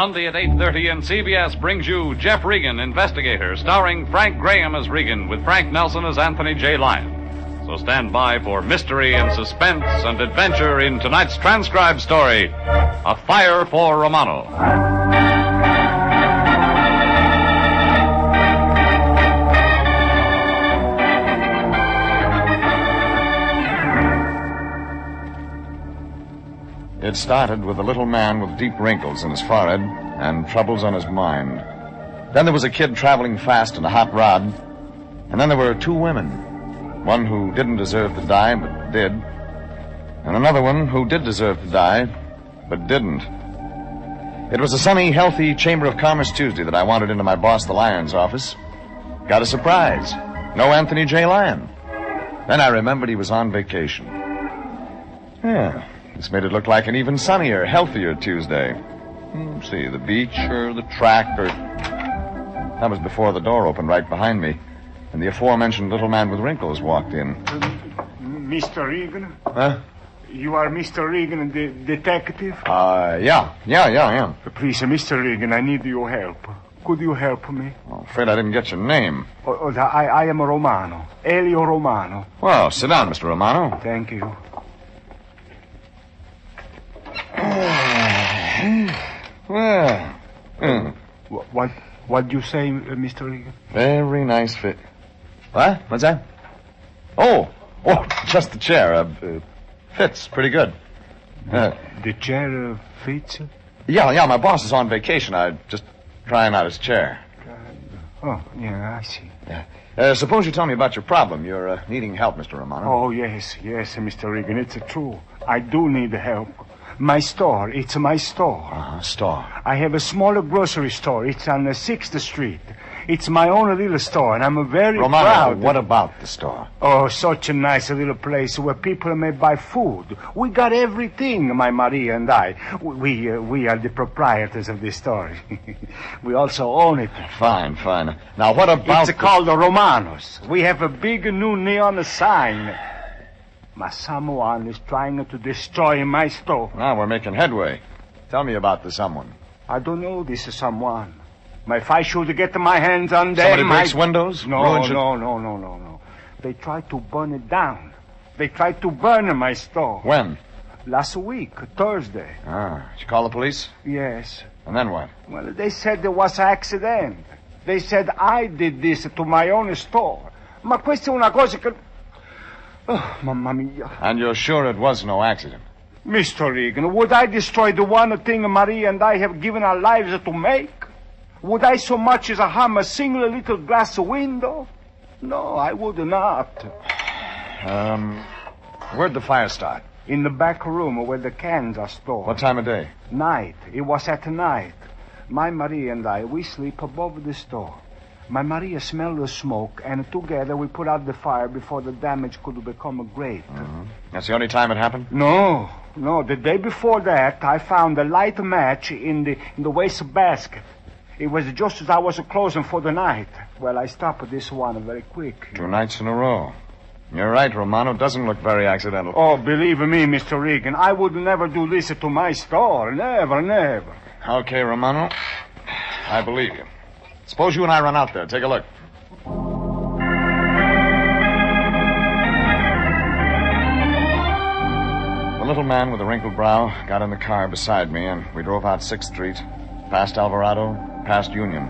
Sunday at 8:30, and CBS brings you Jeff Regan, Investigator, starring Frank Graham as Regan, with Frank Nelson as Anthony J. Lyon. So stand by for mystery and suspense and adventure in tonight's transcribed story, A Fire for Romano. It started with a little man with deep wrinkles in his forehead and troubles on his mind. Then there was a kid traveling fast in a hot rod. And then there were two women. One who didn't deserve to die, but did. And another one who did deserve to die, but didn't. It was a sunny, healthy Chamber of Commerce Tuesday that I wandered into my boss, the Lyon's office. Got a surprise. No Anthony J. Lyon. Then I remembered he was on vacation. Yeah, this made it look like an even sunnier, healthier Tuesday. See, the beach or the track or... That was before the door opened right behind me. And the aforementioned little man with wrinkles walked in. Mr. Regan? Huh? You are Mr. Regan, the detective? Yeah, I am. Please, Mr. Regan, I need your help. Could you help me? I'm afraid I didn't get your name. I am Romano. Elio Romano. Well, sit down, Mr. Romano. Thank you. Well... What do you say, Mr. Regan? Very nice fit. What? What's that? Oh, just the chair. Fits pretty good. The chair fits? Yeah, my boss is on vacation. I'm just trying out his chair. I see. Yeah. Suppose you tell me about your problem. You're needing help, Mr. Romano. Oh, yes, Mr. Regan. It's true. I do need help. My store. It's my store. Store. I have a smaller grocery store. It's on 6th Street. It's my own little store, and I'm very Romano, proud. What about the store? Oh, such a nice little place where people may buy food. We got everything, my Maria and I. We are the proprietors of this store. We also own it. Fine. Now, what about... It's called the Romanos. We have a big new neon sign. My someone is trying to destroy my store. Now we're making headway. Tell me about the someone. I don't know this someone. If I should get my hands on them... Somebody breaks windows? No. They tried to burn it down. They tried to burn my store. When? Last week, Thursday. Did you call the police? Yes. And then what? Well, they said there was an accident. They said I did this to my own store. Ma questa è una cosa che... Oh, mamma mia. And you're sure it was no accident? Mr. Regan, would I destroy the one thing Maria and I have given our lives to make? Would I so much as harm a single little glass window? No, I would not. Where'd the fire start? In the back room where the cans are stored. What time of day? Night. It was at night. My Maria and I, we sleep above the store. My Maria smelled the smoke, and together we put out the fire before the damage could become great. That's the only time it happened? No. The day before that, I found a light match in the waste basket. It was just as I was closing for the night. Well, I stopped this one very quick. 2 nights in a row. You're right, Romano. Doesn't look very accidental. Oh, believe me, Mr. Regan, I would never do this to my store. Never. Okay, Romano. I believe you. Suppose you and I run out there. Take a look. The little man with the wrinkled brow got in the car beside me, and we drove out 6th Street, past Alvarado, past Union.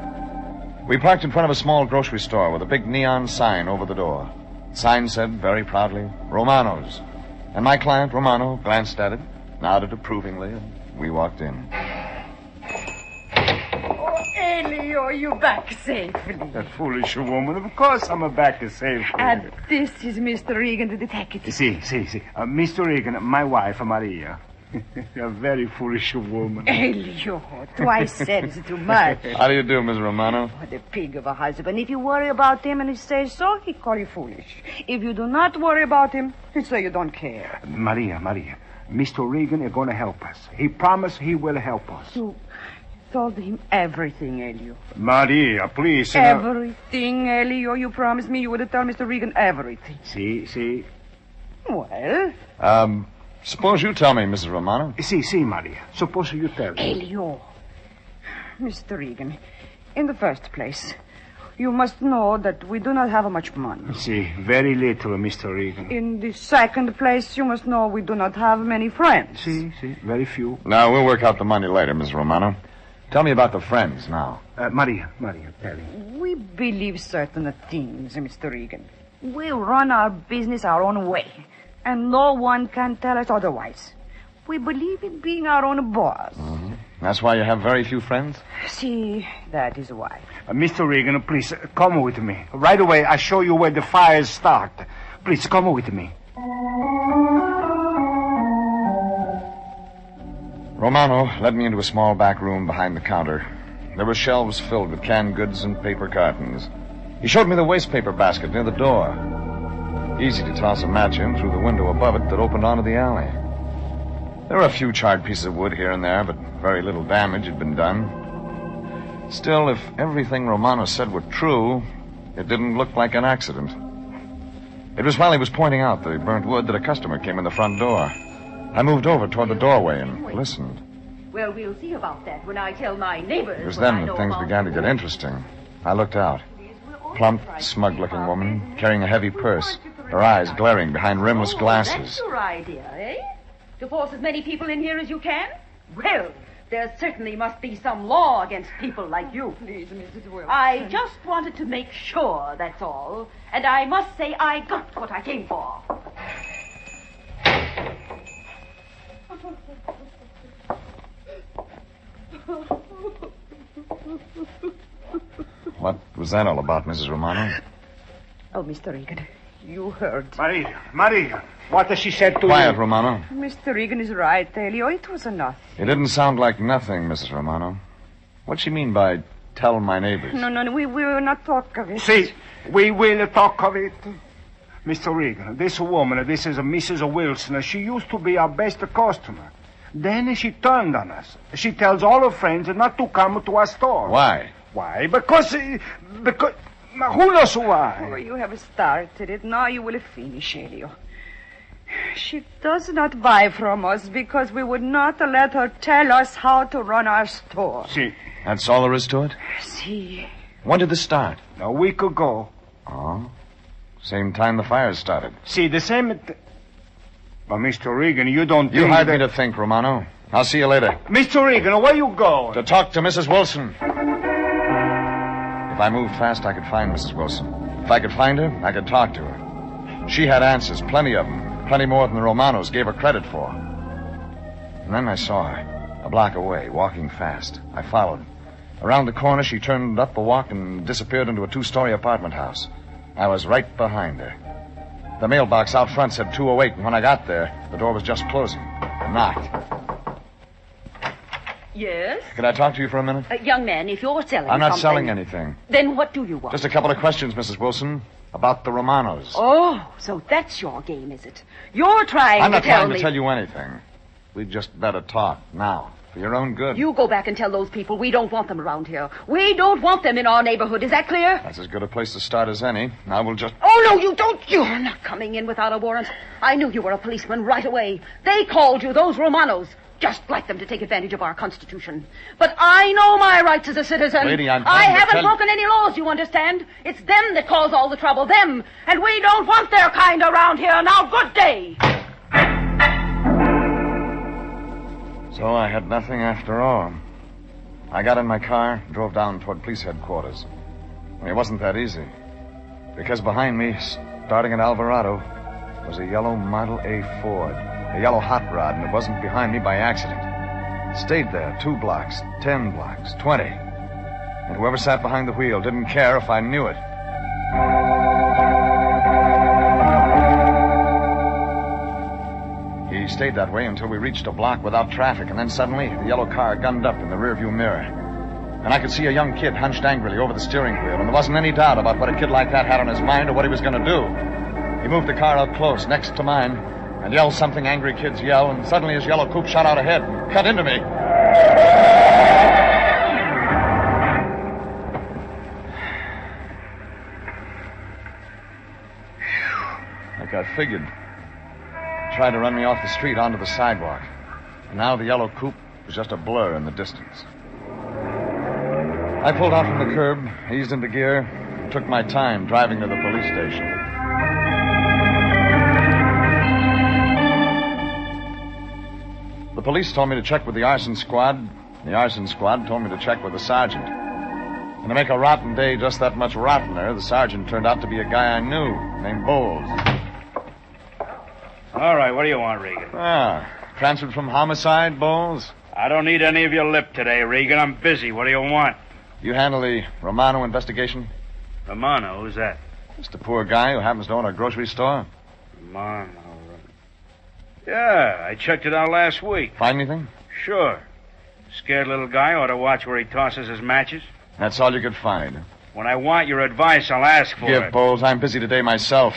We parked in front of a small grocery store with a big neon sign over the door. The sign said very proudly, Romano's. And my client, Romano, glanced at it, nodded approvingly, and we walked in. Elio, you back safely. That foolish woman. Of course I'm back safely. And this is Mr. Regan, the detective. See. Mr. Regan, my wife, Maria. A very foolish woman. Elio, twice said is too much. How do you do, Miss Romano? What a pig of a husband. If you worry about him and he says so, he call you foolish. If you do not worry about him, he say you don't care. Maria, Mr. Regan is going to help us. He promised he will help us. You told him everything, Elio. Maria, please. Everything, Elio. You promised me you would tell Mr. Regan everything. See. Well? Suppose you tell me, Mrs. Romano. See, Maria. Suppose you tell me. Elio, Mr. Regan, in the first place, you must know that we do not have much money. See, very little, Mr. Regan. In the second place, you must know we do not have many friends. See, very few. Now, we'll work out the money later, Miss Romano. Tell me about the friends now. Maria, tell me. We believe certain things, Mr. Regan. We run our business our own way, and no one can tell us otherwise. We believe in being our own boss. Mm-hmm. That's why you have very few friends? See, that is why. Mr. Regan, please, come with me. Right away, I'll show you where the fires start. Please, come with me. Romano led me into a small back room behind the counter. There were shelves filled with canned goods and paper cartons. He showed me the wastepaper basket near the door. Easy to toss a match in through the window above it that opened onto the alley. There were a few charred pieces of wood here and there, but very little damage had been done. Still, if everything Romano said were true, it didn't look like an accident. It was while he was pointing out the burnt wood that a customer came in the front door. I moved over toward the doorway and listened. Well, we'll see about that when I tell my neighbors. It was then that things began to get interesting. I looked out. Plump, smug-looking woman, carrying a heavy purse, her eyes glaring behind rimless glasses. That's your idea, eh? To force as many people in here as you can? Well, there certainly must be some law against people like you. Please, Mrs. Wilson. I just wanted to make sure, that's all. And I must say I got what I came for. What was that all about, Mrs. Romano? Oh, Mr. Regan, you heard. Maria, what has she said to you? Quiet, Romano. Mr. Regan is right, Elio. It was enough. It didn't sound like nothing, Mrs. Romano. What'd she mean by tell my neighbors? No, we will not talk of it. See, we will talk of it. Mr. Regan, this woman, this is Mrs. Wilson. She used to be our best customer. Then she turned on us. She tells all her friends not to come to our store. Why? Why? Because... Who knows why? Oh, you have started it. Now you will finish, Elio. She does not buy from us because we would not let her tell us how to run our store. See. That's all there is to it? See. When did this start? A week ago. Oh? Same time the fires started. See, the same... But, Mr. Regan, you don't You think hired that... me to think, Romano. I'll see you later. Mr. Regan, where you going? To talk to Mrs. Wilson. If I moved fast, I could find Mrs. Wilson. If I could find her, I could talk to her. She had answers, plenty of them. Plenty more than the Romanos gave her credit for. And then I saw her, a block away, walking fast. I followed. Around the corner, she turned up the walk and disappeared into a 2-story apartment house. I was right behind her. The mailbox out front said 208, and when I got there, the door was just closing. I knocked. Yes? Could I talk to you for a minute? Young man, if you're selling I'm not something... selling anything. Then what do you want? Just a couple of questions, Mrs. Wilson, about the Romanos. Oh, so that's your game, is it? You're trying I'm to not tell trying me... to tell you anything. We'd just better talk now, for your own good. You go back and tell those people we don't want them around here. We don't want them in our neighborhood. Is that clear? That's as good a place to start as any. Now we'll just... Oh, no, you don't. You're not coming in without a warrant. I knew you were a policeman right away. They called you, those Romanos. Just like them to take advantage of our Constitution. But I know my rights as a citizen. Lady, I'm I trying to haven't tell- broken any laws, you understand? It's them that cause all the trouble, them. And we don't want their kind around here. Now, good day. So I had nothing after all. I got in my car, drove down toward police headquarters. It wasn't that easy. Because behind me, starting at Alvarado, was a yellow Model A Ford. A yellow hot rod, and it wasn't behind me by accident. It stayed there 2 blocks, 10 blocks, 20. And whoever sat behind the wheel didn't care if I knew it. He stayed that way until we reached a block without traffic, and then suddenly the yellow car gunned up in the rearview mirror. And I could see a young kid hunched angrily over the steering wheel, and there wasn't any doubt about what a kid like that had on his mind or what he was going to do. He moved the car up close, next to mine, and yelled something angry kids yell, and suddenly his yellow coupe shot out ahead and cut into me. Like I figured. Tried to run me off the street onto the sidewalk. And now the yellow coupe was just a blur in the distance. I pulled out from the curb, eased into gear, and took my time driving to the police station. The police told me to check with the arson squad. The arson squad told me to check with the sergeant. And to make a rotten day just that much rottener, the sergeant turned out to be a guy I knew, named Bowles. All right, what do you want, Regan? Transferred from homicide, Bowles? I don't need any of your lip today, Regan. I'm busy. What do you want? You handle the Romano investigation? Romano? Who's that? Just a poor guy who happens to own a grocery store. Romano. Yeah, I checked it out last week. Find anything? Sure. Scared little guy ought to watch where he tosses his matches. That's all you could find. When I want your advice, I'll ask for it. Give, Bowles. I'm busy today myself.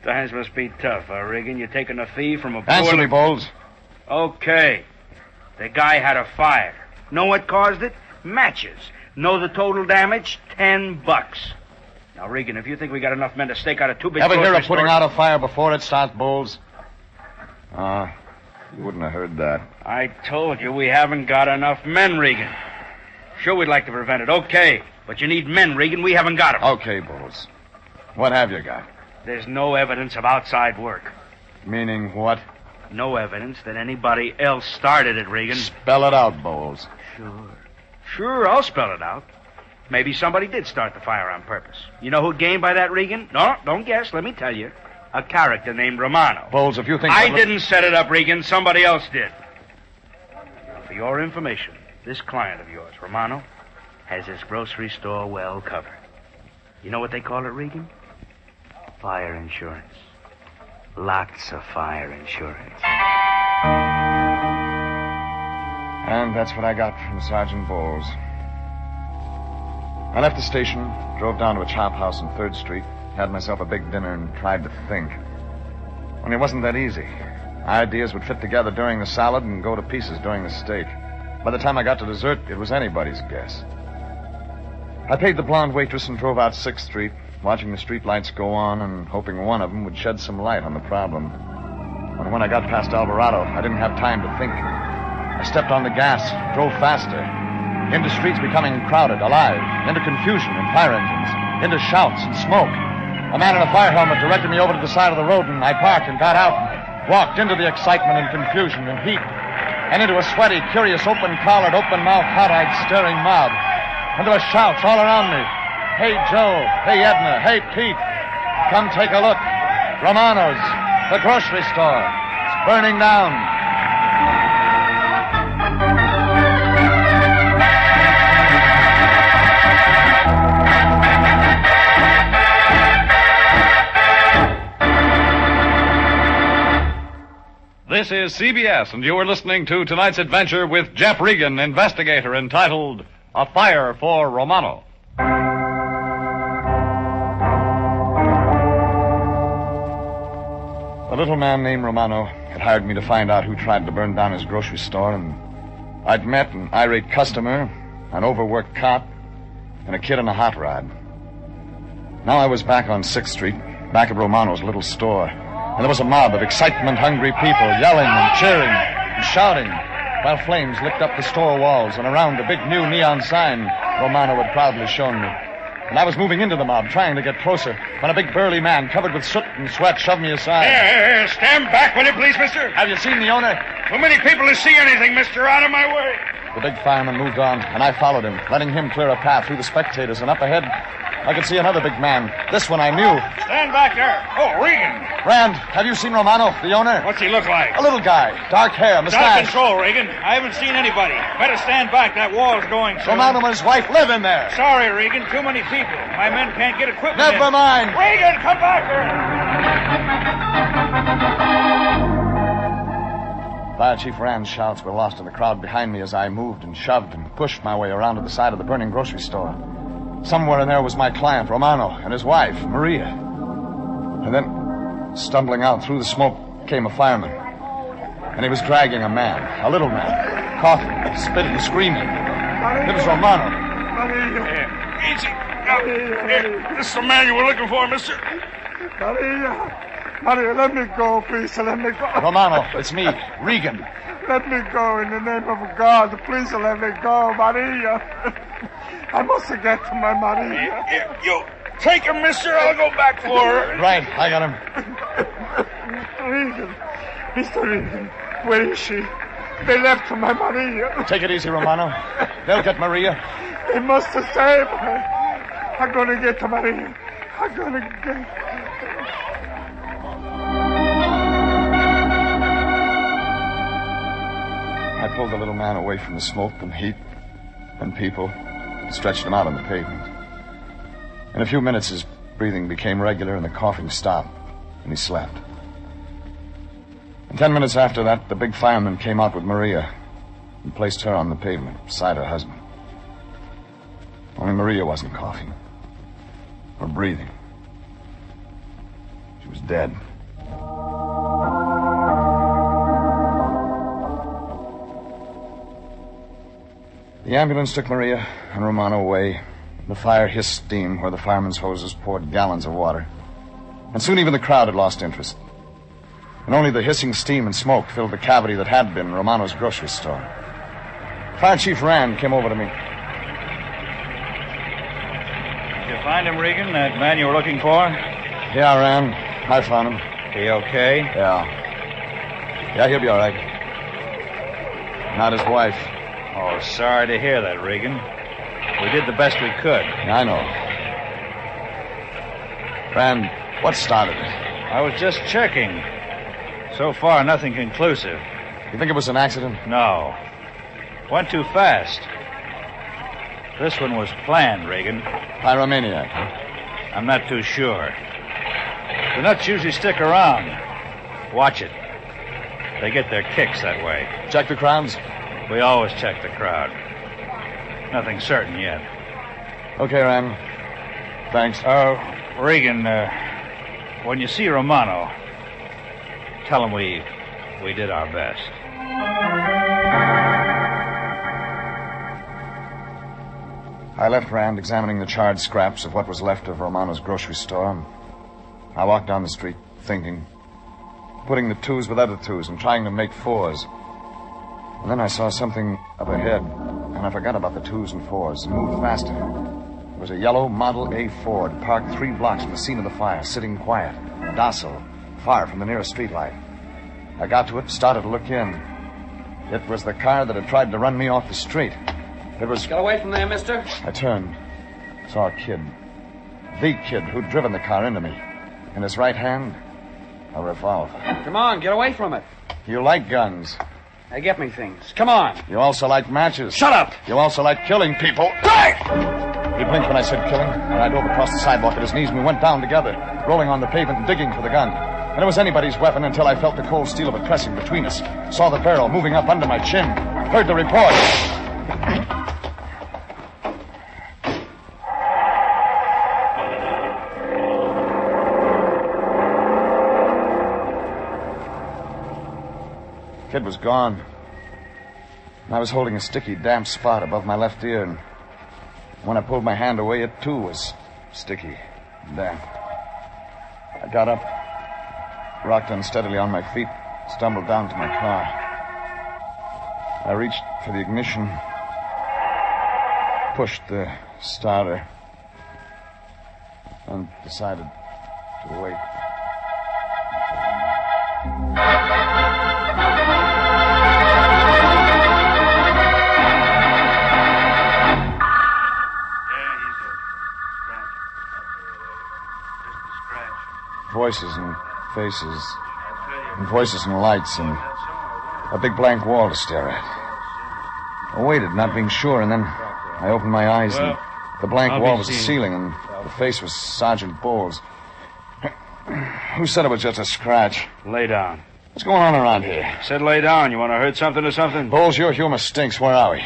Times must be tough, Regan? You're taking a fee from a poor... Answer me, Bowles. Okay. The guy had a fire. Know what caused it? Matches. Know the total damage? $10. Now, Regan, if you think we got enough men to stake out a two-bit... Ever hear of putting out a fire before it starts, Bowles? You wouldn't have heard that. I told you we haven't got enough men, Regan. Sure, we'd like to prevent it. Okay. But you need men, Regan. We haven't got them. Okay, Bowles. What have you got? There's no evidence of outside work. Meaning what? No evidence that anybody else started it, Regan. Spell it out, Bowles. Sure, I'll spell it out. Maybe somebody did start the fire on purpose. You know who'd gain by that, Regan? No, don't guess. Let me tell you. A character named Romano. Bowles, if you think... I didn't set it up, Regan. Somebody else did. Now, for your information, this client of yours, Romano, has his grocery store well covered. You know what they call it, Regan? Fire insurance. Lots of fire insurance. And that's what I got from Sergeant Bowles. I left the station, drove down to a chop house on 3rd Street, had myself a big dinner, and tried to think. Only it wasn't that easy. Ideas would fit together during the salad and go to pieces during the steak. By the time I got to dessert, it was anybody's guess. I paid the blonde waitress and drove out 6th Street, watching the streetlights go on and hoping one of them would shed some light on the problem. But when I got past Alvarado, I didn't have time to think. I stepped on the gas, drove faster, into streets becoming crowded, alive, into confusion and fire engines, into shouts and smoke. A man in a fire helmet directed me over to the side of the road, and I parked and got out and walked into the excitement and confusion and heat, and into a sweaty, curious, open-collared, open-mouthed, hot-eyed, staring mob. And there were shouts all around me. Hey, Joe. Hey, Edna. Hey, Pete. Come take a look. Romano's, the grocery store. It's burning down. This is CBS, and you are listening to tonight's adventure with Jeff Regan, investigator, entitled A Fire for Romano. A little man named Romano had hired me to find out who tried to burn down his grocery store, and I'd met an irate customer, an overworked cop, and a kid in a hot rod. Now I was back on 6th Street, back at Romano's little store. And there was a mob of excitement-hungry people yelling and cheering and shouting while flames licked up the store walls and around a big new neon sign Romano had proudly shown me. And I was moving into the mob, trying to get closer, when a big burly man covered with soot and sweat shoved me aside. Here, stand back, will you please, mister? Have you seen the owner? Too many people to see anything, mister. Out of my way. The big fireman moved on, and I followed him, letting him clear a path through the spectators, and up ahead I could see another big man. This one I knew. Stand back there. Oh, Regan. Rand, have you seen Romano, the owner? What's he look like? A little guy. Dark hair, Stop mustache. control, Regan. I haven't seen anybody. Better stand back. That wall's going soon. Romano and his wife live in there. Sorry, Regan. Too many people. My men can't get equipment Never in. mind. Regan, come back here. Fire Chief Rand's shouts were lost in the crowd behind me as I moved and shoved and pushed my way around to the side of the burning grocery store. Somewhere in there was my client, Romano, and his wife, Maria. And then, stumbling out through the smoke, came a fireman. And he was dragging a man, a little man, coughing, spitting, screaming. It was Romano. Easy. Now, here, this is the man you were looking for, mister. Maria, let me go, please. Let me go. Romano, it's me, Regan. Let me go in the name of God. Please let me go, Maria. I must get to my Maria. You take him, mister. I'll go back for her. Right, I got him. Mr. Regan, where is she? They left my Maria. Take it easy, Romano. They'll get Maria. They must have saved her. I'm going to get to Maria. I'm going to get... I pulled the little man away from the smoke and heat and people and stretched him out on the pavement. In a few minutes, his breathing became regular and the coughing stopped, and he slept. And 10 minutes after that, the big fireman came out with Maria and placed her on the pavement beside her husband. Only Maria wasn't coughing or breathing. She was dead. The ambulance took Maria and Romano away. The fire hissed steam where the firemen's hoses poured gallons of water. And soon even the crowd had lost interest. And only the hissing steam and smoke filled the cavity that had been Romano's grocery store. Fire Chief Rand came over to me. Did you find him, Regan, that man you were looking for? Yeah, Rand. I found him. He okay? Yeah. Yeah, he'll be all right. Not his wife. Oh, sorry to hear that, Regan. We did the best we could. Yeah, I know. Rand, what started it? I was just checking. So far, nothing conclusive. You think it was an accident? No. Went too fast. This one was planned, Regan. Pyromaniac, huh? I'm not too sure. The nuts usually stick around. Watch it. They get their kicks that way. Check the crowds? We always check the crowd. Nothing certain yet. Okay, Rand. Thanks. Regan, when you see Romano, tell him we did our best. I left Rand examining the charred scraps of what was left of Romano's grocery store. I walked down the street, thinking, putting the twos with other twos and trying to make fours. And then I saw something up ahead, and I forgot about the twos and fours and moved faster. It was a yellow Model A Ford parked 3 blocks from the scene of the fire, sitting quiet, docile, far from the nearest streetlight. I got to it, started to look in. It was the car that had tried to run me off the street. It was... Get away from there, mister. I turned, saw a kid. The kid who'd driven the car into me. In his right hand, a revolver. Come on, get away from it. You like guns. They get me things. Come on. You also like matches. Shut up! You also like killing people. Hey! He blinked when I said killing, and I dove across the sidewalk at his knees, and we went down together, rolling on the pavement and digging for the gun. And it was anybody's weapon until I felt the cold steel of it pressing between us. Saw the barrel moving up under my chin. Heard the report. Kid was gone. And I was holding a sticky, damp spot above my left ear, and when I pulled my hand away, it too was sticky and damp. I got up, rocked unsteadily on my feet, stumbled down to my car. I reached for the ignition, pushed the starter, and decided to wait. Voices and faces, and voices and lights, and a big blank wall to stare at. I waited, not being sure, and then I opened my eyes, and the blank wall was the ceiling, and the face was Sergeant Bowles. Who said it was just a scratch? Lay down. What's going on around here? Said lay down. You want to hurt something or something? Bowles, your humor stinks. Where are we?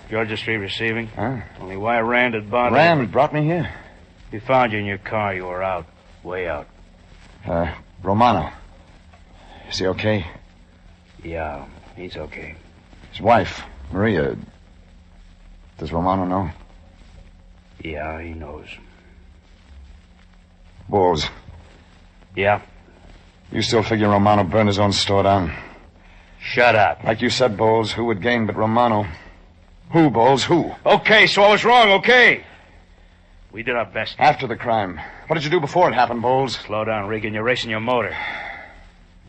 Georgia Street receiving. Huh? Only why Rand had bothered. Rand brought me here. He found you in your car. You were out. Way out. Romano. Is he okay? Yeah, he's okay. His wife, Maria. Does Romano know? Yeah, he knows. Bowles, Yeah? You still figure Romano burned his own store down? Shut up. Like you said, Bowles, who would gain but Romano? Who, Bowles, who? Okay, so I was wrong, okay? We did our best. After the crime. What did you do before it happened, Bowles? Slow down, Regan. You're racing your motor.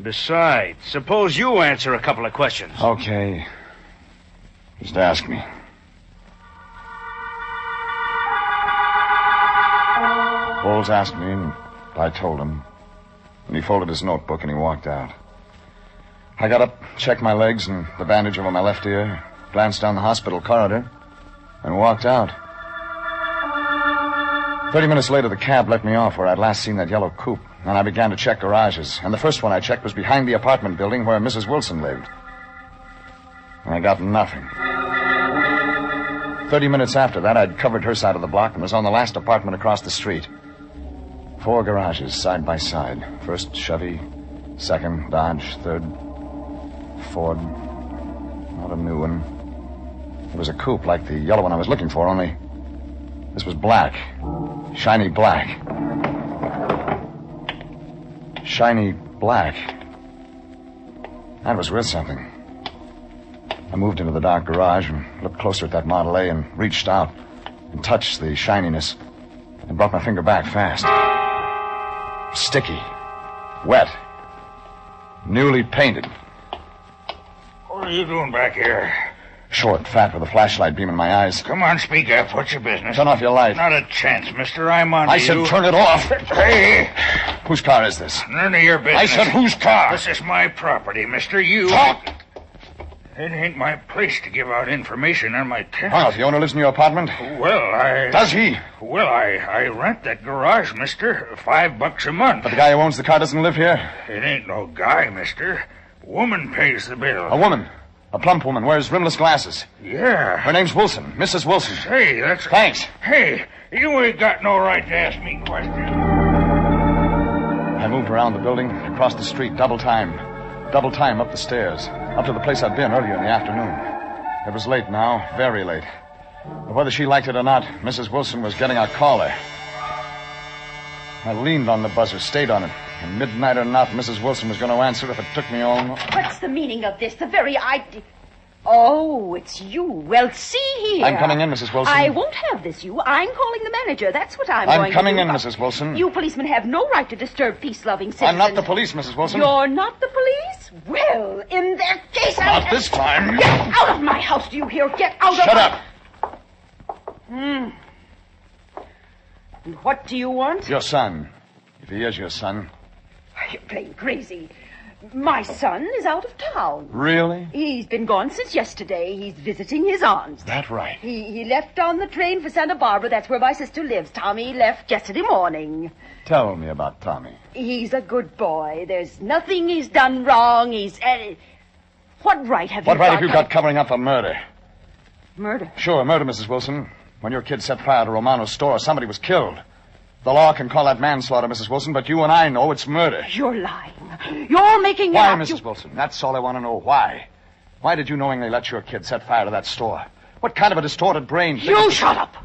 Besides, suppose you answer a couple of questions. Okay. Just ask me. Bowles asked me, and I told him. And he folded his notebook and he walked out. I got up, checked my legs and the bandage over my left ear, glanced down the hospital corridor, and walked out. 30 minutes later, the cab let me off where I'd last seen that yellow coupe, and I began to check garages. And the first one I checked was behind the apartment building where Mrs. Wilson lived. And I got nothing. 30 minutes after that, I'd covered her side of the block and was on the last apartment across the street. 4 garages, side by side. First, Chevy. Second, Dodge. Third, Ford. Not a new one. It was a coupe like the yellow one I was looking for, only this was black. Shiny black. Shiny black. That was worth something. I moved into the dark garage and looked closer at that Model A and reached out and touched the shininess and brought my finger back fast. Sticky. Wet. Newly painted. What are you doing back here? Short, fat, with a flashlight beam in my eyes. Come on, speak up. What's your business? Turn off your light. Not a chance, mister. I'm on I to said you. turn it off. Hey! Whose car is this? None of your business. I said whose car? This is my property, mister. You... Talk! It ain't my place to give out information on my tenants. Oh, the owner lives in your apartment? Well, Does he? Well, I rent that garage, mister. $5 a month. But the guy who owns the car doesn't live here? It ain't no guy, mister. Woman pays the bill. A woman. A plump woman, wears rimless glasses. Yeah. Her name's Wilson. Mrs. Wilson. Hey, that's... Thanks. Hey, you ain't got no right to ask me questions. I moved around the building, across the street, double time. Double time up the stairs. Up to the place I'd been earlier in the afternoon. It was late now, very late. But whether she liked it or not, Mrs. Wilson was getting a caller. I leaned on the buzzer, stayed on it. And midnight or not, Mrs. Wilson was going to answer if it took me all... What's the meaning of this? The very idea... Oh, it's you. Well, see here. I'm coming in, Mrs. Wilson. I won't have this, you. I'm calling the manager. That's what I'm going to do. I'm coming in, Mrs. Wilson. You policemen have no right to disturb peace-loving citizens. I'm not the police, Mrs. Wilson. You're not the police? Well, in that case, Not this time. Get out of my house, do you hear? Get out of Shut my... up. And what do you want? Your son. If he is your son. You're playing crazy. My son is out of town. Really? He's been gone since yesterday. He's visiting his aunts. That right. He left on the train for Santa Barbara. That's where my sister lives. Tommy left yesterday morning. Tell me about Tommy. He's a good boy. There's nothing he's done wrong. He's... what right have you got? What right have you got covering up a murder? Murder? Sure, murder, Mrs. Wilson. When your kid set fire to Romano's store, somebody was killed. The law can call that manslaughter, Mrs. Wilson, but you and I know it's murder. You're lying. You're making Why, up. Mrs. Wilson? That's all I want to know. Why? Why did you knowingly let your kid set fire to that store? What kind of a distorted brain... You shut up!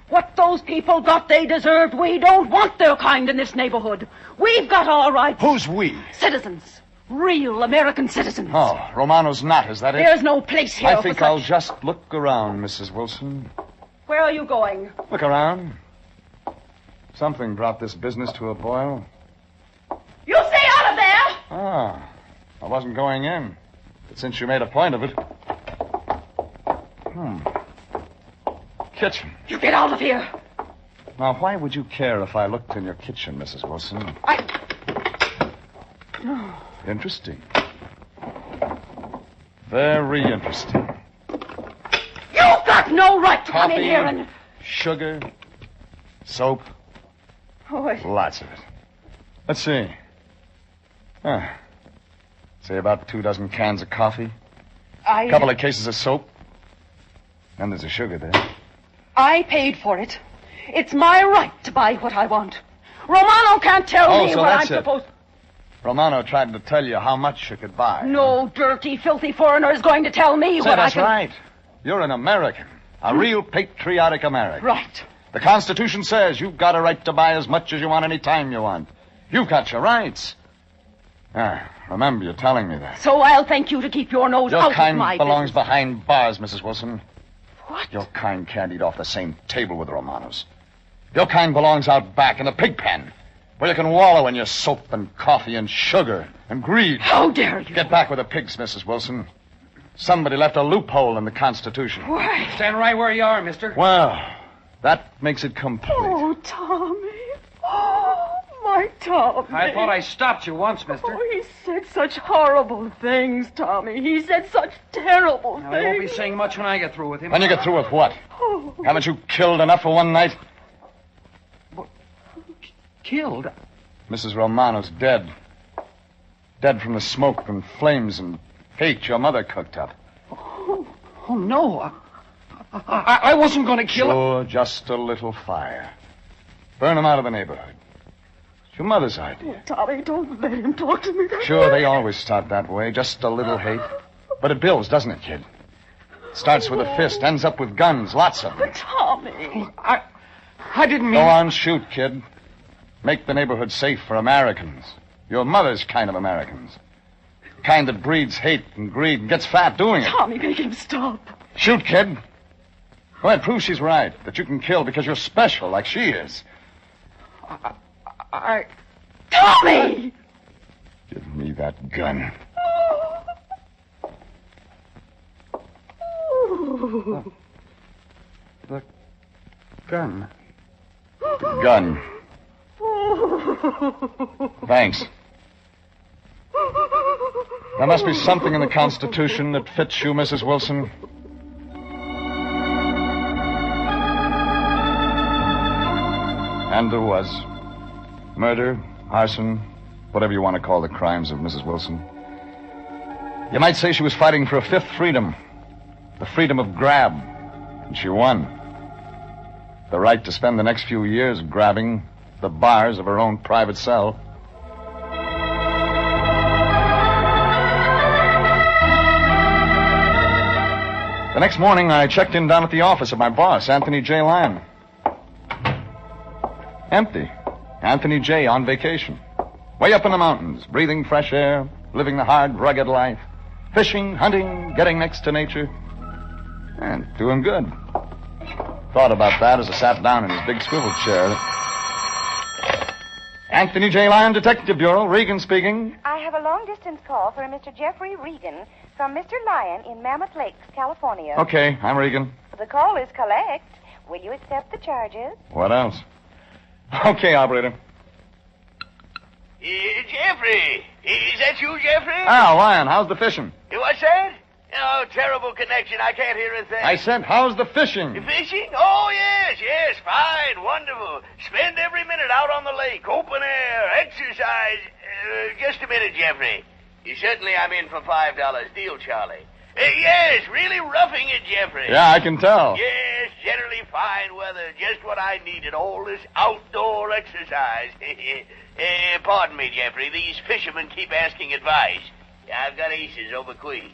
What those people got, they deserved. We don't want their kind in this neighborhood. We've got our rights. Who's we? Citizens. Real American citizens. Oh, Romano's not, is that it? There's no place here I for think such... I'll just look around, Mrs. Wilson. Where are you going? Look around. Something brought this business to a boil. You stay out of there! Ah, I wasn't going in. But since you made a point of it... Kitchen. You get out of here. Now, why would you care if I looked in your kitchen, Mrs. Wilson? Interesting. Very interesting. You've got no right to come in here and... Sugar, soap, lots of it. Let's see. Say about 24 cans of coffee. A couple of cases of soap. And there's a sugar there. I paid for it. It's my right to buy what I want. Romano can't tell me what I'm supposed... Romano tried to tell you how much you could buy. No dirty, filthy foreigner is going to tell me what I That's can... right. You're an American. A real patriotic American. Right. The Constitution says you've got a right to buy as much as you want any time you want. You've got your rights. Remember you telling me that. So I'll thank you to keep your nose Your out of kind my belongs business. behind bars, Mrs. Wilson. What? Your kind can't eat off the same table with the Romanos. Your kind belongs out back in the pig pen, where you can wallow in your soap and coffee and sugar and greed. How dare you? Get back with the pigs, Mrs. Wilson. Somebody left a loophole in the Constitution. Why? Stand right where you are, mister. Well, that makes it complete. Oh, Tommy. Oh, my Tommy. I thought I stopped you once, mister. Oh, he said such horrible things, Tommy. He said such terrible Now, things. I won't be saying much when I get through with him. When you get through with what? Oh. Haven't you killed enough for one night? Killed? Mrs. Romano's dead. Dead from the smoke and flames and hate your mother cooked up. Oh, no. I wasn't going to kill her. Sure, just a little fire. Burn them out of the neighborhood. It's your mother's idea. Oh, Tommy, don't let him talk to me that Sure, way. they always start that way. Just a little hate. But it builds, doesn't it, kid? Starts with a fist, ends up with guns, lots of them. Tommy. I didn't mean... Go on, shoot, kid. Make the neighborhood safe for Americans. Your mother's kind of Americans. Kind that breeds hate and greed and gets fat doing it. Tommy, make him stop. Shoot, kid. Go ahead, prove she's right. That you can kill because you're special like she is. Tommy! Give me that gun. The gun. The gun. Thanks. There must be something in the Constitution that fits you, Mrs. Wilson. And there was. Murder, arson, whatever you want to call the crimes of Mrs. Wilson. You might say she was fighting for a fifth freedom. The freedom of grab. And she won. The right to spend the next few years grabbing the bars of her own private cell. The next morning, I checked in down at the office of my boss, Anthony J. Lyon. Empty. Anthony J. on vacation. Way up in the mountains, breathing fresh air, living the hard, rugged life. Fishing, hunting, getting next to nature. And doing good. Thought about that as I sat down in his big swivel chair. Anthony J. Lyon, Detective Bureau. Regan speaking. I have a long-distance call for a Mr. Jeffrey Regan from Mr. Lyon in Mammoth Lakes, California. Okay, I'm Regan. The call is collect. Will you accept the charges? What else? Okay, operator. Jeffrey! Is that you, Jeffrey? Ah, Lyon, how's the fishing? What's that? Oh, terrible connection. I can't hear a thing. I said, how's the fishing? Fishing? Oh, yes, fine, wonderful. Spend every minute out on the lake, open air, exercise. Just a minute, Jeffrey. Certainly I'm in for $5. Deal, Charlie. Yes, really roughing it, Jeffrey. Yeah, I can tell. Yes, generally fine weather. Just what I needed. All this outdoor exercise. Pardon me, Jeffrey. These fishermen keep asking advice. I've got aces over queens.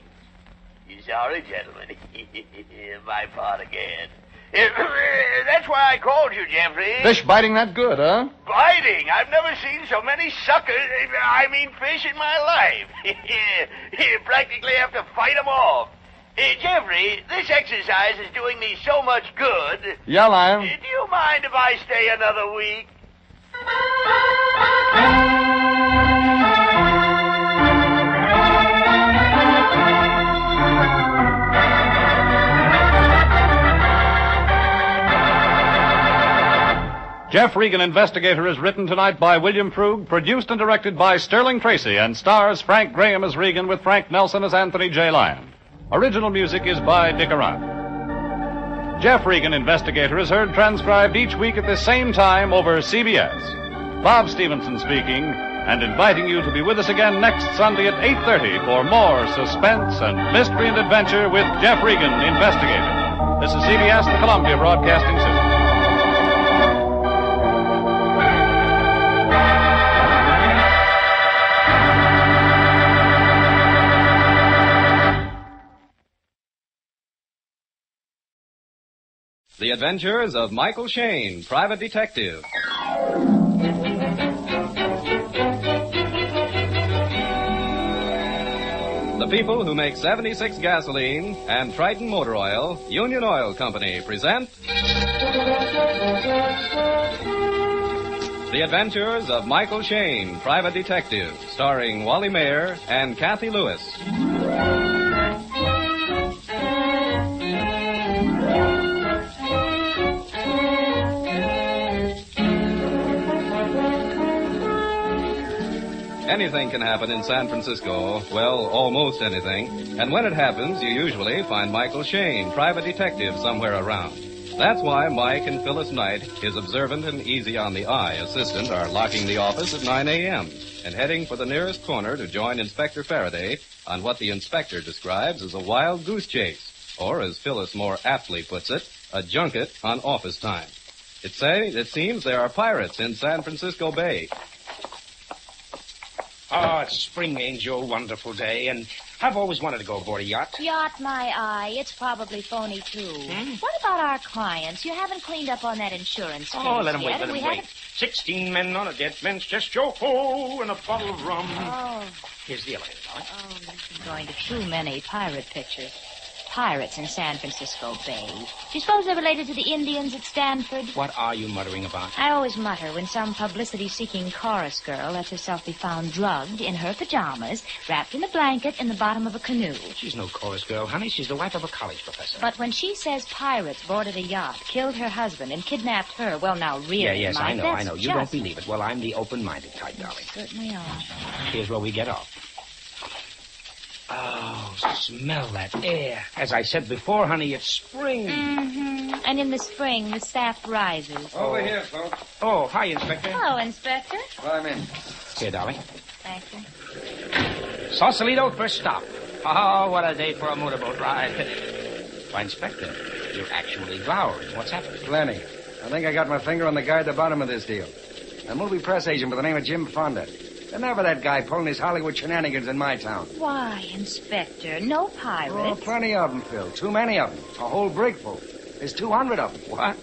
Sorry, gentlemen. My part again. That's why I called you, Jeffrey. Fish biting that good, huh? Biting? I've never seen so many suckers, fish in my life. You practically have to fight them off. Jeffrey, this exercise is doing me so much good. Yeah, Lyon. Do you mind if I stay another week? Jeff Regan, Investigator, is written tonight by William Frug, produced and directed by Sterling Tracy, and stars Frank Graham as Regan with Frank Nelson as Anthony J. Lyon. Original music is by Dick Arant. Jeff Regan, Investigator, is heard transcribed each week at the same time over CBS. Bob Stevenson speaking, and inviting you to be with us again next Sunday at 8:30 for more suspense and mystery and adventure with Jeff Regan, Investigator. This is CBS, the Columbia Broadcasting System. The Adventures of Michael Shayne, Private Detective. The people who make 76 gasoline and Triton Motor Oil, Union Oil Company, present The Adventures of Michael Shayne, Private Detective, starring Wally Mayer and Kathy Lewis. Anything can happen in San Francisco. Well, almost anything. And when it happens, you usually find Michael Shayne, private detective, somewhere around. That's why Mike and Phyllis Knight, his observant and easy-on-the-eye assistant, are locking the office at 9 a.m. and heading for the nearest corner to join Inspector Faraday on what the inspector describes as a wild goose chase, or, as Phyllis more aptly puts it, a junket on office time. It seems there are pirates in San Francisco Bay. Oh, it's spring, Angel. Wonderful day. And I've always wanted to go aboard a yacht. Yacht, my eye. It's probably phony, too. What about our clients? You haven't cleaned up on that insurance case Oh, let him yet, wait, let him wait. 16 men on a dead man's chest, Joe, and a bottle of rum. Oh. Here's the elevator, darling. Oh, this is going to too many pirate pictures. Pirates in San Francisco Bay. Do you suppose they're related to the Indians at Stanford? What are you muttering about? I always mutter when some publicity-seeking chorus girl lets herself be found drugged in her pajamas, wrapped in a blanket in the bottom of a canoe. She's no chorus girl, honey. She's the wife of a college professor. But when she says pirates boarded a yacht, killed her husband, and kidnapped her, well, now, really, Yes, I know. You just... don't believe it. Well, I'm the open-minded type, darling. You certainly are. Here's where we get off. Oh, smell that air. As I said before, honey, it's spring. Mm-hmm. And in the spring, the sap rises. Over here, folks. Oh, hi, Inspector. Hello, Inspector. Climb in. Here, darling. Thank you. Sausalito, first stop. Oh, what a day for a motorboat ride. Why, Inspector, you're actually glowering. What's happened? Plenty. I think I got my finger on the guy at the bottom of this deal. A movie press agent by the name of Jim Fonda. And never that guy pulling his Hollywood shenanigans in my town. Why, Inspector, no pirates. Oh, plenty of them, Phil. Too many of them. A whole brig full. There's 200 of them. What?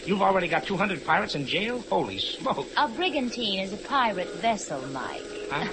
You've already got 200 pirates in jail? Holy smoke. A brigantine is a pirate vessel, Mike. Huh?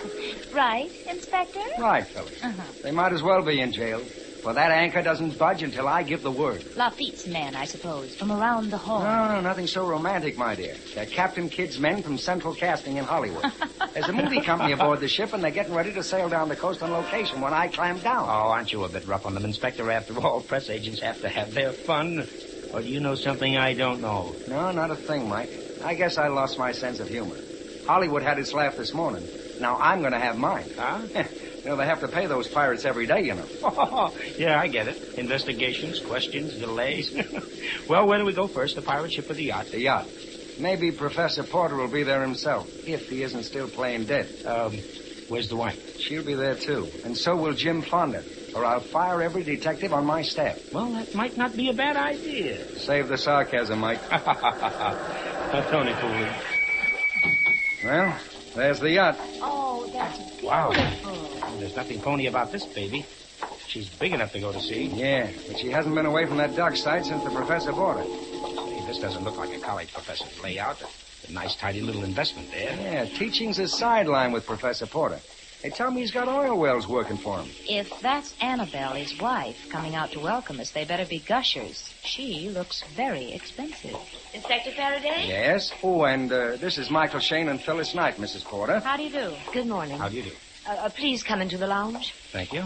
Right, Inspector? Right, Phyllis. They might as well be in jail. For that anchor doesn't budge until I give the word. Lafitte's men, I suppose, from around the Horn. No, nothing so romantic, my dear. They're Captain Kidd's men from Central Casting in Hollywood. There's a movie company aboard the ship, and they're getting ready to sail down the coast on location when I climb down. Oh, aren't you a bit rough on them, Inspector? After all, press agents have to have their fun. Or do you know something I don't know? No, not a thing, Mike. I guess I lost my sense of humor. Hollywood had its laugh this morning. Now I'm going to have mine. Huh? You know, they have to pay those pirates every day, you know. Yeah, I get it. Investigations, questions, delays. Well, where do we go first, the pirate ship or the yacht? The yacht. Maybe Professor Porter will be there himself, if he isn't still playing dead. Where's the wife? She'll be there, too. And so will Jim Fonda, or I'll fire every detective on my staff. Well, that might not be a bad idea. Save the sarcasm, Mike. Tony fool. Well, there's the yacht. Oh, that's beautiful. Wow. There's nothing phony about this baby. She's big enough to go to sea. Yeah, but she hasn't been away from that dock site since the professor bought her. Hey, this doesn't look like a college professor's layout. A nice, tidy little investment there. Yeah, teaching's a sideline with Professor Porter. They tell me he's got oil wells working for him. If that's Annabelle, his wife, coming out to welcome us, they better be gushers. She looks very expensive. Inspector Faraday? Yes? Oh, and this is Michael Shayne and Phyllis Knight, Mrs. Porter. How do you do? Good morning. How do you do? Please come into the lounge. Thank you.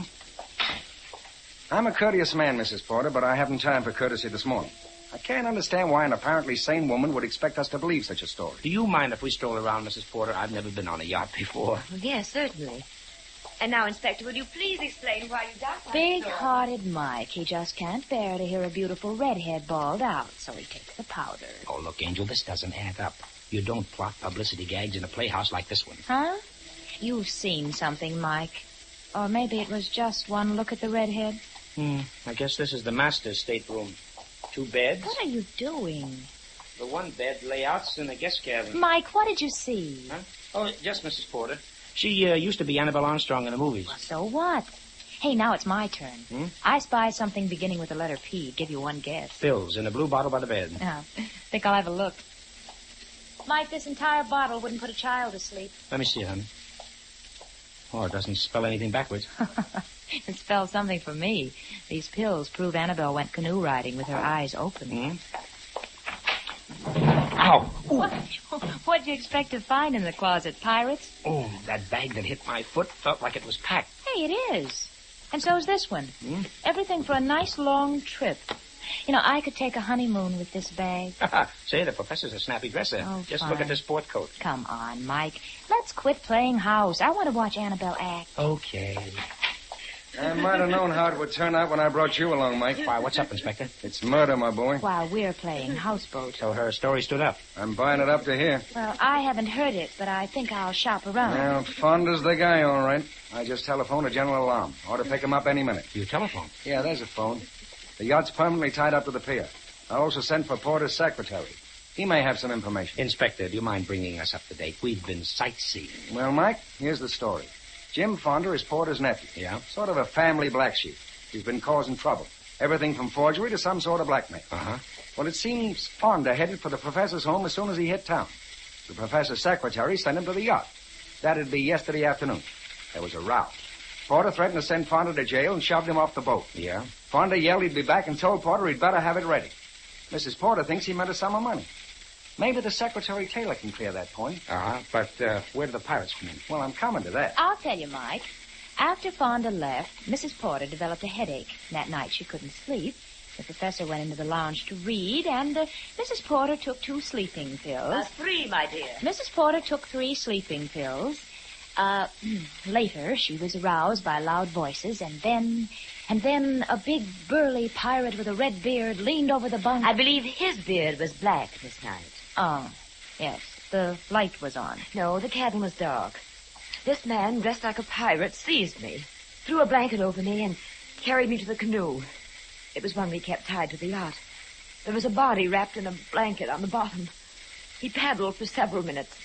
I'm a courteous man, Mrs. Porter, but I haven't time for courtesy this morning. I can't understand why an apparently sane woman would expect us to believe such a story. Do you mind if we stroll around, Mrs. Porter? I've never been on a yacht before. Yes, certainly. And now, Inspector, would you please explain why you docked? Big-hearted Mike. He just can't bear to hear a beautiful redhead bawled out, so he takes the powder. Oh, look, Angel, this doesn't add up. You don't plot publicity gags in a playhouse like this one. Huh? You've seen something, Mike. Or maybe it was just one look at the redhead. I guess this is the master's stateroom. 2 beds. What are you doing? The one bed layouts in the guest cabin. Mike, what did you see? Huh? Oh, just Mrs. Porter. She used to be Annabelle Armstrong in the movies. Well, so what? Hey, now it's my turn. I spy something beginning with the letter P. Give you one guess. Pills in a blue bottle by the bed. Oh, think I'll have a look. Mike, this entire bottle wouldn't put a child to sleep. Let me see it, honey. Oh, it doesn't spell anything backwards. It spells something for me. These pills prove Annabelle went canoe riding with her eyes open. Ow! What'd you expect to find in the closet, pirates? Oh, that bag that hit my foot felt like it was packed. Hey, it is. And so's this one. Everything for a nice long trip. You know, I could take a honeymoon with this bag. Say, the professor's a snappy dresser. Oh, Just fine. look at this sport coat. Come on, Mike. Let's quit playing house. I want to watch Annabelle act. Okay. I might have known how it would turn out when I brought you along, Mike. Why, what's up, Inspector? It's murder, my boy. While we're playing houseboat. So her story stood up. I'm buying it up to here. Well, I haven't heard it, but I think I'll shop around. Well, Fonda's the guy, all right. I just telephoned a general alarm. Ought to pick him up any minute. You telephone? Yeah, there's a phone. The yacht's permanently tied up to the pier. I also sent for Porter's secretary. He may have some information. Inspector, do you mind bringing us up to date? We've been sightseeing. Well, Mike, here's the story. Jim Fonda is Porter's nephew. Yeah? Sort of a family black sheep. He's been causing trouble. Everything from forgery to some sort of blackmail. Uh-huh. Well, it seems Fonda headed for the professor's home as soon as he hit town. The professor's secretary sent him to the yacht. That'd be yesterday afternoon. There was a row. Porter threatened to send Fonda to jail and shoved him off the boat. Yeah? Fonda yelled he'd be back and told Porter he'd better have it ready. Mrs. Porter thinks he meant a sum of money. Maybe the Secretary Taylor can clear that point. Uh-huh. But where do the pirates come in? Well, I'm coming to that. I'll tell you, Mike. After Fonda left, Mrs. Porter developed a headache. That night she couldn't sleep. The professor went into the lounge to read, and Mrs. Porter took 2 sleeping pills. 3, my dear. Mrs. Porter took 3 sleeping pills. Later, she was aroused by loud voices, and then a big, burly pirate with a red beard leaned over the bunk. I believe his beard was black this night. Oh, yes. The light was on. No, the cabin was dark. This man, dressed like a pirate, seized me, threw a blanket over me, and carried me to the canoe. It was one we kept tied to the yacht. There was a body wrapped in a blanket on the bottom. He paddled for several minutes,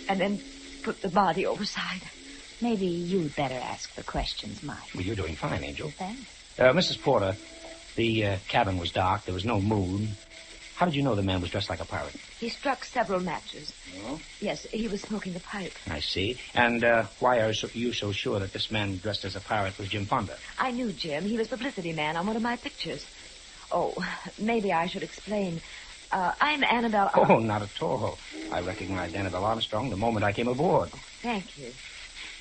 and then put the body overside. Maybe you'd better ask the questions, Mike. Well, you're doing fine, Angel. Thanks. Mrs. Porter, the cabin was dark. There was no moon. How did you know the man was dressed like a pirate? He struck several matches. Oh? Yes, he was smoking a pipe. I see. And why are you so sure that this man dressed as a pirate was Jim Fonda? I knew Jim. He was publicity man on one of my pictures. Oh, maybe I should explain. I'm Annabelle... Oh, not at all. I recognized Annabelle Armstrong the moment I came aboard. Thank you.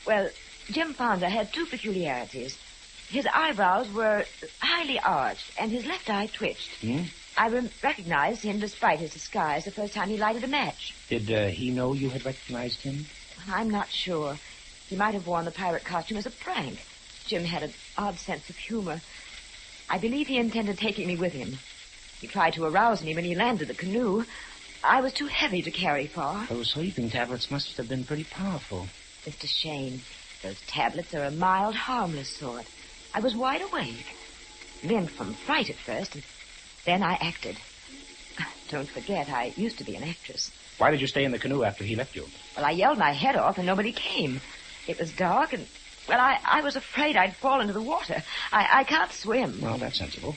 Well, Jim Fonda had 2 peculiarities. His eyebrows were highly arched, and his left eye twitched. I recognized him despite his disguise the first time he lighted a match. Did he know you had recognized him? I'm not sure. He might have worn the pirate costume as a prank. Jim had an odd sense of humor. I believe he intended taking me with him. He tried to arouse me when he landed the canoe. I was too heavy to carry far. Those sleeping tablets must have been pretty powerful. Mr. Shayne, those tablets are a mild, harmless sort. I was wide awake. Limp from fright at first, and then I acted. Don't forget, I used to be an actress. Why did you stay in the canoe after he left you? Well, I yelled my head off, and nobody came. It was dark, and, well, I was afraid I'd fall into the water. I can't swim. Well, that's sensible.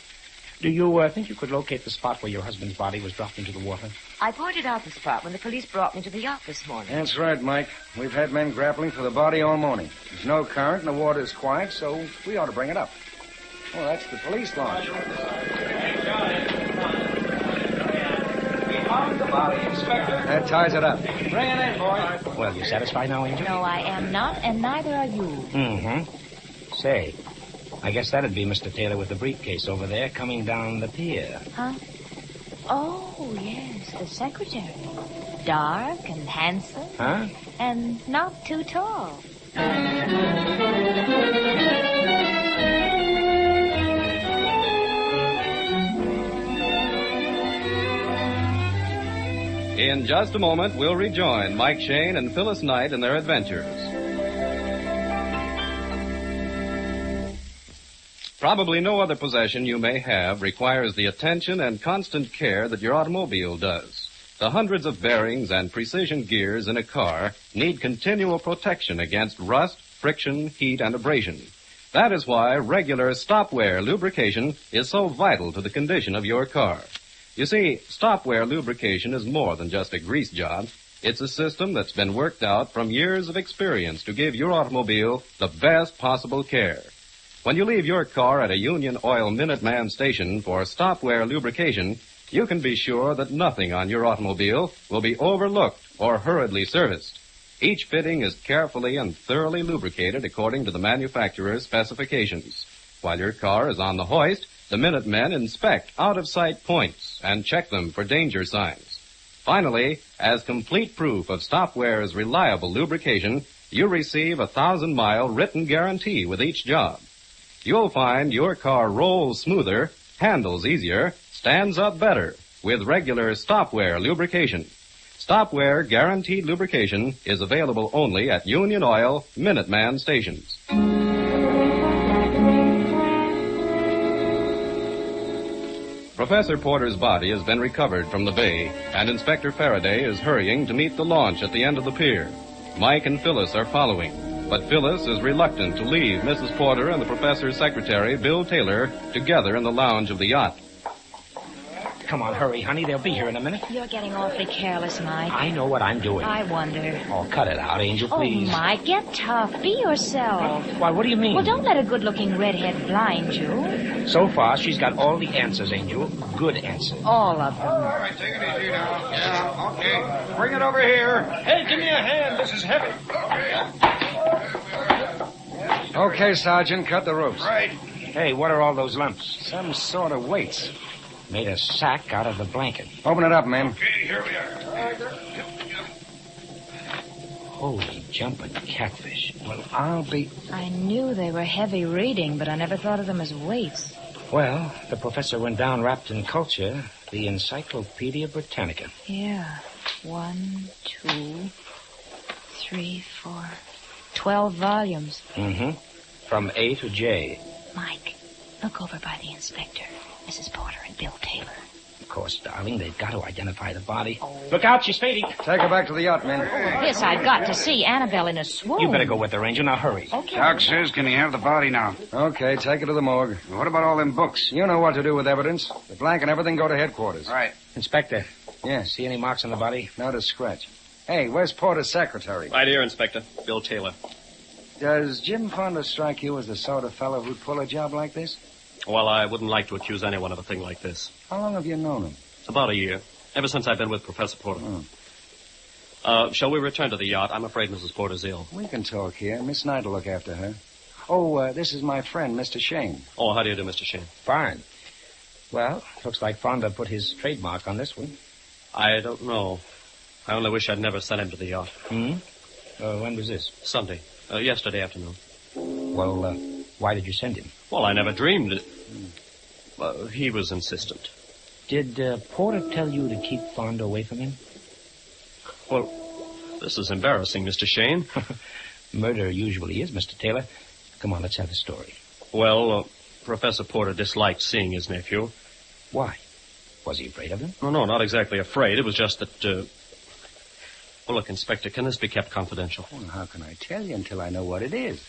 Do you think you could locate the spot where your husband's body was dropped into the water? I pointed out the spot when the police brought me to the yacht this morning. That's right, Mike. We've had men grappling for the body all morning. There's no current and the water's quiet, so we ought to bring it up. Oh, that's the police launch. We found the body, Inspector. That ties it up. Bring it in, boy. Well, you satisfied now, Angel? No, I am not, and neither are you. Mm-hmm. Say, I guess that'd be Mr. Taylor with the briefcase over there coming down the pier. Huh? Oh, yes, the secretary. Dark and handsome. Huh? And not too tall. In just a moment, we'll rejoin Mike Shayne and Phyllis Knight in their adventures. Probably no other possession you may have requires the attention and constant care that your automobile does. The hundreds of bearings and precision gears in a car need continual protection against rust, friction, heat, and abrasion. That is why regular stop-wear lubrication is so vital to the condition of your car. You see, stop-wear lubrication is more than just a grease job. It's a system that's been worked out from years of experience to give your automobile the best possible care. When you leave your car at a Union Oil Minuteman station for stop-wear lubrication, you can be sure that nothing on your automobile will be overlooked or hurriedly serviced. Each fitting is carefully and thoroughly lubricated according to the manufacturer's specifications. While your car is on the hoist, the Minutemen inspect out-of-sight points and check them for danger signs. Finally, as complete proof of Stopware's reliable lubrication, you receive a 1,000-mile written guarantee with each job. You'll find your car rolls smoother, handles easier, stands up better with regular Stopware lubrication. Stopware guaranteed lubrication is available only at Union Oil Minuteman stations. Professor Porter's body has been recovered from the bay, and Inspector Faraday is hurrying to meet the launch at the end of the pier. Mike and Phyllis are following, but Phyllis is reluctant to leave Mrs. Porter and the professor's secretary, Bill Taylor, together in the lounge of the yacht. Come on, hurry, honey. They'll be here in a minute. You're getting awfully careless, Mike. I know what I'm doing. I wonder. Oh, cut it out, Angel, please. Oh, Mike, get tough. Be yourself. Why, what do you mean? Well, don't let a good-looking redhead blind you. So far, she's got all the answers, Angel. Good answers. All of them. All right, take it easy now. Yeah, okay. Bring it over here. Hey, give me a hand. This is heavy. Okay, Sergeant, cut the ropes. Right. Hey, what are all those lumps? Some sort of weights. Made a sack out of the blanket. Open it up, man. Okay, here we are. Holy jumping catfish. Well, I'll be... I knew they were heavy reading, but I never thought of them as weights. Well, the professor went down wrapped in culture, the Encyclopedia Britannica. Yeah. 1, 2, 3, 4... 12 volumes. Mm-hmm. From A to J. Mike, look over by the inspector, Mrs. Porter and Bill Taylor. Of course, darling, they've got to identify the body. Oh. Look out, she's fading. Take her back to the yacht, man. This I've got to see. Annabelle in a swoon. You better go with her, Angel. Now, hurry. Okay. Doc says, can he have the body now? Okay, take it to the morgue. What about all them books? You know what to do with evidence. The blank and everything go to headquarters. Right. Inspector. Yes. See any marks on the body? Not a scratch. Hey, where's Porter's secretary? Right here, Inspector. Bill Taylor. Does Jim Fonda strike you as the sort of fellow who'd pull a job like this? Well, I wouldn't like to accuse anyone of a thing like this. How long have you known him? About a year. Ever since I've been with Professor Porter. Shall we return to the yacht? I'm afraid Mrs. Porter's ill. We can talk here. Miss Knight will look after her. Oh, this is my friend, Mr. Shayne. Oh, how do you do, Mr. Shayne? Fine. Well, looks like Fonda put his trademark on this one. I don't know. I only wish I'd never sent him to the yacht. Hmm? When was this? Sunday. Yesterday afternoon. Well, why did you send him? Well, I never dreamed it. He was insistent. Did Porter tell you to keep Fonda away from him? Well, this is embarrassing, Mr. Shayne. Murder usually is, Mr. Taylor. Come on, let's have the story. Well, Professor Porter disliked seeing his nephew. Why? Was he afraid of him? No, not exactly afraid. It was just that, Well, look, Inspector, can this be kept confidential? Well, how can I tell you until I know what it is?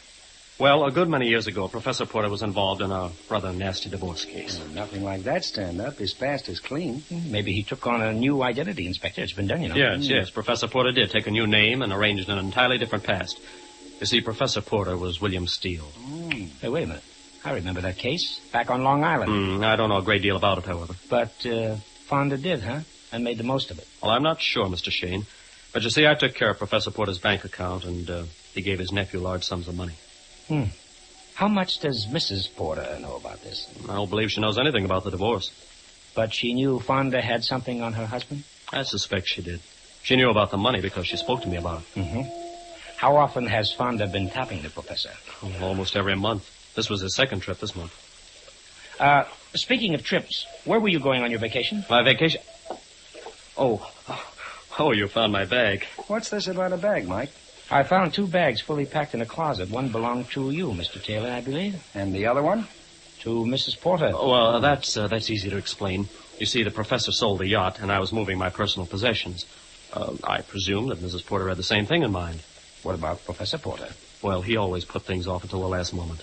Well, a good many years ago, Professor Porter was involved in a rather nasty divorce case. Well, nothing like that stand up. His past is clean. Maybe he took on a new identity, Inspector. It's been done, you know. Yes. Professor Porter did take a new name and arranged an entirely different past. You see, Professor Porter was William Steele. Hey, wait a minute. I remember that case. Back on Long Island. I don't know a great deal about it, however. But Fonda did, huh? And made the most of it. Well, I'm not sure, Mr. Shayne. But you see, I took care of Professor Porter's bank account, and he gave his nephew large sums of money. How much does Mrs. Porter know about this? I don't believe she knows anything about the divorce. But she knew Fonda had something on her husband? I suspect she did. She knew about the money because she spoke to me about it. Mm-hmm. How often has Fonda been tapping the professor? Almost every month. This was his second trip this month. Speaking of trips, where were you going on your vacation? My vacation? Oh, you found my bag. What's this about a bag, Mike? I found 2 bags fully packed in a closet. One belonged to you, Mr. Taylor, I believe. And the other one? To Mrs. Porter. Oh, well, that's easy to explain. You see, the professor sold the yacht, and I was moving my personal possessions. I presume that Mrs. Porter had the same thing in mind. What about Professor Porter? Well, he always put things off until the last moment.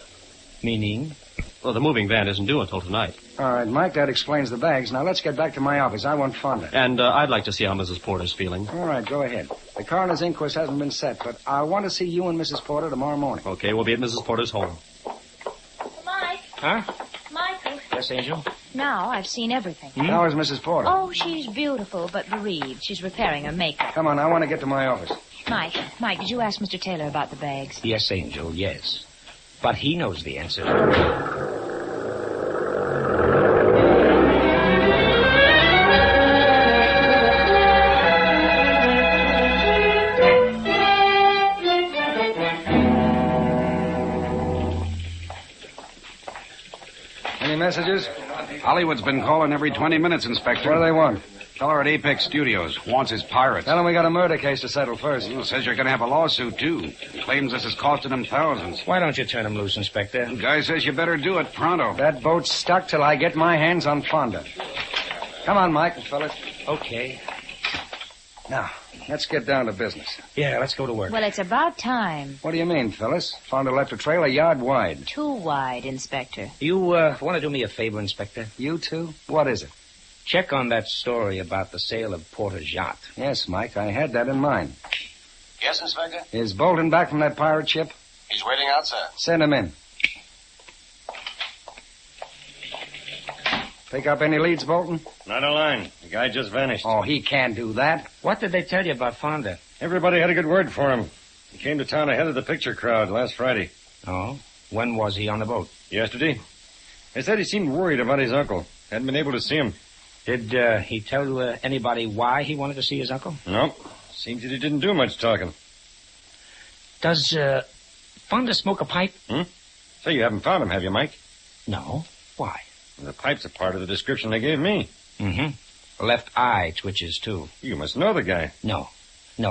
Meaning? Well, the moving van isn't due until tonight. All right, Mike, that explains the bags. Now, let's get back to my office. I want Fonda. And I'd like to see how Mrs. Porter's feeling. All right, go ahead. The coroner's inquest hasn't been set, but I want to see you and Mrs. Porter tomorrow morning. Okay, we'll be at Mrs. Porter's home. Come Huh? Michael. Yes, Angel? Now I've seen everything. How is Mrs. Porter? Oh, she's beautiful, but bereaved. She's repairing her makeup. Come on, I want to get to my office. Mike, did you ask Mr. Taylor about the bags? Yes, Angel, yes. But he knows the answer. Any messages? Hollywood's been calling every 20 minutes, Inspector. What do they want? Feller at Apex Studios wants his pirates. Tell him we got a murder case to settle first. Well, says you're going to have a lawsuit, too. Claims this is costing him thousands. Why don't you turn him loose, Inspector? The guy says you better do it pronto. That boat's stuck till I get my hands on Fonda. Come on, Mike and Phyllis. Okay. Now, let's get down to business. Yeah, let's go to work. Well, it's about time. What do you mean, Phyllis? Fonda left a trail a yard wide. Too wide, Inspector. You want to do me a favor, Inspector? You too? What is it? Check on that story about the sale of Porter's yacht. Yes, Mike, I had that in mind. Yes, Inspector? Is Bolton back from that pirate ship? He's waiting outside. Send him in. Pick up any leads, Bolton? Not a line. The guy just vanished. Oh, he can't do that. What did they tell you about Fonda? Everybody had a good word for him. He came to town ahead of the picture crowd last Friday. Oh? When was he on the boat? Yesterday. They said he seemed worried about his uncle. Hadn't been able to see him. Did he tell anybody why he wanted to see his uncle? No. Seems that he didn't do much talking. Does Fonda smoke a pipe? So you haven't found him, have you, Mike? No. Why? The pipe's a part of the description they gave me. Mm-hmm. Left eye twitches, too. You must know the guy. No,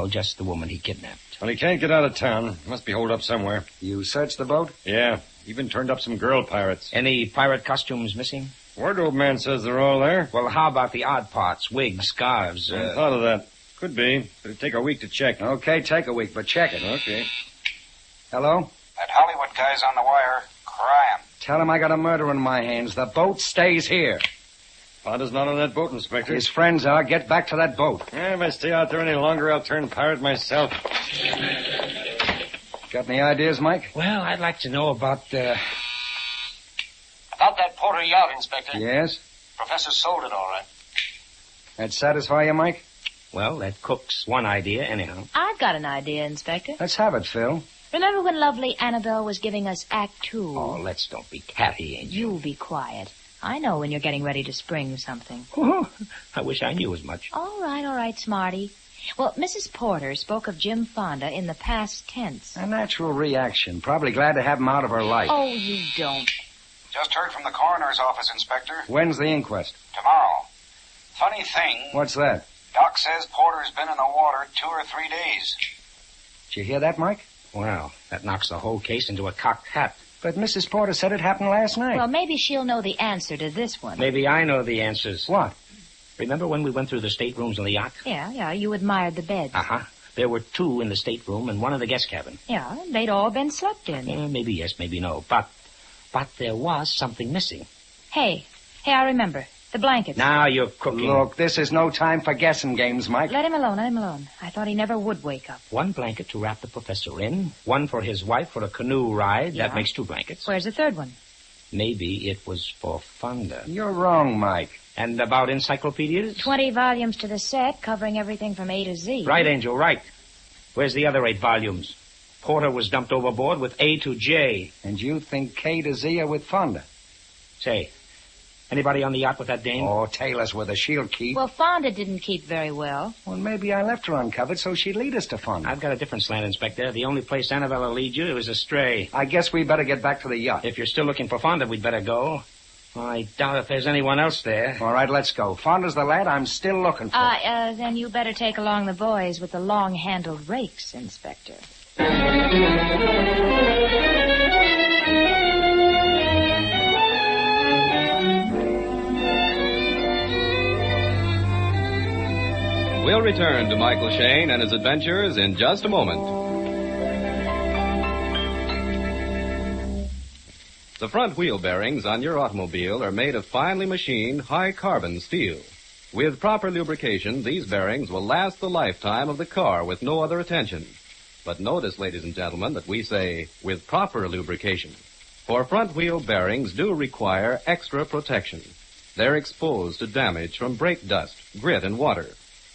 just the woman he kidnapped. Well, he can't get out of town. Must be holed up somewhere. You searched the boat? Yeah. Even turned up some girl pirates. Any pirate costumes missing? Wardrobe man says they're all there. Well, how about the odd parts? Wigs, scarves? I thought of that. Could be. But it'd take a week to check. Okay, take a week, but check it. Okay. Hello? That Hollywood guy's on the wire, crying. Tell him I got a murder in my hands. The boat stays here. Fonda's not on that boat, Inspector. His friends are. Get back to that boat. Yeah, if I stay out there any longer, I'll turn pirate myself. Got any ideas, Mike? Well, I'd like to know about, About that Porter yacht, Inspector. Yes? Professor sold it all right. That satisfy you, Mike? Well, that cooks one idea, anyhow. I've got an idea, Inspector. Let's have it, Phil. Remember when lovely Annabelle was giving us Act 2? Oh, let's don't be catty, Angel. You be quiet. I know when you're getting ready to spring something. I wish I knew as much. All right, Smarty. Well, Mrs. Porter spoke of Jim Fonda in the past tense. A natural reaction. Probably glad to have him out of her life. Oh, you don't. Just heard from the coroner's office, Inspector. When's the inquest? Tomorrow. Funny thing, What's that? Doc says Porter's been in the water 2 or 3 days. Did you hear that, Mike? Well, that knocks the whole case into a cocked hat. But Mrs. Porter said it happened last night. Well, maybe she'll know the answer to this one. Maybe I know the answers. What? Remember when we went through the staterooms on the yacht? Yeah, you admired the beds. Uh-huh. There were 2 in the stateroom and 1 in the guest cabin. Yeah, they'd all been slept in. Maybe yes, maybe no. But there was something missing. Hey, I remember. The blankets. Now you're cooking. Look, this is no time for guessing games, Mike. Let him alone. I thought he never would wake up. 1 blanket to wrap the professor in, 1 for his wife for a canoe ride. Yeah. That makes 2 blankets. Where's the third one? Maybe it was for Fonda. You're wrong, Mike. And about encyclopedias? 20 volumes to the set, covering everything from A to Z. Right, Angel, right. Where's the other 8 volumes? Porter was dumped overboard with A to J. And you think K to Z are with Fonda? Say, anybody on the yacht with that dame? Oh, Taylor's where the she'll keep. Well, Fonda didn't keep very well. Well, maybe I left her uncovered so she'd lead us to Fonda. I've got a different slant, Inspector. The only place Annabelle will lead you is astray. I guess we better get back to the yacht. If you're still looking for Fonda, we'd better go. I doubt if there's anyone else there. All right, let's go. Fonda's the lad I'm still looking for. Then you better take along the boys with the long-handled rakes, Inspector. We'll return to Michael Shayne and his adventures in just a moment. The front wheel bearings on your automobile are made of finely machined high-carbon steel. With proper lubrication, these bearings will last the lifetime of the car with no other attention. But notice, ladies and gentlemen, that we say with proper lubrication. For front wheel bearings do require extra protection. They're exposed to damage from brake dust, grit, and water.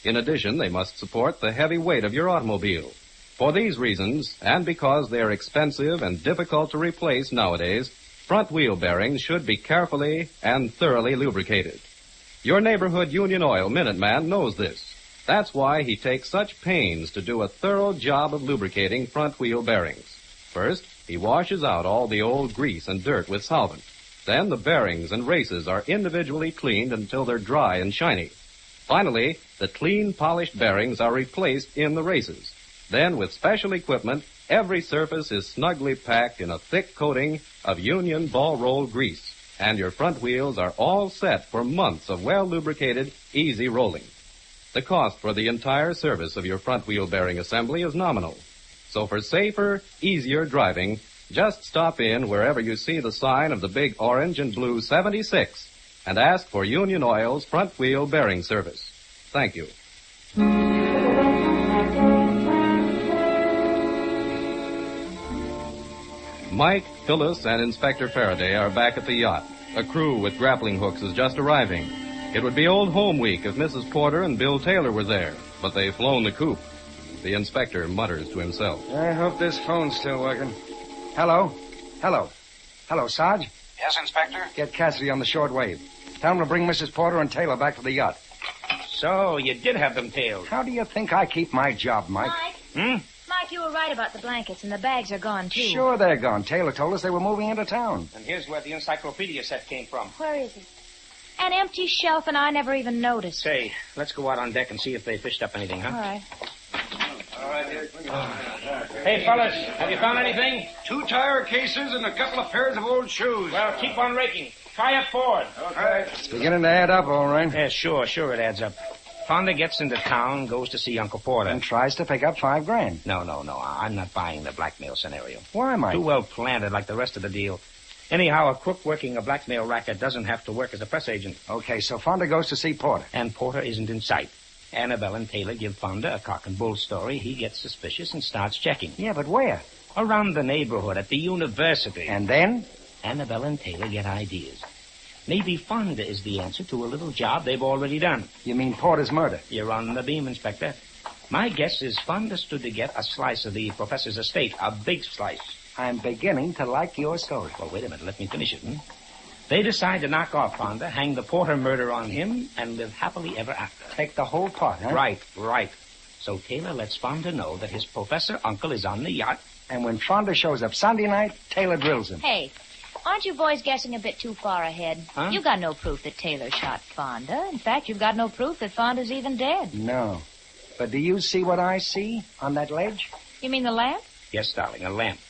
In addition, they must support the heavy weight of your automobile. For these reasons, and because they are expensive and difficult to replace nowadays, front wheel bearings should be carefully and thoroughly lubricated. Your neighborhood Union Oil Minuteman knows this. That's why he takes such pains to do a thorough job of lubricating front wheel bearings. First, he washes out all the old grease and dirt with solvent. Then the bearings and races are individually cleaned until they're dry and shiny. Finally, the clean, polished bearings are replaced in the races. Then, with special equipment, every surface is snugly packed in a thick coating of Union ball-roll grease, and your front wheels are all set for months of well-lubricated, easy rolling. The cost for the entire service of your front wheel bearing assembly is nominal. So for safer, easier driving, just stop in wherever you see the sign of the big orange and blue 76 and ask for Union Oil's front wheel bearing service. Thank you. Mike, Phyllis, and Inspector Faraday are back at the yacht. A crew with grappling hooks is just arriving. It would be Old Home Week if Mrs. Porter and Bill Taylor were there, but they've flown the coop. The inspector mutters to himself. I hope this phone's still working. Hello? Hello, Sarge? Yes, Inspector? Get Cassidy on the short wave. Tell him to bring Mrs. Porter and Taylor back to the yacht. So, you did have them tailed. How do you think I keep my job, Mike? Mike, you were right about the blankets, and the bags are gone, too. Sure they're gone. Taylor told us they were moving into town. And here's where the encyclopedia set came from. Where is it? An empty shelf, and I never even noticed. Say, let's go out on deck and see if they fished up anything, huh? All right. Hey, fellas, have you found anything? 2 tire cases and a couple of pairs of old shoes. Well, keep on raking. Try up forward. Okay. It's beginning to add up, all right. Yeah, sure it adds up. Fonda gets into town, goes to see Uncle Porter. And tries to pick up $5,000. No. I'm not buying the blackmail scenario. Why, Mike? Too well planted like the rest of the deal. Anyhow, a crook working a blackmail racket doesn't have to work as a press agent. Okay, so Fonda goes to see Porter. And Porter isn't in sight. Annabelle and Taylor give Fonda a cock and bull story. He gets suspicious and starts checking. Yeah, but where? Around the neighborhood, at the university. And then? Annabelle and Taylor get ideas. Maybe Fonda is the answer to a little job they've already done. You mean Porter's murder? You're on the beam, Inspector. My guess is Fonda stood to get a slice of the professor's estate, a big slice. I'm beginning to like your story. Well, wait a minute. Let me finish it. They decide to knock off Fonda, hang the Porter murder on him, and live happily ever after. Take the whole part, huh? Right. So Taylor lets Fonda know that his professor uncle is on the yacht. And when Fonda shows up Sunday night, Taylor drills him. Hey, aren't you boys guessing a bit too far ahead? Huh? You got no proof that Taylor shot Fonda. In fact, you've got no proof that Fonda's even dead. No. But do you see what I see on that ledge? You mean the lamp? Yes, darling, a lamp.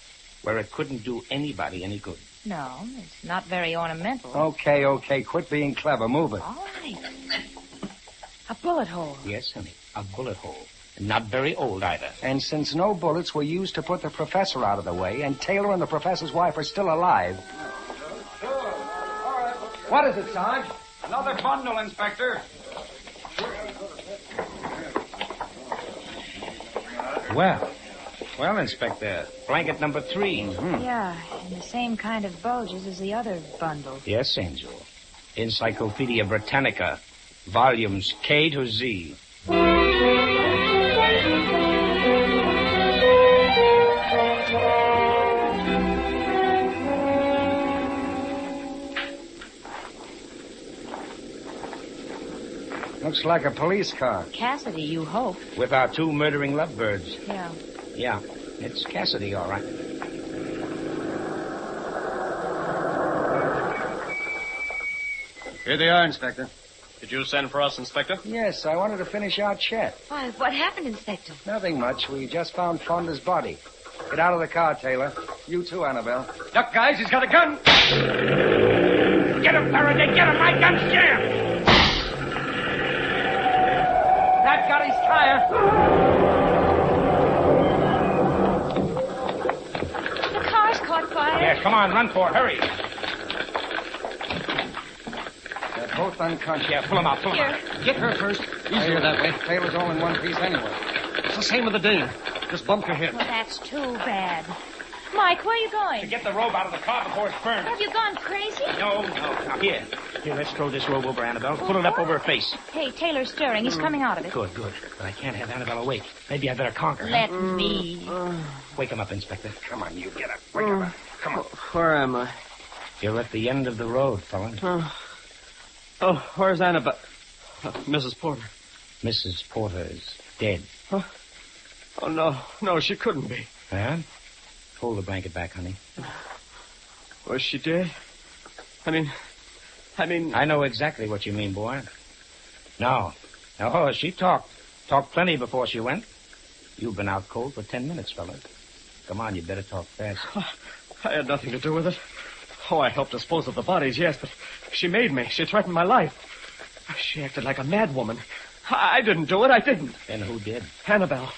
Where it couldn't do anybody any good. No, it's not very ornamental. Okay. Quit being clever. Move it. All right. A bullet hole. Yes, honey, a bullet hole. Not very old either. And since no bullets were used to put the professor out of the way, and Taylor and the professor's wife are still alive... What is it, Sarge? Another bundle, Inspector. Well, Inspector, blanket number 3. Yeah, and the same kind of bulges as the other bundle. Yes, Angel. Encyclopedia Britannica, volumes K to Z. Looks like a police car. Cassidy, you hope. With our 2 murdering lovebirds. Yeah, it's Cassidy, all right. Here they are, Inspector. Did you send for us, Inspector? Yes, I wanted to finish our chat. Why, what happened, Inspector? Nothing much. We just found Fonda's body. Get out of the car, Taylor. You too, Annabelle. Duck, guys, he's got a gun. Get him, Faraday, get him. My gun's jammed. That got his tire. the car's caught fire. Yeah, come on, run for it. Hurry. They're both unconscious. Yeah, pull them out. Get her first. Easier that way. Taylor's all in one piece anyway. It's the same with the dame. Just bumped her head. Well, that's too bad. Mike, where are you To going? get the robe out of the car before it's burned. Have you gone crazy? No. Now, here, let's throw this robe over Annabelle. Pull it up over her face. Hey, Taylor's stirring. He's coming out of it. Good. But I can't have Annabelle awake. Maybe I better conquer her. Let me. Wake him up, Inspector. Come on, you get up. Wake him up. Come on. Where am I? You're at the end of the road, fella. Oh, where's Annabelle? Mrs. Porter. Mrs. Porter is dead. Huh? Oh, no, she couldn't be. Huh? Pull the blanket back, honey. Was she dead? I mean... I know exactly what you mean, boy. No, she talked. Talked plenty before she went. You've been out cold for 10 minutes, fella. Come on, you'd better talk fast. I had nothing to do with it. Oh, I helped dispose of the bodies, yes, but she made me. She threatened my life. She acted like a madwoman. I didn't do it. I didn't. Then who did? Annabelle.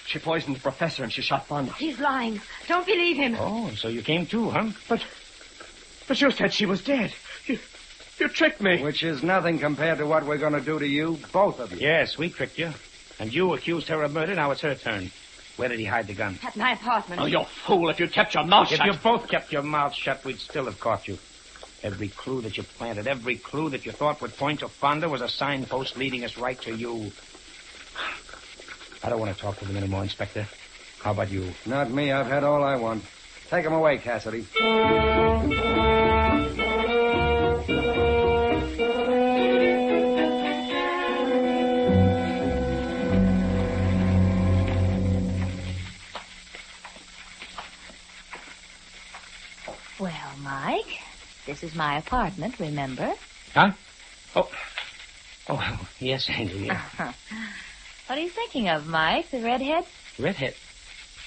She poisoned the professor and she shot Fonda. He's lying. Don't believe him. Oh, so you came too, huh? But you said she was dead. You tricked me. Which is nothing compared to what we're going to do to you, both of you. Yes, we tricked you. And you accused her of murder. Now it's her turn. Where did he hide the gun? At my apartment. Oh, you fool. If you'd kept your mouth shut. If you both kept your mouths shut, we'd still have caught you. Every clue that you planted, every clue that you thought would point to Fonda was a signpost leading us right to you. I don't want to talk to them anymore, Inspector. How about you? Not me. I've had all I want. Take him away, Cassidy. Well, Mike, this is my apartment, remember? Huh? Oh, yes, Angel, yeah. What are you thinking of, Mike? The redhead? Redhead?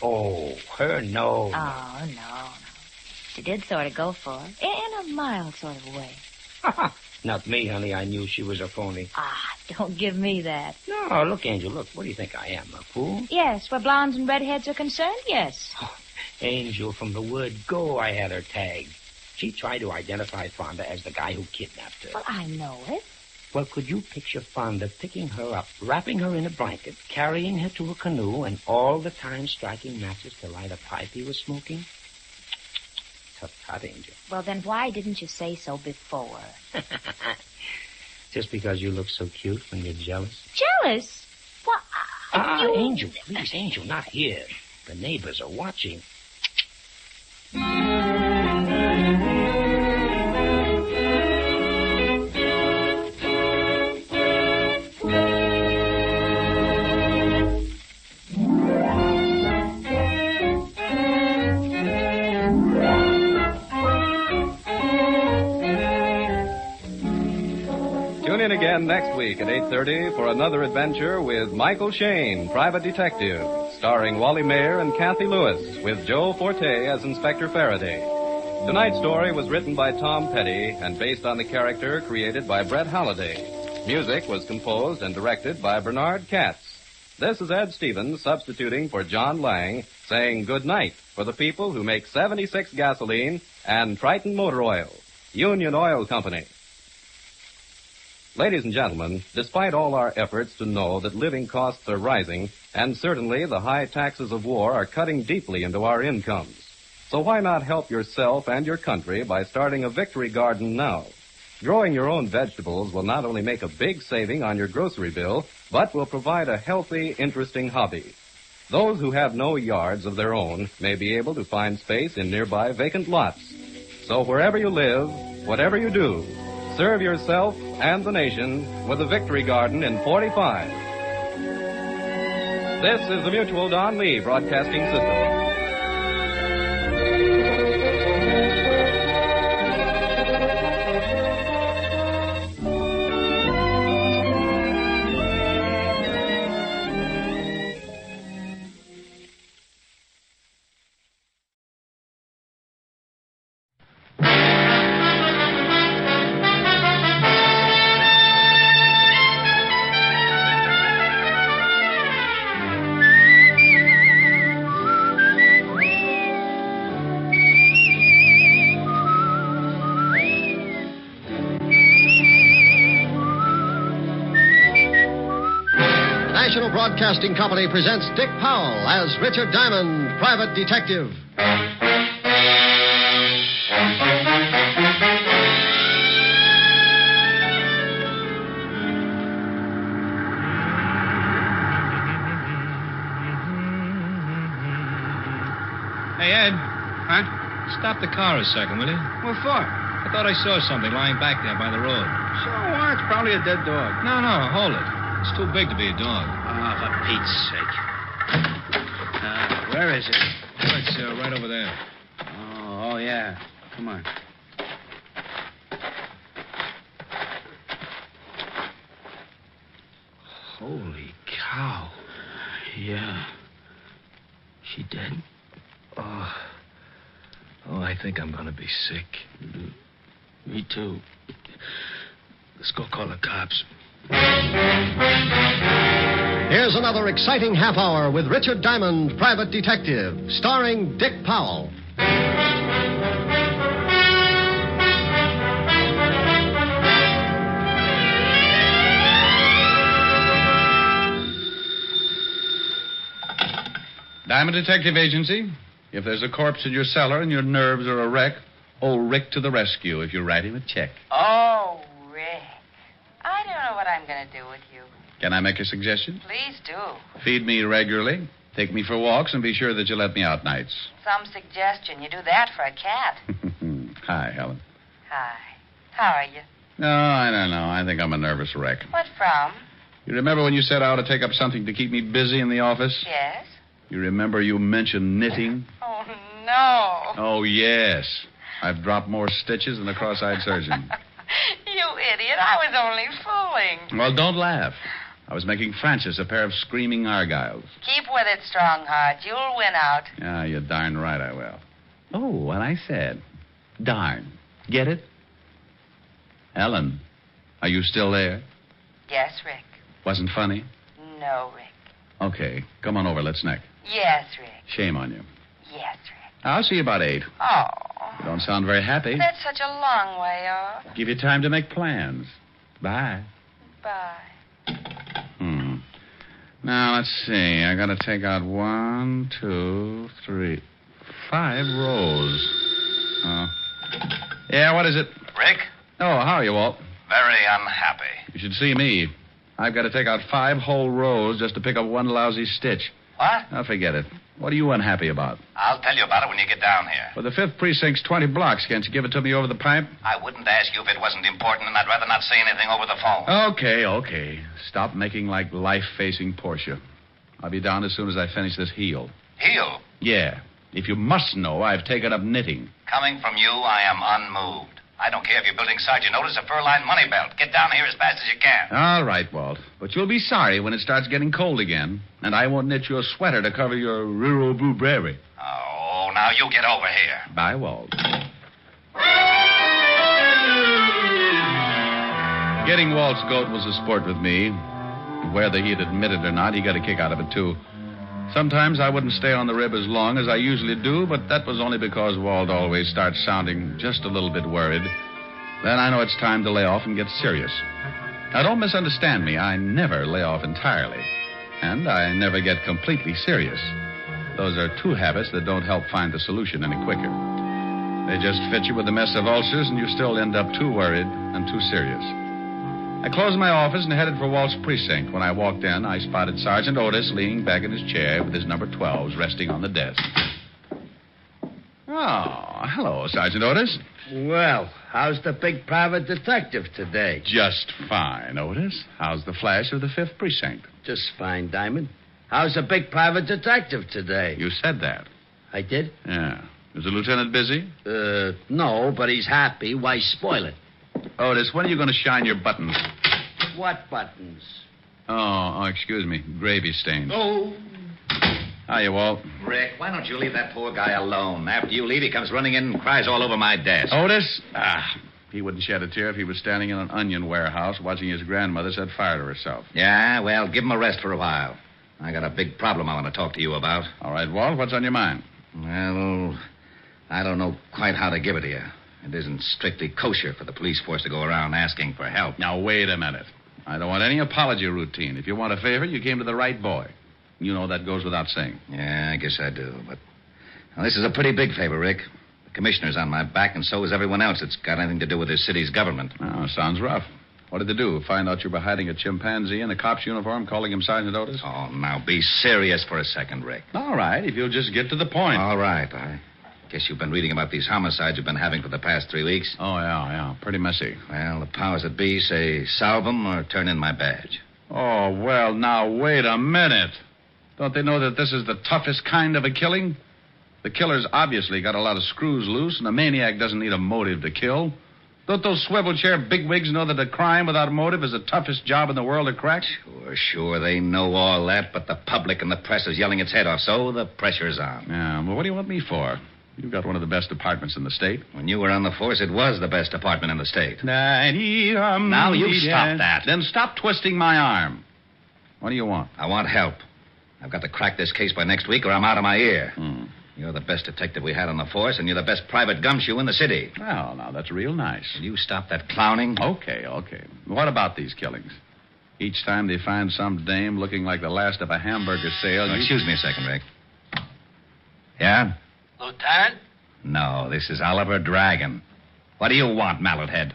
Oh, her, no. Oh, no. She did sort of go for it. In a mild sort of way. Not me, honey. I knew she was a phony. Don't give me that. No, look, Angel, look. What do you think I am, a fool? Yes, where blondes and redheads are concerned, yes. Angel, from the word go, I had her tagged. She tried to identify Fonda as the guy who kidnapped her. Well, I know it. Well, could you picture Fonda picking her up, wrapping her in a blanket, carrying her to a canoe, and all the time striking matches to light a pipe he was smoking? Tut, Angel. Well, then why didn't you say so before? Just because you look so cute when you're jealous? Jealous? What? Angel, please, Angel, not here. The neighbors are watching. Tune in again next week at 8:30 for another adventure with Michael Shayne, Private Detective, starring Wally Mayer and Kathy Lewis, with Joe Forte as Inspector Faraday. Tonight's story was written by Tom Petty and based on the character created by Brett Halliday. Music was composed and directed by Bernard Katz. This is Ed Stevens substituting for John Lang, saying good night for the people who make 76 gasoline and Triton Motor Oil, Union Oil Company. Ladies and gentlemen, despite all our efforts to know that living costs are rising, and certainly the high taxes of war are cutting deeply into our incomes, so why not help yourself and your country by starting a victory garden now? Growing your own vegetables will not only make a big saving on your grocery bill, but will provide a healthy, interesting hobby. Those who have no yards of their own may be able to find space in nearby vacant lots. So wherever you live, whatever you do, serve yourself and the nation with a victory garden in 45. This is the Mutual Don Lee Broadcasting System. National Broadcasting Company presents Dick Powell as Richard Diamond, Private Detective. Stop the car a second, will you? What for? I thought I saw something lying back there by the road. So what? It's probably a dead dog. No, hold it. It's too big to be a dog. Oh, for Pete's sake. Where is it? Oh, it's right over there. Oh, yeah. Come on. Holy cow. Yeah. She dead? Oh, I think I'm gonna be sick. Me too. Let's go call the cops. Here's another exciting half hour with Richard Diamond, Private Detective, starring Dick Powell. Diamond Detective Agency. If there's a corpse in your cellar and your nerves are a wreck, old Rick to the rescue if you write him a check. Oh, Rick. I don't know what I'm going to do with you. Can I make a suggestion? Please do. Feed me regularly, take me for walks, and be sure that you let me out nights. Some suggestion. You do that for a cat. Hi, Helen. Hi. How are you? No, I don't know. I think I'm a nervous wreck. What from? You remember when you set out to take up something to keep me busy in the office? Yes. You remember you mentioned knitting? Oh, no. Oh, yes. I've dropped more stitches than a cross-eyed surgeon. You idiot. I was only fooling. Well, don't laugh. I was making Francis a pair of screaming argyles. Keep with it, Strongheart. You'll win out. Yeah, you're darn right I will. Oh, what I said. Darn. Get it? Ellen, are you still there? Yes, Rick. Wasn't funny? No, Rick. Okay, come on over. Let's neck. Yes, Rick. Shame on you. Yes, Rick. I'll see you about 8. Oh. You don't sound very happy. That's such a long way off. Give you time to make plans. Bye. Bye. Now, let's see. I gotta take out 1, 2, 3, 5 rows. Yeah, what is it? Rick? Oh, how are you, Walt? Very unhappy. You should see me. I've got to take out 5 whole rows just to pick up one lousy stitch. What? Now, forget it. What are you unhappy about? I'll tell you about it when you get down here. Well, the 5th precinct's 20 blocks. Can't you give it to me over the pipe? I wouldn't ask you if it wasn't important, and I'd rather not say anything over the phone. Okay. Stop making like life-facing Portia. I'll be down as soon as I finish this heel. Heel? Yeah. If you must know, I've taken up knitting. Coming from you, I am unmoved. I don't care if you're building Sergeant Otis a fur-lined money belt. Get down here as fast as you can. All right, Walt. But you'll be sorry when it starts getting cold again, and I won't knit you a sweater to cover your rural blue bravery. Oh, now you get over here. Bye, Walt. Getting Walt's goat was a sport with me. Whether he'd admit it or not, he got a kick out of it, too. Sometimes I wouldn't stay on the rib as long as I usually do, but that was only because Walt always starts sounding just a little bit worried. Then I know it's time to lay off and get serious. Now, don't misunderstand me. I never lay off entirely. And I never get completely serious. Those are 2 habits that don't help find the solution any quicker. They just fit you with a mess of ulcers, and you still end up too worried and too serious. I closed my office and headed for Walt's precinct. When I walked in, I spotted Sergeant Otis leaning back in his chair with his number 12s resting on the desk. Oh, hello, Sergeant Otis. Well, how's the big private detective today? Just fine, Otis. How's the flash of the 5th precinct? Just fine, Diamond. How's the big private detective today? You said that. I did? Yeah. Is the lieutenant busy? No, but he's happy. Why spoil it? Otis, when are you going to shine your buttons? What buttons? Oh, excuse me. Gravy stains. Oh. Hiya, Walt. Rick, why don't you leave that poor guy alone? After you leave, he comes running in and cries all over my desk. Otis? He wouldn't shed a tear if he was standing in an onion warehouse watching his grandmother set fire to herself. Yeah, well, give him a rest for a while. I got a big problem I want to talk to you about. All right, Walt, what's on your mind? Well, I don't know quite how to give it to you. It isn't strictly kosher for the police force to go around asking for help. Now, wait a minute. I don't want any apology routine. If you want a favor, you came to the right boy. You know that goes without saying. Yeah, I guess I do, but... Well, this is a pretty big favor, Rick. The commissioner's on my back, and so is everyone else that's got anything to do with this city's government. Oh, sounds rough. What did they do? Find out you were hiding a chimpanzee in a cop's uniform, calling him Sergeant Otis? Oh, now be serious for a second, Rick. All right, if you'll just get to the point. All right. Guess you've been reading about these homicides you've been having for the past 3 weeks. Oh, yeah. Pretty messy. Well, the powers that be say solve them or turn in my badge. Oh, well, now, wait a minute. Don't they know that this is the toughest kind of a killing? The killer's obviously got a lot of screws loose, and a maniac doesn't need a motive to kill. Don't those swivel chair bigwigs know that a crime without a motive is the toughest job in the world to crack? Sure, they know all that, but the public and the press is yelling its head off, so the pressure's on. Yeah, well, what do you want me for? You've got one of the best departments in the state. When you were on the force, it was the best department in the state. Now you stop that. Then stop twisting my arm. What do you want? I want help. I've got to crack this case by next week or I'm out of my ear. You're the best detective we had on the force, and you're the best private gumshoe in the city. Well, now, that's real nice. Will you stop that clowning? Okay. What about these killings? Each time they find some dame looking like the last of a hamburger sale... Excuse me a second, Rick. Yeah? Lieutenant? No, this is Oliver Dragon. What do you want, Mallet Head?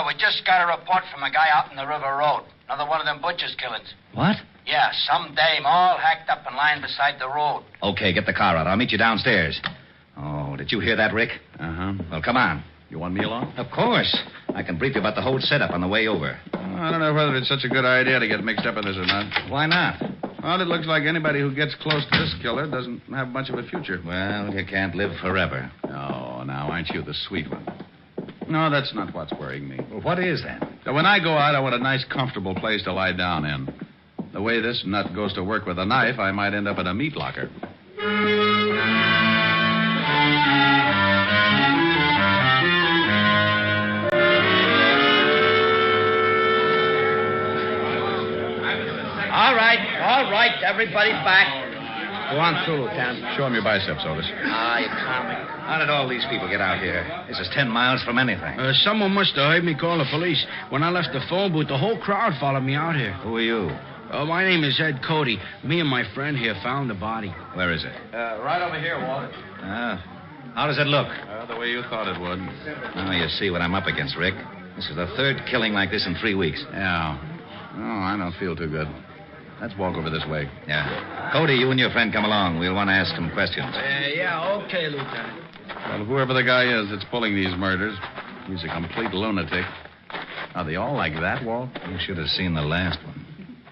We just got a report from a guy out in the River Road. Another one of them butcher's killings. What? Yeah, some dame all hacked up and lying beside the road. Okay, get the car out. I'll meet you downstairs. Oh, did you hear that, Rick? Uh-huh. Well, come on. You want me along? Of course. I can brief you about the whole setup on the way over. I don't know whether it's such a good idea to get mixed up in this or not. Why not? Well, it looks like anybody who gets close to this killer doesn't have much of a future. Well, you can't live forever. Oh, now, aren't you the sweet one? No, that's not what's worrying me. Well, what is that? So when I go out, I want a nice, comfortable place to lie down in. The way this nut goes to work with a knife, I might end up in a meat locker. All right, everybody back. Go on through, Lieutenant. Show him your biceps, Otis. You comic. How did all these people get out here? This is 10 miles from anything. Someone must have heard me call the police. When I left the phone booth, the whole crowd followed me out here. Who are you? My name is Ed Cody. Me and my friend here found the body. Where is it? Right over here, Walter. How does it look? The way you thought it would. Now you see what I'm up against, Rick. This is the third killing like this in 3 weeks. Yeah. Oh, I don't feel too good. Let's walk over this way. Yeah. Cody, you and your friend come along. We'll want to ask some questions. Okay, Lieutenant. Well, whoever the guy is that's pulling these murders, he's a complete lunatic. Are they all like that, Walt? You should have seen the last one.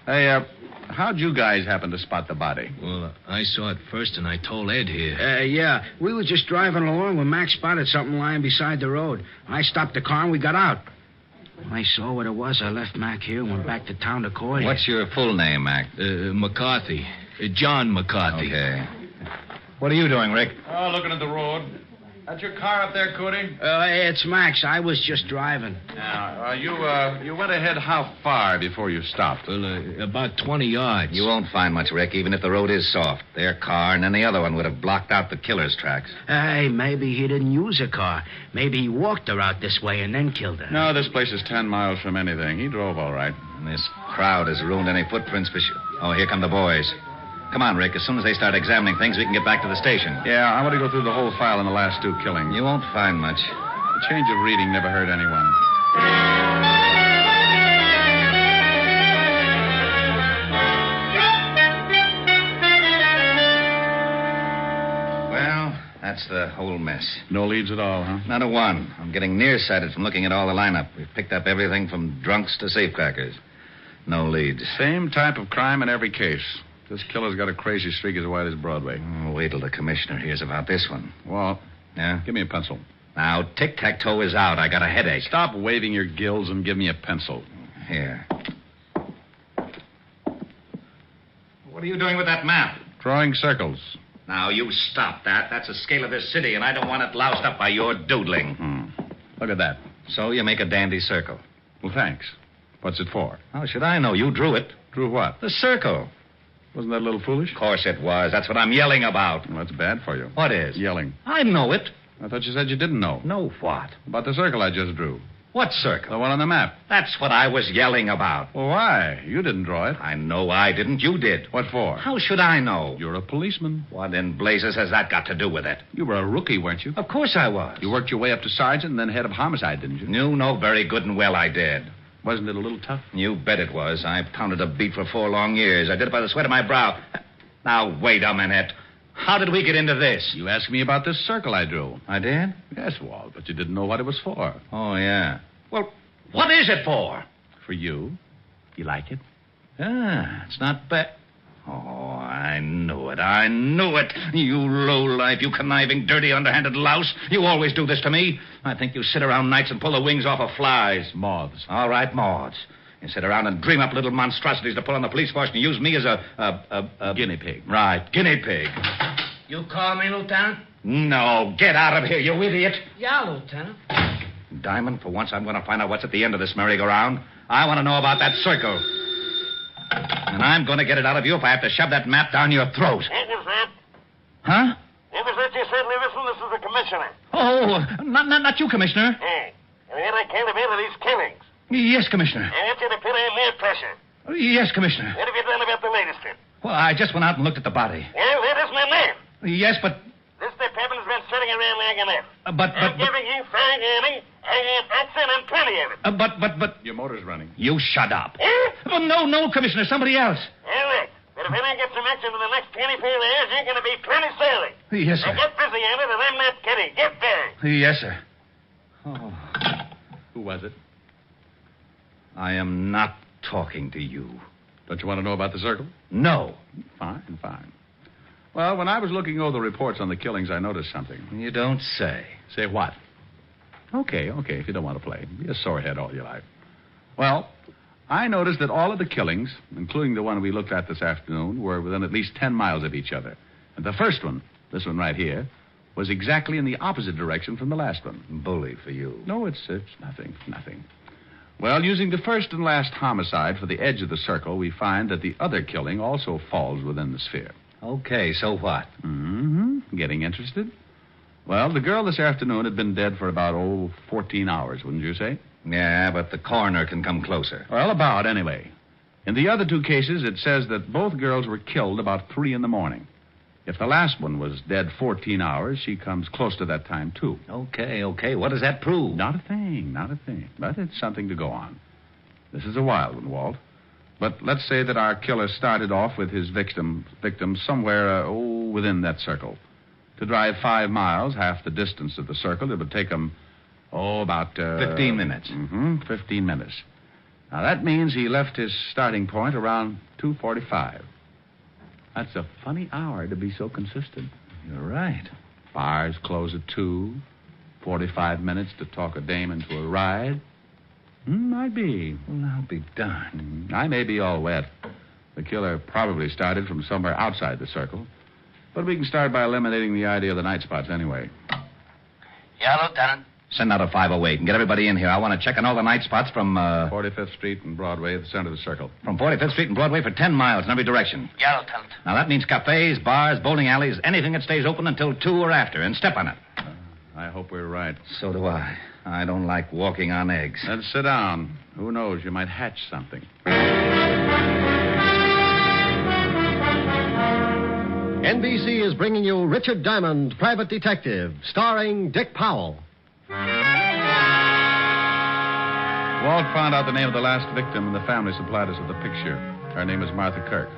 Hey, how'd you guys happen to spot the body? Well, I saw it first, and I told Ed here. Yeah. We were just driving along when Mac spotted something lying beside the road. I stopped the car and we got out. When I saw what it was, I left Mac here and went back to town to call you. What's your full name, Mac? McCarthy. John McCarthy. Okay. What are you doing, Rick? Oh, looking at the road. That's your car up there, Cody? It's Max. I was just driving. Now, you went ahead how far before you stopped? Well, about 20 yards. You won't find much, Rick, even if the road is soft. Their car and then the other one would have blocked out the killer's tracks. Hey, maybe he didn't use a car. Maybe he walked her out this way and then killed her. No, this place is 10 miles from anything. He drove all right. And this crowd has ruined any footprints for sure. Oh, here come the boys. Come on, Rick. As soon as they start examining things, we can get back to the station. Yeah, I want to go through the whole file in the last 2 killings. You won't find much. A change of reading never hurt anyone. Well, that's the whole mess. No leads at all, huh? Not a one. I'm getting nearsighted from looking at all the lineup. We've picked up everything from drunks to safecrackers. No leads. Same type of crime in every case. This killer's got a crazy streak as wide as Broadway. Oh, wait till the commissioner hears about this one. Walt. Yeah? Give me a pencil. Now, tic-tac-toe is out. I got a headache. Stop waving your gills and give me a pencil. Here. What are you doing with that map? Drawing circles. Now, you stop that. That's the scale of this city, and I don't want it loused up by your doodling. Look at that. So you make a dandy circle. Well, thanks. What's it for? How should I know? You drew it. Drew what? The circle. Wasn't that a little foolish? Of course it was. That's what I'm yelling about. Well, that's bad for you. What is? Yelling. I know it. I thought you said you didn't know. Know what? About the circle I just drew. What circle? The one on the map. That's what I was yelling about. Well, why? You didn't draw it. I know I didn't. You did. What for? How should I know? You're a policeman. What in blazes has that got to do with it? You were a rookie, weren't you? Of course I was. You worked your way up to sergeant and then head of homicide, didn't you? You know very good and well I did. Wasn't it a little tough? You bet it was. I pounded a beat for 4 long years. I did it by the sweat of my brow. Now, wait a minute. How did we get into this? You asked me about this circle I drew. I did? Yes, Walt, but you didn't know what it was for. Oh, yeah. Well, what is it for? For you. You like it? It's not bad. Oh, I knew it. I knew it. You lowlife, you conniving, dirty, underhanded louse. You always do this to me. I think you sit around nights and pull the wings off of flies. Moths. All right, moths. You sit around and dream up little monstrosities to pull on the police force and use me as a guinea pig. Right, guinea pig. You call me, Lieutenant? No, get out of here, you idiot. Yeah, Lieutenant. Diamond, for once I'm going to find out what's at the end of this merry-go-round. I want to know about that circle. And I'm going to get it out of you if I have to shove that map down your throat. Huh? Listen, this is the commissioner. Oh, not you, Commissioner. Hey, and then I came to bed of these killings. Yes, Commissioner. I want you to put on more pressure. Yes, Commissioner. What have you done about the latest one? Well, I just went out and looked at the body. Well, that isn't enough. Yes, but... This department's been sitting around long enough. I'm giving you 5 Annie. I have oxen and plenty of it. But... Your motor's running. You shut up. Oh, no, Commissioner, somebody else. All right. But if I don't get some action in the next 24 hours, you're going to be plenty silly. Yes, sir. Now get busy on it, and I'm not kidding. Get busy. Yes, sir. Oh. Who was it? I am not talking to you. Don't you want to know about the circle? No. Fine. Well, when I was looking over the reports on the killings, I noticed something. You don't say. Say what? Okay, if you don't want to play. Be a sorehead all your life. Well, I noticed that all of the killings, including the one we looked at this afternoon, were within at least 10 miles of each other. And the first one, this one right here, was exactly in the opposite direction from the last one. Bully for you. No, it's nothing. Well, using the first and last homicide for the edge of the circle, we find that the other killing also falls within the sphere. Okay, so what? Getting interested? Well, the girl this afternoon had been dead for about, 14 hours, wouldn't you say? Yeah, but the coroner can come closer. Well, about, anyway. In the other 2 cases, it says that both girls were killed about 3 in the morning. If the last one was dead 14 hours, she comes close to that time, too. Okay. What does that prove? Not a thing. But it's something to go on. This is a wild one, Walt. But let's say that our killer started off with his victim somewhere, within that circle. To drive 5 miles, half the distance of the circle, it would take him, about... 15 minutes. 15 minutes. Now, that means he left his starting point around 2:45. That's a funny hour to be so consistent. You're right. Bars close at 2. 45 minutes to talk a dame into a ride. Might be. Well, I'll be darned. I may be all wet. The killer probably started from somewhere outside the circle. But we can start by eliminating the idea of the night spots anyway. Yeah, Lieutenant. Send out a 508 and get everybody in here. I want to check on all the night spots from... 45th Street and Broadway at the center of the circle. From 45th Street and Broadway for 10 miles in every direction. Yeah, Lieutenant. Now, that means cafes, bars, bowling alleys, anything that stays open until 2 or after, and step on it. I hope we're right. So do I. I don't like walking on eggs. Let's sit down. Who knows? You might hatch something. NBC is bringing you Richard Diamond, Private Detective, starring Dick Powell. Walt found out the name of the last victim, and the family supplied us with a picture. Her name is Martha Kirk,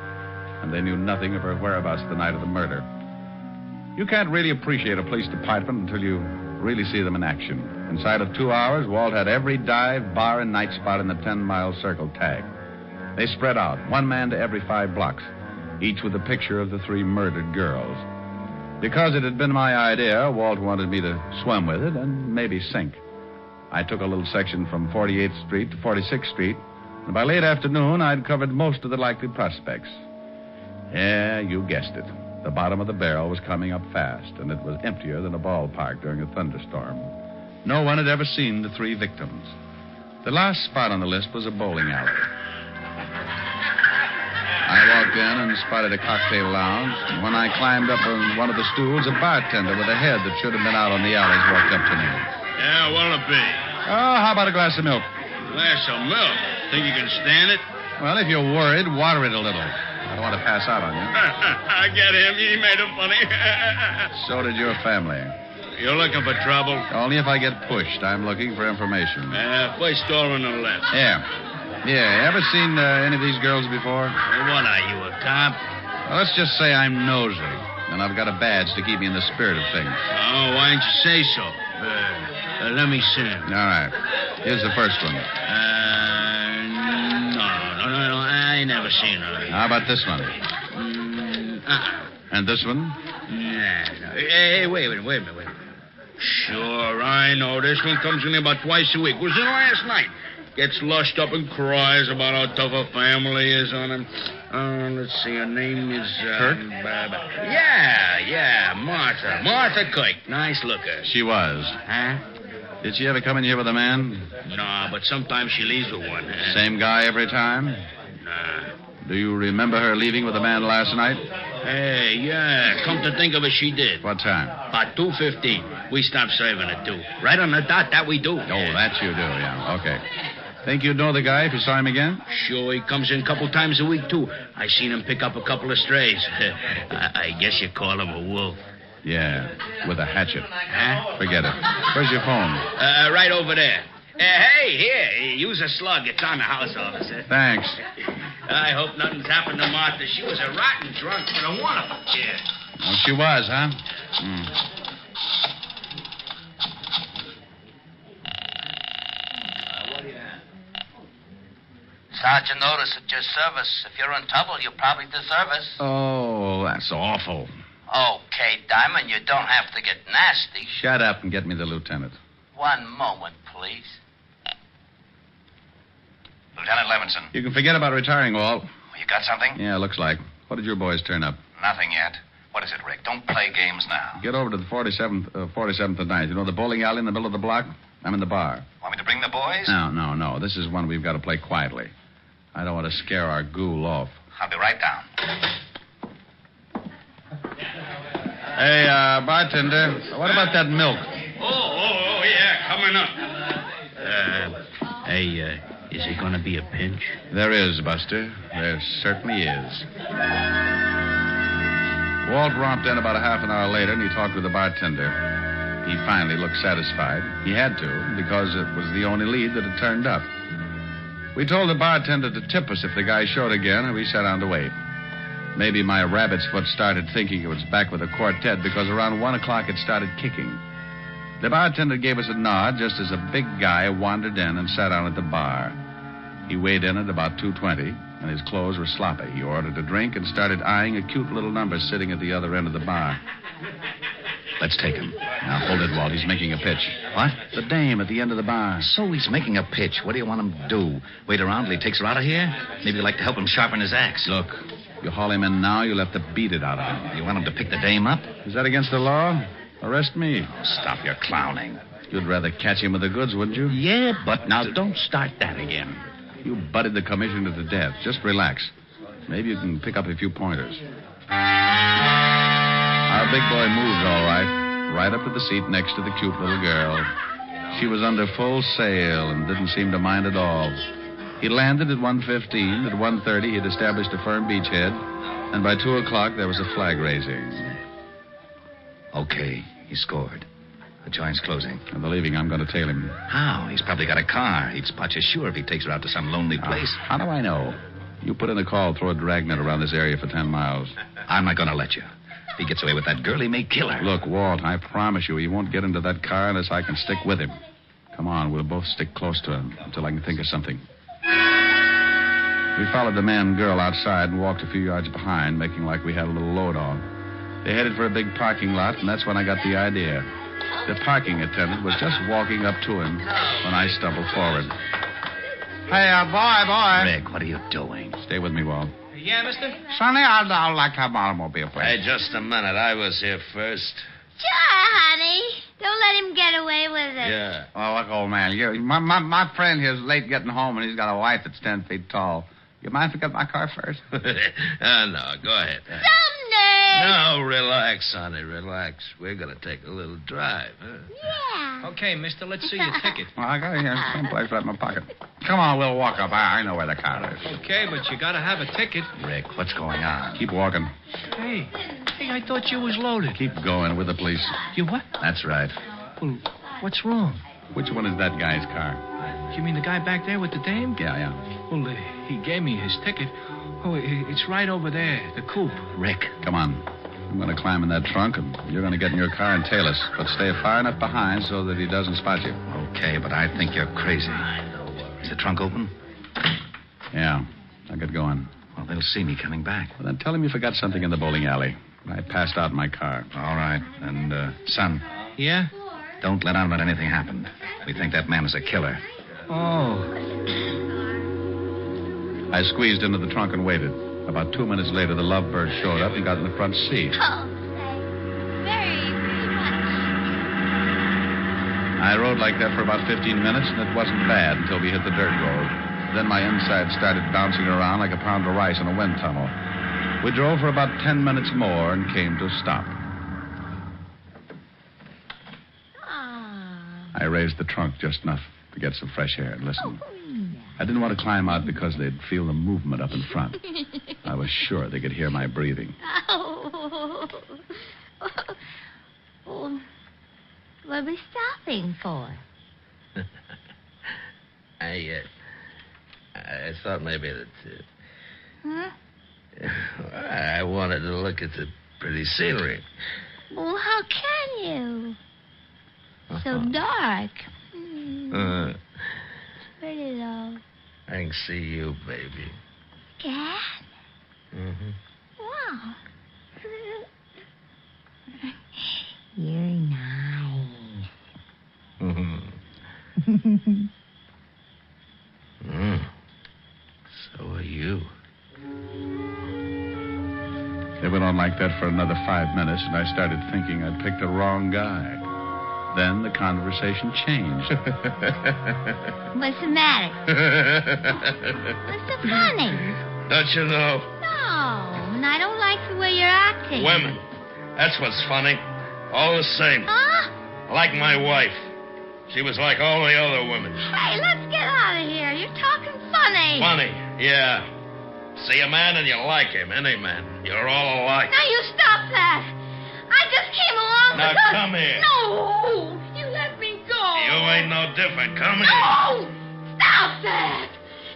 and they knew nothing of her whereabouts the night of the murder. You can't really appreciate a police department until you really see them in action. Inside of 2 hours, Walt had every dive, bar, and night spot in the 10-mile circle tagged. They spread out, 1 man to every 5 blocks, each with a picture of the 3 murdered girls. Because it had been my idea, Walt wanted me to swim with it and maybe sink. I took a little section from 48th Street to 46th Street, and by late afternoon, I'd covered most of the likely prospects. Yeah, you guessed it. The bottom of the barrel was coming up fast, and it was emptier than a ballpark during a thunderstorm. No one had ever seen the 3 victims. The last spot on the list was a bowling alley. I walked in and spotted a cocktail lounge, and when I climbed up on one of the stools, a bartender with a head that should have been out on the alleys walked up to me. Yeah, what'll it be? Oh, how about a glass of milk? Glass of milk? Think you can stand it? Well, if you're worried, water it a little. I don't want to pass out on you. I get him. He made it funny. So did your family. You're looking for trouble? Only if I get pushed. I'm looking for information. First door on the left. Yeah. Ever seen any of these girls before? What are you, a cop? Well, let's just say I'm nosy. And I've got a badge to keep me in the spirit of things. Oh, why didn't you say so? Let me see him. All right. Here's the first one. No. I ain't never seen her. How about this one? And this one? No. Hey, wait a minute. Sure, I know. This one comes in here about twice a week. Was in last night. Gets lushed up and cries about how tough a family is on him. Let's see, her name is... Kirk? Yeah, Martha. Martha Kirk. Nice looker. She was. Huh? Did she ever come in here with a man? No, but sometimes she leaves with one. Same guy every time? Nah. Do you remember her leaving with a man last night? Hey, yeah. Come to think of it, she did. What time? About 2:15. We stopped serving at 2. Right on the dot, that we do. Oh, that you do, yeah. Okay. Think you'd know the guy if you saw him again? Sure, he comes in a couple times a week, too. I seen him pick up a couple of strays. I guess you call him a wolf. Yeah, with a hatchet. Huh? Forget it. Where's your phone? Right over there. Hey, here, use a slug. It's on the house officer. Thanks. I hope nothing's happened to Martha. She was a rotten drunk, but a wonderful kid. Well, she was, huh? Sergeant notice at your service. If you're in trouble, you probably deserve us. Oh, that's awful. Okay, Diamond, you don't have to get nasty. Shut up and get me the lieutenant. One moment, please. Lieutenant Levinson. You can forget about retiring, Walt. You got something? Yeah, looks like. What did your boys turn up? Nothing yet. What is it, Rick? Don't play games now. Get over to the 47th and 9th. You know the bowling alley in the middle of the block? I'm in the bar. Want me to bring the boys? No. This is one we've got to play quietly. I don't want to scare our ghoul off. I'll be right down. Hey, bartender, what about that milk? Oh, yeah, coming up. Is it going to be a pinch? There is, Buster. There certainly is. Walt romped in about a half an hour later, and he talked with the bartender. He finally looked satisfied. He had to, because it was the only lead that had turned up. We told the bartender to tip us if the guy showed again, and we sat down to wait. Maybe my rabbit's foot started thinking it was back with the quartet, because around 1 o'clock it started kicking. The bartender gave us a nod just as a big guy wandered in and sat down at the bar. He weighed in at about 220, and his clothes were sloppy. He ordered a drink and started eyeing a cute little number sitting at the other end of the bar. Let's take him. Now, hold it, Walt. He's making a pitch. What? The dame at the end of the bar. So he's making a pitch. What do you want him to do? Wait around till he takes her out of here? Maybe you'd like to help him sharpen his axe. Look, you haul him in now, you'll have to beat it out of him. You want him to pick the dame up? Is that against the law? Arrest me. Stop your clowning. You'd rather catch him with the goods, wouldn't you? Yeah, but... Now, don't start that again. You butted the commissioner to death. Just relax. Maybe you can pick up a few pointers. Our big boy moved all right up to the seat next to the cute little girl. She was under full sail and didn't seem to mind at all. He landed at 1:15. At 1:30, he'd established a firm beachhead, and by 2 o'clock, there was a flag raising. Okay, he scored. The joint's closing. I'm believing I'm going to tail him. How? He's probably got a car. He'd spot you sure if he takes her out to some lonely place. How do I know? You put in a call, throw a dragnet around this area for 10 miles. I'm not going to let you. If he gets away with that girl, he may kill her. Look, Walt, I promise you he won't get into that car unless I can stick with him. Come on, we'll both stick close to him until I can think of something. We followed the man and girl outside and walked a few yards behind, making like we had a little load on. They headed for a big parking lot, and that's when I got the idea. The parking attendant was just walking up to him when I stumbled forward. Hey, boy. Rick, what are you doing? Stay with me, Walt. Yeah, mister? Sonny, I'd like to have an automobile, please. Hey, just a minute. I was here first. Sure, honey. Don't let him get away with it. Yeah. Oh, look, old man. My friend here's late getting home, and he's got a wife that's 10 feet tall. You mind if I get my car first? No, go ahead. Someday. No, relax, honey, relax. We're going to take a little drive, huh? Yeah. Okay, mister, let's see your ticket. Well, I got it here someplace right in my pocket. Come on, we'll walk up. I know where the car is. Okay, but you got to have a ticket. Rick, what's going on? Keep walking. Hey, I thought you was loaded. Keep going with the police. You what? That's right. Well, what's wrong? Which one is that guy's car? You mean the guy back there with the dame? Yeah. Well, he gave me his ticket. Oh, it's right over there, the coupe. Rick. Come on. I'm going to climb in that trunk, and you're going to get in your car and tail us. But stay far enough behind so that he doesn't spot you. Okay, but I think you're crazy. Is the trunk open? Yeah. I'll get going. Well, they'll see me coming back. Well, then tell him you forgot something in the bowling alley. I passed out in my car. All right. And, son. Yeah? Don't let on that anything happened. We think that man is a killer. Oh. I squeezed into the trunk and waited. About 2 minutes later, the lovebird showed up and got in the front seat. Oh, very much. I rode like that for about 15 minutes, and it wasn't bad until we hit the dirt road. Then my inside started bouncing around like a pound of rice in a wind tunnel. We drove for about 10 minutes more and came to a stop. I raised the trunk just enough to get some fresh air and listen. I didn't want to climb out because they'd feel the movement up in front. I was sure they could hear my breathing. Oh. Well, what are we stopping for? I thought maybe that... Huh? I wanted to look at the pretty scenery. Well, how can you? So dark. Pretty though. I can see you, baby. Can? Mm-hmm. Wow. You're nice. Mm-hmm. So are you. They went on like that for another 5 minutes, and I started thinking I'd picked the wrong guy. Then the conversation changed. What's the matter? What's so funny? Don't you know? No, and I don't like the way you're acting. Women. That's what's funny. All the same. Huh? Like my wife. She was like all the other women. Hey, let's get out of here. You're talking funny. Funny, yeah. See a man and you like him, any man. You're all alike. Now you stop that. I just came along Now because... come here. No, you let me go. You ain't no different. Come here. No, stop that.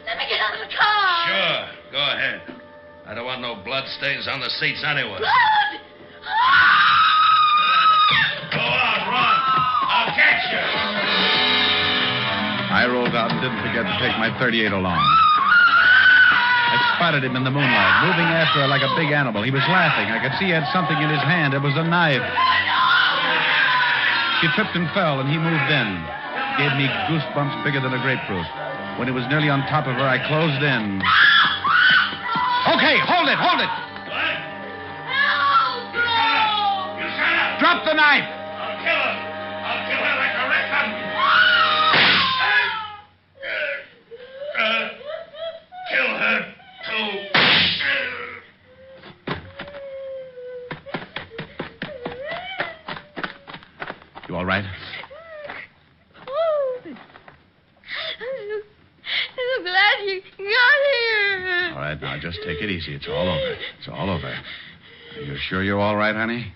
Let me get out of the car. Sure, go ahead. I don't want no blood stains on the seats anyway. Blood? Go on, run. I'll catch you. I rolled out and didn't forget to take my .38 along. I spotted him in the moonlight, moving after her like a big animal. He was laughing. I could see he had something in his hand. It was a knife. She tripped and fell, and he moved in. Gave me goosebumps bigger than a grapefruit. When he was nearly on top of her, I closed in. Okay, hold it, hold it. What? No! You shut up. Drop the knife. I'll kill her. I'll kill her like a rectum. Kill her, too. You all right? Oh. I'm so glad you got here. All right, now just take it easy. It's all over. It's all over. Are you sure you're all right, honey?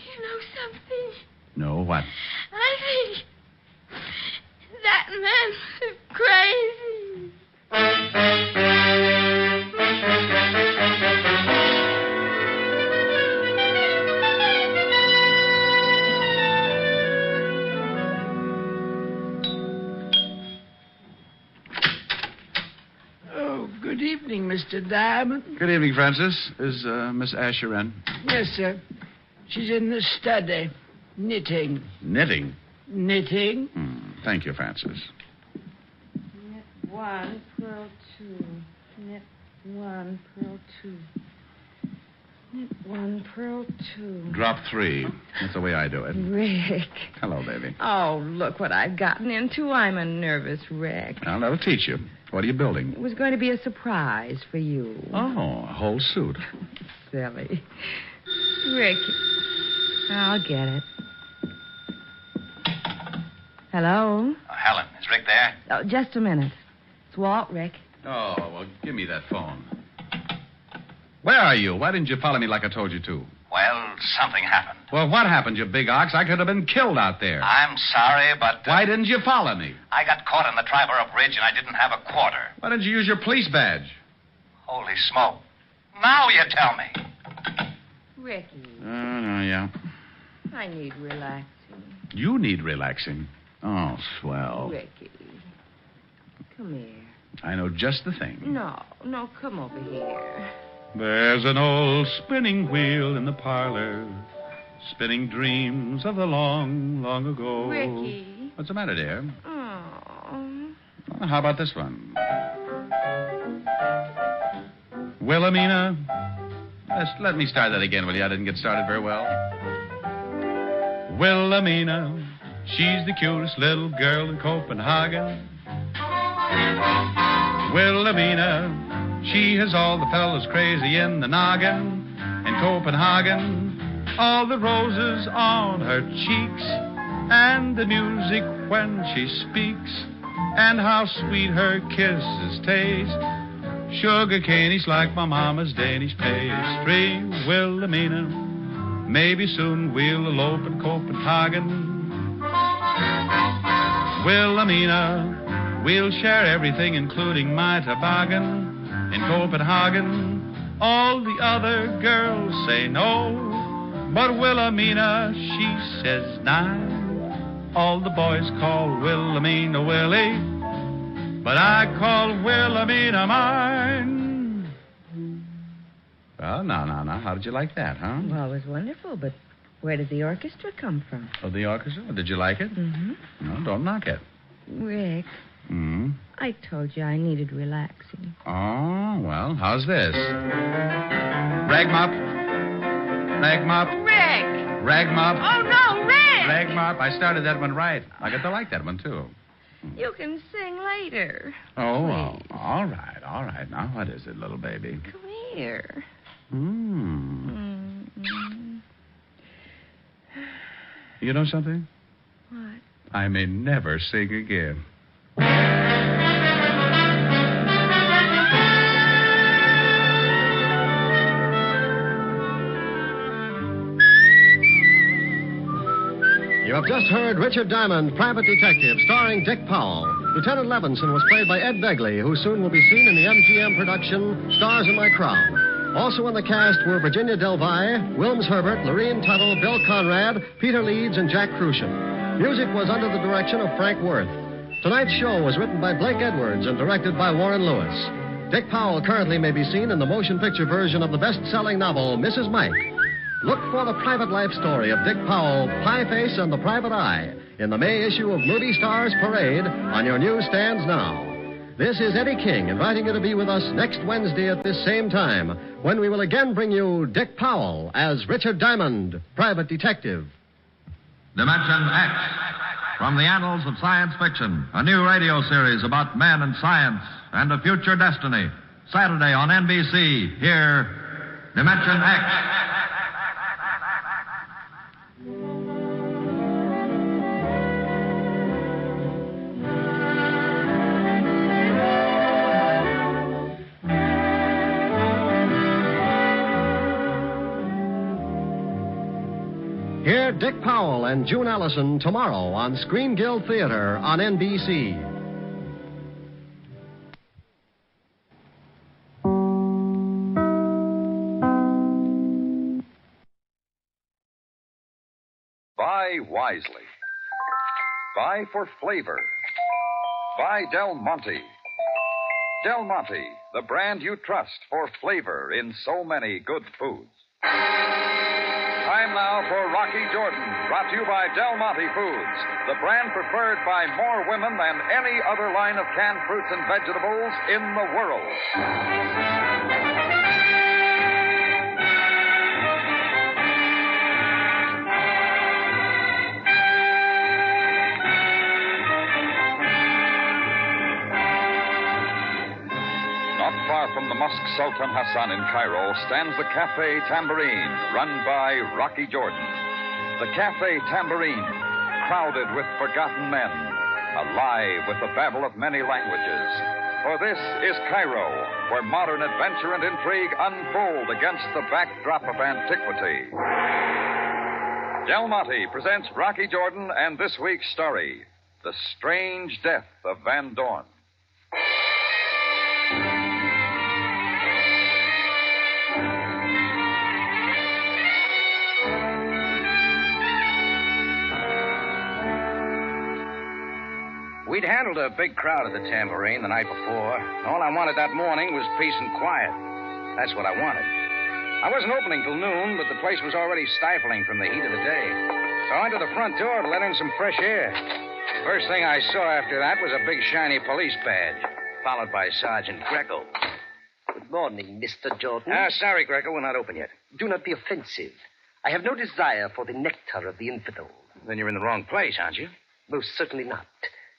You know something? No, what? I think that man is crazy. Oh, good evening, Mr. Diamond. Good evening, Francis. Is Miss Asher in? Yes, sir. She's in the study, knitting. Knitting? Knitting? Thank you, Francis. Knit 1, purl 2. Knit 1, purl 2. Knit 1, purl 2. Drop 3. That's the way I do it. Rick. Hello, baby. Oh, look what I've gotten into. I'm a nervous wreck. Well, that'll teach you. What are you building? It was going to be a surprise for you. Oh, a whole suit. Silly. Rick, I'll get it. Hello? Helen, is Rick there? Oh, just a minute. It's Walt, Rick. Oh, well, give me that phone. Where are you? Why didn't you follow me like I told you to? Well, something happened. Well, what happened, you big ox? I could have been killed out there. I'm sorry, but... Why didn't you follow me? I got caught in the Triborough Bridge, and I didn't have a quarter. Why didn't you use your police badge? Holy smoke. Now you tell me. Ricky, Oh, yeah. I need relaxing. You need relaxing. Oh, swell. Ricky, come here. I know just the thing. No, come over here. There's an old spinning wheel in the parlor, spinning dreams of the long, long ago. Ricky. What's the matter, dear? Oh. Well, how about this one? Wilhelmina. Let me start that again, will you? I didn't get started very well. Wilhelmina, she's the cutest little girl in Copenhagen. Wilhelmina, she has all the fellas crazy in the noggin. In Copenhagen, all the roses on her cheeks, and the music when she speaks, and how sweet her kisses taste. Sugar canies like my mama's Danish pastry. Wilhelmina, maybe soon we'll elope in Copenhagen. Wilhelmina, we'll share everything, including my toboggan. In Copenhagen, all the other girls say no, but Wilhelmina, she says nine. All the boys call Wilhelmina Willie, but I call Wilhelmina mine. Well, now, how did you like that, huh? Well, it was wonderful, but where did the orchestra come from? Oh, the orchestra? Did you like it? Mm-hmm. No, don't knock it. Rick, I told you I needed relaxing. Oh, well, how's this? Rag mop. Rick! Rag mop. Oh, no, Rick! Rag mop. I started that one right. I got to like that one, too. You can sing later. Oh, all right. Now, what is it, little baby? Come here. You know something? What? I may never sing again. You have just heard Richard Diamond, Private Detective, starring Dick Powell. Lieutenant Levinson was played by Ed Begley, who soon will be seen in the MGM production Stars in My Crown. Also in the cast were Virginia Del Valle, Wilms Herbert, Lorene Tuttle, Bill Conrad, Peter Leeds, and Jack Crucian. Music was under the direction of Frank Worth. Tonight's show was written by Blake Edwards and directed by Warren Lewis. Dick Powell currently may be seen in the motion picture version of the best-selling novel, Mrs. Mike. Look for the private life story of Dick Powell, Pie Face and the Private Eye, in the May issue of Movie Stars Parade on your newsstands now. This is Eddie King inviting you to be with us next Wednesday at this same time, when we will again bring you Dick Powell as Richard Diamond, Private Detective. Dimension X, from the annals of science fiction, a new radio series about men and science and a future destiny. Saturday on NBC. Here, Dimension X. Hear Dick Powell and June Allison tomorrow on Screen Guild Theater on NBC. Buy wisely. Buy for flavor. Buy Del Monte. Del Monte, the brand you trust for flavor in so many good foods. Time now for Rocky Jordan, brought to you by Del Monte Foods, the brand preferred by more women than any other line of canned fruits and vegetables in the world. Not far from the Mosque Sultan Hassan in Cairo stands the Cafe Tambourine, run by Rocky Jordan. The Cafe Tambourine, crowded with forgotten men, alive with the babble of many languages. For this is Cairo, where modern adventure and intrigue unfold against the backdrop of antiquity. Del Monte presents Rocky Jordan and this week's story, The Strange Death of Van Dorn. We'd handled a big crowd at the Tambourine the night before. All I wanted that morning was peace and quiet. That's what I wanted. I wasn't opening till noon, but the place was already stifling from the heat of the day. So I went to the front door to let in some fresh air. First thing I saw after that was a big shiny police badge, followed by Sergeant Greco. Good morning, Mr. Jordan. Sorry, Greco, we're not open yet. Do not be offensive. I have no desire for the nectar of the infidel. Then you're in the wrong place, aren't you? Most certainly not.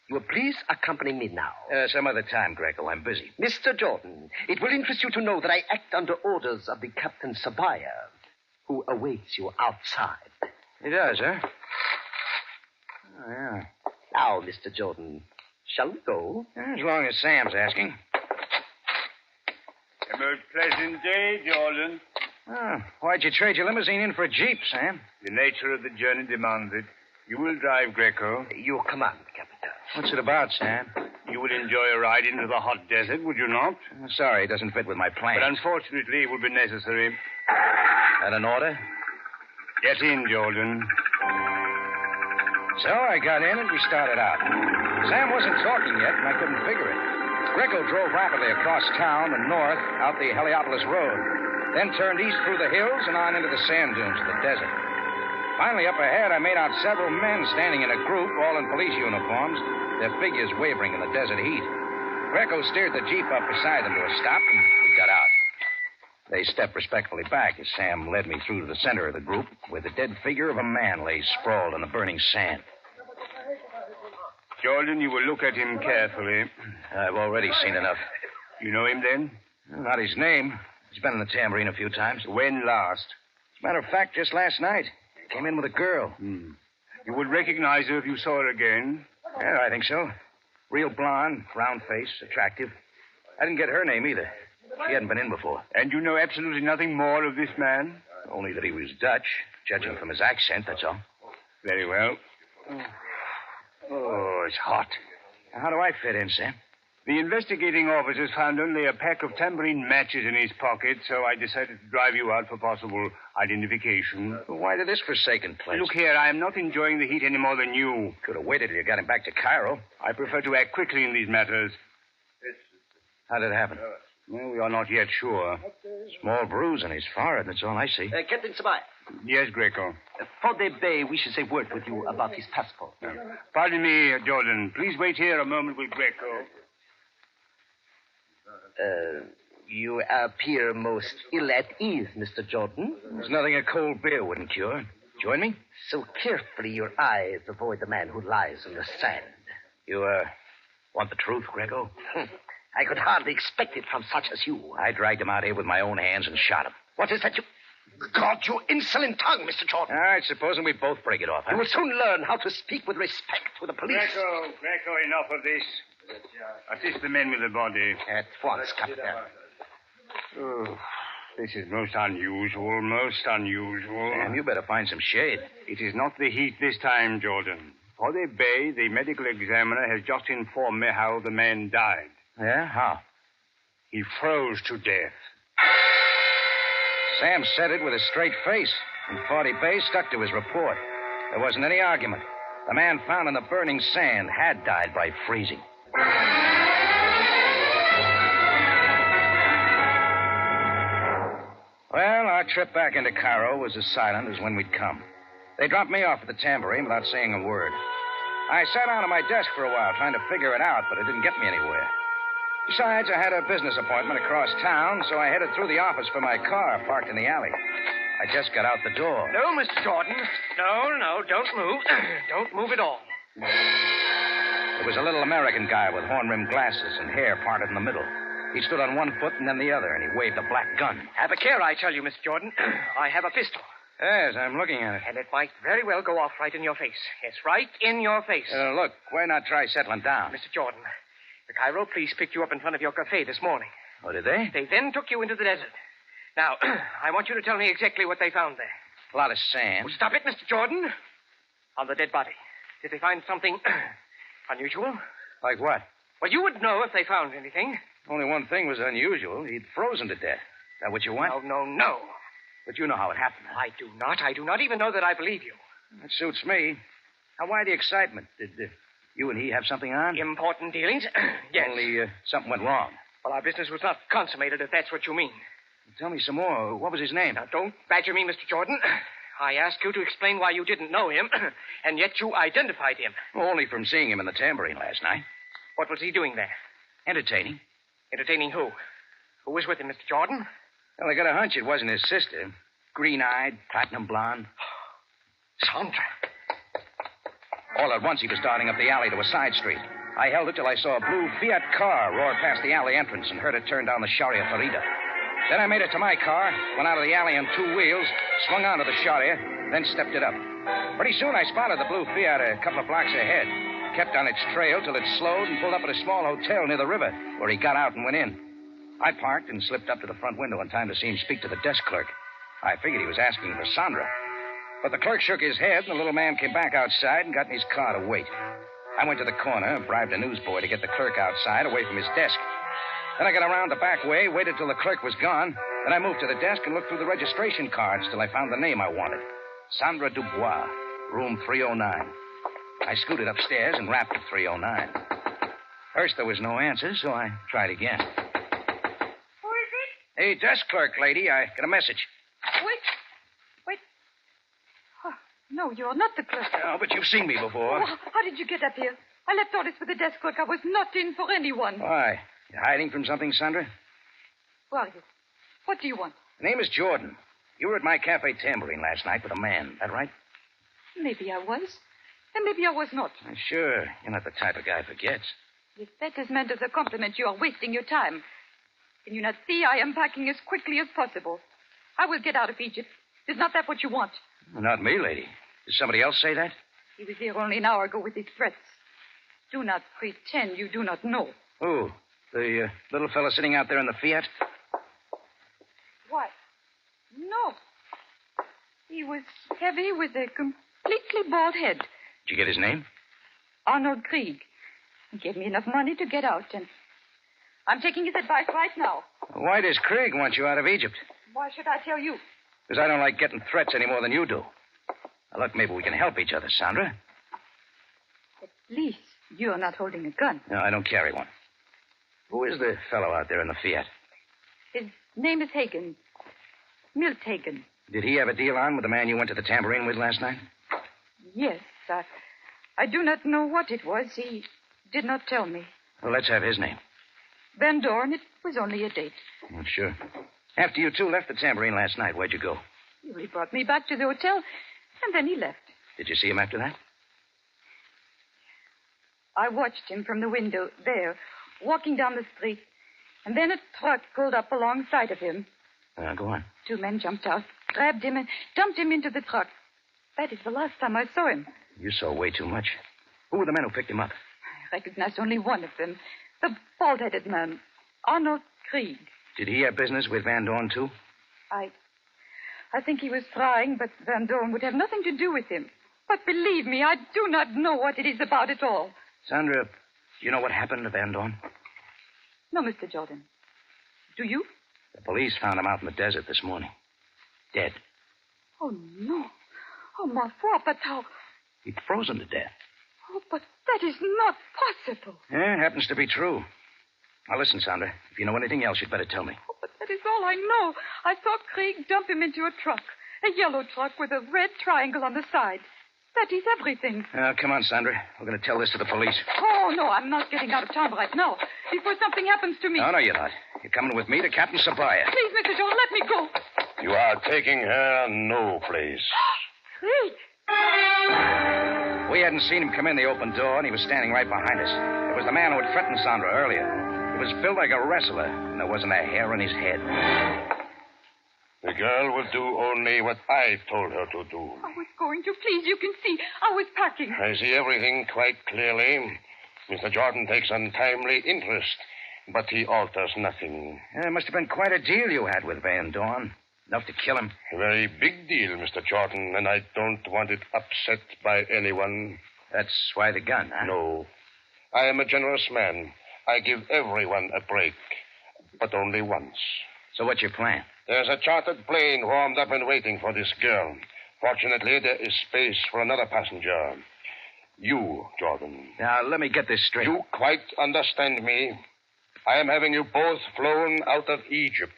You will please accompany me now. Some other time, Greco. I'm busy. Mr. Jordan, it will interest you to know that I act under orders of the Captain Sabaya, who awaits you outside. He does, huh? Oh, yeah. Now, Mr. Jordan, shall we go? As long as Sam's asking. A most pleasant day, Jordan. Oh, why'd you trade your limousine in for a Jeep, Sam? The nature of the journey demands it. You will drive, Greco. Your command, Captain. What's it about, Sam? You would enjoy a ride into the hot desert, would you not? Sorry, it doesn't fit with my plans. But unfortunately, it will be necessary. That an order? Get in, Jordan. So I got in and we started out. Sam wasn't talking yet, and I couldn't figure it. Greco drove rapidly across town and north out the Heliopolis Road, then turned east through the hills and on into the sand dunes of the desert. Finally, up ahead, I made out several men standing in a group, all in police uniforms, their figures wavering in the desert heat. Greco steered the Jeep up beside them to a stop, and we got out. They stepped respectfully back as Sam led me through to the center of the group, where the dead figure of a man lay sprawled in the burning sand. Jordan, you will look at him carefully. I've already seen enough. You know him, then? Not his name. He's been in the Tambourine a few times. When last? As a matter of fact, just last night. Came in with a girl. You would recognize her if you saw her again? Yeah, I think so. Real blonde, round face, attractive. I didn't get her name either. She hadn't been in before. And you know absolutely nothing more of this man? Only that he was Dutch, judging from his accent, that's all. Very well. Oh, it's hot. How do I fit in, Sam? The investigating officers found only a pack of tambourine matches in his pocket, so I decided to drive you out for possible identification. Why to this forsaken place? Look here, I am not enjoying the heat any more than you. Could have waited till you got him back to Cairo. I prefer to act quickly in these matters. How did it happen? Well, we are not yet sure. Small bruise on his forehead, that's all I see. Captain Sabaya. Yes, Greco. For the Bay wishes a word with you about his passport. Pardon me, Jordan. Please wait here a moment with Greco. You appear most ill at ease, Mr. Jordan. There's nothing a cold beer wouldn't cure. Join me? So carefully your eyes avoid the man who lies in the sand. You, want the truth, Greco? I could hardly expect it from such as you. I dragged him out here with my own hands and shot him. What is that you... God, you insolent tongue, Mr. Jordan. All right, supposing we both break it off, huh? You will soon learn how to speak with respect to the police. Greco, enough of this. Assist the men with the body. At once, Captain. Oh, this is most unusual, Sam, you better find some shade. It is not the heat this time, Jordan. For the Bay, the medical examiner has just informed me how the man died. Yeah? How? He froze to death. Sam said it with a straight face, and 40 Bay stuck to his report. There wasn't any argument. The man found in the burning sand had died by freezing. Well, our trip back into Cairo was as silent as when we'd come. They dropped me off at the Tambourine without saying a word. I sat down at my desk for a while trying to figure it out, but it didn't get me anywhere. Besides, I had a business appointment across town, so I headed through the office for my car parked in the alley. I just got out the door. No, Mr. Jordan. No, don't move. Don't move at all. There was a little American guy with horn-rimmed glasses and hair parted in the middle. He stood on one foot and then the other, and he waved a black gun. Have a care, I tell you, Mr. Jordan. I have a pistol. Yes, I'm looking at it. And it might very well go off right in your face. Yes, right in your face. Look, why not try settling down? Mr. Jordan, the Cairo police picked you up in front of your cafe this morning. Oh, did they? They then took you into the desert. Now, I want you to tell me exactly what they found there. A lot of sand. Oh, stop it, Mr. Jordan. On the dead body. Did they find something unusual? Like what? Well, you would know if they found anything. Only one thing was unusual. He'd frozen to death. Is that what you want? No. But you know how it happened. I do not. I do not even know that I believe you. That suits me. Now, why the excitement? Did You and he have something on? Important dealings? Yes. Only something went wrong. Well, our business was not consummated, if that's what you mean. Tell me some more. What was his name? Now, don't badger me, Mr. Jordan. I asked you to explain why you didn't know him, and yet you identified him. Only from seeing him in the tambourine last night. What was he doing there? Entertaining. Entertaining who? Who was with him, Mr. Jordan? Well, I got a hunch it wasn't his sister. Green-eyed, platinum blonde. Sandra. All at once, he was darting up the alley to a side street. I held it till I saw a blue Fiat car roar past the alley entrance and heard it turn down the Sharia Farida. Then I made it to my car, went out of the alley on 2 wheels, swung onto the Sharia, then stepped it up. Pretty soon I spotted the blue Fiat a couple of blocks ahead. Kept on its trail till it slowed and pulled up at a small hotel near the river, where he got out and went in. I parked and slipped up to the front window in time to see him speak to the desk clerk. I figured he was asking for Sandra. But the clerk shook his head, and the little man came back outside and got in his car to wait. I went to the corner, bribed a newsboy to get the clerk outside, away from his desk. Then I got around the back way, waited till the clerk was gone. Then I moved to the desk and looked through the registration cards till I found the name I wanted. Sandra Dubois, room 309. I scooted upstairs and rapped at 309. First, there was no answer, so I tried again. Who is it? Hey, desk clerk lady, I got a message. Wait. Oh, no, you're not the clerk. Oh, but you've seen me before. Oh, how did you get up here? I left orders for the desk clerk. I was not in for anyone. Why? You hiding from something, Sandra? Who are you? What do you want? The name is Jordan. You were at my cafe tambourine last night with a man. That right? Maybe I was. And maybe I was not. Sure. You're not the type of guy who forgets. If that is meant as a compliment, you are wasting your time. Can you not see I am packing as quickly as possible? I will get out of Egypt. Is not that what you want? Not me, lady. Did somebody else say that? He was here only an hour ago with his threats. Do not pretend you do not know. Who? The little fella sitting out there in the Fiat? Why? No. He was heavy with a completely bald head. Did you get his name? Arnold Krieg. He gave me enough money to get out, and I'm taking his advice right now. Why does Krieg want you out of Egypt? Why should I tell you? Because I don't like getting threats any more than you do. Now, look, maybe we can help each other, Sandra. At least you're not holding a gun. No, I don't carry one. Who is the fellow out there in the Fiat? His name is Hagen. Milt Hagen. Did he have a deal on with the man you went to the tambourine with last night? Yes. I do not know what it was. He did not tell me. Well, let's have his name. Van Dorn. It was only a date. Oh, sure. After you two left the tambourine last night, where'd you go? He brought me back to the hotel, and then he left. Did you see him after that? I watched him from the window there, walking down the street, and then a truck pulled up alongside of him. Go on. 2 men jumped out, grabbed him, and dumped him into the truck. That is the last time I saw him. You saw way too much. Who were the men who picked him up? I recognized only one of them, the bald-headed man, Arnold Krieg. Did he have business with Van Dorn, too? I think he was trying, but Van Dorn would have nothing to do with him. But believe me, I do not know what it is about at all. Sandra, do you know what happened to Van Dorn? No, Mr. Jordan. Do you? The police found him out in the desert this morning. Dead. Oh, no. Oh, ma foi, but how... He'd frozen to death. Oh, but that is not possible. Yeah, it happens to be true. Now, listen, Sandra. If you know anything else, you'd better tell me. Oh, but that is all I know. I saw Krieg dump him into a truck. A yellow truck with a red triangle on the side. That is everything. Come on, Sandra. We're going to tell this to the police. Oh, no, I'm not getting out of town right now. Before something happens to me. No, you're not. You're coming with me to Captain Sabaya. Please, Mr. Jordan, let me go. You are taking her no place. Krieg! We hadn't seen him come in the open door, and he was standing right behind us. It was the man who had threatened Sandra earlier. He was built like a wrestler, and there wasn't a hair on his head. The girl will do only what I told her to do. I was going to. Please, you can see. I was packing. I see everything quite clearly. Mr. Jordan takes untimely interest, but he alters nothing. It must have been quite a deal you had with Van Dorn. Enough to kill him. A very big deal, Mr. Jordan, and I don't want it upset by anyone. That's why the gun, huh? No. I am a generous man. I give everyone a break, but only once. So what's your plan? There's a chartered plane warmed up and waiting for this girl. Fortunately, there is space for another passenger. You, Jordan. Now, let me get this straight. You quite understand me. I am having you both flown out of Egypt.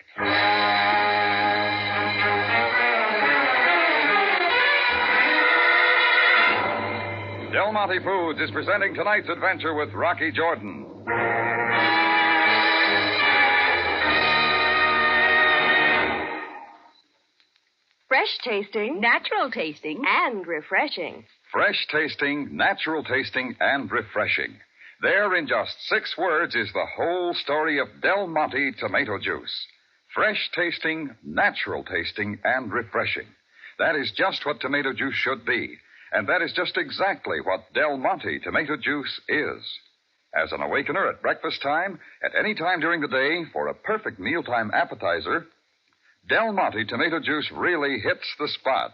Del Monte Foods is presenting tonight's adventure with Rocky Jordan. Fresh tasting, natural tasting, and refreshing. Fresh tasting, natural tasting, and refreshing. There, in just 6 words, is the whole story of Del Monte tomato juice. Fresh tasting, natural tasting, and refreshing. That is just what tomato juice should be. And that is just exactly what Del Monte tomato juice is. As an awakener at breakfast time, at any time during the day, for a perfect mealtime appetizer, Del Monte tomato juice really hits the spot.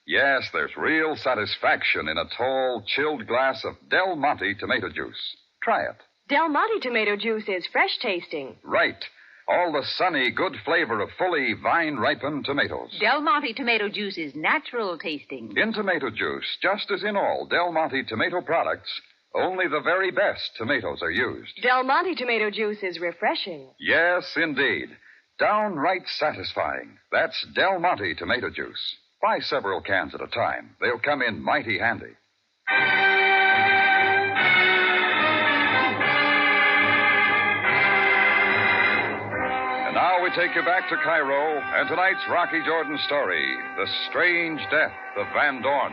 Yes, there's real satisfaction in a tall, chilled glass of Del Monte tomato juice. Try it. Del Monte tomato juice is fresh tasting. Right. All the sunny, good flavor of fully vine-ripened tomatoes. Del Monte tomato juice is natural tasting. In tomato juice, just as in all Del Monte tomato products, only the very best tomatoes are used. Del Monte tomato juice is refreshing. Yes, indeed. Downright satisfying. That's Del Monte tomato juice. Buy several cans at a time. They'll come in mighty handy. And now we take you back to Cairo and tonight's Rocky Jordan story, The Strange Death of Van Dorn.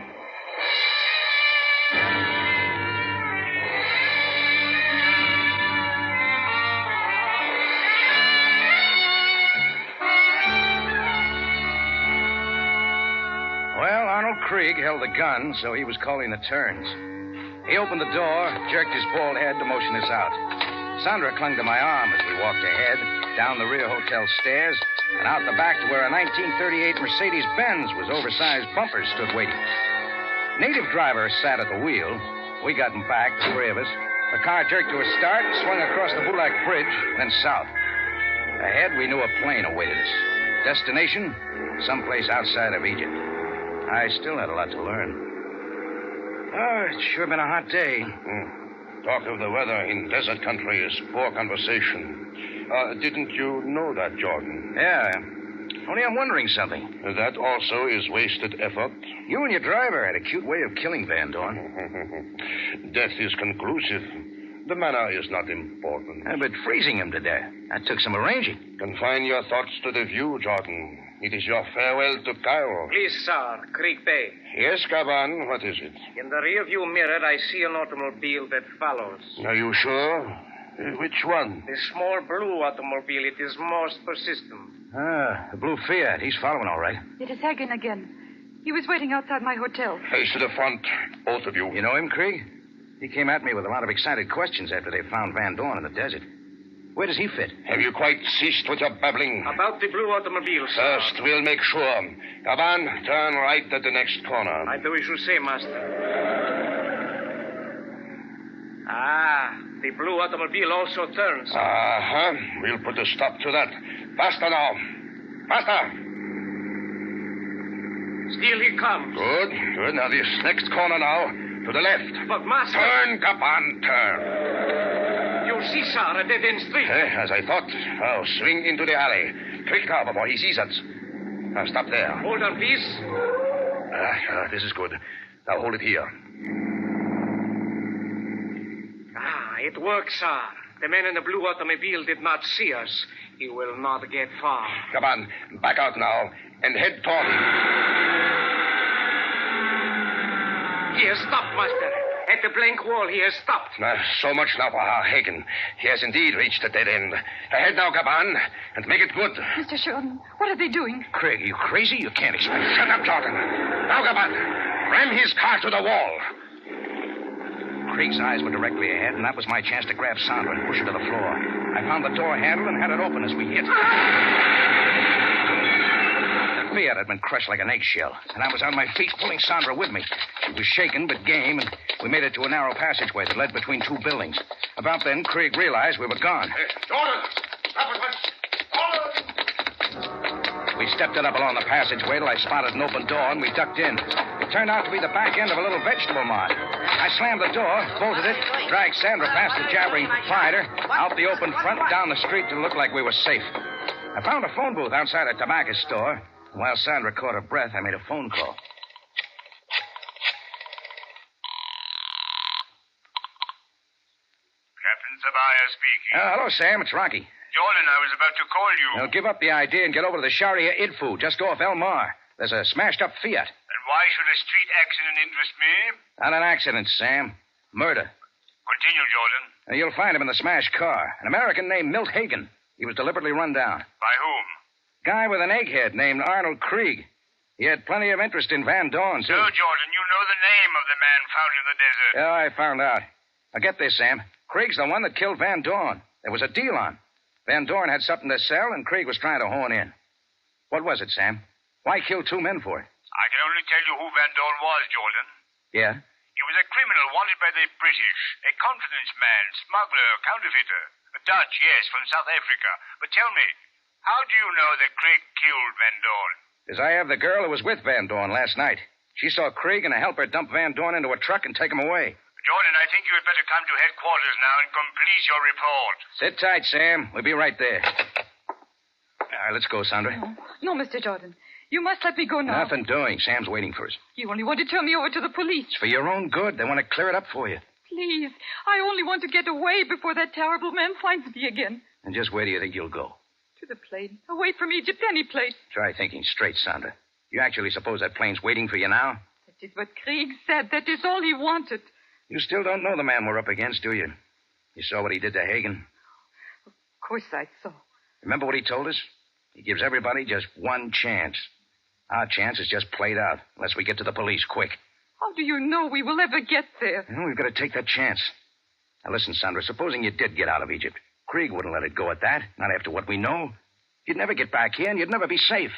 Well, Arnold Krieg held the gun, so he was calling the turns. He opened the door, jerked his bald head to motion us out. Sandra clung to my arm as we walked ahead, down the rear hotel stairs, and out the back to where a 1938 Mercedes-Benz with oversized bumpers stood waiting. Native driver sat at the wheel. We got him back, the 3 of us. The car jerked to a start, swung across the Bulak Bridge, then south. Ahead, we knew a plane awaited us. Destination? Someplace outside of Egypt. I still had a lot to learn. Oh, it's sure been a hot day. Talk of the weather in desert country is poor conversation. Didn't you know that, Jordan? Yeah. Only I'm wondering something. That also is wasted effort. You and your driver had a cute way of killing Van Dorn. Death is conclusive. The manner is not important. But freezing him to death, that took some arranging. Confine your thoughts to the view, Jordan. It is your farewell to Cairo. Please, sir, Creek Bay. Yes, Gavan, what is it? In the rearview mirror, I see an automobile that follows. Are you sure? Which one? The small blue automobile. It is most persistent. The blue Fiat. He's following all right. It is Hagen again. He was waiting outside my hotel. Face to the front, both of you. You know him, Krieg? He came at me with a lot of excited questions after they found Van Dorn in the desert. Where does he fit? Have you quite ceased with your babbling? About the blue automobile, sir. First, we'll make sure. Gavan, turn right at the next corner. I do as you say, master. The blue automobile also turns. Uh-huh. We'll put a stop to that. Faster now. Faster. Still he comes. Good. Now this next corner now. To the left. But, master... Turn, Gavan, turn. You see, sir, a dead-end street. As I thought. Now, swing into the alley. Quick now before he sees us. Now, stop there. Hold on, please. This is good. Now, hold it here. It works, sir. The man in the blue automobile did not see us. He will not get far. Come on. Back out now and head toward him. He has stopped, master. At the blank wall, he has stopped. So much now for our Hagen. He has indeed reached the dead end. Ahead now, Gaban, and make it good. Mr. Jordan, what are they doing? Craig, are you crazy? You can't expect... Shut up, Jordan. Now, Gaban, ram his car to the wall. Craig's eyes were directly ahead, and that was my chance to grab Sandra and push her to the floor. I found the door handle and had it open as we hit. The Fiat had been crushed like an eggshell, and I was on my feet pulling Sandra with me. She was shaken but game, and we made it to a narrow passageway that led between 2 buildings. About then, Craig realized we were gone. Jordan! Stop at once! We stepped it up along the passageway till I spotted an open door, and we ducked in. It turned out to be the back end of a little vegetable mart. I I slammed the door, bolted it, dragged Sandra past the jabbering proprietor, out the open front, down the street to look like we were safe. I found a phone booth outside a tobacco store. While Sandra caught her breath, I made a phone call. Captain Sabaya speaking. Hello, Sam. It's Rocky. Jordan, I was about to call you. Now, give up the idea and get over to the Sharia Idfu, just off El Mar. There's a smashed-up Fiat. And why should a street accident interest me? Not an accident, Sam. Murder. Continue, Jordan. Now, you'll find him in the smashed car. An American named Milt Hagen. He was deliberately run down. By whom? Guy with an egghead named Arnold Krieg. He had plenty of interest in Van Dorn, too. No, Jordan, you know the name of the man found in the desert. Yeah, I found out. Now, get this, Sam. Krieg's the one that killed Van Dorn. There was a deal on. Van Dorn had something to sell, and Krieg was trying to horn in. What was it, Sam? Why kill 2 men for it? I can only tell you who Van Dorn was, Jordan. Yeah? He was a criminal wanted by the British. A confidence man, smuggler, counterfeiter. Dutch, yes, from South Africa. But tell me, how do you know that Krieg killed Van Dorn? Because I have the girl who was with Van Dorn last night. She saw Krieg and a helper dump Van Dorn into a truck and take him away. Jordan, I think you had better come to headquarters now and complete your report. Sit tight, Sam. We'll be right there. All right, let's go, Sandra. No, Mr. Jordan. You must let me go now. Nothing doing. Sam's waiting for us. You only want to turn me over to the police. It's for your own good. They want to clear it up for you. Please. I only want to get away before that terrible man finds me again. And just where do you think you'll go? To the plane. Away from Egypt, any place. Try thinking straight, Sandra. You actually suppose that plane's waiting for you now? That is what Krieg said. That is all he wanted. You still don't know the man we're up against, do you? You saw what he did to Hagen? Of course I saw. Remember what he told us? He gives everybody just one chance. Our chance is just played out, unless we get to the police quick. How do you know we will ever get there? Well, we've got to take that chance. Now, listen, Sandra, supposing you did get out of Egypt. Krieg wouldn't let it go at that, not after what we know. You'd never get back here, and you'd never be safe.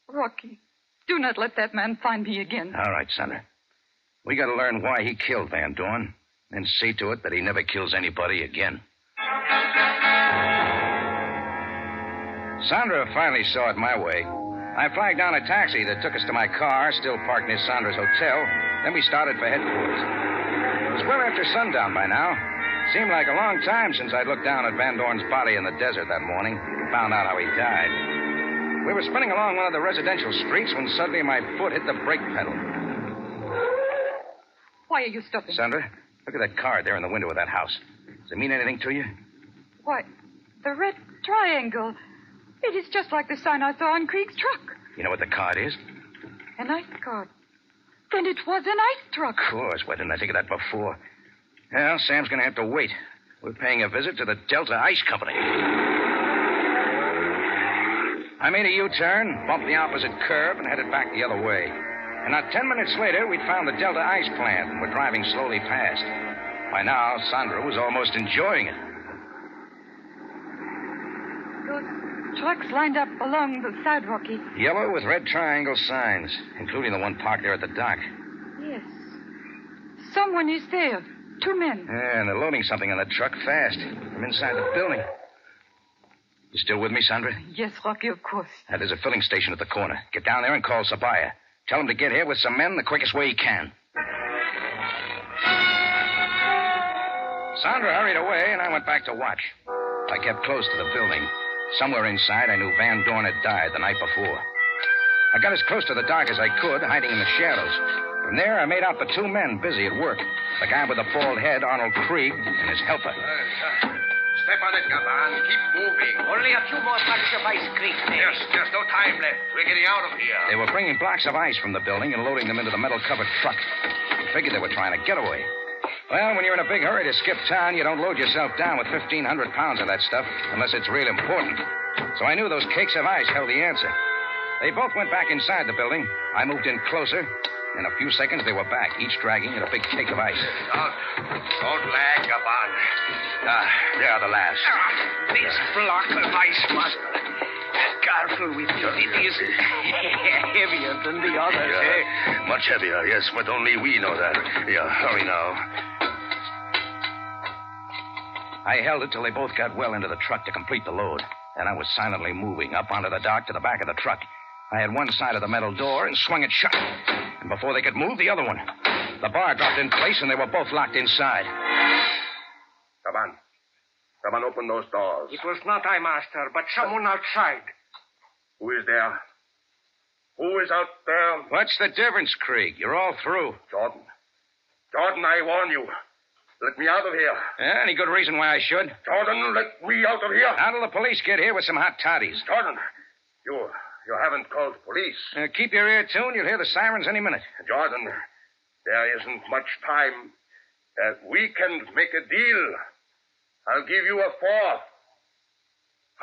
Rocky, do not let that man find me again. All right, Sandra. We got to learn why he killed Van Dorn, and see to it that he never kills anybody again. Sandra finally saw it my way. I flagged down a taxi that took us to my car, still parked near Sandra's hotel. Then we started for headquarters. It was well after sundown by now. Seemed like a long time since I'd looked down at Van Dorn's body in the desert that morning and found out how he died. We were spinning along one of the residential streets when suddenly my foot hit the brake pedal. Why are you stopping? Sandra, look at that card there in the window of that house. Does it mean anything to you? Why, the red triangle. It is just like the sign I saw on Krieg's truck. You know what the card is? An ice card. Then it was an ice truck. Of course. Why didn't I think of that before? Well, Sam's going to have to wait. We're paying a visit to the Delta Ice Company. I made a U-turn, bumped the opposite curve, and headed back the other way. And not 10 minutes later, we'd found the Delta Ice plant and were driving slowly past. By now, Sandra was almost enjoying it. Those trucks lined up along the side, Rocky. Yellow with red triangle signs, including the one parked there at the dock. Yes. Someone is there. 2 men. Yeah, and they're loading something on the truck fast from inside the building. You still with me, Sandra? Yes, Rocky, of course. There's a filling station at the corner. Get down there and call Sabaya. Tell him to get here with some men the quickest way he can. Sandra hurried away, and I went back to watch. I kept close to the building. Somewhere inside, I knew Van Dorn had died the night before. I got as close to the dock as I could, hiding in the shadows. From there, I made out the 2 men busy at work. The guy with the bald head, Arnold Krieg, and his helper. Step on it, Gavan. Keep moving. Only a few more blocks of ice cream. Yes, there's no time left. We're getting out of here. They were bringing blocks of ice from the building and loading them into the metal-covered truck. I figured they were trying to get away. Well, when you're in a big hurry to skip town, you don't load yourself down with 1,500 pounds of that stuff unless it's real important. So I knew those cakes of ice held the answer. They both went back inside the building. I moved in closer. In a few seconds, they were back, each dragging in a big cake of ice. Don't lag, Gavan. There are the last. This block of ice must... Careful with it. It is heavier than the others. Yeah, much heavier, yes, but only we know that. Yeah, hurry now. I held it till they both got well into the truck to complete the load. Then I was silently moving up onto the dock to the back of the truck. I had one side of the metal door and swung it shut. And before they could move, the other one. The bar dropped in place, and they were both locked inside. Come on. Come on, open those doors. It was not I, Master, but someone outside. Who is there? Who is out there? What's the difference, Krieg? You're all through. Jordan. Jordan, I warn you. Let me out of here. Yeah, any good reason why I should? Jordan, let me out of here. How till the police get here with some hot toddies? Jordan, you haven't called the police. Keep your ear tuned. You'll hear the sirens any minute. Jordan, there isn't much time. We can make a deal. I'll give you a fourth.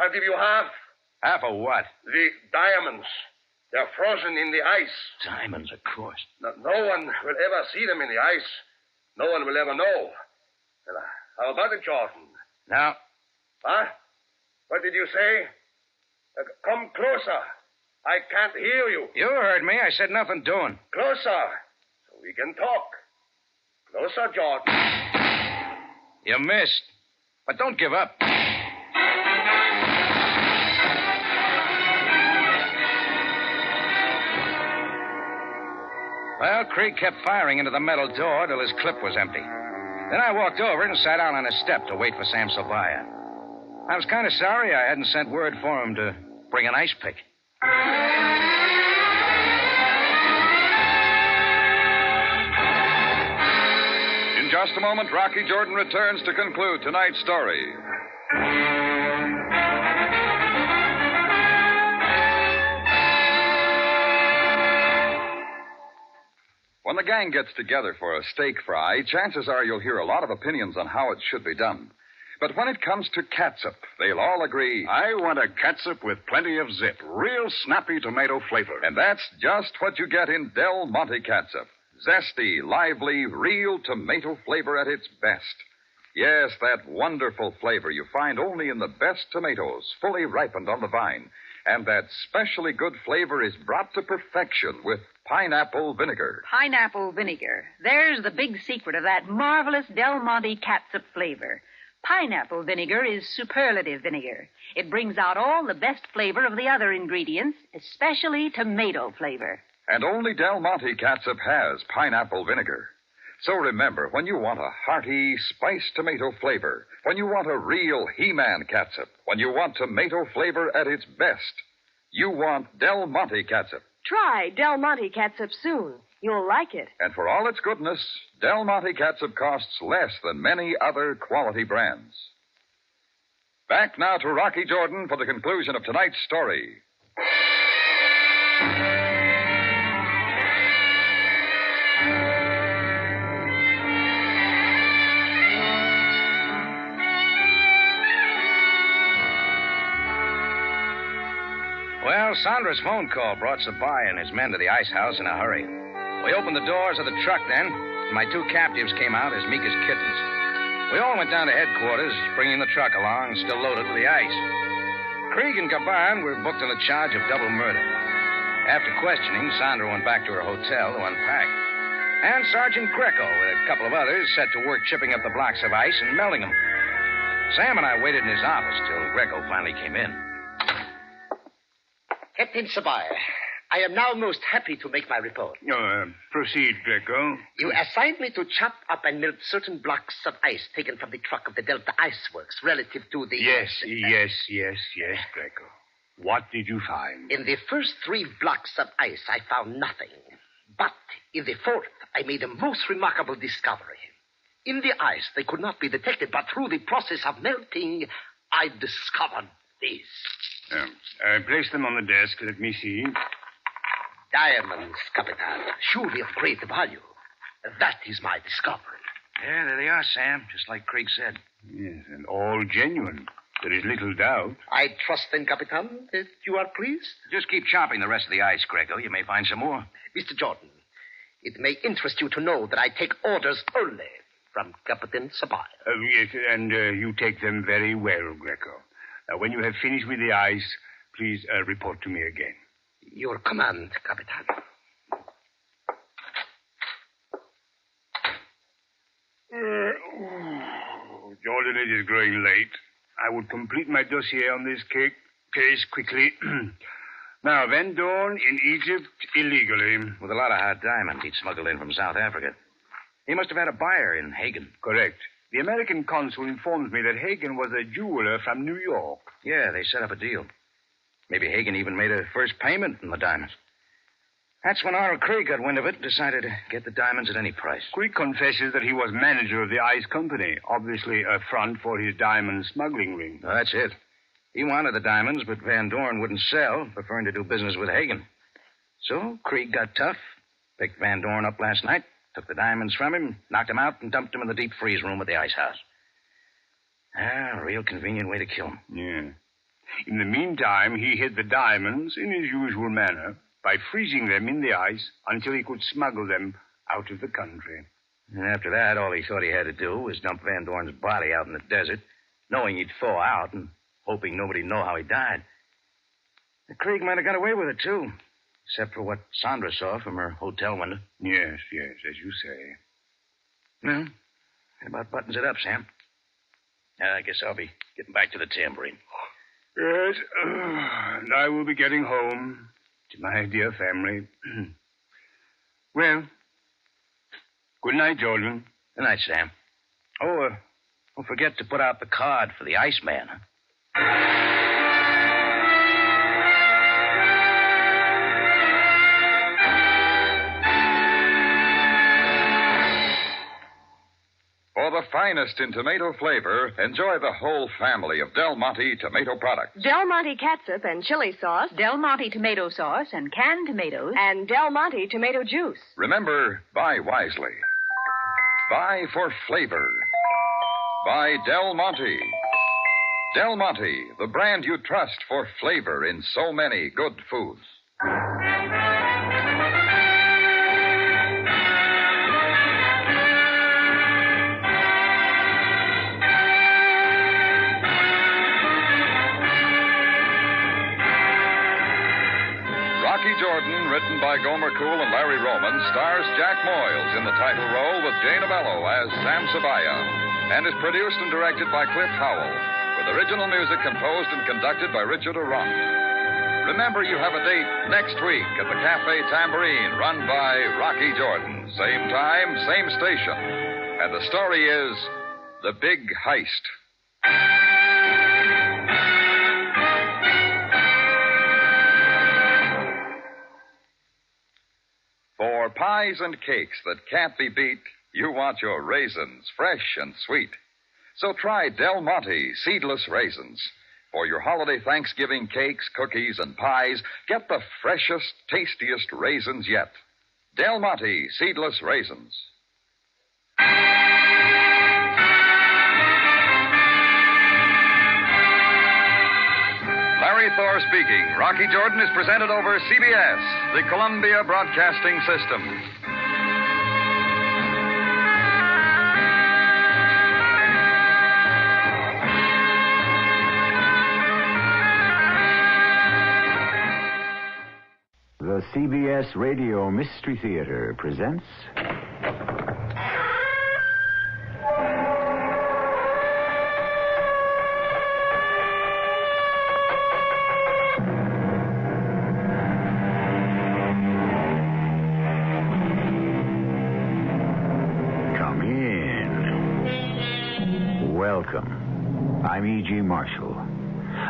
I'll give you half. Half of what? The diamonds. They're frozen in the ice. Diamonds, of course. No one will ever see them in the ice. No one will ever know. Well, how about it, Jordan? Now. Huh? What did you say? Come closer. I can't hear you. You heard me. I said nothing doing. Closer, so we can talk. Closer, Jordan. You missed. But don't give up. Well, Krieg kept firing into the metal door till his clip was empty. Then I walked over and sat down on a step to wait for Sam Sabaya. I was kind of sorry I hadn't sent word for him to bring an ice pick. In just a moment, Rocky Jordan returns to conclude tonight's story. When the gang gets together for a steak fry, chances are you'll hear a lot of opinions on how it should be done. But when it comes to catsup, they'll all agree. I want a catsup with plenty of zip. Real snappy tomato flavor. And that's just what you get in Del Monte catsup. Zesty, lively, real tomato flavor at its best. Yes, that wonderful flavor you find only in the best tomatoes, fully ripened on the vine. And that specially good flavor is brought to perfection with pineapple vinegar. Pineapple vinegar. There's the big secret of that marvelous Del Monte catsup flavor. Pineapple vinegar is superlative vinegar. It brings out all the best flavor of the other ingredients, especially tomato flavor. And only Del Monte catsup has pineapple vinegar. So remember, when you want a hearty, spiced tomato flavor, when you want a real He-Man catsup, when you want tomato flavor at its best, you want Del Monte catsup. Try Del Monte catsup soon. You'll like it. And for all its goodness, Del Monte catsup costs less than many other quality brands. Back now to Rocky Jordan for the conclusion of tonight's story. Well, Sandra's phone call brought Sabaya and his men to the ice house in a hurry. We opened the doors of the truck then, and my two captives came out as meek as kittens. We all went down to headquarters, bringing the truck along, still loaded with the ice. Krieg and Gaban were booked on a charge of double murder. After questioning, Sandra went back to her hotel to unpack. And Sergeant Greco, with a couple of others, set to work chipping up the blocks of ice and melting them. Sam and I waited in his office till Greco finally came in. Captain Sabaya, I am now most happy to make my report. Proceed, Greco. You assigned me to chop up and melt certain blocks of ice taken from the truck of the Delta Ice Works relative to the... Yes, Greco. What did you find? In the first 3 blocks of ice, I found nothing. But in the 4th, I made a most remarkable discovery. In the ice, they could not be detected, but through the process of melting, I discovered this. Place them on the desk. Let me see. Diamonds, Capitan. Surely of great value. That is my discovery. Yeah, there they are, Sam, just like Krieg said. Yes, and all genuine. There is little doubt. I trust then, Capitan, that you are pleased? Just keep chopping the rest of the ice, Greco. You may find some more. Mr. Jordan, it may interest you to know that I take orders only from Captain Sabaya. Yes, and you take them very well, Greco. Now, when you have finished with the ice, please report to me again. Your command, Capitan. Jordan, it is growing late. I would complete my dossier on this case quickly. Now, Van Dorn in Egypt illegally. With a lot of hard diamonds he'd smuggled in from South Africa. He must have had a buyer in Hagen. Correct. The American consul informs me that Hagen was a jeweler from New York. Yeah, they set up a deal. Maybe Hagen even made a first payment in the diamonds. That's when Arnold Craig got wind of it and decided to get the diamonds at any price. Craig confesses that he was manager of the ice company, obviously a front for his diamond smuggling ring. Oh, that's it. He wanted the diamonds, but Van Dorn wouldn't sell, preferring to do business with Hagen. So Craig got tough, picked Van Dorn up last night, took the diamonds from him, knocked him out, and dumped him in the deep freeze room at the ice house. A real convenient way to kill him. Yeah. In the meantime, he hid the diamonds in his usual manner by freezing them in the ice until he could smuggle them out of the country. And after that, all he thought he had to do was dump Van Dorn's body out in the desert, knowing he'd thaw out and hoping nobody'd know how he died. The Krieg might have got away with it, too, except for what Sandra saw from her hotel window. Yes, as you say. Well, that about buttons it up, Sam. I guess I'll be getting back to the tambourine. Yes, and I will be getting home to my dear family. Well, good night, Jordan. Good night, Sam. Oh, don't forget to put out the card for the Iceman. For the finest in tomato flavor, enjoy the whole family of Del Monte tomato products. Del Monte catsup and chili sauce. Del Monte tomato sauce and canned tomatoes. And Del Monte tomato juice. Remember, buy wisely. Buy for flavor. Buy Del Monte. Del Monte, the brand you trust for flavor in so many good foods. Jordan, written by Gomer Cool and Larry Roman, stars Jack Moyles in the title role with Jane Avello as Sam Sabaya, and is produced and directed by Cliff Howell, with original music composed and conducted by Richard Arant. Remember, you have a date next week at the Cafe Tambourine, run by Rocky Jordan. Same time, same station. And the story is The Big Heist. For pies and cakes that can't be beat, you want your raisins fresh and sweet. So try Del Monte seedless raisins. For your holiday Thanksgiving cakes, cookies, and pies, get the freshest, tastiest raisins yet. Del Monte seedless raisins. Larry Thor speaking. Rocky Jordan is presented over CBS, the Columbia Broadcasting System. The CBS Radio Mystery Theater presents... Come in. Welcome. I'm E.G. Marshall.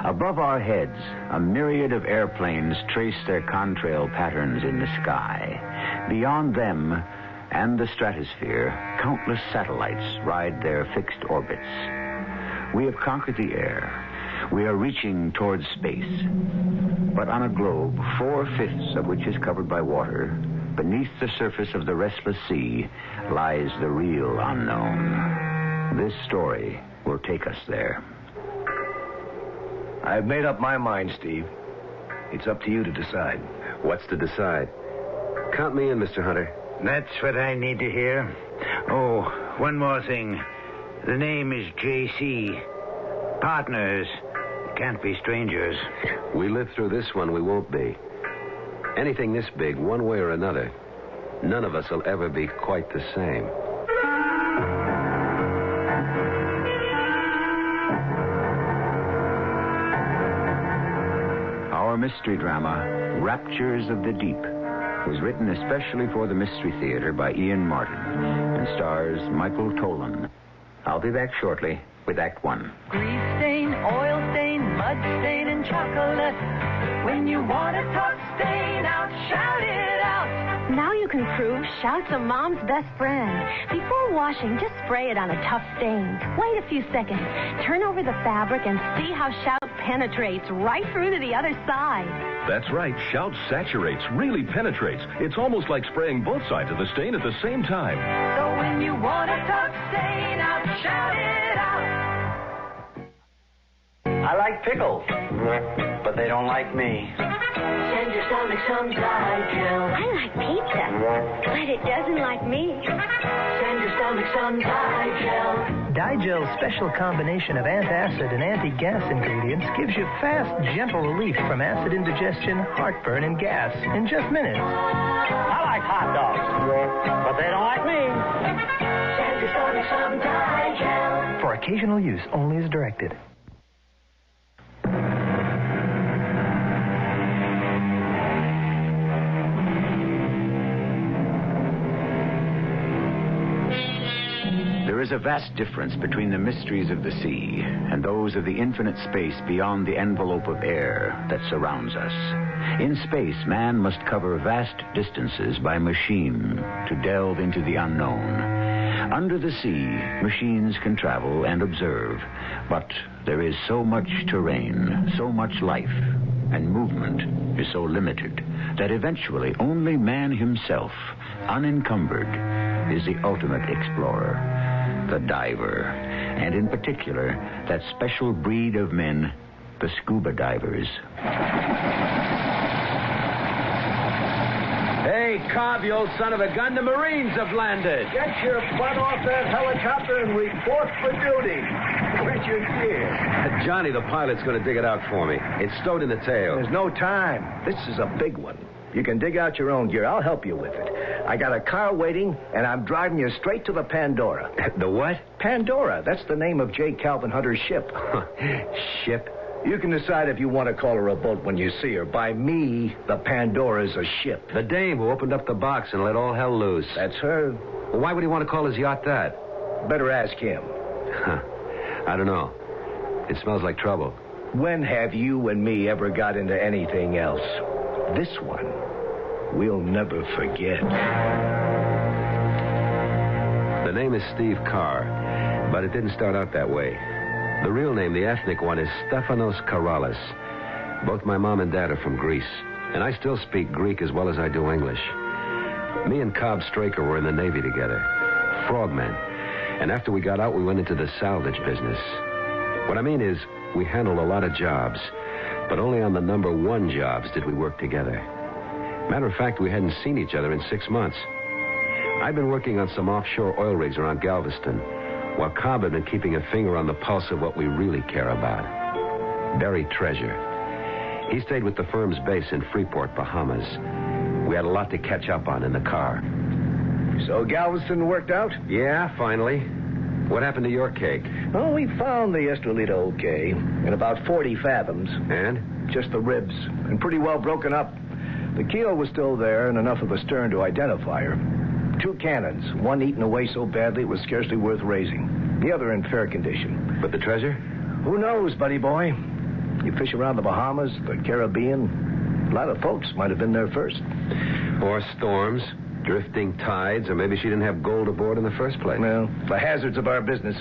Above our heads, a myriad of airplanes trace their contrail patterns in the sky. Beyond them and the stratosphere, countless satellites ride their fixed orbits. We have conquered the air. We are reaching towards space. But on a globe, 4/5 of which is covered by water, beneath the surface of the restless sea lies the real unknown. This story will take us there. I've made up my mind, Steve. It's up to you to decide. What's to decide? Count me in, Mr. Hunter. That's what I need to hear. Oh, one more thing. The name is J.C. Partners. Can't be strangers. We live through this one, we won't be. Anything this big, one way or another, none of us will ever be quite the same. Mystery drama, Raptures of the Deep, was written especially for the Mystery Theater by Ian Martin and stars Michael Tolan. I'll be back shortly with Act One. Grease stain, oil stain, mud stain, and chocolate. When you want to talk stain out, shout it out. Now you can prove Shout's a mom's best friend. Before washing, just spray it on a tough stain. Wait a few seconds. Turn over the fabric and see how Shout penetrates right through to the other side. That's right. Shout saturates, really penetrates. It's almost like spraying both sides of the stain at the same time. So when you want to talk stain out, shout it out. I like pickles, but they don't like me. Send your stomach some Digel. I like pizza, but it doesn't like me. Send your stomach some Digel. Digel's special combination of antacid and anti-gas ingredients gives you fast, gentle relief from acid indigestion, heartburn, and gas in just minutes. I like hot dogs, but they don't like me. Send your stomach some Digel. For occasional use only as directed. There is a vast difference between the mysteries of the sea and those of the infinite space beyond the envelope of air that surrounds us. In space, man must cover vast distances by machine to delve into the unknown. Under the sea, machines can travel and observe, but there is so much terrain, so much life, and movement is so limited that eventually only man himself, unencumbered, is the ultimate explorer. The diver, and in particular, that special breed of men, the scuba divers. Hey, Cobb, you old son of a gun, the Marines have landed. Get your butt off that helicopter and report for duty. Where's your gear? Johnny, the pilot's going to dig it out for me. It's stowed in the tail. There's no time. This is a big one. You can dig out your own gear. I'll help you with it. I got a car waiting, and I'm driving you straight to the Pandora. The what? Pandora. That's the name of J. Calvin Hunter's ship. Ship? You can decide if you want to call her a boat when you see her. By me, the Pandora's a ship. The dame who opened up the box and let all hell loose. That's her. Well, why would he want to call his yacht that? Better ask him. I don't know. It smells like trouble. When have you and me ever got into anything else? This one, we'll never forget. The name is Steve Carr, but it didn't start out that way. The real name, the ethnic one, is Stefanos Karalis. Both my mom and dad are from Greece, and I still speak Greek as well as I do English. Me and Cobb Straker were in the Navy together, frogmen, and after we got out, we went into the salvage business. What I mean is, we handled a lot of jobs, but only on the number one jobs did we work together. Matter of fact, we hadn't seen each other in 6 months. I'd been working on some offshore oil rigs around Galveston, while Cobb had been keeping a finger on the pulse of what we really care about. Buried treasure. He stayed with the firm's base in Freeport, Bahamas. We had a lot to catch up on in the car. So Galveston worked out? Yeah, finally. What happened to your cake? Oh, we found the Estrelita okay, in about 40 fathoms. And? Just the ribs, and pretty well broken up. The keel was still there, and enough of a stern to identify her. 2 cannons, one eaten away so badly it was scarcely worth raising. The other in fair condition. But the treasure? Who knows, buddy boy? You fish around the Bahamas, the Caribbean. A lot of folks might have been there first. Or storms, drifting tides, or maybe she didn't have gold aboard in the first place. Well, the hazards of our business.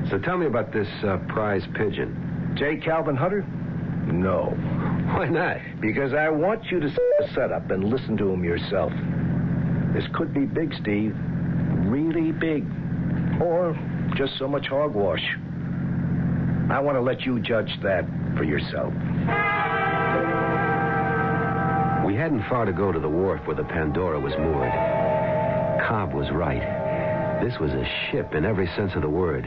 So tell me about this prize pigeon. J. Calvin Hunter? No. Why not? Because I want you to set up and listen to him yourself. This could be big, Steve. Really big. Or just so much hogwash. I want to let you judge that for yourself. We hadn't far to go to the wharf where the Pandora was moored. Cobb was right. This was a ship in every sense of the word.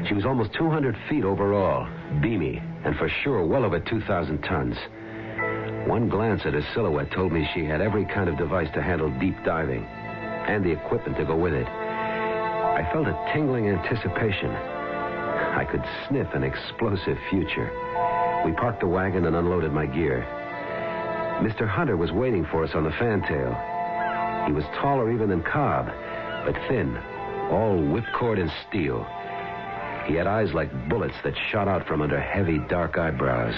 She was almost 200 feet overall, beamy, and for sure well over 2,000 tons. One glance at her silhouette told me she had every kind of device to handle deep diving, and the equipment to go with it. I felt a tingling anticipation. I could sniff an explosive future. We parked the wagon and unloaded my gear. Mr. Hunter was waiting for us on the fantail. He was taller even than Cobb, but thin, all whipcord and steel. He had eyes like bullets that shot out from under heavy, dark eyebrows.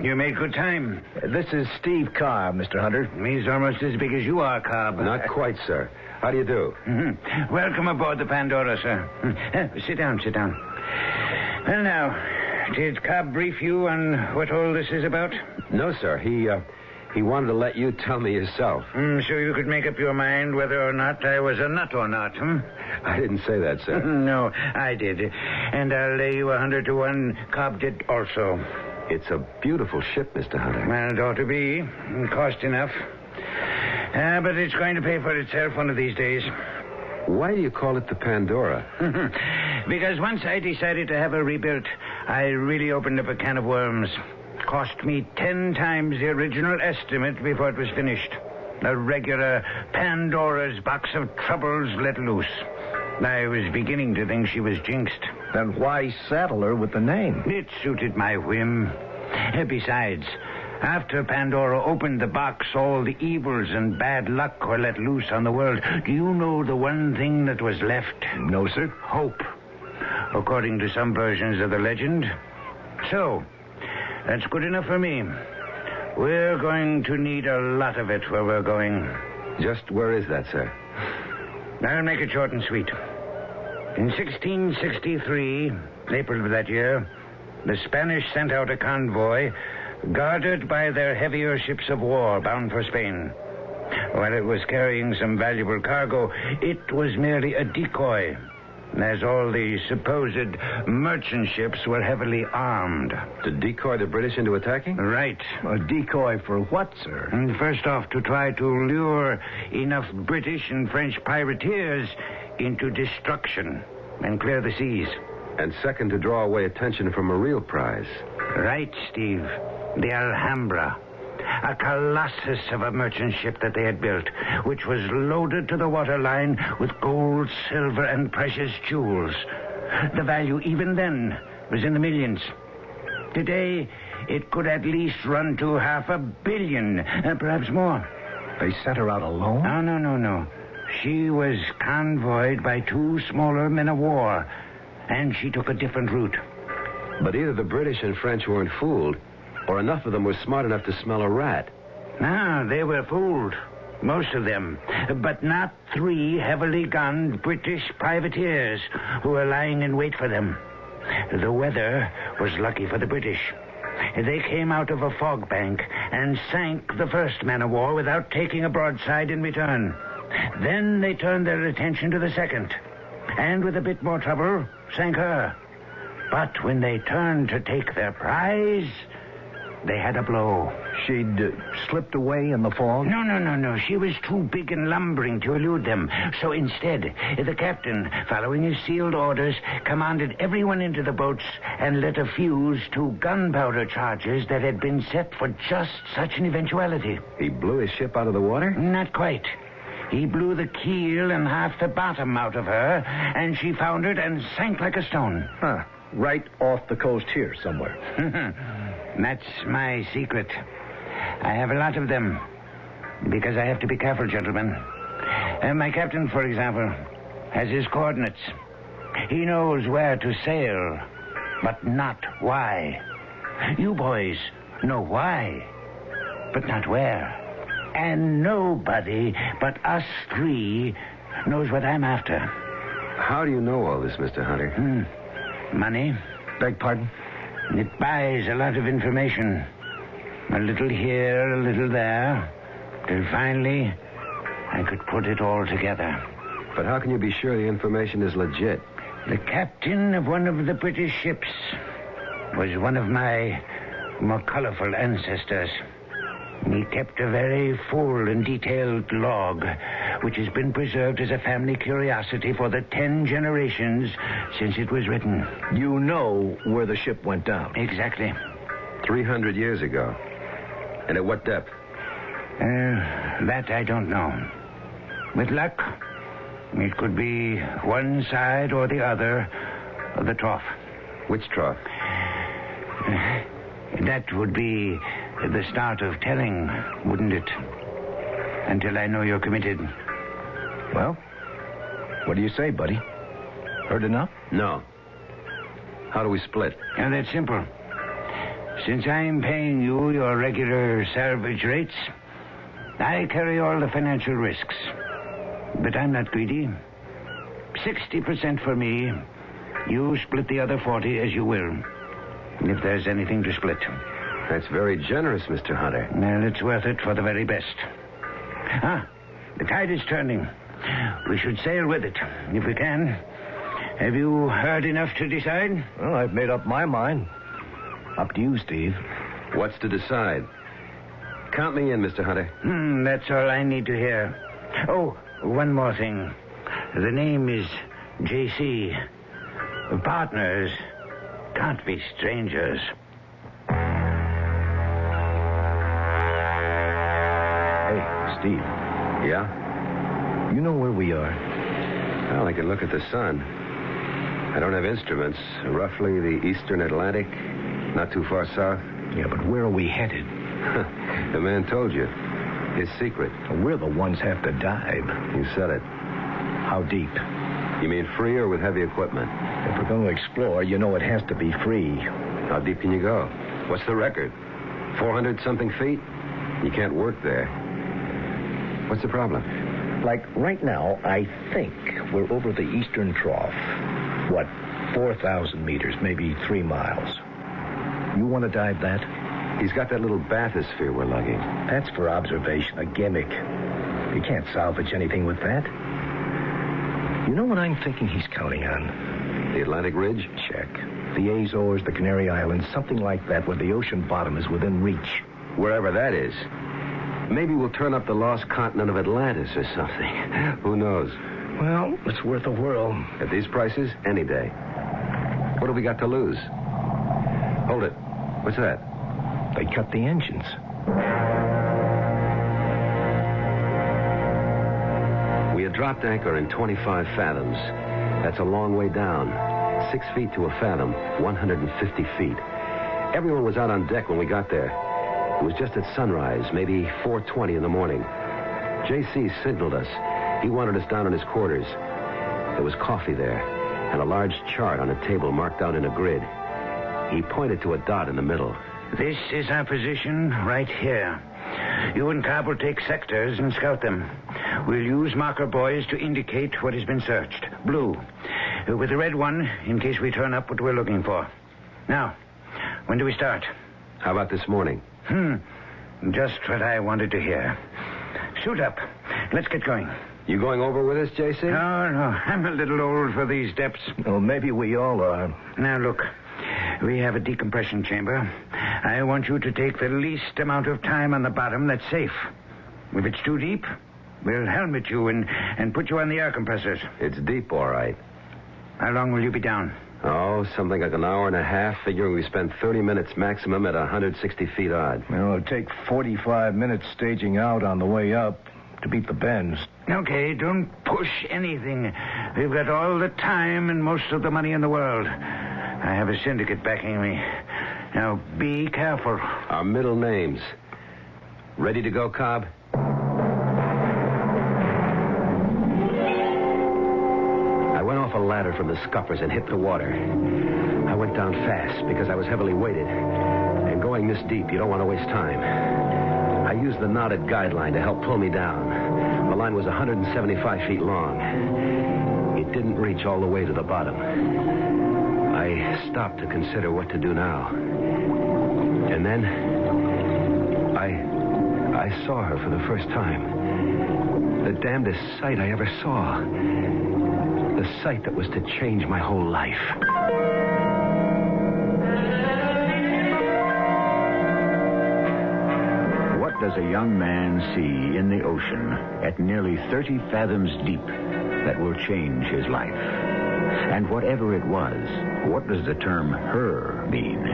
You made good time. This is Steve Carr, Mr. Hunter. He's almost as big as you are, Cobb. Not quite, sir. How do you do? Welcome aboard the Pandora, sir. Sit down. Well, now, did Cobb brief you on what all this is about? No, sir. He wanted to let you tell me yourself. So you could make up your mind whether or not I was a nut or not, I didn't say that, sir. No, I did. And I'll lay you 100 to 1. Cobb did also. It's a beautiful ship, Mr. Hunter. Well, it ought to be. Cost enough. But it's going to pay for itself one of these days. Why do you call it the Pandora? Because once I decided to have her rebuilt, I really opened up a can of worms. Cost me 10 times the original estimate before it was finished. A regular Pandora's box of troubles let loose. I was beginning to think she was jinxed. Then why saddle her with the name? It suited my whim. Besides, after Pandora opened the box, all the evils and bad luck were let loose on the world. Do you know the one thing that was left? No, sir. Hope, according to some versions of the legend. So, that's good enough for me. We're going to need a lot of it where we're going. Just where is that, sir? I'll make it short and sweet. In 1663, April of that year, the Spanish sent out a convoy guarded by their heavier ships of war bound for Spain. While it was carrying some valuable cargo, it was merely a decoy, as all the supposed merchant ships were heavily armed. To decoy the British into attacking? Right. A decoy for what, sir? First off, to try to lure enough British and French privateers into destruction and clear the seas. And second, to draw away attention from a real prize. Right, Steve. The Alhambra. A colossus of a merchant ship that they had built, which was loaded to the waterline with gold, silver, and precious jewels. The value even then was in the millions. Today, it could at least run to $500 million, perhaps more. They sent her out alone? No. She was convoyed by 2 smaller men of war, and she took a different route. But either the British and French weren't fooled, or enough of them were smart enough to smell a rat. No, they were fooled. Most of them. But not 3 heavily gunned British privateers who were lying in wait for them. The weather was lucky for the British. They came out of a fog bank and sank the first man of war without taking a broadside in return. Then they turned their attention to the second, and with a bit more trouble, sank her. But when they turned to take their prize, they had a blow. She'd slipped away in the fog? No. She was too big and lumbering to elude them. So instead, the captain, following his sealed orders, commanded everyone into the boats and lit a fuse to gunpowder charges that had been set for just such an eventuality. He blew his ship out of the water? Not quite. He blew the keel and half the bottom out of her, and she foundered and sank like a stone. Right off the coast here somewhere. That's my secret. I have a lot of them, because I have to be careful, gentlemen. My captain, for example, has his coordinates. He knows where to sail, but not why. You boys know why, but not where. And nobody but us 3 knows what I'm after. How do you know all this, Mr. Hunter? Money. Beg pardon? It buys a lot of information. A little here, a little there. Till finally, I could put it all together. But how can you be sure the information is legit? The captain of one of the British ships was one of my more colorful ancestors. He kept a very full and detailed log, which has been preserved as a family curiosity for the 10 generations since it was written. You know where the ship went down? Exactly. 300 years ago. And at what depth? That I don't know. With luck, it could be one side or the other of the trough. Which trough? That would be the start of telling, wouldn't it? Until I know you're committed. Well, what do you say, buddy? Heard enough? No. How do we split? And that's simple. Since I'm paying you your regular salvage rates, I carry all the financial risks. But I'm not greedy. 60% for me. You split the other 40 as you will. If there's anything to split. That's very generous, Mr. Hunter. Well, it's worth it for the very best. The tide is turning. We should sail with it, if we can. Have you heard enough to decide? Well, I've made up my mind. Up to you, Steve. What's to decide? Count me in, Mr. Hunter. That's all I need to hear. Oh, one more thing. The name is J.C. Partners can't be strangers. Hey, Steve. Yeah? You know where we are? Well, I can look at the sun. I don't have instruments. Roughly the eastern Atlantic, not too far south. Yeah, but where are we headed? The man told you. His secret. We're the ones have to dive. You said it. How deep? You mean free or with heavy equipment? If we're going to explore, you know it has to be free. How deep can you go? What's the record? 400-something feet? You can't work there. What's the problem? Like right now, I think we're over the eastern trough. What, 4,000 meters, maybe 3 miles. You want to dive that? He's got that little bathysphere we're lugging. That's for observation, a gimmick. You can't salvage anything with that. You know what I'm thinking he's counting on? The Atlantic Ridge? Check. The Azores, the Canary Islands, something like that where the ocean bottom is within reach. Wherever that is. Maybe we'll turn up the lost continent of Atlantis or something. Who knows? Well, it's worth a whirl. At these prices, any day. What have we got to lose? Hold it. What's that? They cut the engines. We had dropped anchor in 25 fathoms. That's a long way down. 6 feet to a fathom, 150 feet. Everyone was out on deck when we got there. It was just at sunrise, maybe 4:20 in the morning. J.C. signaled us. He wanted us down in his quarters. There was coffee there, and a large chart on a table marked out in a grid. He pointed to a dot in the middle. This is our position right here. You and Cobb will take sectors and scout them. We'll use marker buoys to indicate what has been searched. Blue. With the red one, in case we turn up what we're looking for. Now, when do we start? How about this morning? Just what I wanted to hear. Suit up. Let's get going. You going over with us, J.C.? No. I'm a little old for these depths. Well, maybe we all are. Now, look. We have a decompression chamber. I want you to take the least amount of time on the bottom that's safe. If it's too deep, we'll helmet you and put you on the air compressors. It's deep, all right. How long will you be down? Oh, something like an hour and a half, figuring we spend 30 minutes maximum at 160 feet odd. Well, it'll take 45 minutes staging out on the way up to beat the bends. Okay, don't push anything. We've got all the time and most of the money in the world. I have a syndicate backing me. Now, be careful. Our middle names. Ready to go, Cobb? I went off a ladder from the scuppers and hit the water. I went down fast because I was heavily weighted. And going this deep, you don't want to waste time. I used the knotted guideline to help pull me down. The line was 175 feet long. It didn't reach all the way to the bottom. I stopped to consider what to do now. And then I saw her for the first time. The damnedest sight I ever saw. The sight that was to change my whole life. What does a young man see in the ocean at nearly 30 fathoms deep that will change his life? And whatever it was, what does the term her mean?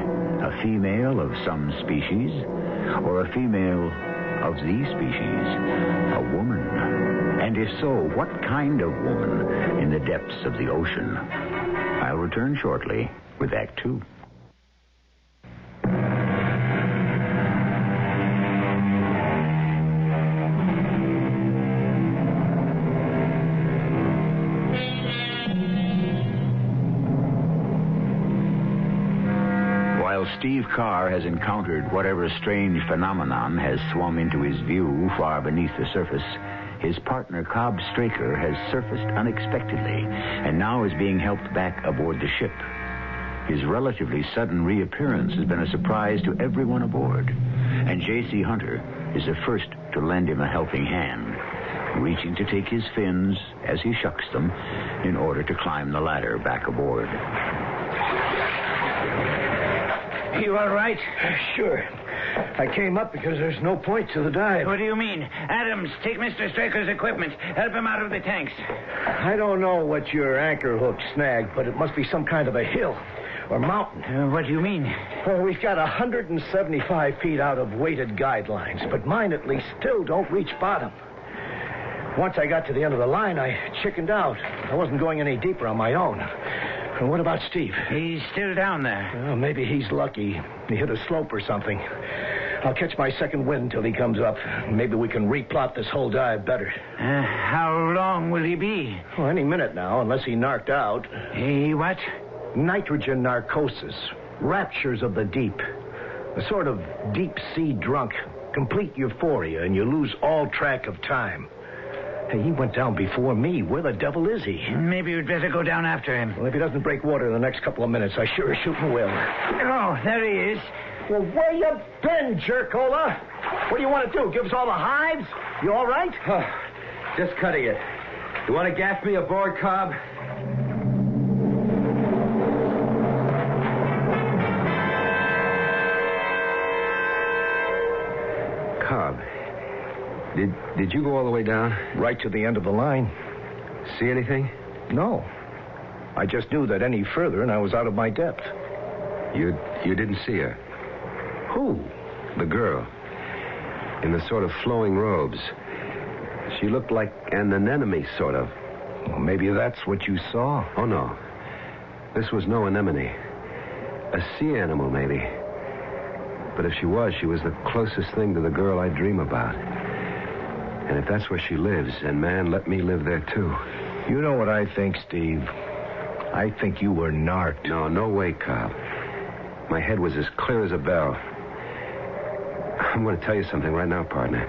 A female of some species? Or a female of the species? A woman? And if so, what kind of woman in the depths of the ocean? I'll return shortly with Act 2. While Steve Carr has encountered whatever strange phenomenon has swum into his view far beneath the surface, his partner Cobb Straker has surfaced unexpectedly and now is being helped back aboard the ship. His relatively sudden reappearance has been a surprise to everyone aboard, and J.C. Hunter is the first to lend him a helping hand, reaching to take his fins as he shucks them in order to climb the ladder back aboard. You all right? Sure. I came up because there's no point to the dive. What do you mean? Adams, take Mr. Straker's equipment. Help him out of the tanks. I don't know what your anchor hook snagged, but it must be some kind of a hill or mountain. What do you mean? Well, we've got 175 feet out of weighted guidelines, but mine at least still don't reach bottom. Once I got to the end of the line, I chickened out. I wasn't going any deeper on my own. And what about Steve? He's still down there. Well, maybe he's lucky. He hit a slope or something. I'll catch my second wind till he comes up. Maybe we can replot this whole dive better. How long will he be? Well, any minute now, unless he narked out. He what? Nitrogen narcosis. Raptures of the deep. A sort of deep-sea drunk. Complete euphoria, and you lose all track of time. Hey, he went down before me. Where the devil is he? Maybe we'd better go down after him. Well, if he doesn't break water in the next couple of minutes, I sure as shooting will. Oh, there he is. Well, where you been, jerkola? What do you want to do? Give us all the hives? You all right? Just cutting it. You want to gas me aboard, Cobb? Cobb, did you go all the way down? Right to the end of the line. See anything? No. I just knew that any further and I was out of my depth. You didn't see her? Who? The girl. In the sort of flowing robes. She looked like an anemone, sort of. Well, maybe that's what you saw. Oh, no. This was no anemone. A sea animal, maybe. But if she was the closest thing to the girl I dream about. And if that's where she lives, and man, let me live there, too. You know what I think, Steve? I think you were narked. No way, Cobb. My head was as clear as a bell. I'm going to tell you something right now, partner.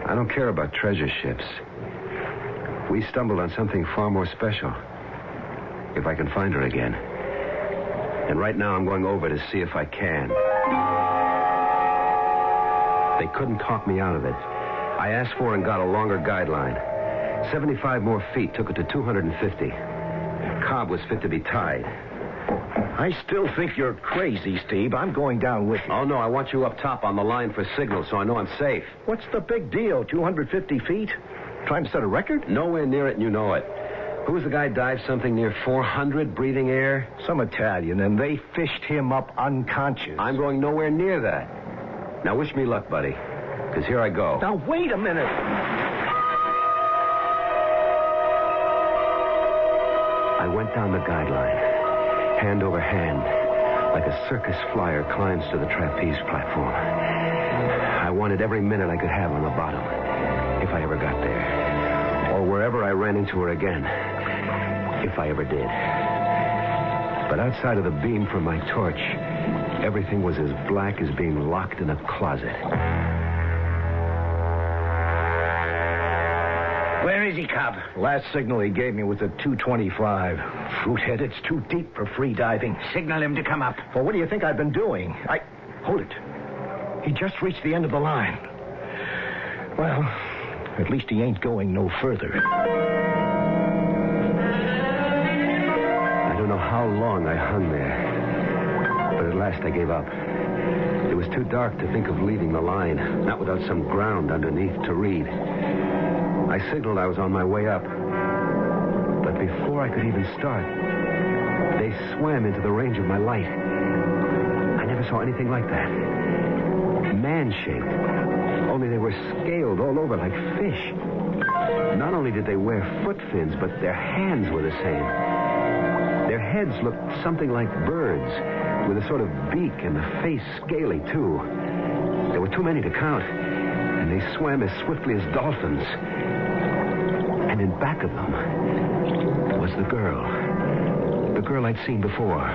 I don't care about treasure ships. We stumbled on something far more special. If I can find her again. And right now I'm going over to see if I can. They couldn't talk me out of it. I asked for and got a longer guideline. 75 more feet took it to 250. Cobb was fit to be tied. I still think you're crazy, Steve. I'm going down with you. Oh, no, I want you up top on the line for signal so I know I'm safe. What's the big deal? 250 feet? Trying to set a record? Nowhere near it, and you know it. Who was the guy dived something near 400 breathing air? Some Italian, and they fished him up unconscious. I'm going nowhere near that. Now, wish me luck, buddy, because here I go. Now, wait a minute. I went down the guideline, hand over hand, like a circus flyer climbs to the trapeze platform. I wanted every minute I could have on the bottom, if I ever got there, or wherever I ran into her again, if I ever did. But outside of the beam from my torch, everything was as black as being locked in a closet. Where is he, Cobb? Last signal he gave me was at 225. Fruithead, it's too deep for free diving. Signal him to come up. Well, what do you think I've been doing? Hold it. He just reached the end of the line. Well, at least he ain't going no further. I don't know how long I hung there, but at last I gave up. It was too dark to think of leaving the line, not without some ground underneath to read. I signaled I was on my way up. But before I could even start, they swam into the range of my light. I never saw anything like that. Man-shaped. Only they were scaled all over like fish. Not only did they wear foot fins, but their hands were the same. Their heads looked something like birds, with a sort of beak and the face scaly, too. There were too many to count, and they swam as swiftly as dolphins. And in back of them was the girl I'd seen before.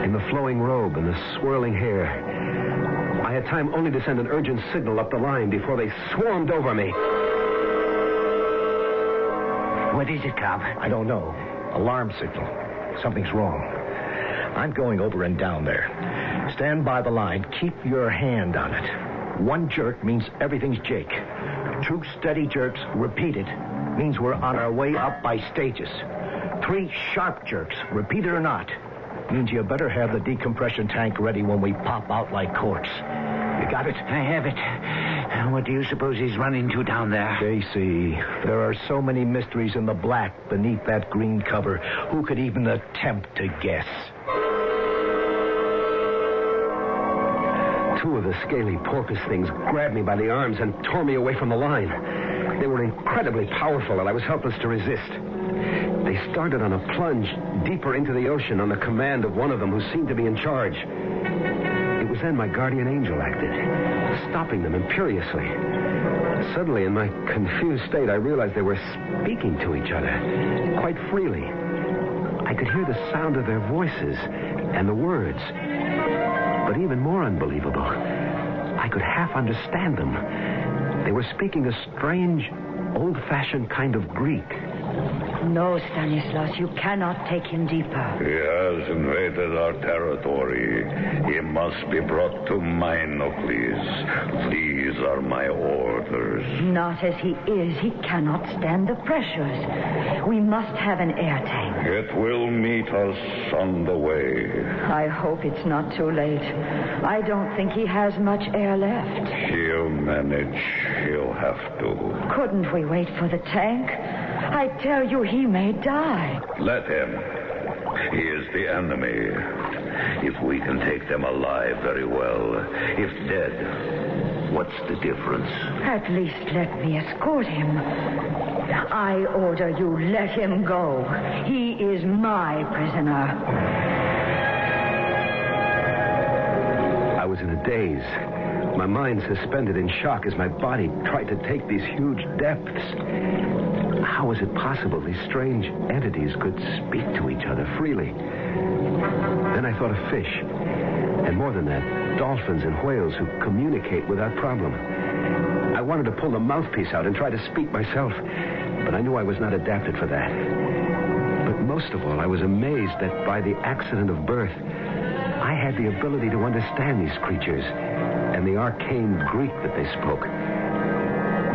in the flowing robe and the swirling hair. I had time only to send an urgent signal up the line before they swarmed over me. What is it, Cobb? I don't know. Alarm signal. Something's wrong. I'm going over and down there. Stand by the line. Keep your hand on it. One jerk means everything's Jake. 2 steady jerks, repeated, means we're on our way up by stages. 3 sharp jerks, repeated or not, means you better have the decompression tank ready when we pop out like corks. You got it? I have it. What do you suppose he's run into down there? JC, there are so many mysteries in the black beneath that green cover. Who could even attempt to guess? 2 of the scaly porpoise things grabbed me by the arms and tore me away from the line. They were incredibly powerful, and I was helpless to resist. They started on a plunge deeper into the ocean on the command of one of them who seemed to be in charge. It was then my guardian angel acted, stopping them imperiously. Suddenly, in my confused state, I realized they were speaking to each other quite freely. I could hear the sound of their voices and the words. But even more unbelievable, I could half understand them. They were speaking a strange, old-fashioned kind of Greek. No, Stanislaus, you cannot take him deeper. He has invaded our territory. He must be brought to mine, Nucleus. These are my orders. Not as he is. He cannot stand the pressures. We must have an air tank. It will meet us on the way. I hope it's not too late. I don't think he has much air left. He'll manage. He'll have to. Couldn't we wait for the tank? I tell you, he may die. Let him. He is the enemy. If we can take them alive, very well. If dead, what's the difference? At least let me escort him. I order you, let him go. He is my prisoner. I was in a daze. My mind suspended in shock as my body tried to take these huge depths. How was it possible these strange entities could speak to each other freely? Then I thought of fish. And more than that, dolphins and whales who communicate without problem. I wanted to pull the mouthpiece out and try to speak myself, but I knew I was not adapted for that. But most of all, I was amazed that by the accident of birth, I had the ability to understand these creatures and the arcane Greek that they spoke.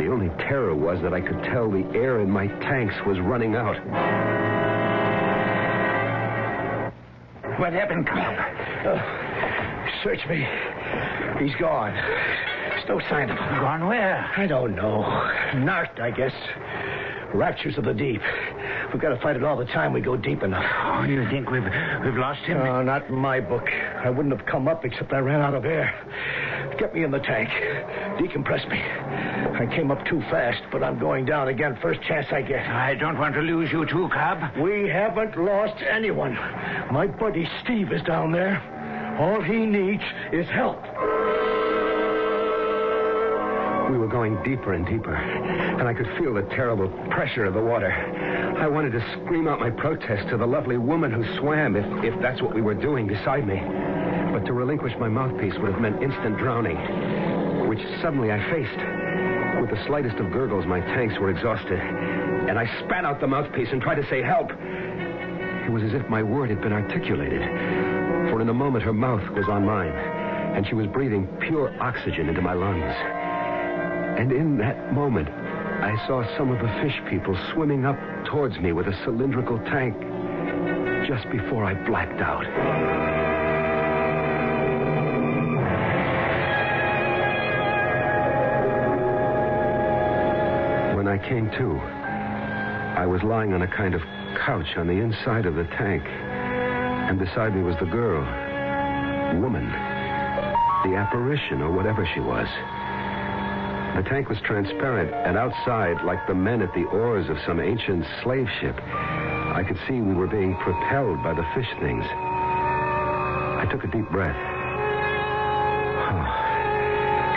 The only terror was that I could tell the air in my tanks was running out. What happened, Cobb? Search me. He's gone. There's no sign of him. Gone where? I don't know. Narked, I guess. Raptures of the deep. We've got to fight it all the time we go deep enough. Oh, you think we've lost him? No, not in my book. I wouldn't have come up except I ran out of air. Get me in the tank. Decompress me. I came up too fast, but I'm going down again first chance I get. I don't want to lose you too, Cobb. We haven't lost anyone. My buddy Steve is down there. All he needs is help. We were going deeper and deeper, and I could feel the terrible pressure of the water. I wanted to scream out my protest to the lovely woman who swam, if that's what we were doing, beside me. But to relinquish my mouthpiece would have meant instant drowning, which suddenly I faced. With the slightest of gurgles, my tanks were exhausted, and I spat out the mouthpiece and tried to say help. It was as if my word had been articulated, for in a moment her mouth was on mine, and she was breathing pure oxygen into my lungs. And in that moment, I saw some of the fish people swimming up towards me with a cylindrical tank just before I blacked out. When I came to, I was lying on a kind of couch on the inside of the tank, and beside me was the girl, woman, the apparition or whatever she was. The tank was transparent, and outside, like the men at the oars of some ancient slave ship, I could see we were being propelled by the fish things. I took a deep breath.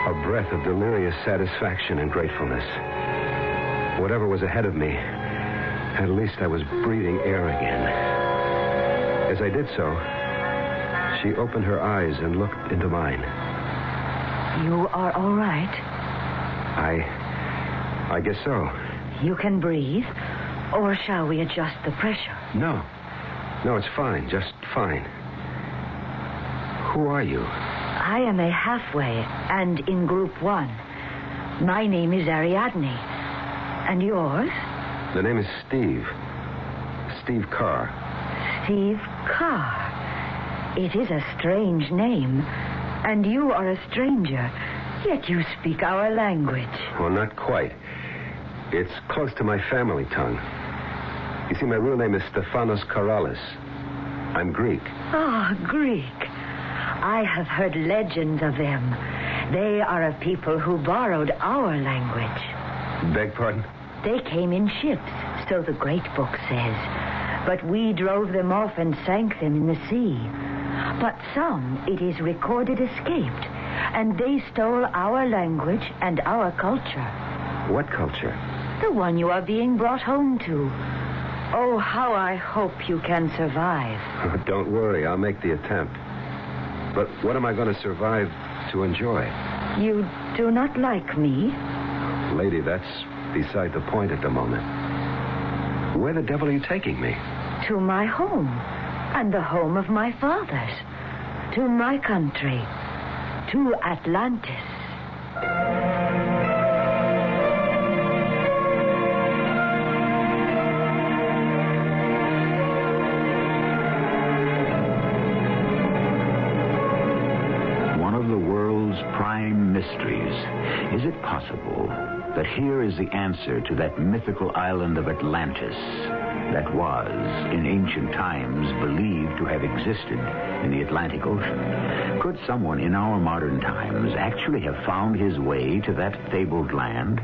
A breath of delirious satisfaction and gratefulness. Whatever was ahead of me, at least I was breathing air again. As I did so, She opened her eyes and looked into mine. You are all right? I guess so. You can breathe? Or shall we adjust the pressure? No, it's fine. Just fine. Who are you? I am a halfway and in Group 1. My name is Ariadne. And yours? The name is Steve. Steve Carr. Steve Carr. It is a strange name. And you are a stranger. Yet you speak our language. Well, not quite. It's close to my family tongue. You see, my real name is Stefanos Karalis. I'm Greek. Ah, Greek. I have heard legends of them. They are a people who borrowed our language. Beg pardon? They came in ships, so the great book says. But we drove them off and sank them in the sea. But some, it is recorded, escaped. And they stole our language and our culture. What culture? The one you are being brought home to. Oh, how I hope you can survive. Oh, don't worry, I'll make the attempt. But what am I going to survive to enjoy? You do not like me? Lady, that's beside the point at the moment. Where the devil are you taking me? To my home. And the home of my fathers. To my country. To Atlantis. One of the world's prime mysteries. Is it possible that here is the answer to that mythical island of Atlantis that was, in ancient times, believed to have existed in the Atlantic Ocean? Could someone in our modern times actually have found his way to that fabled land?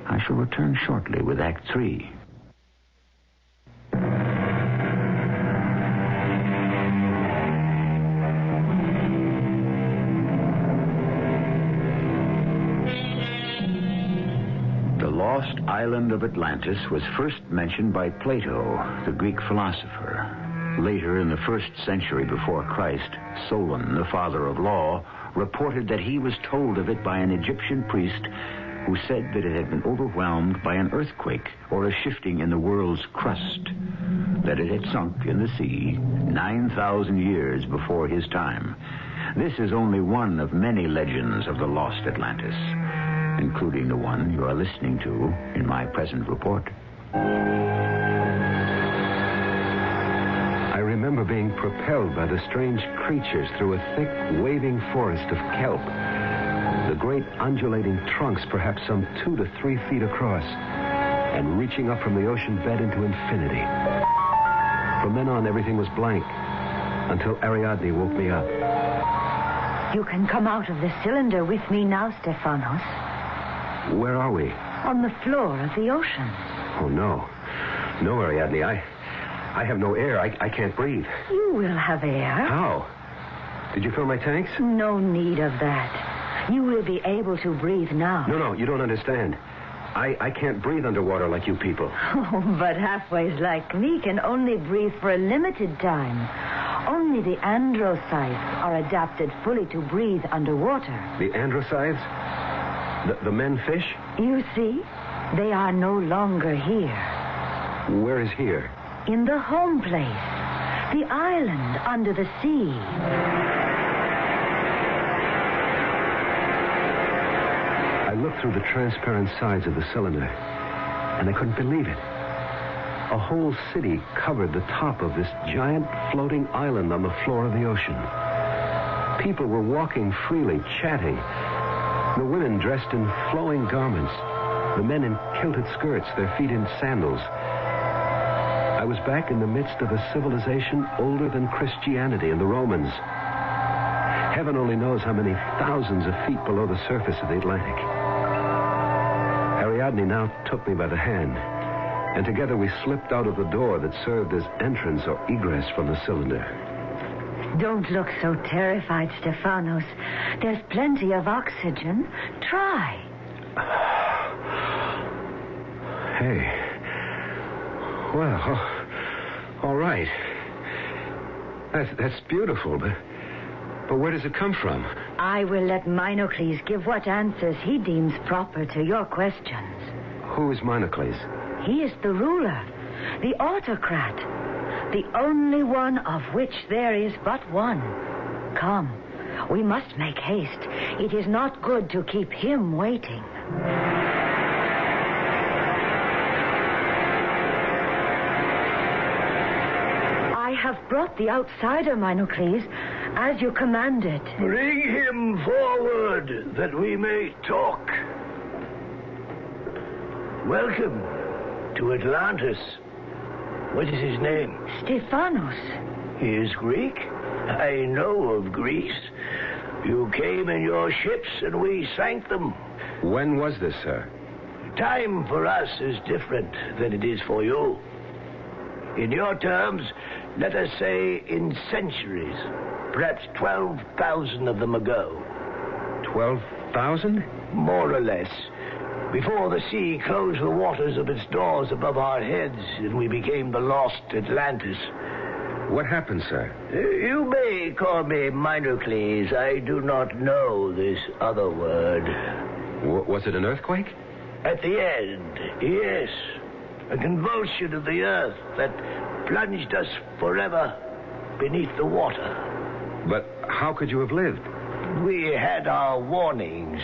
I shall return shortly with Act 3. The lost island of Atlantis was first mentioned by Plato, the Greek philosopher. Later, in the 1st century before Christ, Solon, the father of law, reported that he was told of it by an Egyptian priest who said that it had been overwhelmed by an earthquake or a shifting in the world's crust, that it had sunk in the sea 9,000 years before his time. This is only one of many legends of the lost Atlantis, including the one you are listening to in my present report. I remember being propelled by the strange creatures through a thick, waving forest of kelp. The great undulating trunks perhaps some 2 to 3 feet across, and reaching up from the ocean bed into infinity. From then on, everything was blank, until Ariadne woke me up. You can come out of the cylinder with me now, Stefanos. Where are we? On the floor of the ocean. Oh, no. No, Ariadne, I have no air. I can't breathe. You will have air. How? Did you fill my tanks? No need of that. You will be able to breathe now. No, you don't understand. I can't breathe underwater like you people. Oh, but halfways like me can only breathe for a limited time. Only the androcytes are adapted fully to breathe underwater. The androcytes? The men fish? You see, they are no longer here. Where is here? In the home place. The island under the sea. I looked through the transparent sides of the cylinder, and I couldn't believe it. A whole city covered the top of this giant floating island on the floor of the ocean. People were walking freely, chatting. The women dressed in flowing garments. The men in kilted skirts, their feet in sandals. I was back in the midst of a civilization older than Christianity and the Romans. Heaven only knows how many thousands of feet below the surface of the Atlantic. Ariadne now took me by the hand, and together we slipped out of the door that served as entrance or egress from the cylinder. Don't look so terrified, Stefanos. There's plenty of oxygen. Try. Hey. Well, all right. That's beautiful, but where does it come from? I will let Minocles give what answers he deems proper to your questions. Who is Minocles? He is the ruler, the autocrat, the only one of which there is but one. Come, we must make haste. It is not good to keep him waiting. I have brought the outsider, Minocles, as you commanded. Bring him forward, that we may talk. Welcome to Atlantis. What is his name? Stephanos. He is Greek? I know of Greece. You came in your ships and we sank them. When was this, sir? Time for us is different than it is for you. In your terms, let us say in centuries. Perhaps 12,000 of them ago. 12,000? More or less. Before the sea closed the waters of its doors above our heads and we became the lost Atlantis. What happened, sir? You may call me Minocles. I do not know this other word. Was it an earthquake? At the end, yes. A convulsion of the earth that plunged us forever beneath the water. But how could you have lived? We had our warnings.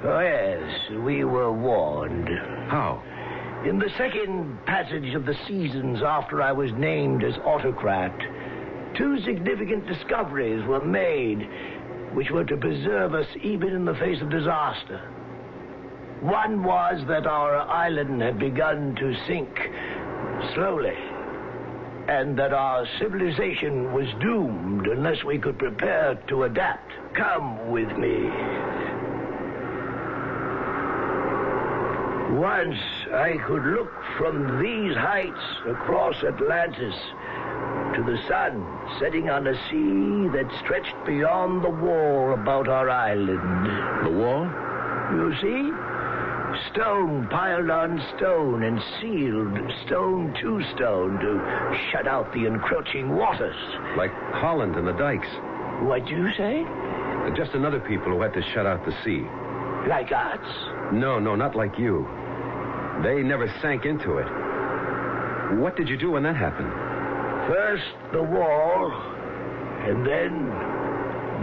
Oh, yes, we were warned. How? In the second passage of the seasons after I was named as autocrat, 2 significant discoveries were made which were to preserve us even in the face of disaster. One was that our island had begun to sink slowly, and that our civilization was doomed unless we could prepare to adapt. Come with me. Once I could look from these heights across Atlantis to the sun setting on a sea that stretched beyond the wall about our island. The wall? You see? Stone piled on stone and sealed stone to stone to shut out the encroaching waters. Like Holland and the dikes. What do you say? Just another people who had to shut out the sea. Like us? No, not like you. They never sank into it. What did you do when that happened? First the wall, and then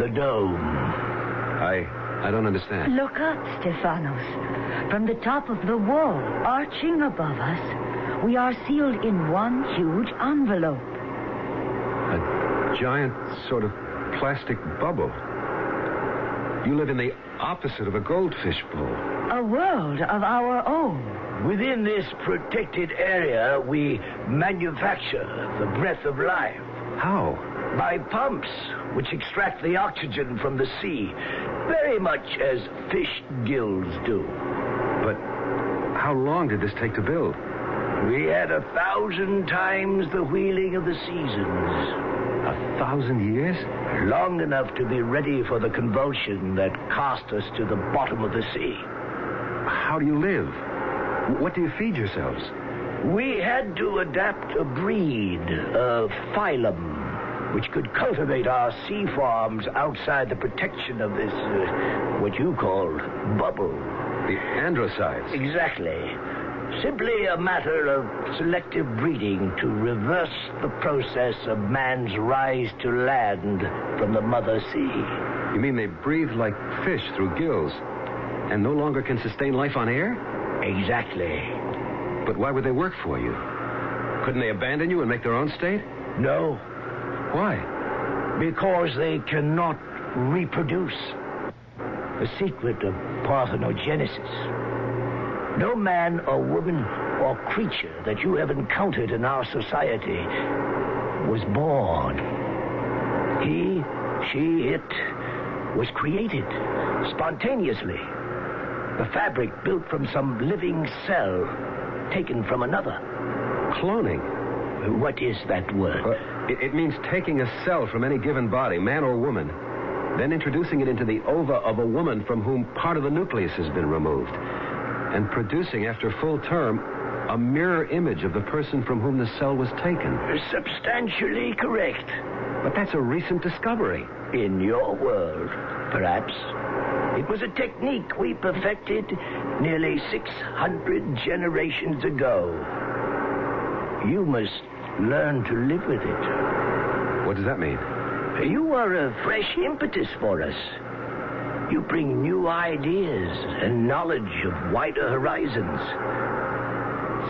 the dome. I don't understand. Look up, Stephanos. From the top of the wall, arching above us, we are sealed in one huge envelope. A giant sort of plastic bubble. You live in the opposite of a goldfish bowl. A world of our own. Within this protected area, we manufacture the breath of life. How? By pumps, which extract the oxygen from the sea, very much as fish gills do. But how long did this take to build? We had 1,000 times the wheeling of the seasons. 1,000 years? Long enough to be ready for the convulsion that cast us to the bottom of the sea. How do you live? What do you feed yourselves? We had to adapt a breed, a phylum, which could cultivate our sea farms outside the protection of this, what you call, bubble. The androcides. Exactly. Simply a matter of selective breeding to reverse the process of man's rise to land from the mother sea. You mean they breathe like fish through gills and no longer can sustain life on air? Exactly. But why would they work for you? Couldn't they abandon you and make their own state? No. Why? Because they cannot reproduce. The secret of parthenogenesis. No man or woman or creature that you have encountered in our society was born. He, she, it was created spontaneously. The fabric built from some living cell taken from another. Cloning? What is that word? It means taking a cell from any given body, man or woman, then introducing it into the ova of a woman from whom part of the nucleus has been removed, and producing, after full term, a mirror image of the person from whom the cell was taken. Substantially correct. But that's a recent discovery. In your world, perhaps. It was a technique we perfected nearly 600 generations ago. You must learn to live with it. What does that mean? You are a fresh impetus for us. You bring new ideas and knowledge of wider horizons.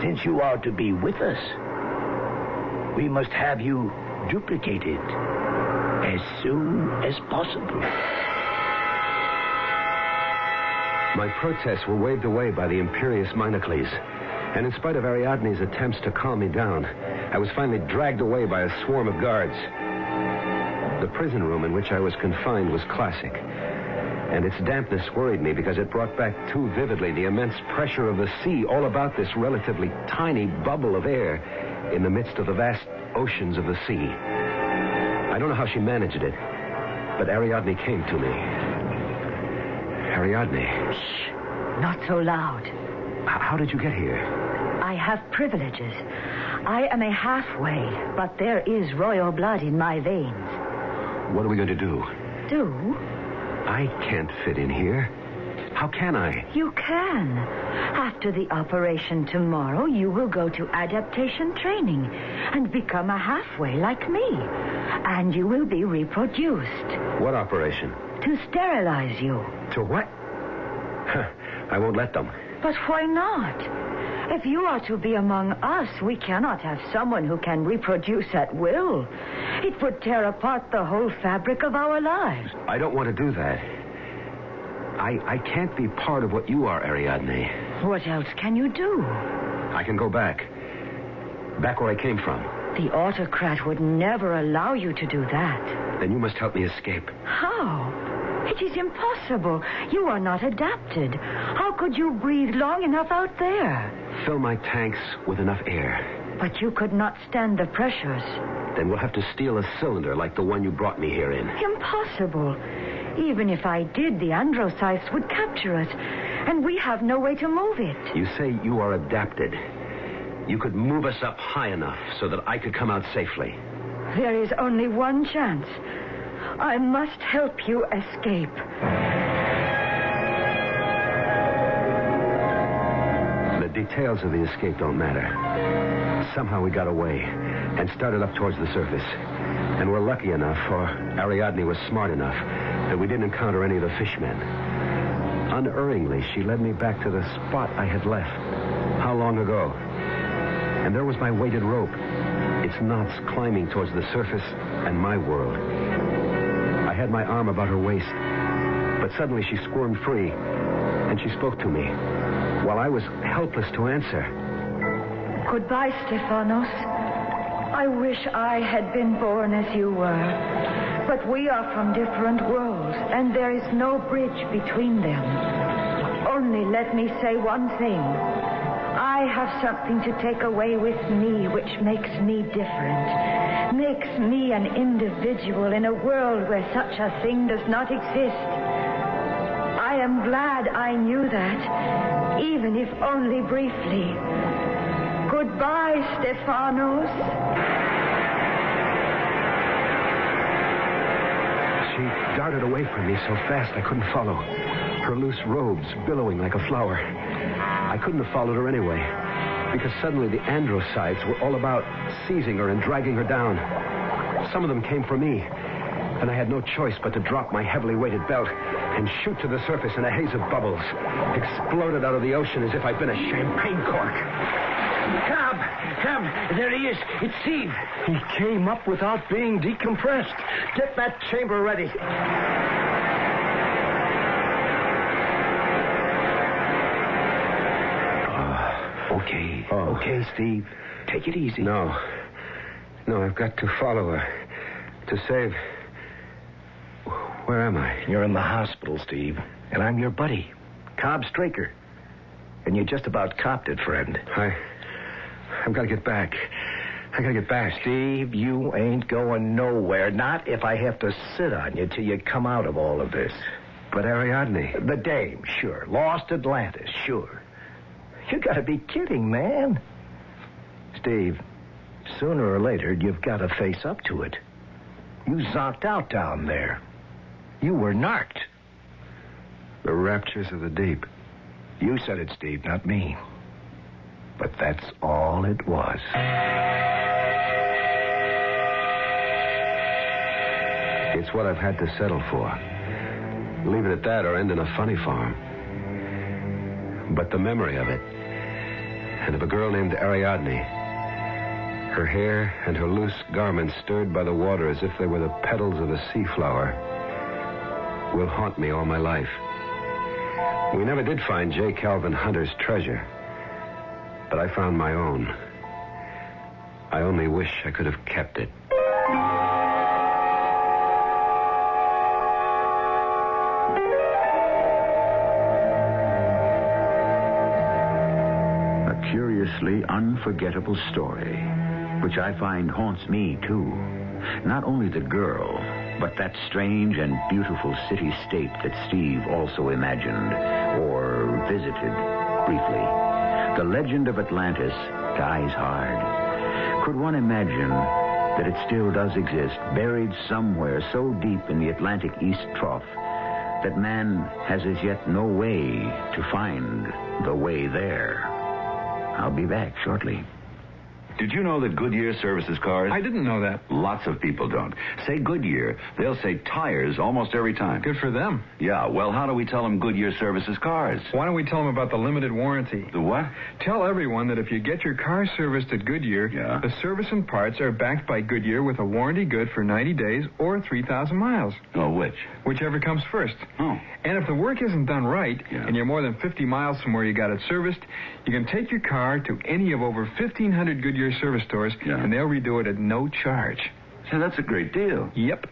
Since you are to be with us, we must have you duplicated as soon as possible. My protests were waved away by the imperious Monocles, and in spite of Ariadne's attempts to calm me down, I was finally dragged away by a swarm of guards. The prison room in which I was confined was classic, and its dampness worried me because it brought back too vividly the immense pressure of the sea all about this relatively tiny bubble of air in the midst of the vast oceans of the sea. I don't know how she managed it, but Ariadne came to me. Ariadne. Shh. Not so loud. How did you get here? I have privileges. I am a halfway, but there is royal blood in my veins. What are we going to do? Do? I can't fit in here. How can I? You can. After the operation tomorrow, you will go to adaptation training and become a halfway like me. And you will be reproduced. What operation? To sterilize you. To what? I won't let them. But why not? If you are to be among us, we cannot have someone who can reproduce at will. It would tear apart the whole fabric of our lives. I don't want to do that. I can't be part of what you are, Ariadne. What else can you do? I can go back. Back where I came from. The autocrat would never allow you to do that. Then you must help me escape. How? It is impossible. You are not adapted. How could you breathe long enough out there? Fill my tanks with enough air. But you could not stand the pressures. Then we'll have to steal a cylinder like the one you brought me here in. Impossible. Even if I did, the androcytes would capture it, and we have no way to move it. You say you are adapted. You could move us up high enough so that I could come out safely. There is only one chance. I must help you escape. The details of the escape don't matter. Somehow we got away and started up towards the surface. And we're lucky enough, or Ariadne was smart enough, that we didn't encounter any of the fishmen. Unerringly, she led me back to the spot I had left. How long ago? And there was my weighted rope, its knots climbing towards the surface and my world. I had my arm about her waist, but suddenly she squirmed free, and she spoke to me, while I was helpless to answer. Goodbye, Stephanos. I wish I had been born as you were. But we are from different worlds, and there is no bridge between them. Only let me say one thing. I have something to take away with me which makes me different. Makes me an individual in a world where such a thing does not exist. I am glad I knew that, even if only briefly. Goodbye, Stephanos. She darted away from me so fast I couldn't follow. Her loose robes billowing like a flower. I couldn't have followed her anyway, because suddenly the androcytes were all about seizing her and dragging her down. Some of them came for me, and I had no choice but to drop my heavily weighted belt and shoot to the surface in a haze of bubbles. Exploded out of the ocean as if I'd been a champagne cork. Cobb, there he is. It's Steve. He came up without being decompressed. Get that chamber ready. Okay. Okay, Steve. Take it easy. No, I've got to follow her. To save... Where am I? You're in the hospital, Steve. And I'm your buddy, Cobb Straker. And you just about copped it, friend. I've got to get back. I got to get back. Steve, you ain't going nowhere. Not if I have to sit on you till you come out of all of this. But Ariadne... The dame, sure. Lost Atlantis, sure. You got to be kidding, man. Steve, sooner or later, you've got to face up to it. You zonked out down there. You were narked. The raptures of the deep. You said it, Steve, not me. But that's all it was. It's what I've had to settle for. Leave it at that or end in a funny farm. But the memory of it, and of a girl named Ariadne, her hair and her loose garments stirred by the water as if they were the petals of a sea flower, will haunt me all my life. We never did find J. Calvin Hunter's treasure, but I found my own. I only wish I could have kept it. A curiously unforgettable story, which I find haunts me, too. Not only the girl, but that strange and beautiful city-state that Steve also imagined, or visited, briefly. The legend of Atlantis dies hard. Could one imagine that it still does exist, buried somewhere so deep in the Atlantic East Trough that man has as yet no way to find the way there? I'll be back shortly. Did you know that Goodyear services cars? I didn't know that. Lots of people don't. Say Goodyear, they'll say tires almost every time. Good for them. Yeah, well, how do we tell them Goodyear services cars? Why don't we tell them about the limited warranty? The what? Tell everyone that if you get your car serviced at Goodyear, the service and parts are backed by Goodyear with a warranty good for 90 days or 3,000 miles. Oh, which? Whichever comes first. Oh. And if the work isn't done right, and you're more than 50 miles from where you got it serviced, you can take your car to any of over 1,500 Goodyear service stores, and they'll redo it at no charge. Say, that's a great deal. Yep.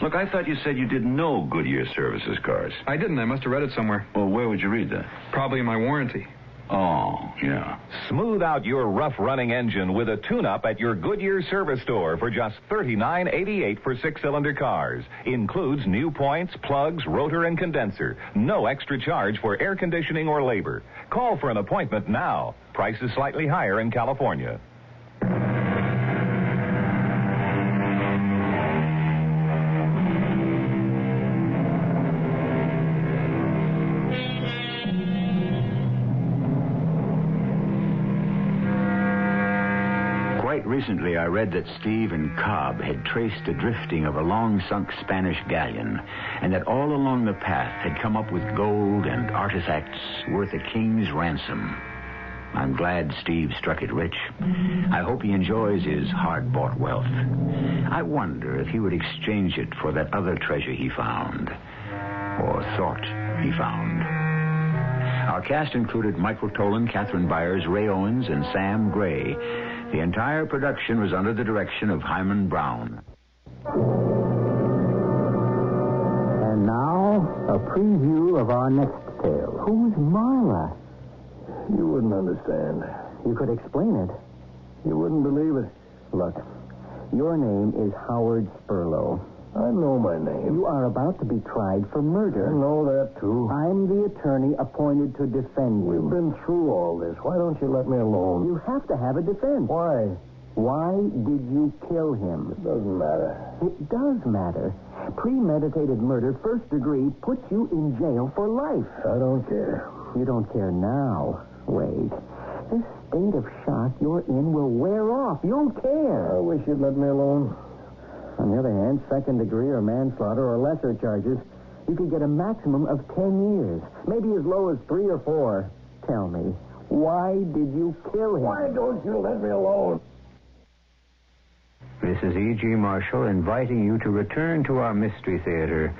Look, I thought you said you didn't know Goodyear services cars. I didn't. I must have read it somewhere. Well, where would you read that? Probably in my warranty. Oh, yeah. Smooth out your rough-running engine with a tune-up at your Goodyear service store for just $39.88 for six-cylinder cars. Includes new points, plugs, rotor, and condenser. No extra charge for air conditioning or labor. Call for an appointment now. Price is slightly higher in California. Recently, I read that Steve and Cobb had traced the drifting of a long-sunk Spanish galleon, and that all along the path had come up with gold and artifacts worth a king's ransom. I'm glad Steve struck it rich. I hope he enjoys his hard-bought wealth. I wonder if he would exchange it for that other treasure he found, or thought he found. Our cast included Michael Tolan, Catherine Byers, Ray Owens, and Sam Gray. The entire production was under the direction of Hyman Brown. And now, a preview of our next tale. Who's Marla? You wouldn't understand. You could explain it. You wouldn't believe it. Look, your name is Howard Spurlow. I know my name. You are about to be tried for murder. I know that, too. I'm the attorney appointed to defend you. We've been through all this. Why don't you let me alone? You have to have a defense. Why? Why did you kill him? It doesn't matter. It does matter. Premeditated murder, first degree, puts you in jail for life. I don't care. You don't care now. Wait. This state of shock you're in will wear off. You'll care. I wish you'd let me alone. On the other hand, second degree or manslaughter or lesser charges, you could get a maximum of 10 years. Maybe as low as 3 or 4. Tell me, why did you kill him? Why don't you let me alone? This is E.G. Marshall inviting you to return to our Mystery Theater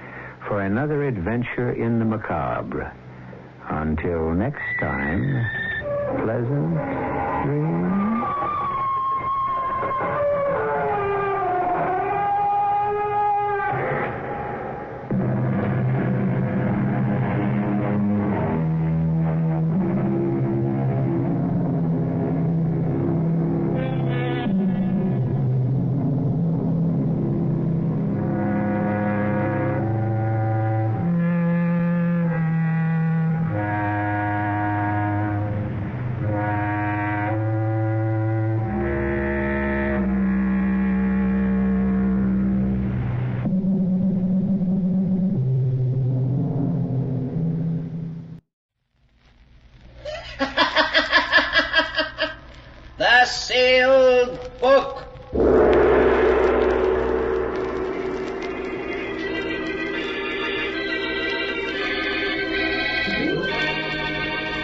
for another adventure in the macabre. Until next time, pleasant dreams.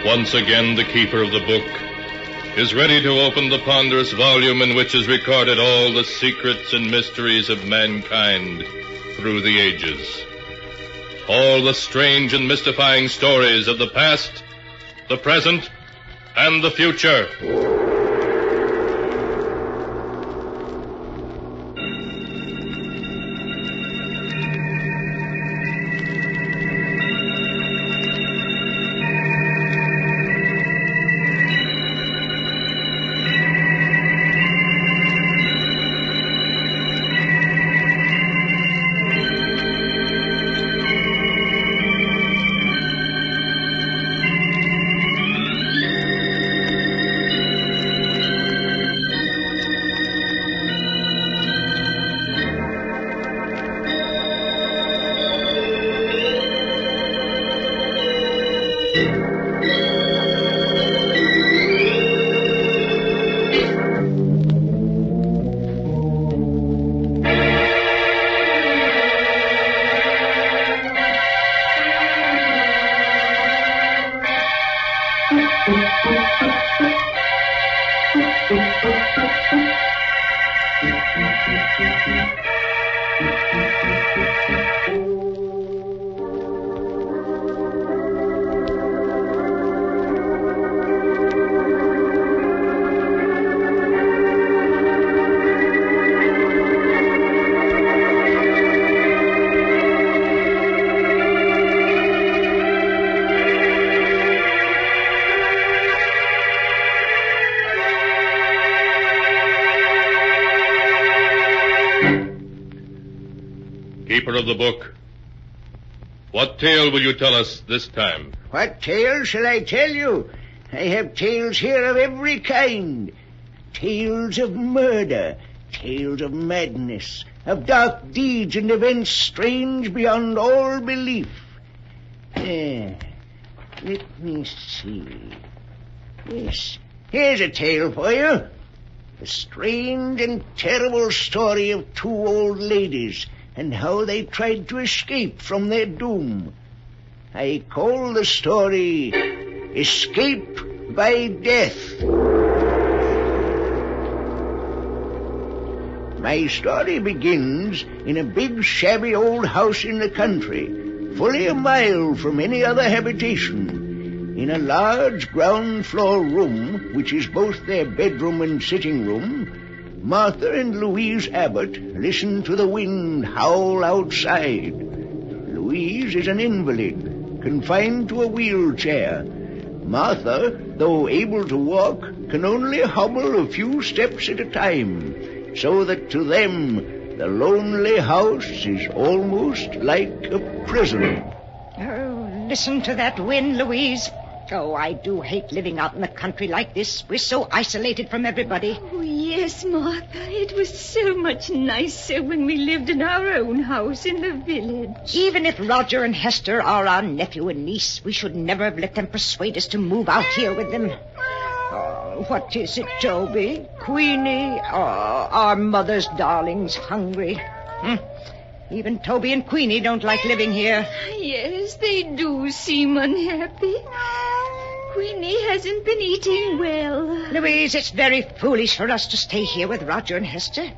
Once again, the keeper of the book is ready to open the ponderous volume in which is recorded all the secrets and mysteries of mankind through the ages. All the strange and mystifying stories of the past, the present, and the future. Keeper of the book, what tale will you tell us this time? What tale shall I tell you? I have tales here of every kind. Tales of murder, tales of madness, of dark deeds and events strange beyond all belief. Let me see. Yes, here's a tale for you. The strange and terrible story of two old ladies and how they tried to escape from their doom. I call the story Escape by Death. My story begins in a big, shabby old house in the country, fully a mile from any other habitation. In a large ground-floor room, which is both their bedroom and sitting room, Martha and Louise Abbott listen to the wind howl outside. Louise is an invalid, confined to a wheelchair. Martha, though able to walk, can only hobble a few steps at a time, so that to them the lonely house is almost like a prison. Oh, listen to that wind, Louise. Oh, I do hate living out in the country like this. We're so isolated from everybody. Oh, yes, Martha. It was so much nicer when we lived in our own house in the village. Even if Roger and Hester are our nephew and niece, we should never have let them persuade us to move out here with them. Oh, what is it, Toby? Queenie? Oh, our mother's darling's hungry. Even Toby and Queenie don't like living here. Yes, they do seem unhappy. Queenie hasn't been eating well. Louise, it's very foolish for us to stay here with Roger and Hester.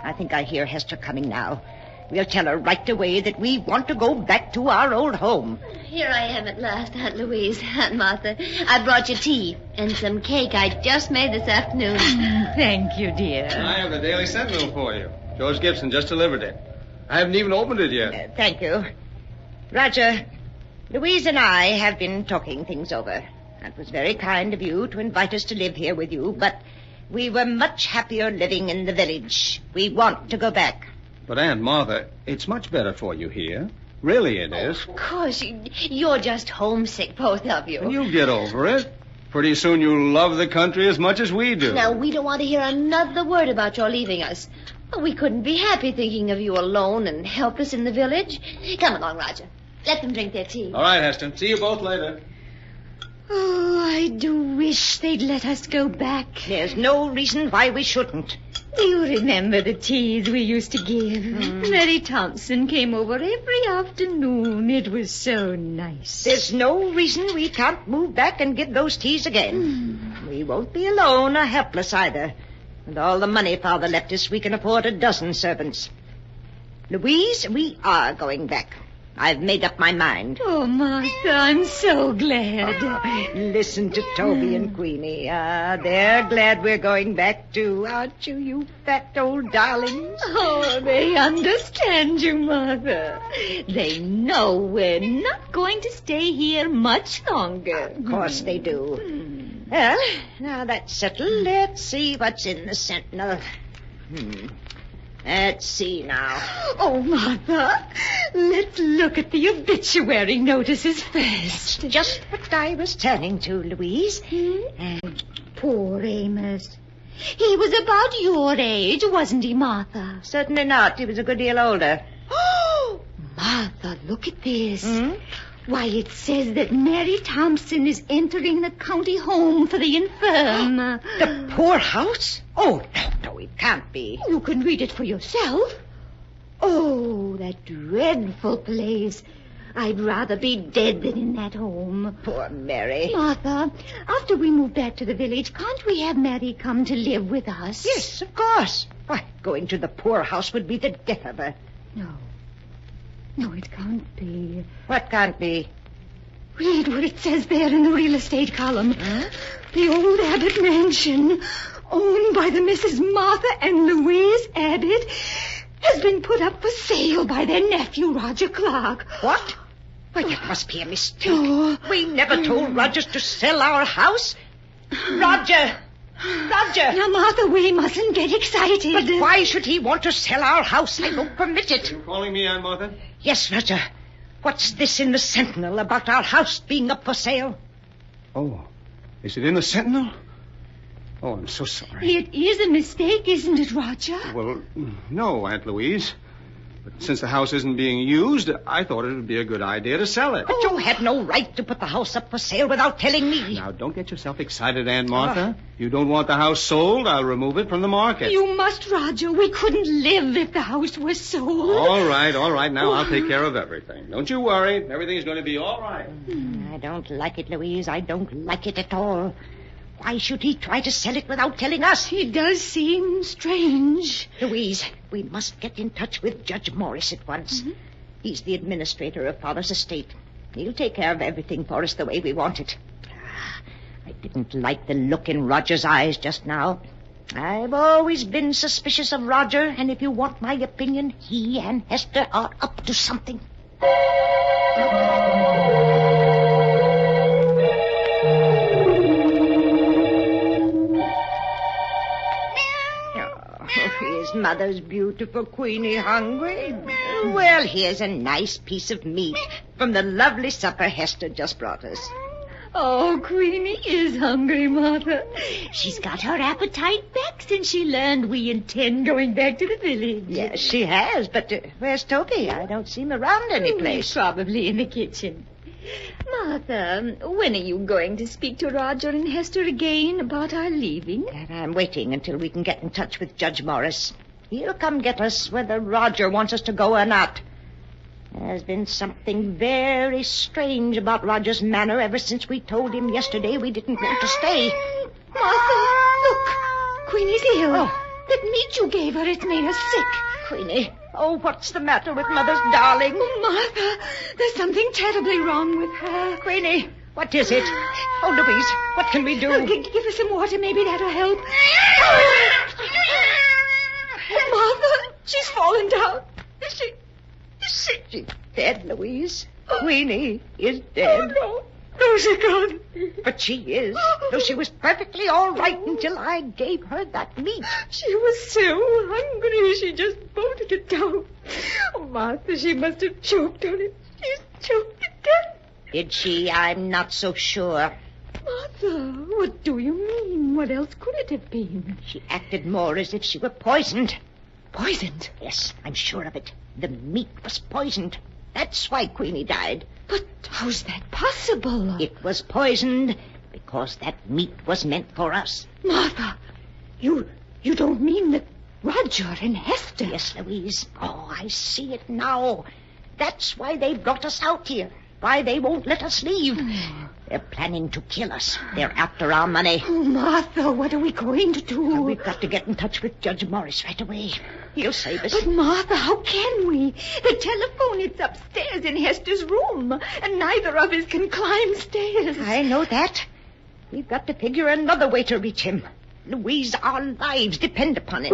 I think I hear Hester coming now. We'll tell her right away that we want to go back to our old home. Here I am at last, Aunt Louise, Aunt Martha. I brought you tea and some cake I just made this afternoon. Thank you, dear. I have the Daily Sentinel for you. George Gibson just delivered it. I haven't even opened it yet. Thank you. Roger, Louise and I have been talking things over. It was very kind of you to invite us to live here with you, but we were much happier living in the village. We want to go back. But, Aunt Martha, it's much better for you here. Really it is. Of course, you're just homesick, both of you. And you'll get over it. Pretty soon you'll love the country as much as we do. Now, we don't want to hear another word about your leaving us. We couldn't be happy thinking of you alone and helpless in the village. Come along, Roger. Let them drink their tea. All right, Heston. See you both later. Oh, I do wish they'd let us go back. There's no reason why we shouldn't. Do you remember the teas we used to give? Mary Thompson came over every afternoon. It was so nice. There's no reason we can't move back and give those teas again. We won't be alone or helpless either. With all the money Father left us, we can afford a dozen servants. Louise, we are going back. I've made up my mind. Oh, Martha, I'm so glad. Listen to Toby and Queenie. They're glad we're going back too, aren't you, you fat old darlings? Oh, they understand you, Mother. They know we're not going to stay here much longer. Of course they do. Well, now that's settled. Let's see what's in the Sentinel. Let's see now. Oh, Martha, let's look at the obituary notices first. Just what I was turning to, Louise. Poor Amos. He was about your age, wasn't he, Martha? Certainly not. He was a good deal older. Oh, Martha, look at this. Why, it says that Mary Thompson is entering the county home for the infirm. The poorhouse? Oh, no, it can't be. You can read it for yourself. Oh, that dreadful place. I'd rather be dead than in that home. Poor Mary. Martha, after we move back to the village, can't we have Mary come to live with us? Yes, of course. Why, going to the poorhouse would be the death of her. No, it can't be. What can't be? Read what it says there in the real estate column. The old Abbott mansion, owned by the Mrs. Martha and Louise Abbott, has been put up for sale by their nephew, Roger Clark. What? Why, that must be a mistake. We never told Rogers to sell our house. Roger! Now, Martha, we mustn't get excited. But why should he want to sell our house? I don't permit it. You calling me, Aunt Martha? Yes, Roger. What's this in the Sentinel about our house being up for sale? Oh, is it in the Sentinel? Oh, I'm so sorry. It is a mistake, isn't it, Roger? Well, no, Aunt Louise. But since the house isn't being used, I thought it would be a good idea to sell it. But you had no right to put the house up for sale without telling me. Now, don't get yourself excited, Aunt Martha. You don't want the house sold, I'll remove it from the market. You must, Roger. We couldn't live if the house was sold. All right. Now I'll take care of everything. Don't you worry. Everything's going to be all right. I don't like it, Louise. I don't like it at all. Why should he try to sell it without telling us? It does seem strange. Louise, we must get in touch with Judge Morris at once. He's the administrator of Father's estate. He'll take care of everything for us the way we want it. I didn't like the look in Roger's eyes just now. I've always been suspicious of Roger, and if you want my opinion, he and Hester are up to something. Is Mother's beautiful Queenie hungry? Well, here's a nice piece of meat from the lovely supper Hester just brought us. Oh, Queenie is hungry, Martha. She's got her appetite back since she learned we intend going back to the village. Yes, she has, but where's Toby? I don't see him around any place. He's probably in the kitchen. Martha, when are you going to speak to Roger and Hester again about our leaving? I'm waiting until we can get in touch with Judge Morris. He'll come get us whether Roger wants us to go or not. There's been something very strange about Roger's manner ever since we told him yesterday we didn't want to stay. Martha, look. Queenie's ill. That meat you gave her, it's made her sick. Queenie, what's the matter with Mother's darling? Oh, Martha, there's something terribly wrong with her. Queenie, what is it? Oh, Louise, what can we do? Give her some water, maybe that'll help. Martha, she's fallen down. She's dead, Louise. Queenie is dead. Oh, no, she can't. But she is. Though she was perfectly all right until I gave her that meat. She was so hungry, she just bolted it down. Oh, Martha, she must have choked on it. She's choked to death. Did she? I'm not so sure. Martha, what do you mean? What else could it have been? She acted more as if she were poisoned. Poisoned? Yes, I'm sure of it. The meat was poisoned. That's why Queenie died. But how's that possible? It was poisoned because that meat was meant for us. Martha, you don't mean that Roger and Hester. Yes, Louise. Oh, I see it now. That's why they brought us out here. Why they won't let us leave. They're planning to kill us. They're after our money. Oh, Martha, what are we going to do? We've got to get in touch with Judge Morris right away. He'll save us. But, Martha, how can we? The telephone is upstairs in Hester's room, and neither of us can climb stairs. I know that. We've got to figure another way to reach him. Louise, our lives depend upon it.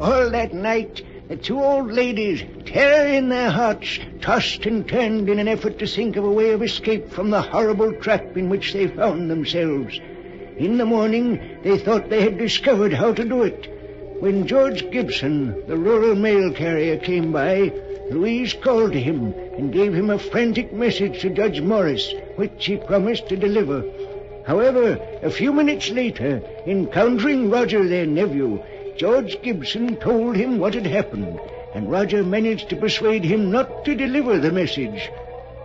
All that night, the two old ladies, terror in their hearts, tossed and turned in an effort to think of a way of escape from the horrible trap in which they found themselves. In the morning, they thought they had discovered how to do it. When George Gibson, the rural mail carrier, came by, Louise called to him and gave him a frantic message to Judge Morris, which he promised to deliver. However, a few minutes later, encountering Roger, their nephew, George Gibson told him what had happened, and Roger managed to persuade him not to deliver the message.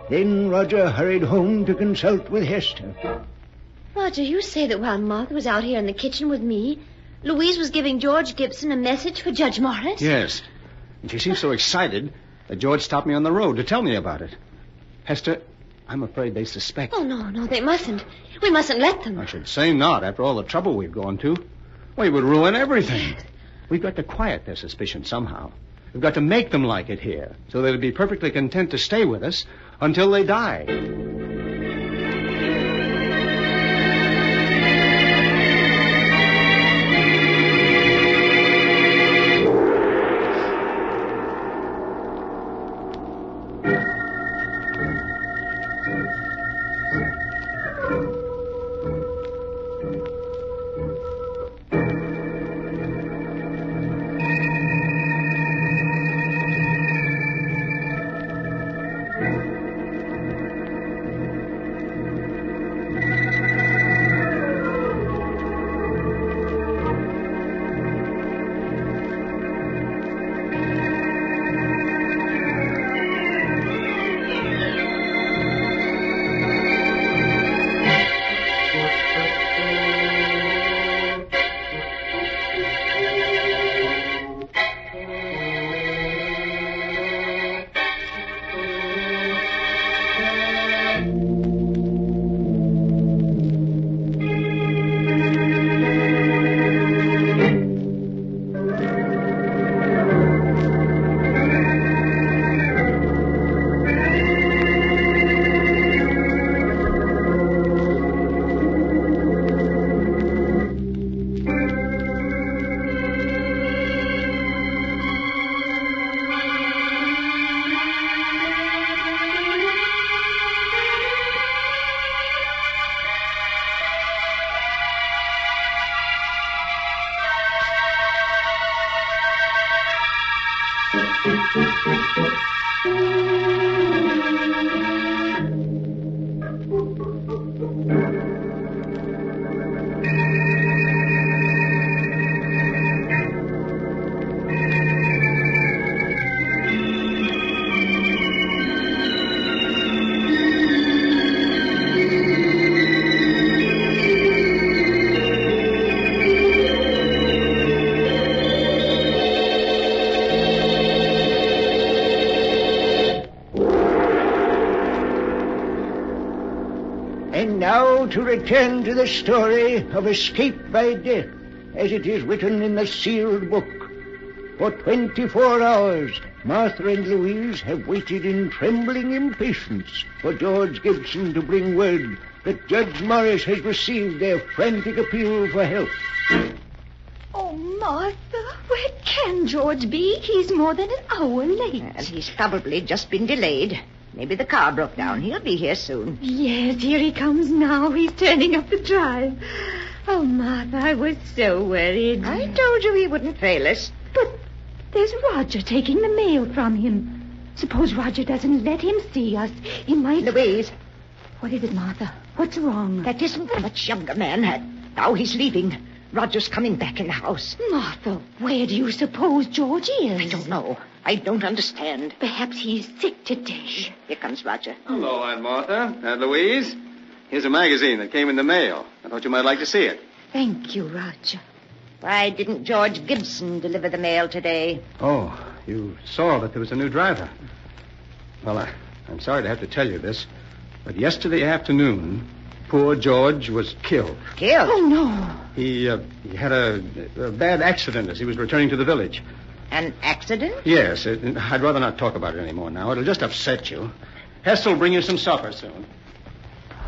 Then Roger hurried home to consult with Hester. Roger, you say that while Martha was out here in the kitchen with me, Louise was giving George Gibson a message for Judge Morris? Yes. And she seemed so excited that George stopped me on the road to tell me about it. Hester, I'm afraid they suspect. Oh, no, they mustn't. We mustn't let them. I should say not, after all the trouble we've gone to. We would ruin everything. We've got to quiet their suspicion somehow. We've got to make them like it here, so they'll be perfectly content to stay with us until they die. And now to return to the story of escape by death, as it is written in the sealed book. For 24 hours, Martha and Louise have waited in trembling impatience for George Gibson to bring word that Judge Morris has received their frantic appeal for help. Oh, Martha, where can George be? He's more than an hour late. Well, he's probably just been delayed. Maybe the car broke down. He'll be here soon. Yes, here he comes now. He's turning up the drive. Oh, Martha, I was so worried. I told you he wouldn't fail us. But there's Roger taking the mail from him. Suppose Roger doesn't let him see us. He might... Louise. What is it, Martha? What's wrong? That isn't a much younger man. Now he's leaving. Roger's coming back in the house. Martha, where do you suppose George is? I don't know. I don't understand. Perhaps he's sick today. Here comes Roger. Hello, Aunt Martha. Aunt Louise. Here's a magazine that came in the mail. I thought you might like to see it. Thank you, Roger. Why didn't George Gibson deliver the mail today? Oh, you saw that there was a new driver. Well, I'm sorry to have to tell you this, but yesterday afternoon, poor George was killed. Killed? Oh, no. He had a bad accident as he was returning to the village. An accident? Yes. I'd rather not talk about it anymore now. It'll just upset you. Hester will bring you some supper soon.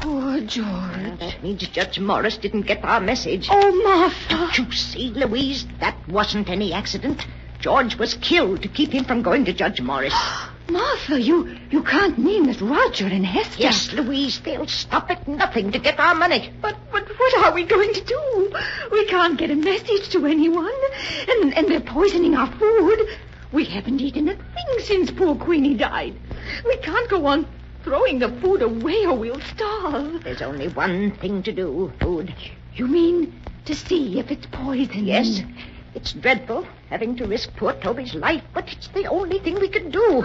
Poor George. That means Judge Morris didn't get our message. Oh, Martha. Don't you see, Louise? That wasn't any accident. George was killed to keep him from going to Judge Morris. Martha, you can't mean that Roger and Hester... Yes, Louise, they'll stop at nothing to get our money. But what are we going to do? We can't get a message to anyone. And they're poisoning our food. We haven't eaten a thing since poor Queenie died. We can't go on throwing the food away or we'll starve. There's only one thing to do, food. You mean to see if it's poison? Yes. It's dreadful, having to risk poor Toby's life, but it's the only thing we can do.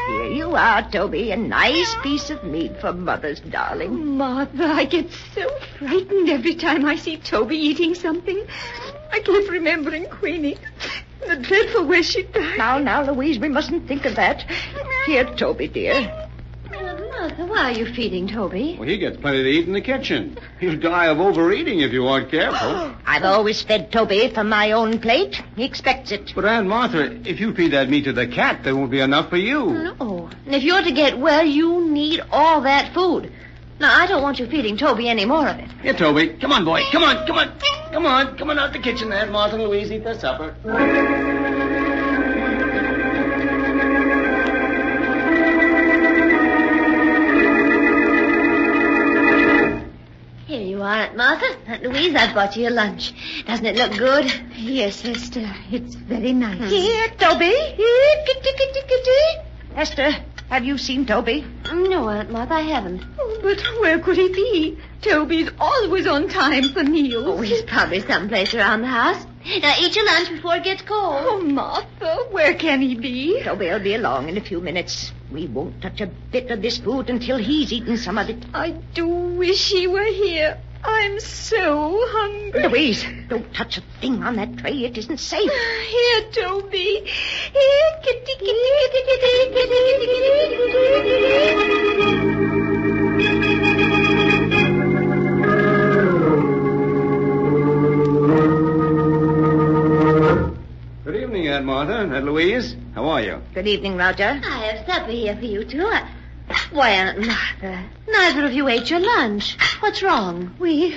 Here you are, Toby. A nice piece of meat for Mother's darling. Oh, Martha, I get so frightened every time I see Toby eating something. I keep remembering Queenie. The dreadful way she died. Now, Louise, we mustn't think of that. Here, Toby, dear. Martha, why are you feeding Toby? Well, he gets plenty to eat in the kitchen. He'll die of overeating if you aren't careful. I've always fed Toby from my own plate. He expects it. But, Aunt Martha, if you feed that meat to the cat, there won't be enough for you. No. And if you're to get well, you need all that food. Now, I don't want you feeding Toby any more of it. Here, Toby. Come on, boy. Come on. Come on out the kitchen there. Martha and Louise eat their supper. Here you are, Aunt Martha. Aunt Louise, I've bought you your lunch. Doesn't it look good? Yes, Hester. It's very nice. Here, Toby. Here, kitty. Hester, have you seen Toby? No, Aunt Martha, I haven't. Oh, but where could he be? Toby's always on time for meals. Oh, he's probably someplace around the house. Now, eat your lunch before it gets cold. Oh, Martha, where can he be? Toby'll be along in a few minutes. We won't touch a bit of this food until he's eaten some of it. I do wish he were here. I'm so hungry. Louise, don't touch a thing on that tray. It isn't safe. Here, Toby. Here, kitty. Good evening, Aunt Martha. Aunt Louise, how are you? Good evening, Roger. I have supper here for you, too. Why, Aunt Martha, neither of you ate your lunch. What's wrong? We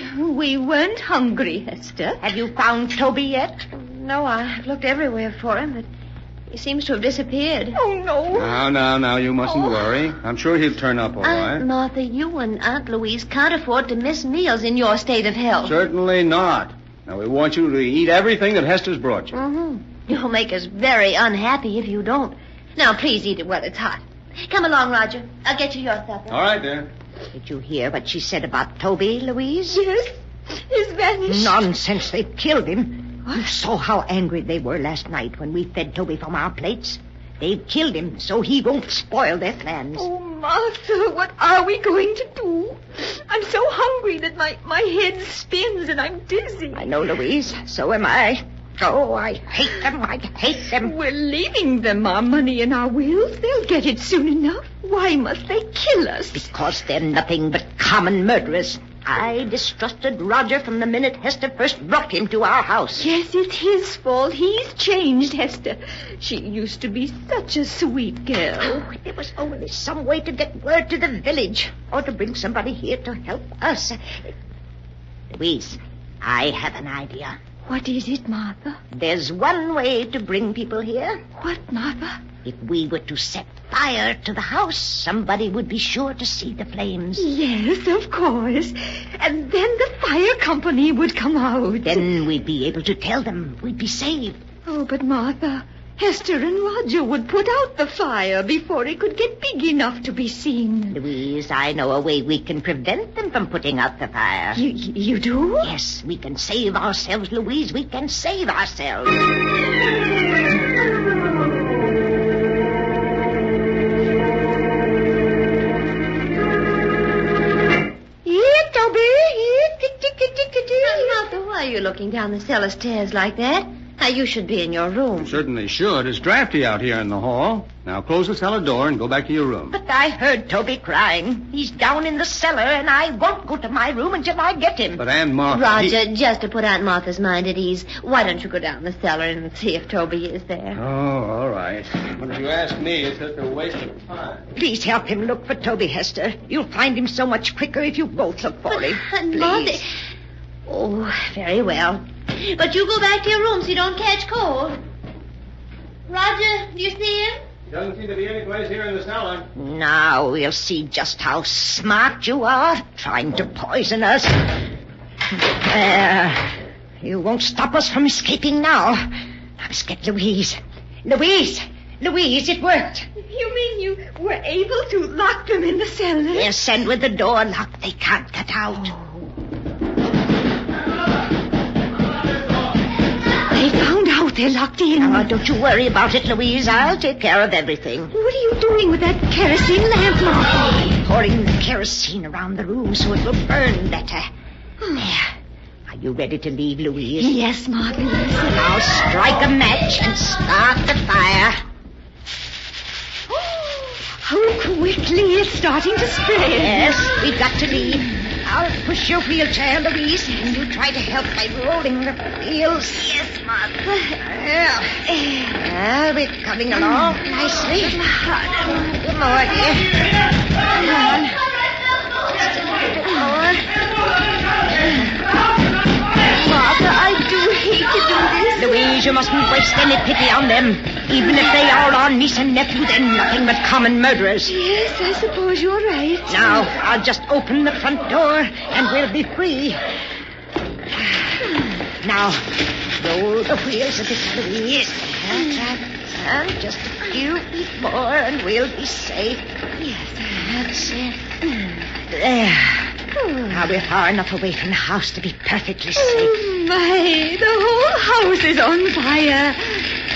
weren't hungry, Hester. Have you found Toby yet? No, I've looked everywhere for him, but he seems to have disappeared. Oh, no. Now, you mustn't worry. I'm sure he'll turn up all right. Aunt Martha, you and Aunt Louise can't afford to miss meals in your state of health. Certainly not. Now, we want you to eat everything that Hester's brought you. Mm-hmm. You'll make us very unhappy if you don't. Now, please eat it while it's hot. Come along, Roger. I'll get you your supper. All right, dear. Did you hear what she said about Toby, Louise? Yes. He's vanished. Nonsense. They've killed him. You saw how angry they were last night when we fed Toby from our plates. They've killed him so he won't spoil their plans. Oh, Martha, what are we going to do? I'm so hungry that my head spins and I'm dizzy. I know, Louise. So am I. Oh, I hate them. I hate them. We're leaving them our money and our wills. They'll get it soon enough. Why must they kill us? Because they're nothing but common murderers. I distrusted Roger from the minute Hester first brought him to our house. Yes, it's his fault. He's changed Hester. She used to be such a sweet girl. Oh, there was only some way to get word to the village or to bring somebody here to help us. Louise, I have an idea. What is it, Martha? There's one way to bring people here. What, Martha? If we were to set fire to the house, somebody would be sure to see the flames. Yes, of course. And then the fire company would come out. Then we'd be able to tell them we'd be saved. Oh, but Martha, Hester and Roger would put out the fire before it could get big enough to be seen. Louise, I know a way we can prevent them from putting out the fire. You do? Yes, we can save ourselves, Louise. We can save ourselves. Here, Toby. Here. Martha, why are you looking down the cellar stairs like that? Now, you should be in your room. Certainly should. It's drafty out here in the hall. Now close the cellar door and go back to your room. But I heard Toby crying. He's down in the cellar, and I won't go to my room until I get him. But Aunt Martha... Roger, just to put Aunt Martha's mind at ease, why don't you go down the cellar and see if Toby is there? Oh, all right. But if you ask me, it's such a waste of time. Please help him look for Toby, Hester. You'll find him so much quicker if you both look for him. Aunt Martha... Oh, very well. But you go back to your room so you don't catch cold. Roger, do you see him? Doesn't seem to be any place here in the cellar. Now we'll see just how smart you are, trying to poison us. You won't stop us from escaping now. Let's get Louise. Louise, it worked. You mean you were able to lock them in the cellar? Yes, and with the door locked, they can't get out. They found out they're locked in. Oh, don't you worry about it, Louise. I'll take care of everything. What are you doing with that kerosene lamp, Martha? Pouring the kerosene around the room so it will burn better. There. Are you ready to leave, Louise? Yes, Martha. Yes. Now strike a match and start the fire. How quickly it's starting to spread. Yes, we've got to leave. I'll push your wheelchair, Louise, and you try to help by rolling the wheels. Yes, Martha. We're coming along nicely. Good more, dear. Come on. Just a little bit more. Martha, I do hate to do this. Louise, you mustn't waste any pity on them. Even if they are our niece and nephew, they're nothing but common murderers. Yes, I suppose you're right. Now, I'll just open the front door, and we'll be free. Now, roll the wheels a bit, Louise. And just a few feet more, and we'll be safe. Yes, that's it. There. Now we're far enough away from the house to be perfectly safe. Oh, my. The whole house is on fire.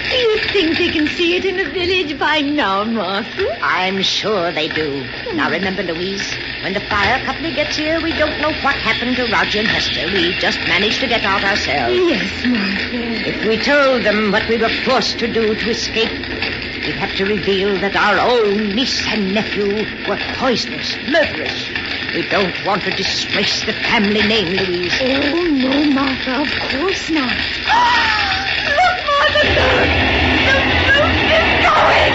Do you think they can see it in the village by now, Martha? I'm sure they do. Now remember, Louise, when the fire company gets here, we don't know what happened to Roger and Hester. We just managed to get out ourselves. Yes, Martha. If we told them what we were forced to do to escape, we'd have to reveal that our own niece and nephew were poisonous, murderers. We don't want to disgrace the family name, Louise. Oh, no, Martha, of course not. Look, Martha, look! The roof is going!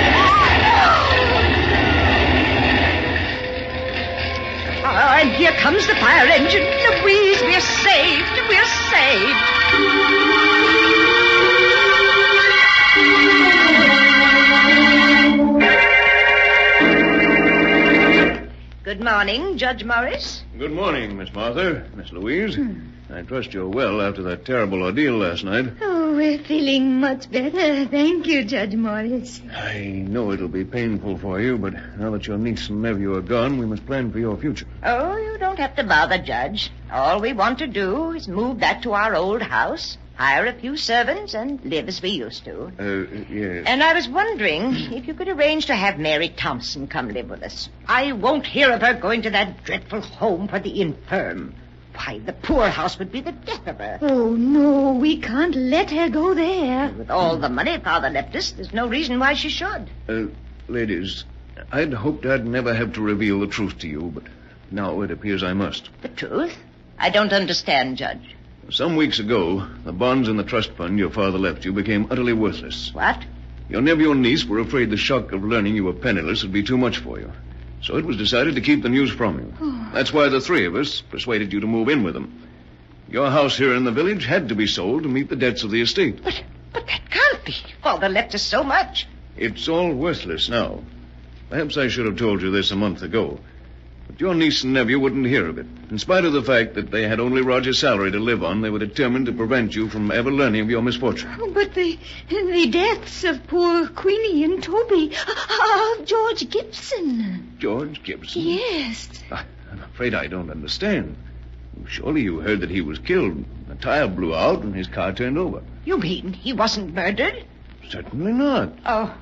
Oh, and here comes the fire engine. Louise, we're saved. We're saved. Good morning, Judge Morris. Good morning, Miss Martha, Miss Louise. I trust you're well after that terrible ordeal last night. Oh, we're feeling much better. Thank you, Judge Morris. I know it'll be painful for you, but now that your niece and nephew are gone, we must plan for your future. Oh, you don't have to bother, Judge. All we want to do is move back to our old house, hire a few servants, and live as we used to. Yes. And I was wondering if you could arrange to have Mary Thompson come live with us. I won't hear of her going to that dreadful home for the infirm. Why, the poorhouse would be the death of her. Oh, no, we can't let her go there. With all the money Father left us, there's no reason why she should. Ladies, I'd hoped I'd never have to reveal the truth to you, but now it appears I must. The truth? I don't understand, Judge. Some weeks ago, the bonds in the trust fund your father left you became utterly worthless. What? Your nephew and niece were afraid the shock of learning you were penniless would be too much for you. So it was decided to keep the news from you. That's why the three of us persuaded you to move in with them. Your house here in the village had to be sold to meet the debts of the estate. But that can't be. Father left us so much. It's all worthless now. Perhaps I should have told you this a month ago. But your niece and nephew wouldn't hear of it. In spite of the fact that they had only Roger's salary to live on, they were determined to prevent you from ever learning of your misfortune. Oh, but the deaths of poor Queenie and Toby, of George Gibson. George Gibson? Yes. I'm afraid I don't understand. Surely you heard that he was killed. A tire blew out and his car turned over. You mean he wasn't murdered? Certainly not. Oh.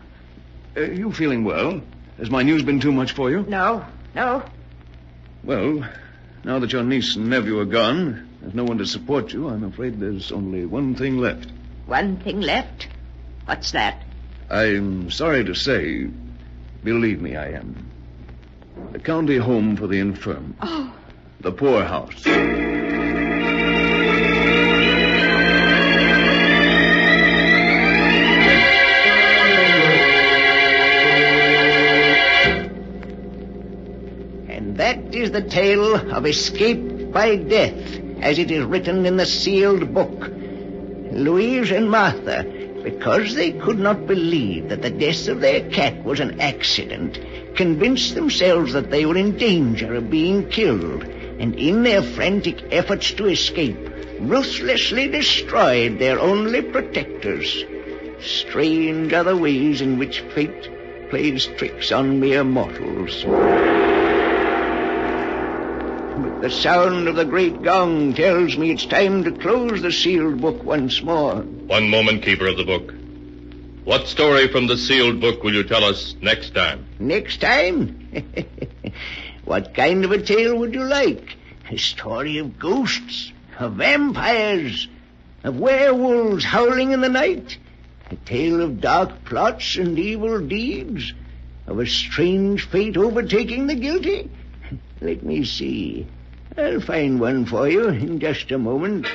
You feeling well? Has my news been too much for you? No. Well, now that your niece and nephew are gone, there's no one to support you, I'm afraid there's only one thing left. One thing left? What's that? I'm sorry to say, believe me, I am. The county home for the infirm. Oh. The poorhouse. And that is the tale of escape by death, as it is written in the sealed book. Louise and Martha, because they could not believe that the death of their cat was an accident, convinced themselves that they were in danger of being killed, and in their frantic efforts to escape, ruthlessly destroyed their only protectors. Strange are the ways in which fate plays tricks on mere mortals. But the sound of the great gong tells me it's time to close the sealed book once more. One moment, keeper of the book. What story from the sealed book will you tell us next time? Next time? What kind of a tale would you like? A story of ghosts, of vampires, of werewolves howling in the night? A tale of dark plots and evil deeds? Of a strange fate overtaking the guilty? Let me see. I'll find one for you in just a moment.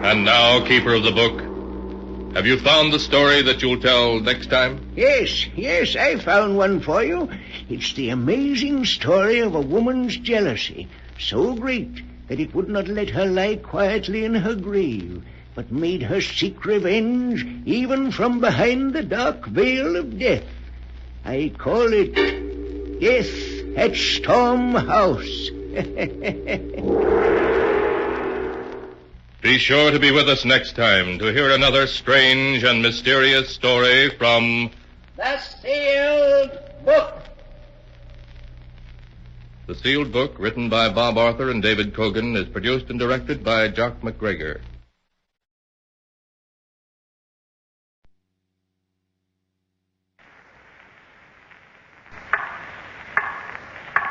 And now, keeper of the book, have you found the story that you'll tell next time? Yes, I found one for you. It's the amazing story of a woman's jealousy, so great that it would not let her lie quietly in her grave, but made her seek revenge even from behind the dark veil of death. I call it Death at Storm House. Be sure to be with us next time to hear another strange and mysterious story from The Sealed Book. The Sealed Book, written by Bob Arthur and David Cogan, is produced and directed by Jock McGregor.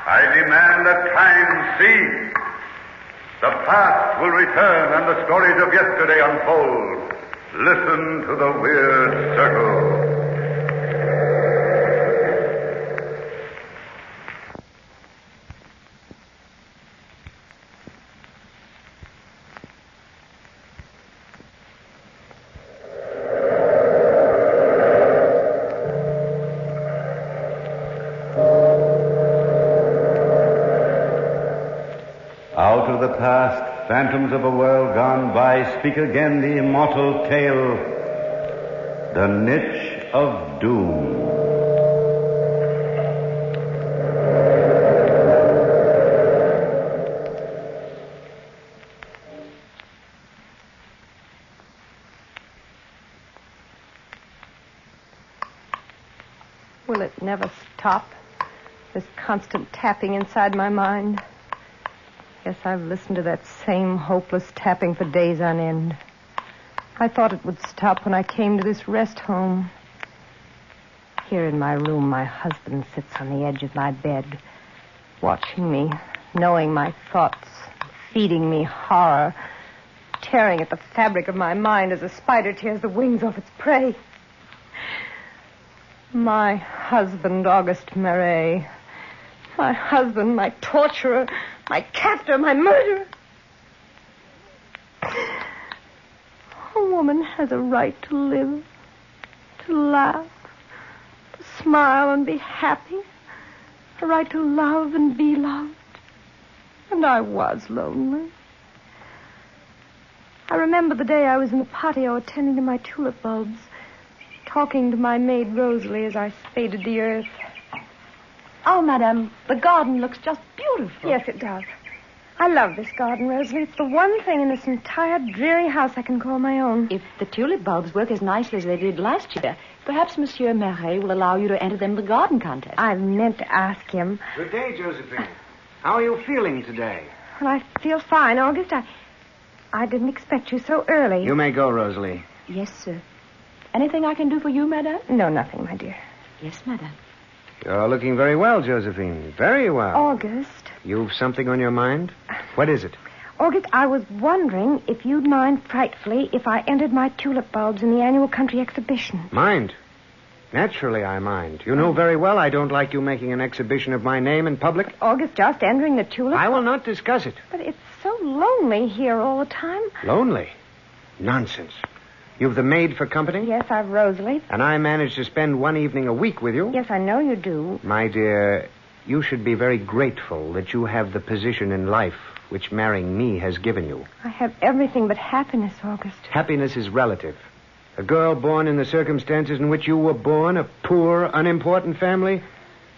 I demand that time cease. The past will return and the stories of yesterday unfold. Listen to the weird circle. thought of the past, phantoms of a world gone by, speak again the immortal tale, the niche of doom. Will it never stop? This constant tapping inside my mind. Guess I've listened to that same hopeless tapping for days on end. I thought it would stop when I came to this rest home. Here in my room, my husband sits on the edge of my bed, watching me, knowing my thoughts, feeding me horror, tearing at the fabric of my mind as a spider tears the wings off its prey. My husband, Auguste Marais. My husband, my torturer, my captor, my murderer. A woman has a right to live, to laugh, to smile and be happy. A right to love and be loved. And I was lonely. I remember the day I was in the patio attending to my tulip bulbs, talking to my maid Rosalie as I spaded the earth. Oh, Madame, the garden looks just beautiful. Yes, it does. I love this garden, Rosalie. It's the one thing in this entire dreary house I can call my own. If the tulip bulbs work as nicely as they did last year, perhaps Monsieur Marais will allow you to enter them in the garden contest. I've meant to ask him. Good day, Josephine. How are you feeling today? Well, I feel fine, August. I didn't expect you so early. You may go, Rosalie. Yes, sir. Anything I can do for you, Madame? No, nothing, my dear. Yes, Madame. You're looking very well, Josephine. Very well. August. You've something on your mind? What is it? August, I was wondering if you'd mind frightfully if I entered my tulip bulbs in the annual country exhibition. Mind? Naturally, I mind. You know very well I don't like you making an exhibition of my name in public. August, just entering the tulip... I will not discuss it. But it's so lonely here all the time. Lonely? Nonsense. You've the maid for company? Yes, I've Rosalie. And I manage to spend one evening a week with you? Yes, I know you do. My dear, you should be very grateful that you have the position in life which marrying me has given you. I have everything but happiness, August. Happiness is relative. A girl born in the circumstances in which you were born, a poor, unimportant family,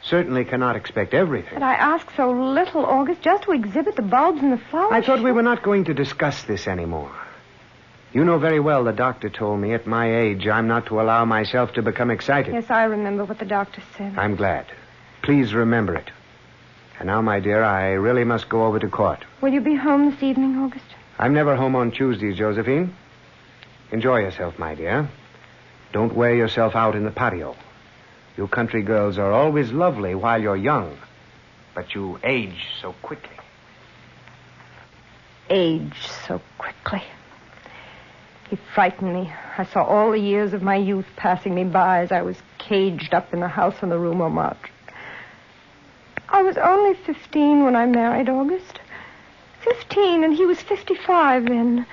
certainly cannot expect everything. But I ask so little, August, just to exhibit the bulbs and the flowers. I thought we were not going to discuss this anymore. You know very well the doctor told me at my age I'm not to allow myself to become excited. Yes, I remember what the doctor said. I'm glad. Please remember it. And now, my dear, I really must go over to court. Will you be home this evening, August? I'm never home on Tuesdays, Josephine. Enjoy yourself, my dear. Don't wear yourself out in the patio. You country girls are always lovely while you're young, but you age so quickly. Age so quickly. He frightened me. I saw all the years of my youth passing me by as I was caged up in the house on the Rue Montmartre. I was only 15 when I married August. 15, and he was 55 then.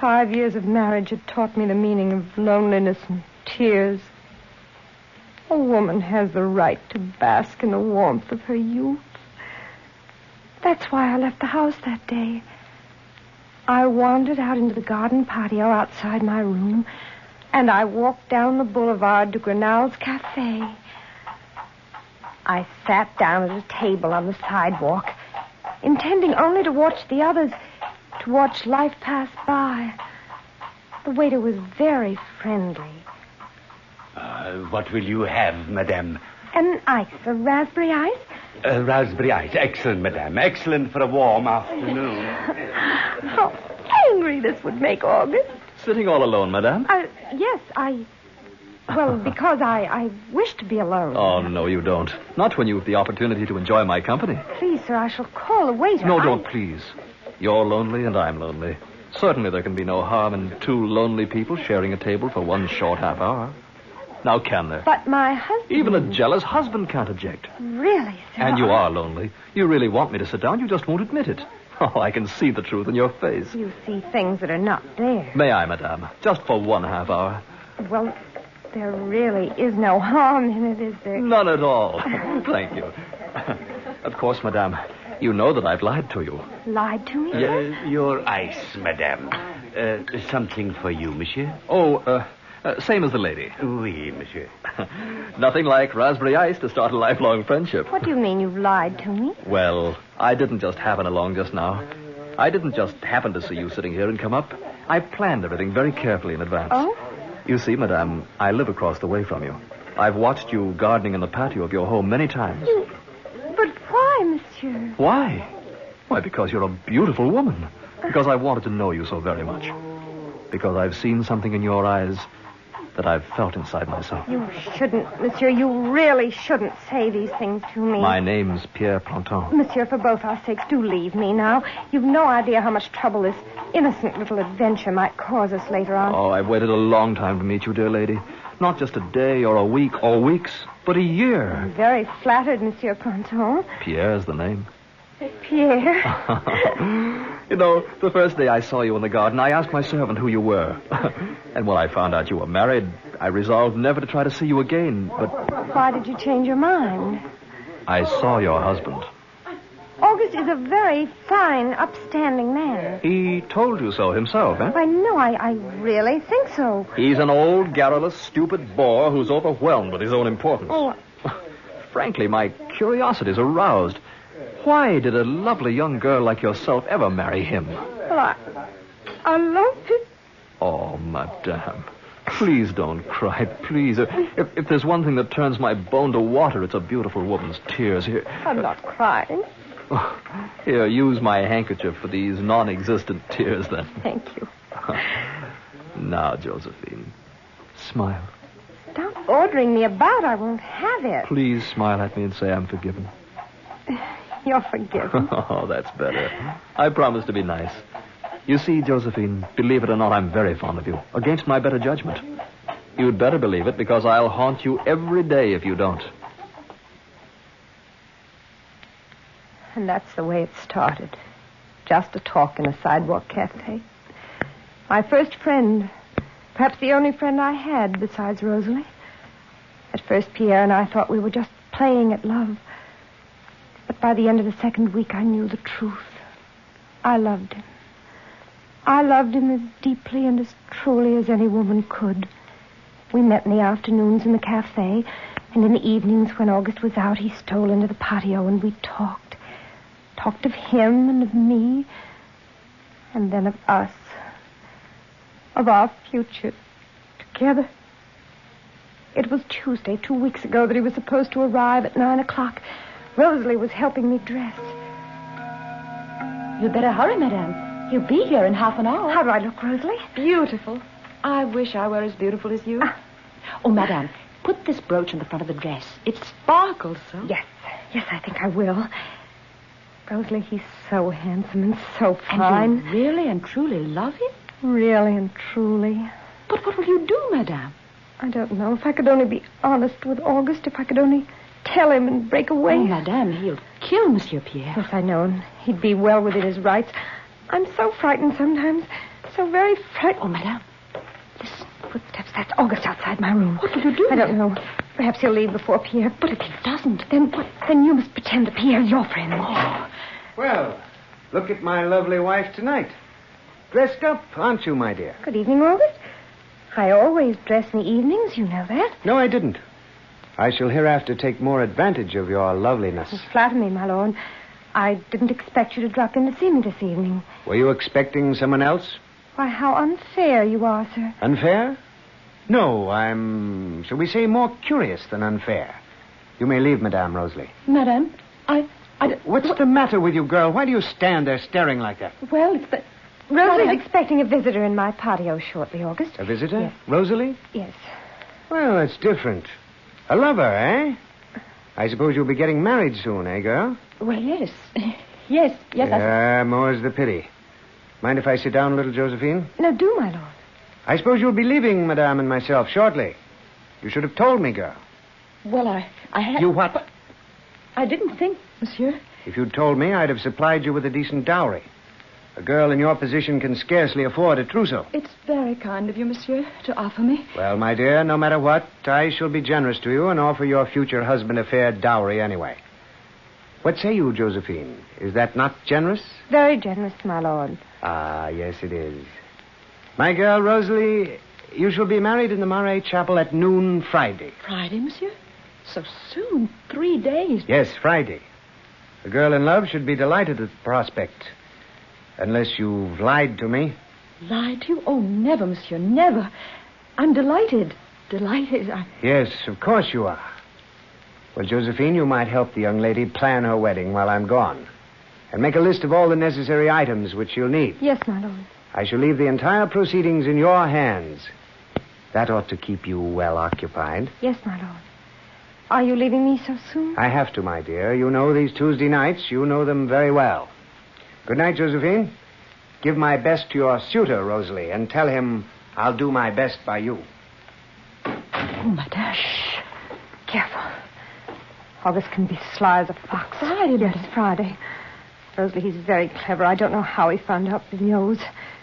5 years of marriage had taught me the meaning of loneliness and tears. A woman has the right to bask in the warmth of her youth. That's why I left the house that day. I wandered out into the garden patio outside my room, and I walked down the boulevard to Grenal's Cafe. I sat down at a table on the sidewalk, intending only to watch the others, to watch life pass by. The waiter was very friendly. What will you have, madame? An ice, a raspberry ice? Raspberry ice. Excellent, madame. Excellent for a warm afternoon. How angry this would make August. Sitting all alone, madame? Yes, Well, because I wish to be alone. Oh, no, you don't. Not when you have the opportunity to enjoy my company. Please, sir, I shall call the waiter. No, don't, please. You're lonely and I'm lonely. Certainly there can be no harm in two lonely people sharing a table for one short half hour. Now, can there? But my husband... Even a jealous husband can't object. Really, sir? And you are lonely. You really want me to sit down. You just won't admit it. Oh, I can see the truth in your face. You see things that are not there. May I, madame? Just for one half hour. Well, there really is no harm in it, is there? None at all. Thank you. Of course, madame, You know that I've lied to you. Lied to me? Your ice, madame. Something for you, monsieur? Oh, same as the lady. Oui, monsieur. Nothing like raspberry ice to start a lifelong friendship. What do you mean you've lied to me? Well, I didn't just happen along just now. I didn't just happen to see you sitting here and come up. I planned everything very carefully in advance. Oh? You see, madame, I live across the way from you. I've watched you gardening in the patio of your home many times. But why, monsieur? Why? Why, because you're a beautiful woman. Because I wanted to know you so very much. Because I've seen something in your eyes that I've felt inside myself. You shouldn't, monsieur. You really shouldn't say these things to me. My name's Pierre Planton. Monsieur, for both our sakes, do leave me now. You've no idea how much trouble this innocent little adventure might cause us later on. Oh, I've waited a long time to meet you, dear lady. Not just a day or a week or weeks, but a year. I'm very flattered, Monsieur Planton. Pierre's the name. Pierre? You know, the first day I saw you in the garden, I asked my servant who you were. And when I found out you were married, I resolved never to try to see you again, but... Why did you change your mind? I saw your husband. August is a very fine, upstanding man. He told you so himself, eh? Why, no, I really think so. He's an old, garrulous, stupid bore who's overwhelmed with his own importance. Oh. Frankly, my curiosity's aroused. Why did a lovely young girl like yourself ever marry him? Well, I love him. Oh, madame. Please don't cry, please. If there's one thing that turns my bone to water, it's a beautiful woman's tears. Here. I'm not crying. Here, use my handkerchief for these non-existent tears, then. Thank you. Now, Josephine, smile. Stop ordering me about. I won't have it. Please smile at me and say I'm forgiven. You're forgiven. Oh, that's better. I promise to be nice. You see, Josephine, believe it or not, I'm very fond of you. Against my better judgment. You'd better believe it, because I'll haunt you every day if you don't. And that's the way it started. Just a talk in a sidewalk cafe. My first friend. Perhaps the only friend I had besides Rosalie. At first, Pierre and I thought we were just playing at love. But by the end of the second week, I knew the truth. I loved him. I loved him as deeply and as truly as any woman could. We met in the afternoons in the cafe, and in the evenings when August was out, he stole into the patio and we talked. Talked of him and of me, and then of us. Of our future together. It was Tuesday, 2 weeks ago, that he was supposed to arrive at 9 o'clock. Rosalie was helping me dress. You'd better hurry, madame. He'll be here in half an hour. How do I look, Rosalie? Beautiful. I wish I were as beautiful as you. Oh, madame, put this brooch on the front of the dress. It sparkles so. Yes, I think I will. Rosalie, he's so handsome and so fine. And you really and truly love him? Really and truly. But what will you do, madame? I don't know. If I could only be honest with August, if I could only tell him and break away. Oh, madame, he'll kill Monsieur Pierre. Yes, I know. And he'd be well within his rights. I'm so frightened sometimes. So very frightened. Oh, madame. Listen, footsteps. That's August outside my room. What will you do? I don't know. Perhaps he'll leave before Pierre. But if he doesn't, then what? Then you must pretend that Pierre's your friend. Oh. Well, look at my lovely wife tonight. Dressed up, aren't you, my dear? Good evening, August. I always dress in the evenings, you know that. No, I didn't. I shall hereafter take more advantage of your loveliness. You flatter me, my lord. I didn't expect you to drop in to see me this evening. Were you expecting someone else? Why, how unfair you are, sir. Unfair? No, I'm, shall we say, more curious than unfair. You may leave, Madame Rosalie. Madame, What's the matter with you, girl? Why do you stand there staring like that? Well, it's the... Rosalie's expecting a visitor in my patio shortly, August. A visitor? Yes. Rosalie? Yes. Well, it's different. A lover, eh? I suppose you'll be getting married soon, eh, girl? Well, yes. Yes. More's the pity. Mind if I sit down a little, Josephine? No, do, my lord. I suppose you'll be leaving Madame and myself shortly. You should have told me, girl. Well, I had... You what? But I didn't think, monsieur. If you'd told me, I'd have supplied you with a decent dowry. A girl in your position can scarcely afford a trousseau. It's very kind of you, monsieur, to offer me. Well, my dear, no matter what, I shall be generous to you and offer your future husband a fair dowry anyway. What say you, Josephine? Is that not generous? Very generous, my lord. Ah, yes, it is. My girl, Rosalie, you shall be married in the Marais Chapel at noon Friday. Friday, monsieur? So soon? 3 days? Yes, Friday. The girl in love should be delighted at the prospect. Unless you've lied to me. Lied to you? Oh, never, monsieur, never. I'm delighted. Delighted. Yes, of course you are. Well, Josephine, you might help the young lady plan her wedding while I'm gone. And make a list of all the necessary items which you'll need. Yes, my lord. I shall leave the entire proceedings in your hands. That ought to keep you well occupied. Yes, my lord. Are you leaving me so soon? I have to, my dear. You know these Tuesday nights. You know them very well. Good night, Josephine. Give my best to your suitor, Rosalie, and tell him I'll do my best by you. Oh, madame. Shh. Careful. August can be sly as a fox. Friday, yes, Friday. Rosalie, he's very clever. I don't know how he found out, but he knows.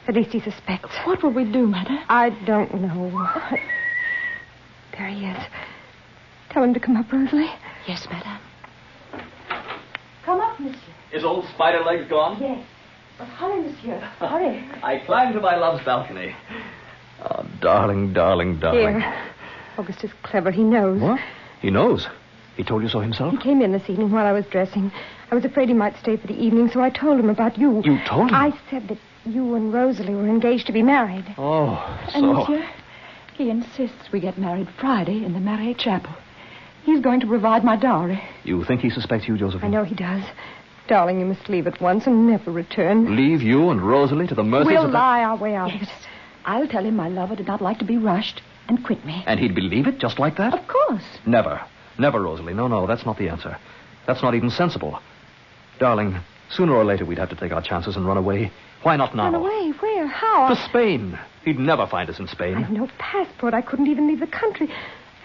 At least he suspects. What will we do, madame? I don't know. There he is. Tell him to come up, Rosalie. Yes, madame. Come up, monsieur. Is old Spiderlegs gone? Yes. But hurry, monsieur. Hurry. I climbed to my love's balcony. Oh, darling, darling, darling. Here. August is clever. He knows. What? He knows? He told you so himself? He came in this evening while I was dressing. I was afraid he might stay for the evening, so I told him about you. You told him? I said that you and Rosalie were engaged to be married. Oh, so... And, monsieur, he insists we get married Friday in the Marais Chapel. He's going to provide my dowry. You think he suspects you, Josephine? I know he does. Darling, you must leave at once and never return. Leave you and Rosalie to the mercies We'll of... lie our way out of Yes. it. I'll tell him my lover did not like to be rushed and quit me. And he'd believe it just like that? Of course. Never. Never, Rosalie. No, that's not the answer. That's not even sensible. Darling, sooner or later we'd have to take our chances and run away. Why not now? Run away? Where? How? To Spain. He'd never find us in Spain. I've no passport. I couldn't even leave the country.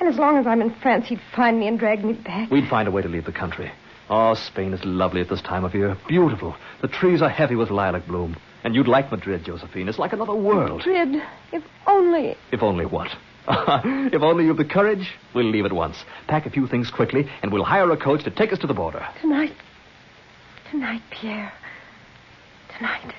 And as long as I'm in France, he'd find me and drag me back. We'd find a way to leave the country. Oh, Spain is lovely at this time of year. Beautiful. The trees are heavy with lilac bloom. And you'd like Madrid, Josephine. It's like another world. Madrid. If only... If only what? If only you've the courage, we'll leave at once. Pack a few things quickly, and we'll hire a coach to take us to the border. Tonight. Tonight, Pierre. Tonight.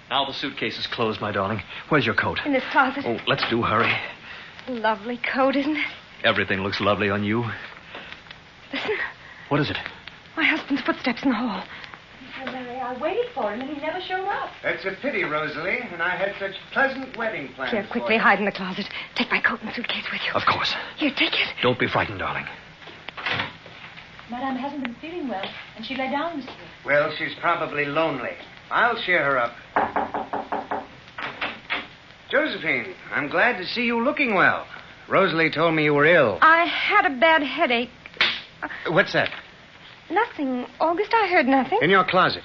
Now the suitcase is closed, my darling. Where's your coat? In this closet. Oh, let's do hurry. Lovely coat, isn't it? Everything looks lovely on you. Listen. What is it? My husband's footsteps in the hall. I waited for him, and he never showed up. That's a pity, Rosalie, and I had such pleasant wedding plans. Here, quickly, hide in the closet. Take my coat and suitcase with you. Of course. Here, take it. Don't be frightened, darling. Madame hasn't been feeling well, and she lay down, monsieur. Well, she's probably lonely. I'll cheer her up. Josephine, I'm glad to see you looking well. Rosalie told me you were ill. I had a bad headache. What's that? Nothing. August, I heard nothing. In your closet.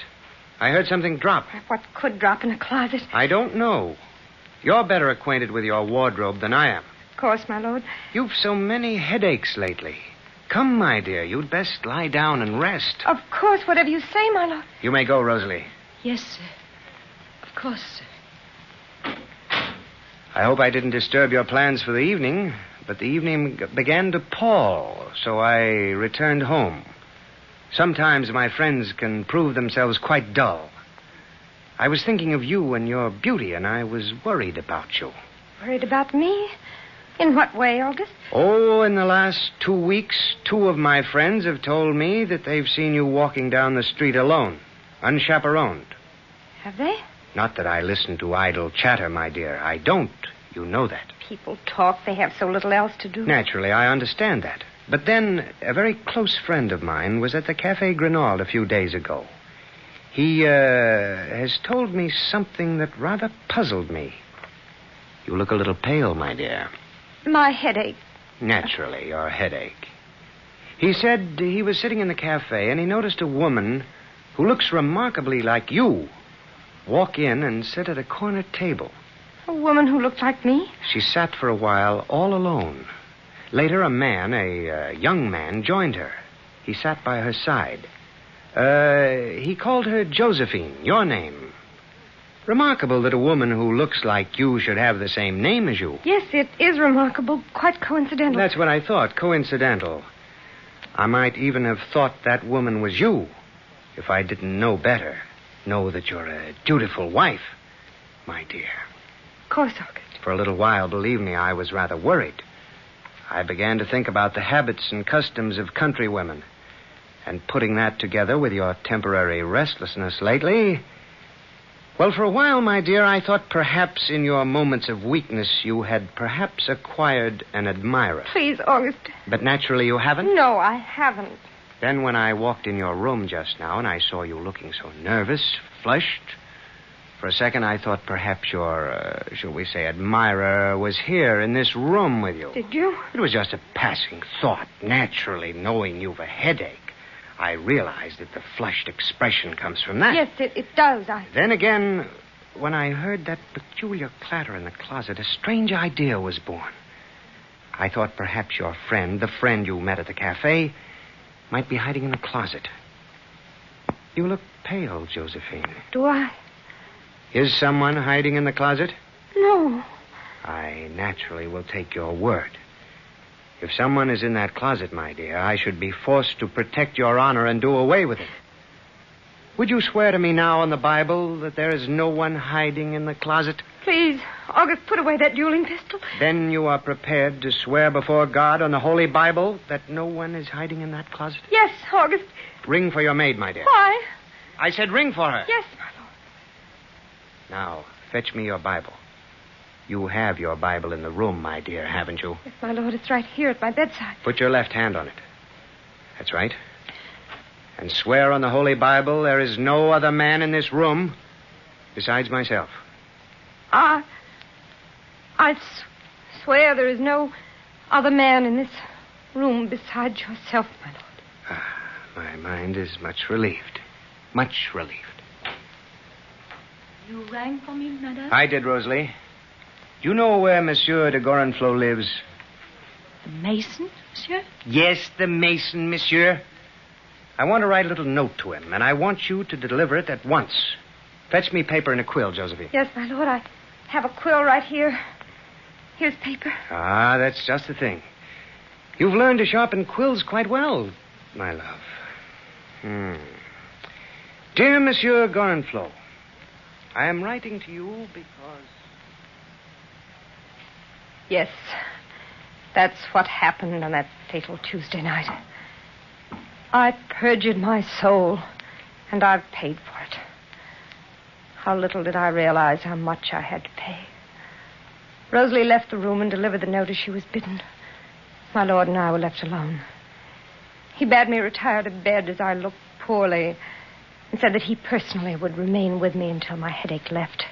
I heard something drop. What could drop in a closet? I don't know. You're better acquainted with your wardrobe than I am. Of course, my lord. You've so many headaches lately. Come, my dear, you'd best lie down and rest. Of course, whatever you say, my lord. You may go, Rosalie. Yes, sir. Of course, sir. I hope I didn't disturb your plans for the evening, but the evening began to pall, so I returned home. Sometimes my friends can prove themselves quite dull. I was thinking of you and your beauty, and I was worried about you. Worried about me? In what way, August? Oh, in the last 2 weeks, 2 of my friends have told me that they've seen you walking down the street alone, unchaperoned. Have they? Not that I listen to idle chatter, my dear. I don't. You know that. People talk. They have so little else to do. Naturally, I understand that. But then, a very close friend of mine was at the Café Grenald a few days ago. He, has told me something that rather puzzled me. You look a little pale, my dear. My headache. Naturally, your headache. He said he was sitting in the cafe and he noticed a woman who looks remarkably like you walk in and sit at a corner table. A woman who looked like me? She sat for a while all alone. Later, a young man, joined her. He sat by her side. He called her Josephine, your name. Remarkable that a woman who looks like you should have the same name as you. Yes, it is remarkable. Quite coincidental. That's what I thought, coincidental. I might even have thought that woman was you if I didn't know better. Know that you're a dutiful wife, my dear. Of course, August. For a little while, believe me, I was rather worried. I began to think about the habits and customs of country women. And putting that together with your temporary restlessness lately... Well, for a while, my dear, I thought perhaps in your moments of weakness you had perhaps acquired an admirer. Please, August. But naturally you haven't? No, I haven't. Then when I walked in your room just now and I saw you looking so nervous, flushed, for a second I thought perhaps your, shall we say, admirer was here in this room with you. Did you? It was just a passing thought. Naturally, knowing you've a headache, I realized that the flushed expression comes from that. Yes, it does. Then again, when I heard that peculiar clatter in the closet, a strange idea was born. I thought perhaps your friend, the friend you met at the cafe, might be hiding in the closet. You look pale, Josephine. Do I? Is someone hiding in the closet? No. I naturally will take your word. If someone is in that closet, my dear, I should be forced to protect your honor and do away with it. Would you swear to me now on the Bible that there is no one hiding in the closet? Please, August, put away that dueling pistol. Then you are prepared to swear before God on the Holy Bible that no one is hiding in that closet? Yes, August. Ring for your maid, my dear. Why? I said ring for her. Yes, my lord. Now, fetch me your Bible. You have your Bible in the room, my dear, haven't you? Yes, my lord. It's right here at my bedside. Put your left hand on it. That's right. And swear on the Holy Bible there is no other man in this room besides myself. I swear there is no other man in this room besides yourself, my lord. My mind is much relieved. Much relieved. You rang for me, madame? I did, Rosalie. Do you know where Monsieur de Gorenflot lives? The mason, monsieur? Yes, the mason, monsieur. I want to write a little note to him, and I want you to deliver it at once. Fetch me paper and a quill, Josephine. Yes, my lord. I have a quill right here. Here's paper. Ah, that's just the thing. You've learned to sharpen quills quite well, my love. Dear Monsieur Gorenflot, I am writing to you because... Yes, that's what happened on that fatal Tuesday night. I perjured my soul, and I've paid for it. How little did I realize how much I had to pay. Rosalie left the room and delivered the note as she was bidden. My lord and I were left alone. He bade me retire to bed as I looked poorly and said that he personally would remain with me until my headache left.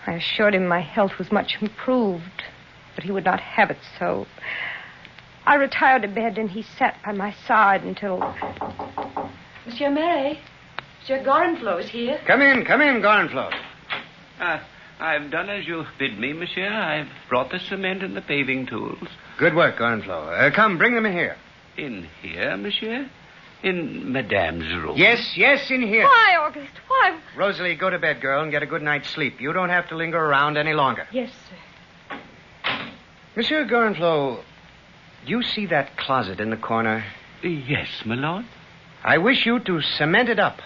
I assured him my health was much improved, but he would not have it so. I retired to bed, and he sat by my side until... Monsieur Marais, Monsieur Gorenflot is here. Come in, Gorenflot. I've done as you bid me, monsieur. I've brought the cement and the paving tools. Good work, Gorenflot. Come, bring them in here. In here, monsieur? In Madame's room? Yes, in here. Why, August? Why? Rosalie, go to bed, girl, and get a good night's sleep. You don't have to linger around any longer. Yes, sir. Monsieur Gorenflot, do you see that closet in the corner? Yes, my lord. I wish you to cement it up.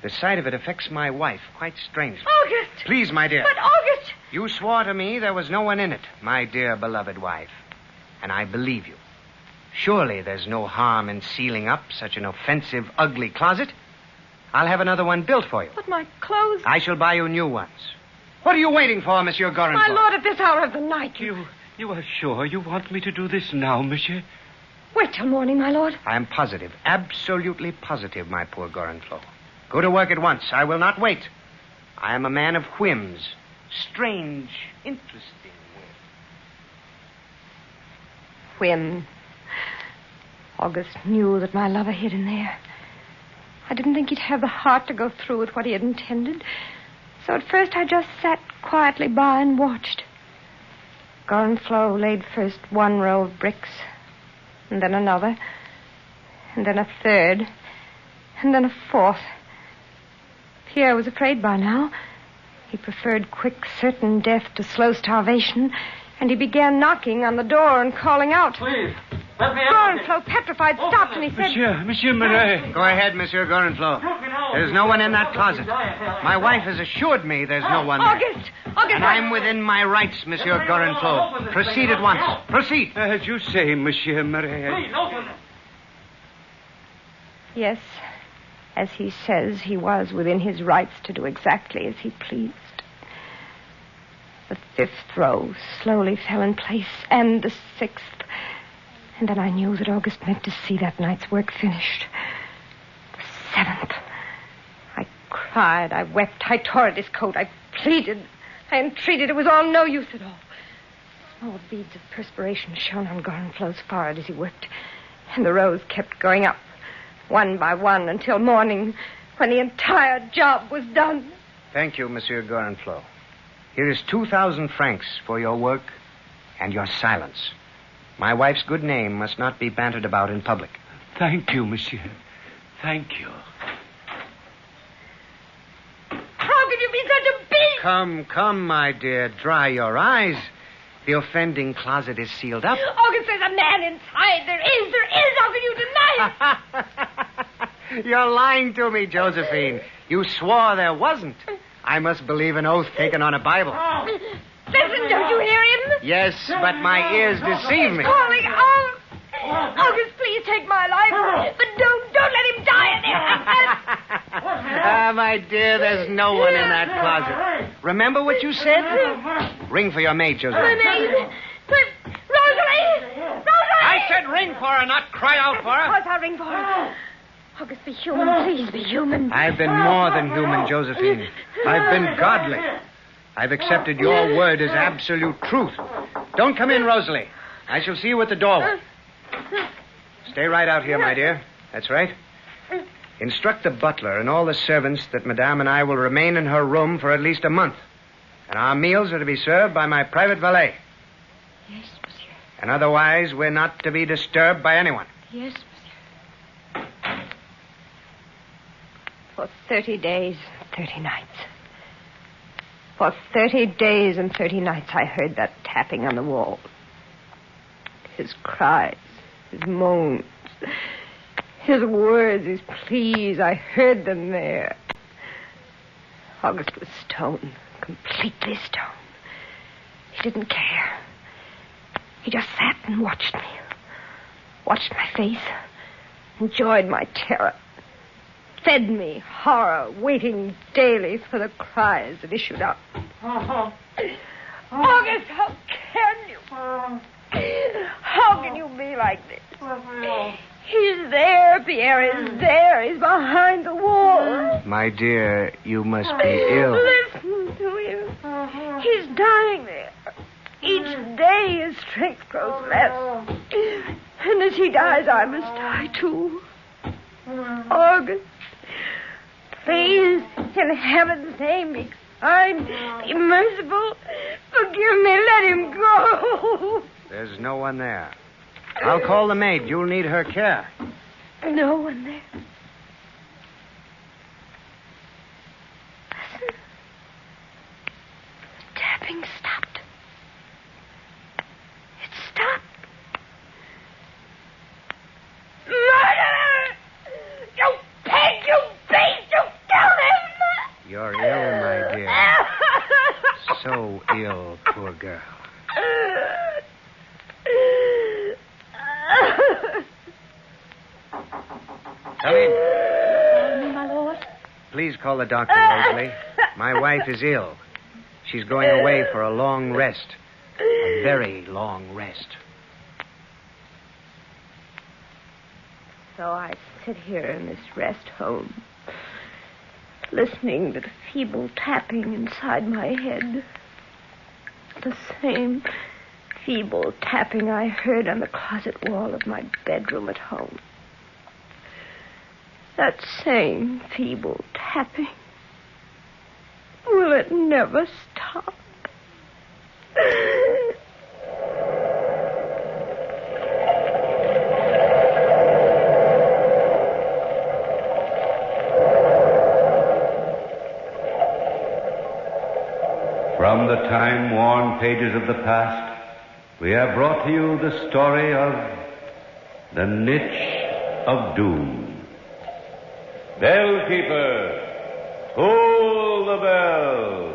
The sight of it affects my wife quite strangely. August! Please, my dear. But, August! You swore to me there was no one in it, my dear beloved wife. And I believe you. Surely there's no harm in sealing up such an offensive, ugly closet. I'll have another one built for you. But my clothes... I shall buy you new ones. What are you waiting for, Monsieur Gorenflot? My lord, at this hour of the night... You are sure you want me to do this now, monsieur? Wait till morning, my lord. I am positive, absolutely positive, my poor Gorenflot. Go to work at once. I will not wait. I am a man of whims. Strange, interesting whims. Whim. August knew that my lover hid in there. I didn't think he'd have the heart to go through with what he had intended. So at first I just sat quietly by and watched. Gorenflot laid first one row of bricks, and then another, and then a third, and then a fourth. Pierre was afraid by now. He preferred quick, certain death to slow starvation, and he began knocking on the door and calling out. Please, let me out. Gorenflot, petrified, stopped, and he said... Monsieur Marais. Go ahead, Monsieur Gorenflot. There's no one in that closet. My wife has assured me there's no one there. August! And I'm within my rights, Monsieur Gorenflot. Proceed at once. Proceed. As you say, Monsieur Marais. Yes, as he says, he was within his rights to do exactly as he pleased. The fifth row slowly fell in place, and the sixth. And then I knew that August meant to see that night's work finished. The seventh. I cried, I wept, I tore at his coat, I pleaded, I entreated. It was all no use at all. Small beads of perspiration shone on Gorenflot's forehead as he worked, and the rows kept going up, one by one, until morning, when the entire job was done. Thank you, Monsieur Gorenflot. Here is 2,000 francs for your work and your silence. My wife's good name must not be bantered about in public. Thank you, Monsieur. Thank you. How can you be such a beast? Come, my dear. Dry your eyes. The offending closet is sealed up. August, there's a man inside. There is. How can you deny it? You're lying to me, Josephine. You swore there wasn't. I must believe an oath taken on a Bible. Listen, don't you hear him? Yes, but my ears deceive me. He's calling out. August, please take my life. But don't let him die in there. My dear, there's no one in that closet. Remember what you said? Ring for your maid, Josephine. My maid? Rosalie! I said ring for her, not cry out for her. Of course I'll ring for her. August, be human. Please be human. I've been more than human, Josephine. I've been godly. I've accepted your word as absolute truth. Don't come in, Rosalie. I shall see you at the doorway. Stay right out here, my dear. That's right. Instruct the butler and all the servants that Madame and I will remain in her room for at least a month. And our meals are to be served by my private valet. Yes, monsieur. And otherwise, we're not to be disturbed by anyone. Yes, monsieur. For 30 days, 30 nights. For 30 days and 30 nights, I heard that tapping on the wall. His cries, his moans, his words, his pleas, I heard them there. August was stone, completely stone. He didn't care. He just sat and watched me. Watched my face. Enjoyed my terror. Fed me horror, waiting daily for the cries that issued out. August, how can you? How can you be like this? He's there, Pierre is there. He's behind the wall. My dear, you must be ill. Listen to him. He's dying there. Each day his strength grows less. And as he dies, I must die too. August, please, in heaven's name, be kind, be merciful. Forgive me, let him go. There's no one there. I'll call the maid. You'll need her care. No one there. Listen. The tapping stopped. It stopped. Murderer! You pig, you beast, you killed him! You're ill, my dear. So ill, poor girl. Come in. My lord. Please call the doctor, Rosalie. My wife is ill. She's going away for a long rest. A very long rest. So I sit here in this rest home, listening to the feeble tapping inside my head. The same feeble tapping I heard on the closet wall of my bedroom at home. That same feeble tapping. Will it never stop? From the time-worn pages of the past, we have brought to you the story of the Niche of Doom. Bellkeeper, toll the bell.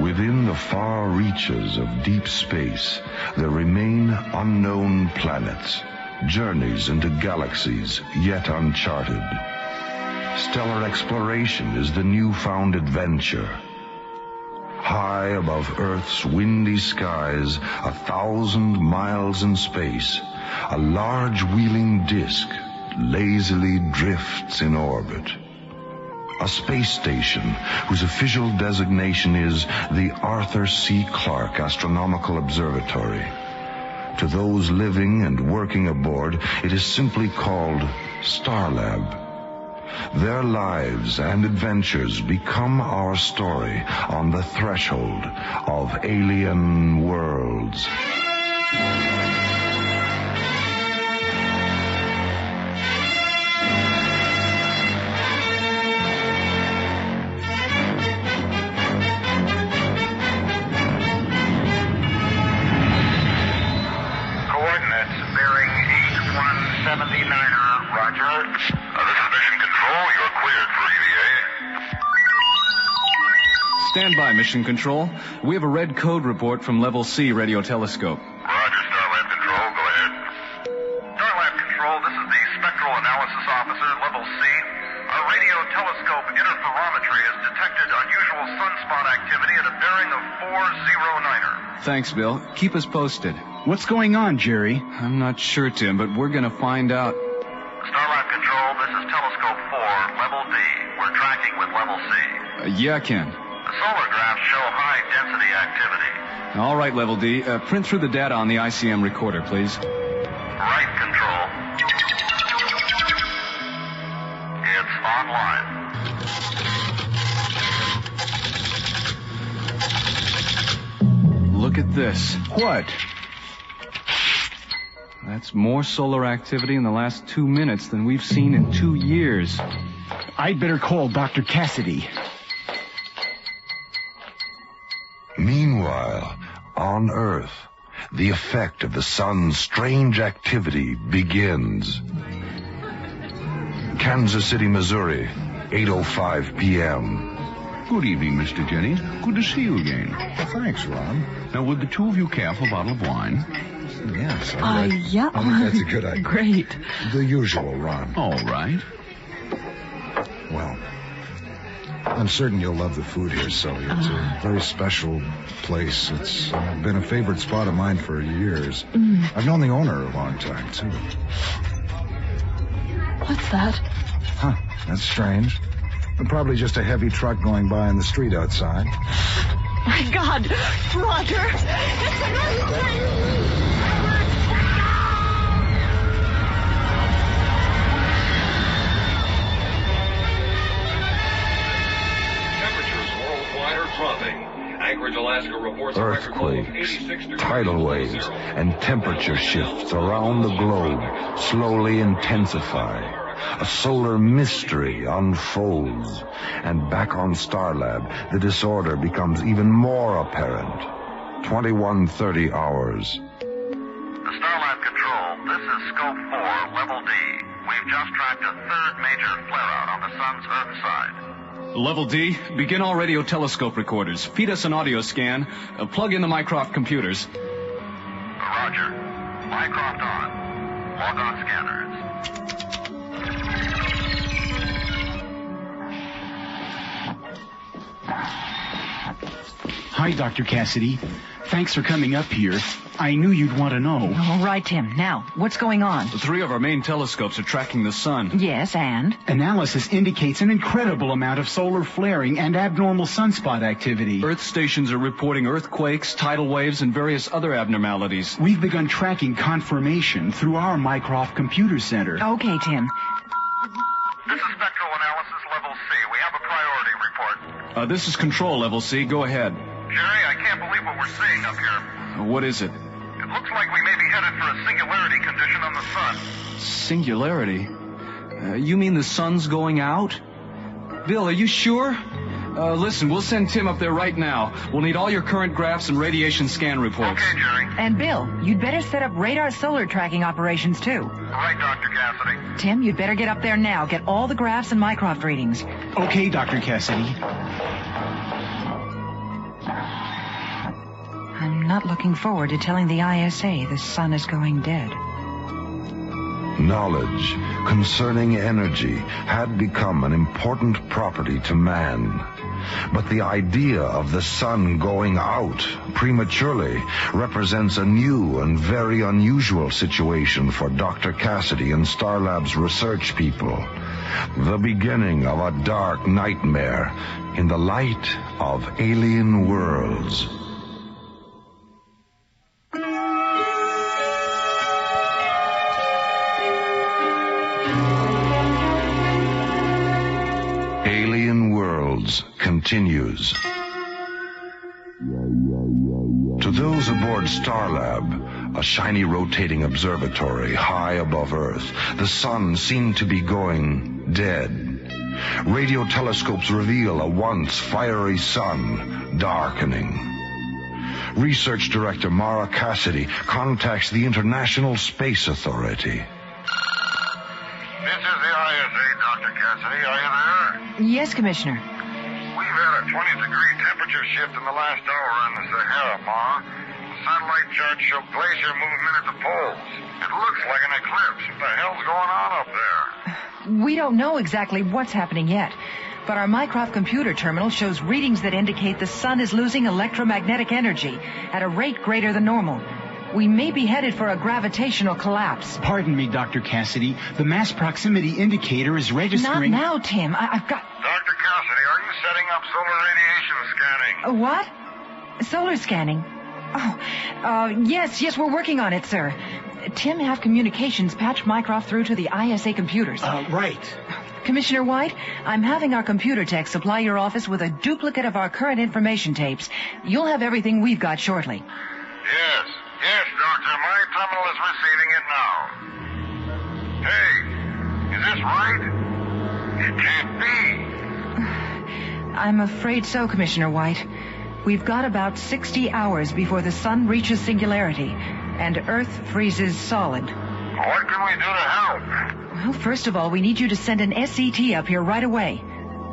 Within the far reaches of deep space, there remain unknown planets, journeys into galaxies yet uncharted. Stellar exploration is the newfound adventure. High above Earth's windy skies, 1,000 miles in space, a large wheeling disk lazily drifts in orbit. A space station whose official designation is the Arthur C. Clarke Astronomical Observatory. To those living and working aboard, it is simply called Starlab. Their lives and adventures become our story on the threshold of alien worlds. Stand by, Mission Control. We have a red code report from Level C radio telescope. Roger, Starlab Control. Go ahead. Starlab Control, this is the Spectral Analysis Officer, Level C. Our radio telescope interferometry has detected unusual sunspot activity at a bearing of 409er. Thanks, Bill. Keep us posted. What's going on, Jerry? I'm not sure, Tim, but we're going to find out. Starlab Control, this is Telescope 4, Level D. We're tracking with Level C. Yeah, Ken. The solar graphs show high-density activity. All right, Level D. Print through the data on the ICM recorder, please. Right, Control. It's online. Look at this. What? That's more solar activity in the last 2 minutes than we've seen in 2 years. I'd better call Dr. Cassidy. Meanwhile, on Earth, the effect of the sun's strange activity begins. Kansas City, Missouri, 8:05 p.m. Good evening, Mr. Jennings. Good to see you again. Thanks, Ron. Now, would the two of you care for a bottle of wine? Yes. Yeah. I think that's a good idea. Great. The usual, Ron. All right. Well, I'm certain you'll love the food here, Sully. It's a very special place. It's been a favorite spot of mine for years. I've known the owner a long time, too. What's that? Huh, that's strange. Probably just a heavy truck going by in the street outside. My God, Roger! It's an earthquake! Anchorage, Alaska reports Earthquakes, tidal waves, and temperature shifts around the globe slowly intensify. A solar mystery unfolds, and back on Starlab, the disorder becomes even more apparent. 21:30 hours. The Starlab Control, this is Scope 4, Level D. We've just tracked a third major flare-out on the sun's Earth side. Level D, begin all radio telescope recorders. Feed us an audio scan. Plug in the Mycroft computers. Roger, Roger. Mycroft on. Log on scanners. Hi, Dr. Cassidy. Thanks for coming up here. I knew you'd want to know. All right, Tim. Now, what's going on? The 3 of our main telescopes are tracking the sun. Yes, and? Analysis indicates an incredible amount of solar flaring and abnormal sunspot activity. Earth stations are reporting earthquakes, tidal waves, and various other abnormalities. We've begun tracking confirmation through our Mycroft Computer Center. Okay, Tim. This is Spectral Analysis Level C. We have a priority report. This is Control Level C. Go ahead. Jerry, I can't believe what we're seeing up here. What is it? It looks like we may be headed for a singularity condition on the sun. Singularity? You mean the sun's going out? Bill, are you sure? Listen, we'll send Tim up there right now. We'll need all your current graphs and radiation scan reports. Okay, Jerry. And Bill, you'd better set up radar solar tracking operations, too. Right, Dr. Cassidy. Tim, you'd better get up there now. Get all the graphs and Mycroft readings. Okay, Dr. Cassidy. I'm not looking forward to telling the ISA the sun is going dead. Knowledge concerning energy had become an important property to man. But the idea of the sun going out prematurely represents a new and very unusual situation for Dr. Cassidy and Starlab's research people. The beginning of a dark nightmare in the light of alien worlds. Alien Worlds continues. To those aboard Starlab, a shiny rotating observatory high above Earth, the sun seemed to be going dead. Radio telescopes reveal a once fiery sun darkening. Research Director Mara Cassidy contacts the International Space Authority. This is the ISA, Dr. Cassidy. Are you there? Yes, Commissioner. We've had a 20-degree temperature shift in the last hour on the Sahara, Ma. Satellite charts show glacier movement at the poles. It looks like an eclipse. What the hell's going on up there? We don't know exactly what's happening yet, but our Mycroft computer terminal shows readings that indicate the sun is losing electromagnetic energy at a rate greater than normal. We may be headed for a gravitational collapse. Pardon me, Dr. Cassidy. The mass proximity indicator is registering... Not now, Tim. I've got... Dr. Cassidy, are you setting up solar radiation scanning? What? Solar scanning? Oh, yes, we're working on it, sir. Tim, have communications patch Mycroft through to the ISA computers. Right. Commissioner White, I'm having our computer tech supply your office with a duplicate of our current information tapes. You'll have everything we've got shortly. Yes, Doctor. My terminal is receiving it now. Hey, is this right? It can't be. I'm afraid so, Commissioner White. We've got about 60 hours before the sun reaches singularity and Earth freezes solid. What can we do to help? Well, first of all, we need you to send an SET up here right away.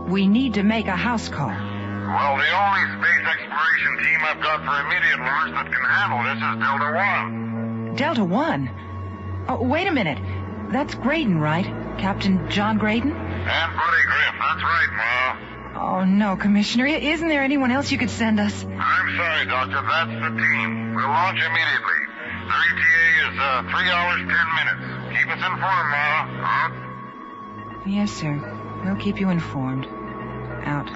We need to make a house call. Well, the only space exploration team I've got for immediate launch that can handle this is Delta One. Delta One? Oh, wait a minute. That's Graydon, right? Captain John Graydon? And Buddy Griff. That's right, Ma. Oh, no, Commissioner. Isn't there anyone else you could send us? I'm sorry, Doctor. That's the team. We'll launch immediately. Their ETA is 3 hours, 10 minutes. Keep us informed, Ma. Out. Yes, sir. We'll keep you informed. Out.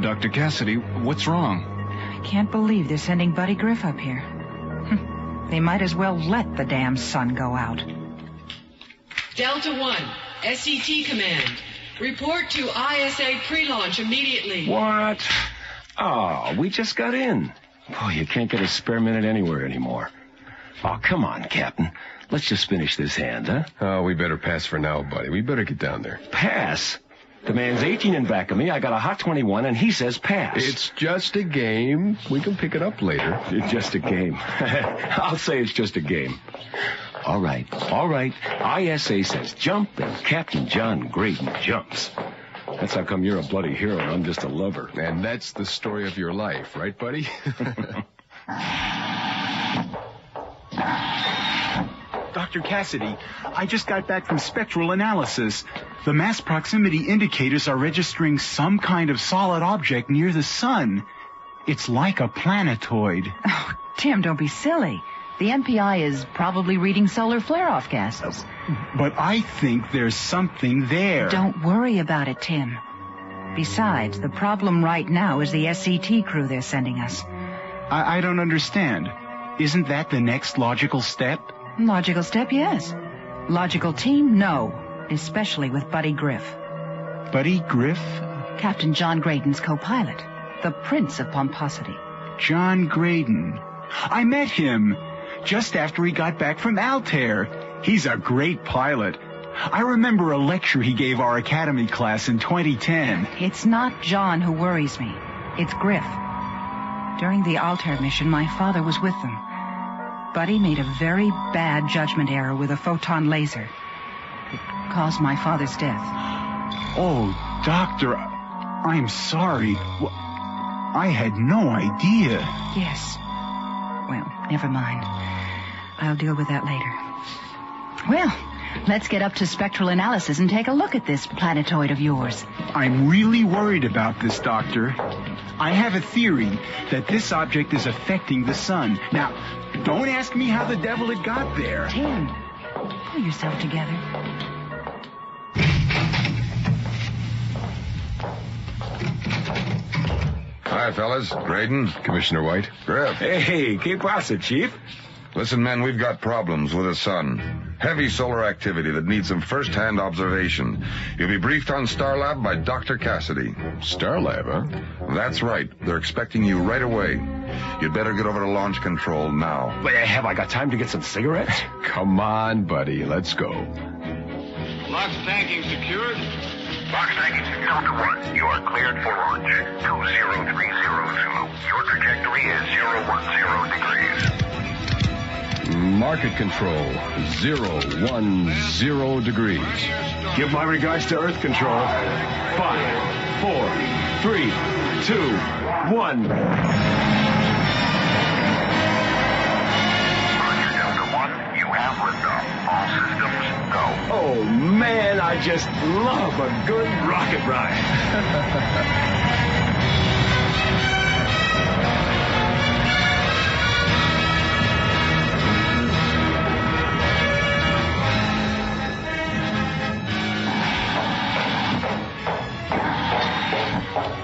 Dr. Cassidy, what's wrong? I can't believe they're sending Buddy Griff up here. They might as well let the damn sun go out. Delta One, SET command. Report to ISA pre-launch immediately. What? Oh, we just got in. Boy, you can't get a spare minute anywhere anymore. Oh, come on, Captain. Let's just finish this hand, huh? Oh, we better pass for now, buddy. We better get down there. Pass? The man's 18 in back of me. I got a hot 21, and he says pass. It's just a game. We can pick it up later. It's just a game. I'll say it's just a game. All right. ISA says jump, and Captain John Graydon jumps. That's how come you're a bloody hero and I'm just a lover. And that's the story of your life, right, buddy? Dr. Cassidy, I just got back from spectral analysis. The mass proximity indicators are registering some kind of solid object near the sun. It's like a planetoid. Oh, Tim, don't be silly. The MPI is probably reading solar flare-off gases. But I think there's something there. Don't worry about it, Tim. Besides, the problem right now is the SCT crew they're sending us. I don't understand. Isn't that the next logical step? Logical step, yes. Logical team, no. Especially with Buddy Griff. Buddy Griff? Captain John Graydon's co-pilot. The Prince of Pomposity. John Graydon. I met him just after he got back from Altair. He's a great pilot. I remember a lecture he gave our academy class in 2010. It's not John who worries me. It's Griff. During the Altair mission, my father was with them. Buddy made a very bad judgment error with a photon laser. It caused my father's death. Oh, Doctor, I'm sorry. I had no idea. Yes. Well, never mind. I'll deal with that later. Well, let's get up to spectral analysis and take a look at this planetoid of yours. I'm really worried about this, Doctor. I have a theory that this object is affecting the sun. Now, don't ask me how the devil it got there. Tim, pull yourself together. Hi, fellas. Graydon. Commissioner White. Griff. Hey, ¿qué pasa, Chief? Listen, men, we've got problems with the sun. Heavy solar activity that needs some first-hand observation. You'll be briefed on Starlab by Dr. Cassidy. Starlab, huh? That's right. They're expecting you right away. You'd better get over to launch control now. Wait, have I got time to get some cigarettes? Come on, buddy. Let's go. Box tanking secured. Box tanking secured. Delta 1, you are cleared for launch. 20300 Zulu. Your trajectory is 010 degrees. Market control, 010 degrees. Give my regards to Earth Control. 5, 4, 3, 2, 1. Roger, Delta 1, you have liftoff. All systems go. Oh, man, I just love a good rocket ride.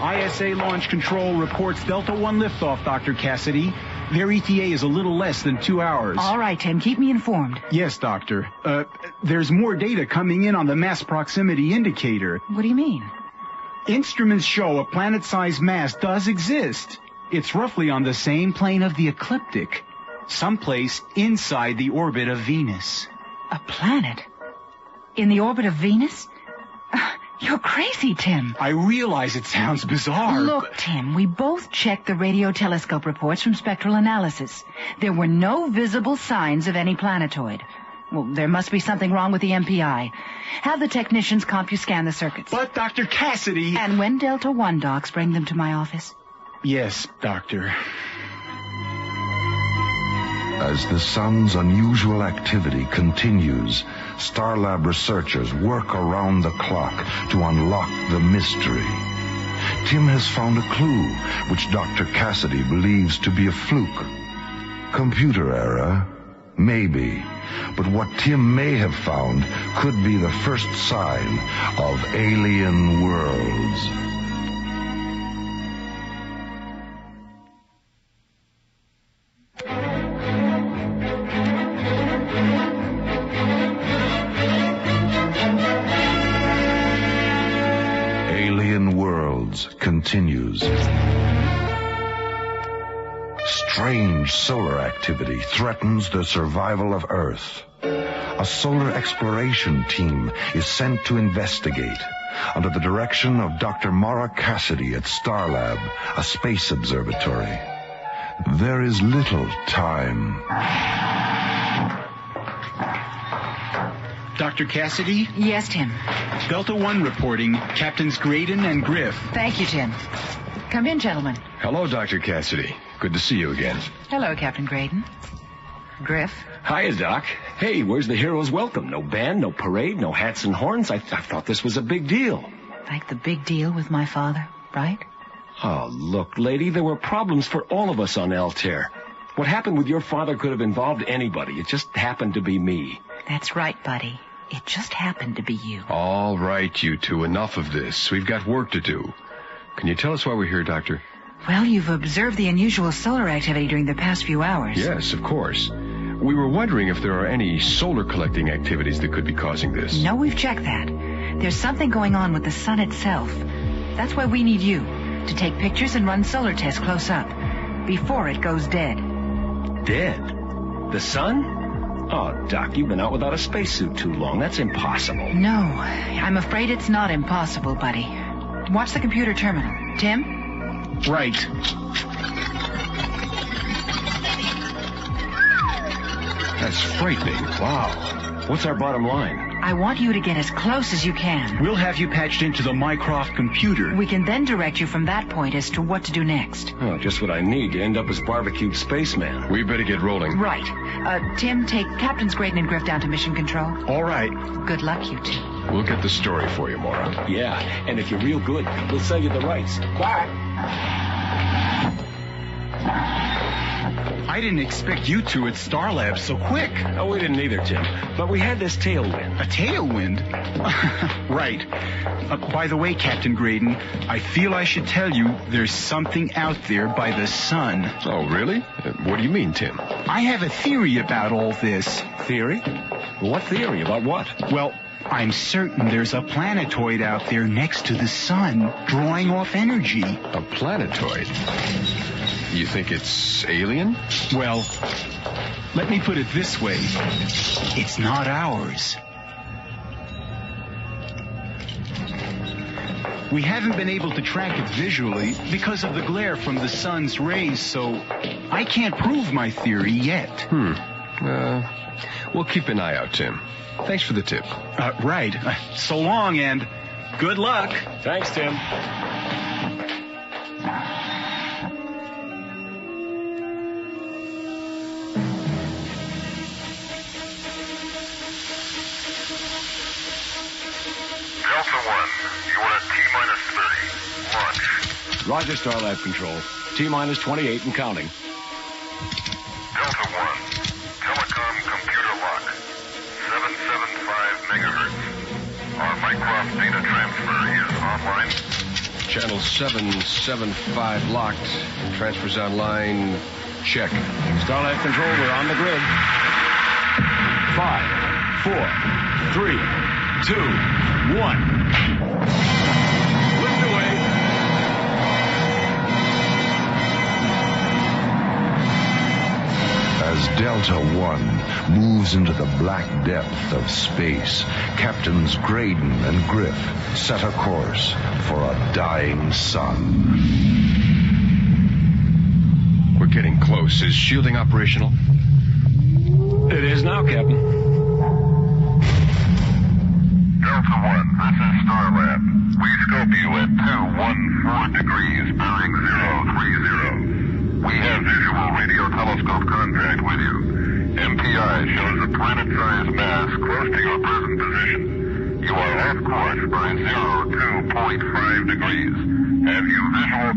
ISA Launch Control reports Delta 1 liftoff, Dr. Cassidy. Their ETA is a little less than 2 hours. All right, Tim, keep me informed. Yes, Doctor. There's more data coming in on the mass proximity indicator. What do you mean? Instruments show a planet-sized mass does exist. It's roughly on the same plane of the ecliptic, someplace inside the orbit of Venus. A planet? In the orbit of Venus? You're crazy, Tim. I realize it sounds bizarre. Look, Tim, we both checked the radio telescope reports from spectral analysis. There were no visible signs of any planetoid. Well, there must be something wrong with the MPI. Have the technicians CompuScan the circuits. But, Dr. Cassidy... And when Delta 1 docs, bring them to my office. Yes, Doctor. As the sun's unusual activity continues, Starlab researchers work around the clock to unlock the mystery. Tim has found a clue, which Dr. Cassidy believes to be a fluke. Computer error? Maybe. But what Tim may have found could be the first sign of alien worlds. Continues. Strange solar activity threatens the survival of Earth. A solar exploration team is sent to investigate under the direction of Dr. Mara Cassidy at Starlab, a space observatory. There is little time. Dr. Cassidy? Yes, Tim. Delta 1 reporting. Captains Graydon and Griff. Thank you, Tim. Come in, gentlemen. Hello, Dr. Cassidy. Good to see you again. Hello, Captain Graydon. Griff. Hiya, Doc. Hey, where's the hero's welcome? No band, no parade, no hats and horns? I thought this was a big deal. Like the big deal with my father, right? Oh, look, lady, there were problems for all of us on Altair. What happened with your father could have involved anybody. It just happened to be me. That's right, buddy. It just happened to be you. All right, you two, enough of this. We've got work to do. Can you tell us why we're here, Doctor? Well, you've observed the unusual solar activity during the past few hours. Yes, of course. We were wondering if there are any solar collecting activities that could be causing this. No, we've checked that. There's something going on with the sun itself. That's why we need you, to take pictures and run solar tests close up, before it goes dead. Dead? The sun? Oh, Doc, you've been out without a spacesuit too long. That's impossible. No, I'm afraid it's not impossible, buddy. Watch the computer terminal. Tim? Right. That's frightening. Wow. What's our bottom line? I want you to get as close as you can. We'll have you patched into the Mycroft computer. We can then direct you from that point as to what to do next. Oh, just what I need to end up as barbecued spaceman. We better get rolling. Right. Tim, take Captains Graydon and Griff down to mission control. All right. Good luck, you two. We'll get the story for you, Maura. Yeah, and if you're real good, we'll sell you the rights. Bye. I didn't expect you two at Star Labs so quick. Oh, we didn't either, Tim. But we had this tailwind. A tailwind? Right. By the way, Captain Graydon, I feel I should tell you there's something out there by the sun. Oh, really? What do you mean, Tim? I have a theory about all this. Theory? What theory? About what? Well, I'm certain there's a planetoid out there next to the sun, drawing off energy. A planetoid? You think it's alien? Well, let me put it this way. It's not ours. We haven't been able to track it visually because of the glare from the sun's rays, so I can't prove my theory yet. We'll keep an eye out, Tim. Thanks for the tip. Right. So long, and good luck. Thanks, Tim. Delta 1, you are at T-minus 30. Launch. Roger, Starlab Control. T-minus 28 and counting. Delta 1, telecom computer lock. 775 megahertz. Our Mycroft data transfer is online. Channel 775 locked. Transfers online. Check. Starlab Control, we're on the grid. 5, 4, 3, 2, 1. Lift away. As Delta One moves into the black depth of space, Captains Graydon and Griff set a course for a dying sun. We're getting close. Is shielding operational? It is now, Captain. Delta 1, this is Starlab. We scope you at 214 degrees, bearing 030. We have visual radio telescope contact with you. MPI shows a planet-sized mass close to your present position. You are off course by 02.5 degrees. Have you visual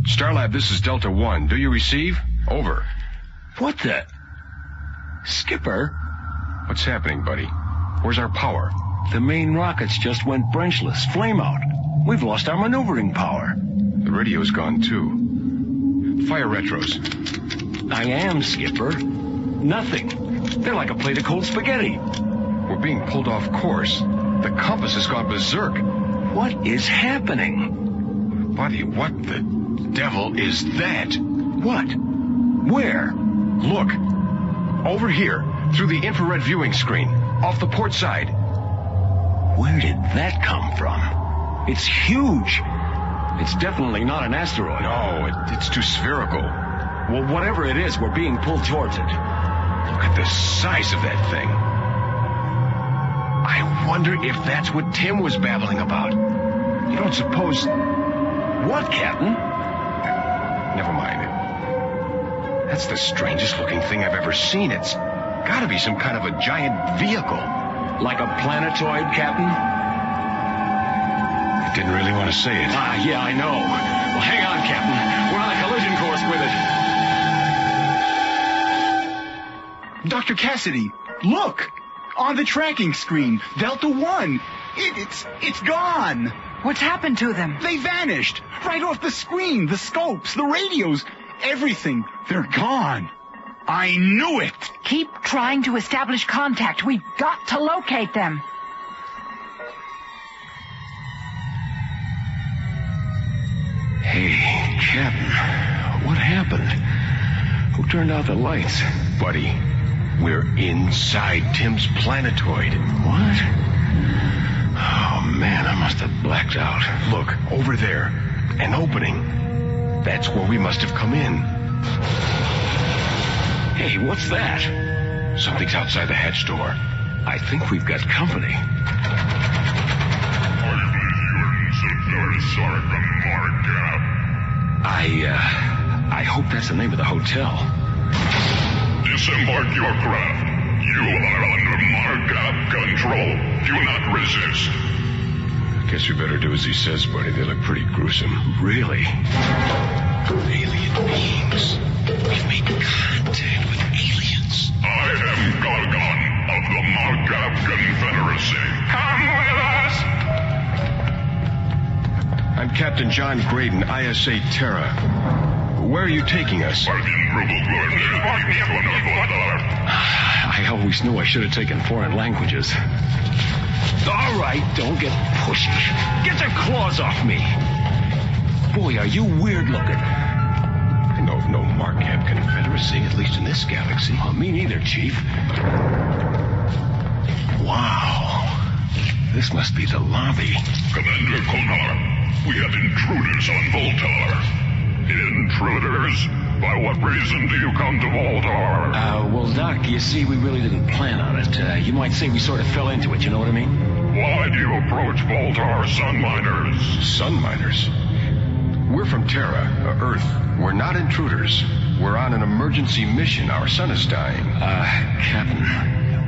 Starlab, this is Delta 1. Do you receive? Over. What the? Skipper? What's happening, buddy? Where's our power? The main rockets just went branchless. Flame out. We've lost our maneuvering power. The radio's gone, too. Fire retros. I am, Skipper. Nothing. They're like a plate of cold spaghetti. We're being pulled off course. The compass has gone berserk. What is happening? Buddy, what the devil is that? What? Where? Look. Over here, through the infrared viewing screen, off the port side. Where did that come from? It's huge. It's definitely not an asteroid. No, it's too spherical. Well, whatever it is, we're being pulled towards it. Look at the size of that thing. I wonder if that's what Tim was babbling about. You don't suppose... What, Captain? Never mind. That's the strangest looking thing I've ever seen. It's gotta be some kind of a giant vehicle. Like a planetoid, Captain? I didn't really want to say it. Yeah, I know. Well, hang on, Captain. We're on a collision course with it. Dr. Cassidy, look! On the tracking screen, Delta One. It's gone. What's happened to them? They vanished. Right off the screen, the scopes, the radios, everything. They're gone. I knew it. Keep trying to establish contact. We've got to locate them. Hey, Captain, what happened? Who turned out the lights? Buddy, we're inside Tim's planetoid. What? Oh, man, I must have blacked out. Look, over there, an opening. That's where we must have come in. Hey, what's that? Something's outside the hatch door. I think we've got company. I hope that's the name of the hotel. Disembark your craft. You are under Markup control. Do not resist. Guess we better do as he says, buddy. They look pretty gruesome. Really? Alien beings. We've made contact with aliens. I am Gargon of the Markup Confederacy. Come with us! I'm Captain John Graydon, ISA Terra. Where are you taking us? I always knew I should have taken foreign languages. All right, don't get pushy. Get your claws off me. Boy, are you weird looking. I know of no Markup Confederacy, at least in this galaxy. Well, me neither, Chief. Wow. This must be the lobby. Commander Konar, we have intruders on Voltar. Intruders? By what reason do you come to Voltar? Well, Doc, you see, we really didn't plan on it. You might say we sort of fell into it, you know what I mean? Why do you approach Voltar sun miners? Sun miners? We're from Terra, Earth. We're not intruders. We're on an emergency mission. Our sun is dying. Captain,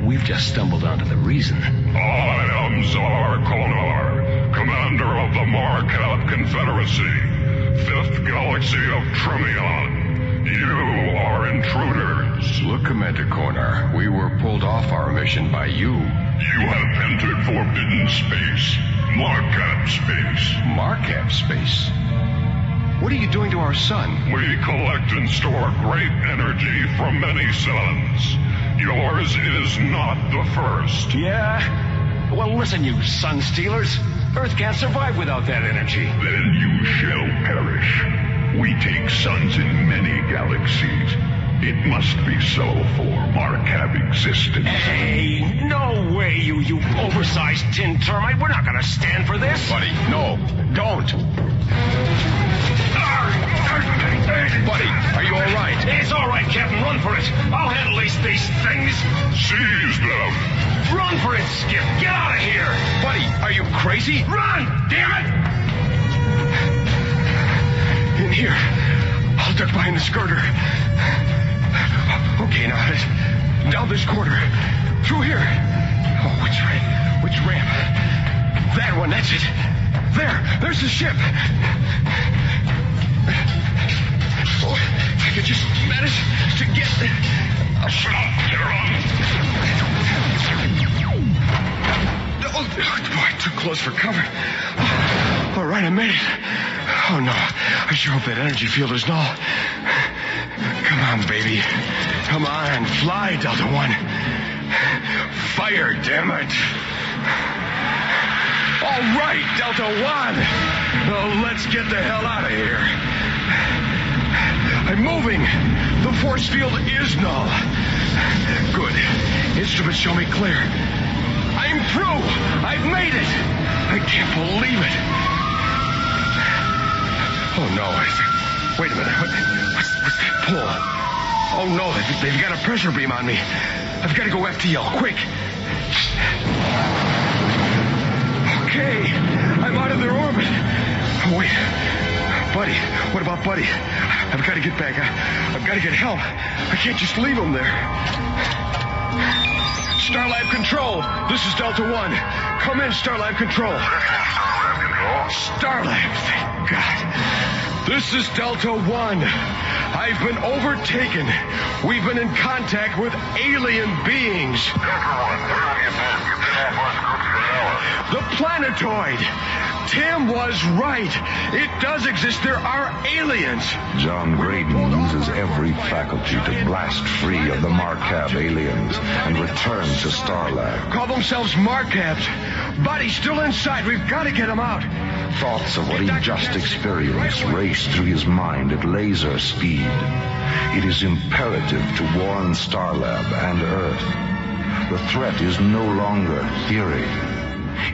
we've just stumbled onto the reason. I am Tsar Konar, commander of the Markup Confederacy, 5th Galaxy of Tremion. You are intruders. Look, Commander Konar, we were pulled off our mission by you. You have entered forbidden space. Markup space. Markup space? What are you doing to our sun? We collect and store great energy from many suns. Yours is not the first. Yeah? Well, listen, you sun stealers. Earth can't survive without that energy. Then you shall perish. We take suns in many galaxies. It must be so for Markup existence. Hey, no way, you oversized tin termite. We're not going to stand for this. Buddy, no, don't. Buddy, are you all right? It's all right, Captain. Run for it. I'll handle these things. Seize them. Run for it, Skip. Get out of here. Buddy, are you crazy? Run! Damn it! In here. I'll duck behind the skirter. Okay, now down this corridor. Through here. Oh, which ramp? That one, that's it. There's the ship. Oh, if I could just manage to get... Stop, Terran. Oh, boy, too close for cover. All right, I made it. Oh, no. I sure hope that energy field is null. Come on, baby. Come on, fly, Delta One. Fire, damn it. All right, Delta One. Oh, let's get the hell out of here. I'm moving. The force field is null. Good. Instruments show me clear. I'm through. I've made it. I can't believe it. Oh, no. Wait a minute. What's that pull? Oh, no. They've got a pressure beam on me. I've got to go FTL. Quick. Okay. I'm out of their orbit. Oh, wait. Buddy. What about Buddy? I I've got to get back. I've got to get help. I can't just leave him there. Starlab Control, this is Delta 1. Come in, Starlab Control. Starlab, thank God. This is Delta 1. I've been overtaken. We've been in contact with alien beings. The planetoid. Tim was right. It does exist. There are aliens. John Graydon uses every faculty to blast free of the Marcab aliens and return to Starlab. Call themselves Marcabs. Body's still inside. We've got to get him out. Thoughts of what he just experienced race through his mind at laser speed. It is imperative to warn Starlab and Earth. The threat is no longer theory.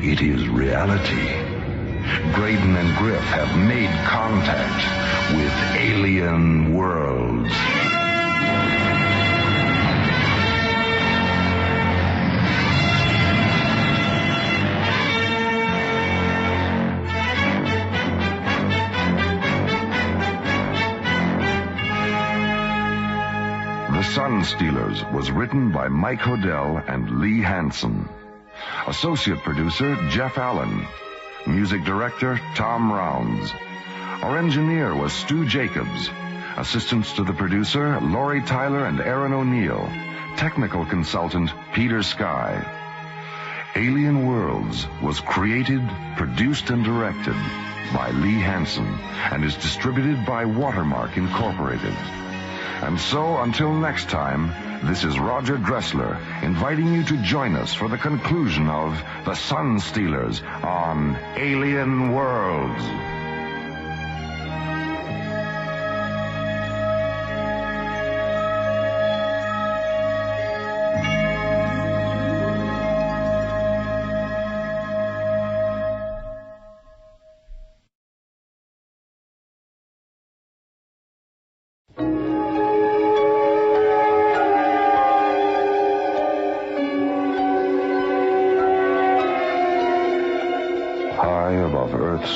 It is reality. Graydon and Griff have made contact with alien worlds. The Sunstealers was written by Mike Hodel and Lee Hansen. Associate producer, Jeff Allen. Music director, Tom Rounds. Our engineer was Stu Jacobs. Assistants to the producer, Laurie Tyler and Aaron O'Neill. Technical consultant, Peter Sky. Alien Worlds was created, produced, and directed by Lee Hansen and is distributed by Watermark Incorporated. And so, until next time, this is Roger Dressler inviting you to join us for the conclusion of The Sunstealers on Alien Worlds.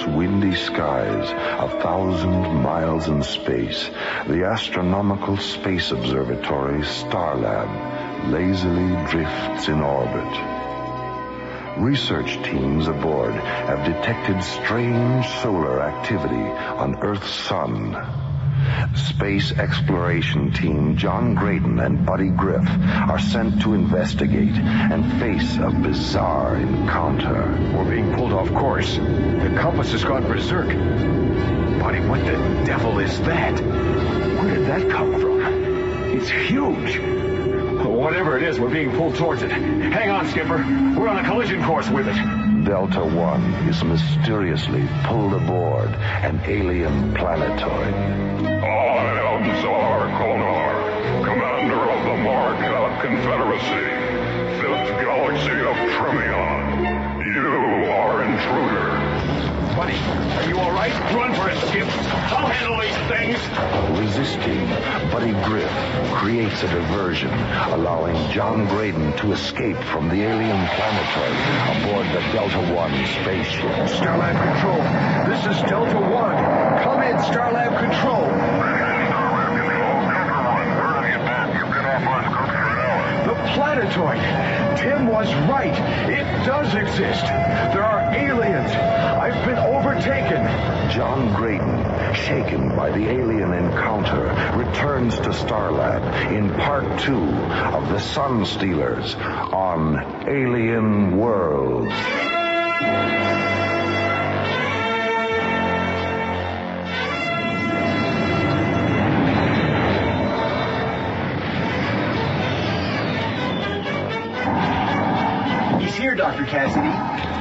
Windy skies, 1,000 miles in space, the astronomical space observatory Starlab lazily drifts in orbit. Research teams aboard have detected strange solar activity on Earth's sun. Space exploration team John Graydon and Buddy Griff are sent to investigate and face a bizarre encounter. We're being pulled off course. The compass has gone berserk. Buddy, what the devil is that? Where did that come from? It's huge. Whatever it is, we're being pulled towards it. Hang on, Skipper. We're on a collision course with it. Delta One is mysteriously pulled aboard an alien planetoid. I am Tsar Konar, commander of the Marcab Confederacy, 5th Galaxy of Tremion. You are intruder. Buddy, are you all right? Run for it, Skip. I'll handle these things. Resisting, Buddy Griff creates a diversion, allowing John Graydon to escape from the alien planetoid aboard the Delta One spaceship. Starlab Control, this is Delta One. Come in, Starlab Control. The planetoid. Tim was right. It does exist. There are aliens. I've been overtaken. John Graydon, shaken by the alien encounter, returns to Starlab in part 2 of The Sunstealers on Alien Worlds. He's here, Dr. Cassidy.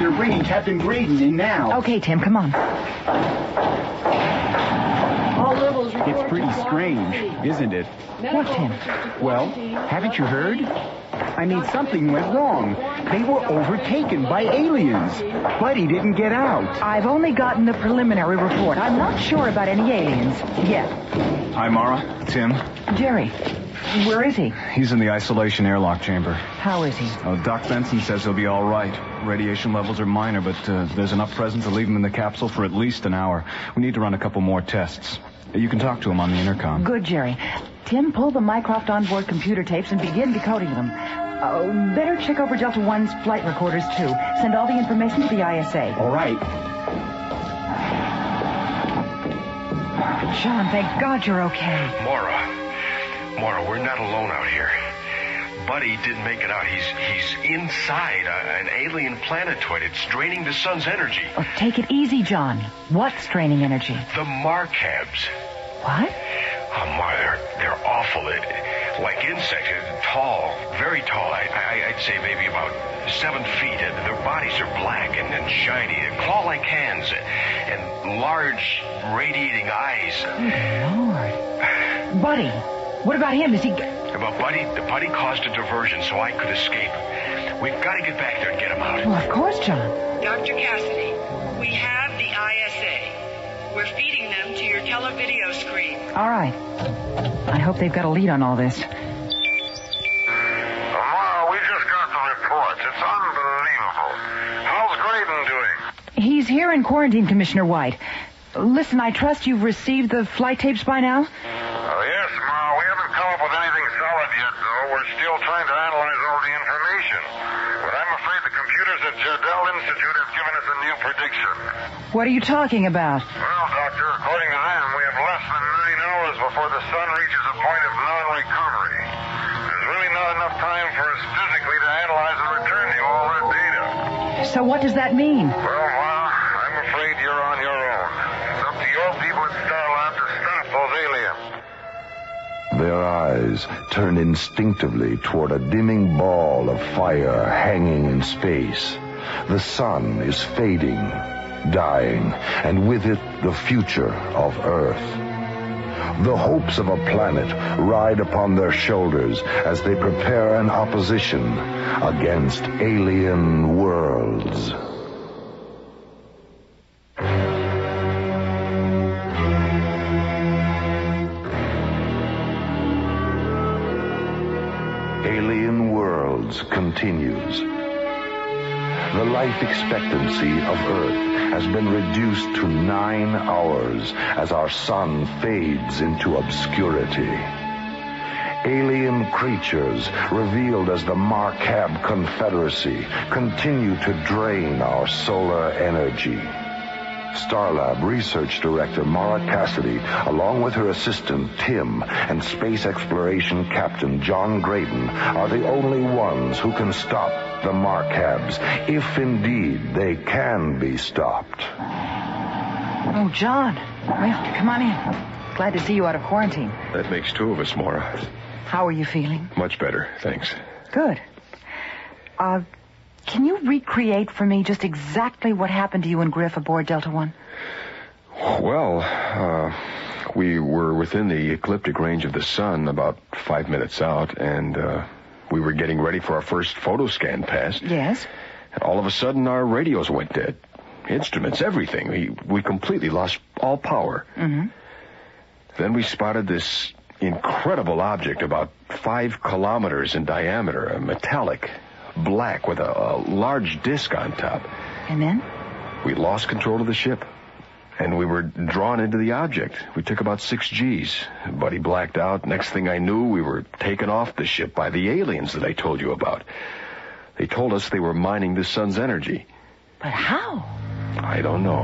They're bringing Captain Graydon in now. Okay, Tim, come on. It's pretty strange, isn't it? What, Tim? Well, haven't you heard? I mean, something went wrong. They were overtaken by aliens. Buddy didn't get out. I've only gotten the preliminary report. I'm not sure about any aliens yet. Hi, Mara. Tim. Jerry, where is he? He's in the isolation airlock chamber. How is he? Doc Benson says he'll be all right. Radiation levels are minor, but there's enough present to leave him in the capsule for at least an hour. We need to run a couple more tests. You can talk to him on the intercom. Good, Jerry. Tim, pull the Mycroft onboard computer tapes and begin decoding them. Better check over Delta One's flight recorders, too. Send all the information to the ISA. All right. John, thank God you're okay. Maura, we're not alone out here. Buddy didn't make it out. He's inside an alien planetoid. It's draining the sun's energy. Oh, take it easy, John. What's draining energy? The Marcabs. What? Oh, Maura, they're awful. Like insects, tall, very tall. I'd say maybe about 7 feet. Their bodies are black and shiny, claw-like hands, and large, radiating eyes. Good Lord. Buddy, what about him? Is he... About Buddy caused a diversion so I could escape. We've got to get back there and get him out. Well, of course, John. Dr. Cassidy, we have the ISA. We're feeding them to your televideo screen. All right. I hope they've got a lead on all this. Maura, we just got the reports. It's unbelievable. How's Graydon doing? He's here in quarantine, Commissioner White. Listen, I trust you've received the flight tapes by now? Yes, Ma. We haven't come up with anything solid yet, though. We're still trying to analyze all the information. But I'm afraid the computers at Jardel Institute have given us a new prediction. What are you talking about? Well, Doctor, according to them, we have less than 9 hours before the sun reaches a point of non-recovery. There's really not enough time for us physically to analyze and return you all that data. So what does that mean? Well, Ma, I'm afraid you're on your own. It's up to your people at Starlab to stop those aliens. Their eyes turn instinctively toward a dimming ball of fire hanging in space. The sun is fading, dying, and with it the future of Earth. The hopes of a planet ride upon their shoulders as they prepare an opposition against alien worlds. Alien Worlds continues. The life expectancy of Earth has been reduced to 9 hours as our sun fades into obscurity. Alien creatures, revealed as the Marcab Confederacy, continue to drain our solar energy. Starlab Research Director Maura Cassidy, along with her assistant Tim and Space Exploration Captain John Graydon, are the only ones who can stop the Marcabs, if indeed they can be stopped. Oh, John. Well, come on in. Glad to see you out of quarantine. That makes 2 of us, Maura. How are you feeling? Much better, thanks. Good. Can you recreate for me just exactly what happened to you and Griff aboard Delta One? Well, we were within the ecliptic range of the sun about 5 minutes out, and we were getting ready for our first photo scan pass. Yes? And all of a sudden, our radios went dead. Instruments, everything. We completely lost all power. Mm-hmm. Then we spotted this incredible object about 5 kilometers in diameter, a metallic, black with a large disc on top. And then? We lost control of the ship, and we were drawn into the object. We took about 6 Gs. Buddy blacked out. Next thing I knew, we were taken off the ship by the aliens that I told you about. They told us they were mining the sun's energy. But how? I don't know.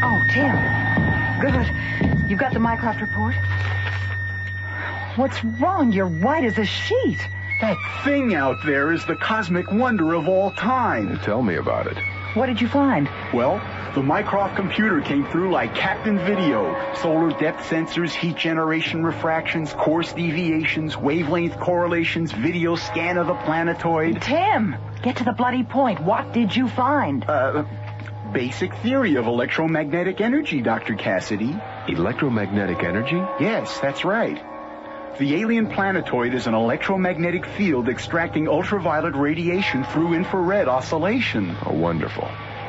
Oh, Tim. Good. You've got the Mycroft report? What's wrong? You're white as a sheet. That thing out there is the cosmic wonder of all time. Tell me about it. What did you find? Well, the Mycroft computer came through like Captain Video. Solar depth sensors, heat generation refractions, course deviations, wavelength correlations, video scan of the planetoid. Tim, get to the bloody point. What did you find? Basic theory of electromagnetic energy, Dr. Cassidy. Electromagnetic energy? Yes, that's right. The alien planetoid is an electromagnetic field extracting ultraviolet radiation through infrared oscillation. Oh, wonderful.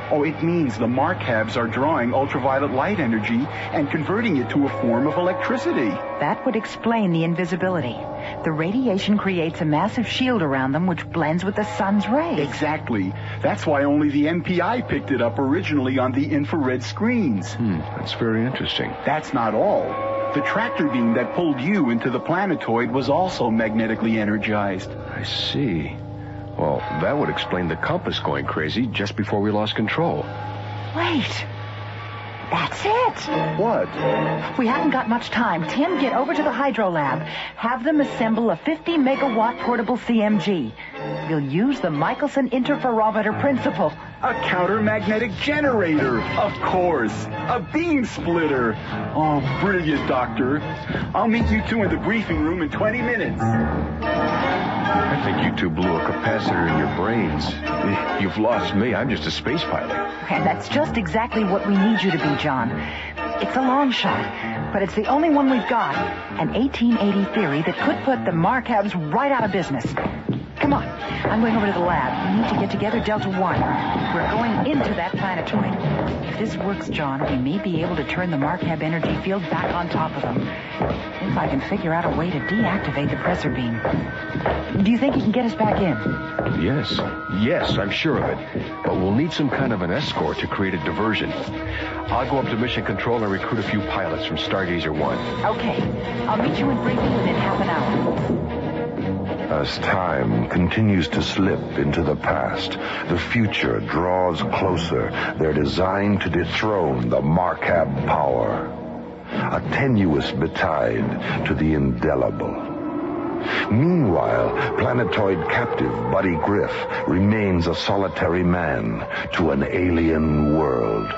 Oh, it means the Marcabs are drawing ultraviolet light energy and converting it to a form of electricity. That would explain the invisibility. The radiation creates a massive shield around them which blends with the sun's rays. Exactly. That's why only the MPI picked it up originally on the infrared screens. That's very interesting. That's not all. The tractor beam that pulled you into the planetoid was also magnetically energized. I see. Well, that would explain the compass going crazy just before we lost control. Wait. That's it. What? We haven't got much time. Tim, get over to the hydro lab. Have them assemble a 50-megawatt portable CMG. We'll use the Michelson interferometer principle. A counter-magnetic generator, of course. A beam splitter. Oh, brilliant, Doctor. I'll meet you two in the briefing room in 20 minutes. I think you two blew a capacitor in your brains. You've lost me. I'm just a space pilot. And that's just exactly what we need you to be, John. It's a long shot, but it's the only one we've got. An 1880 theory that could put the Markabs right out of business. Come on. I'm going over to the lab. We need to get together Delta 1. We're going into that planetoid. If this works, John, we may be able to turn the Markab energy field back on top of them. If I can figure out a way to deactivate the pressor beam. Do you think you can get us back in? Yes, I'm sure of it. But we'll need some kind of an escort to create a diversion. I'll go up to Mission Control and recruit a few pilots from Stargazer 1. Okay. I'll meet you in briefing within half an hour. As time continues to slip into the past, the future draws closer. They're designed to dethrone the Markab power. A tenuous betide to the indelible. Meanwhile, planetoid captive Buddy Griff remains a solitary man to an alien world.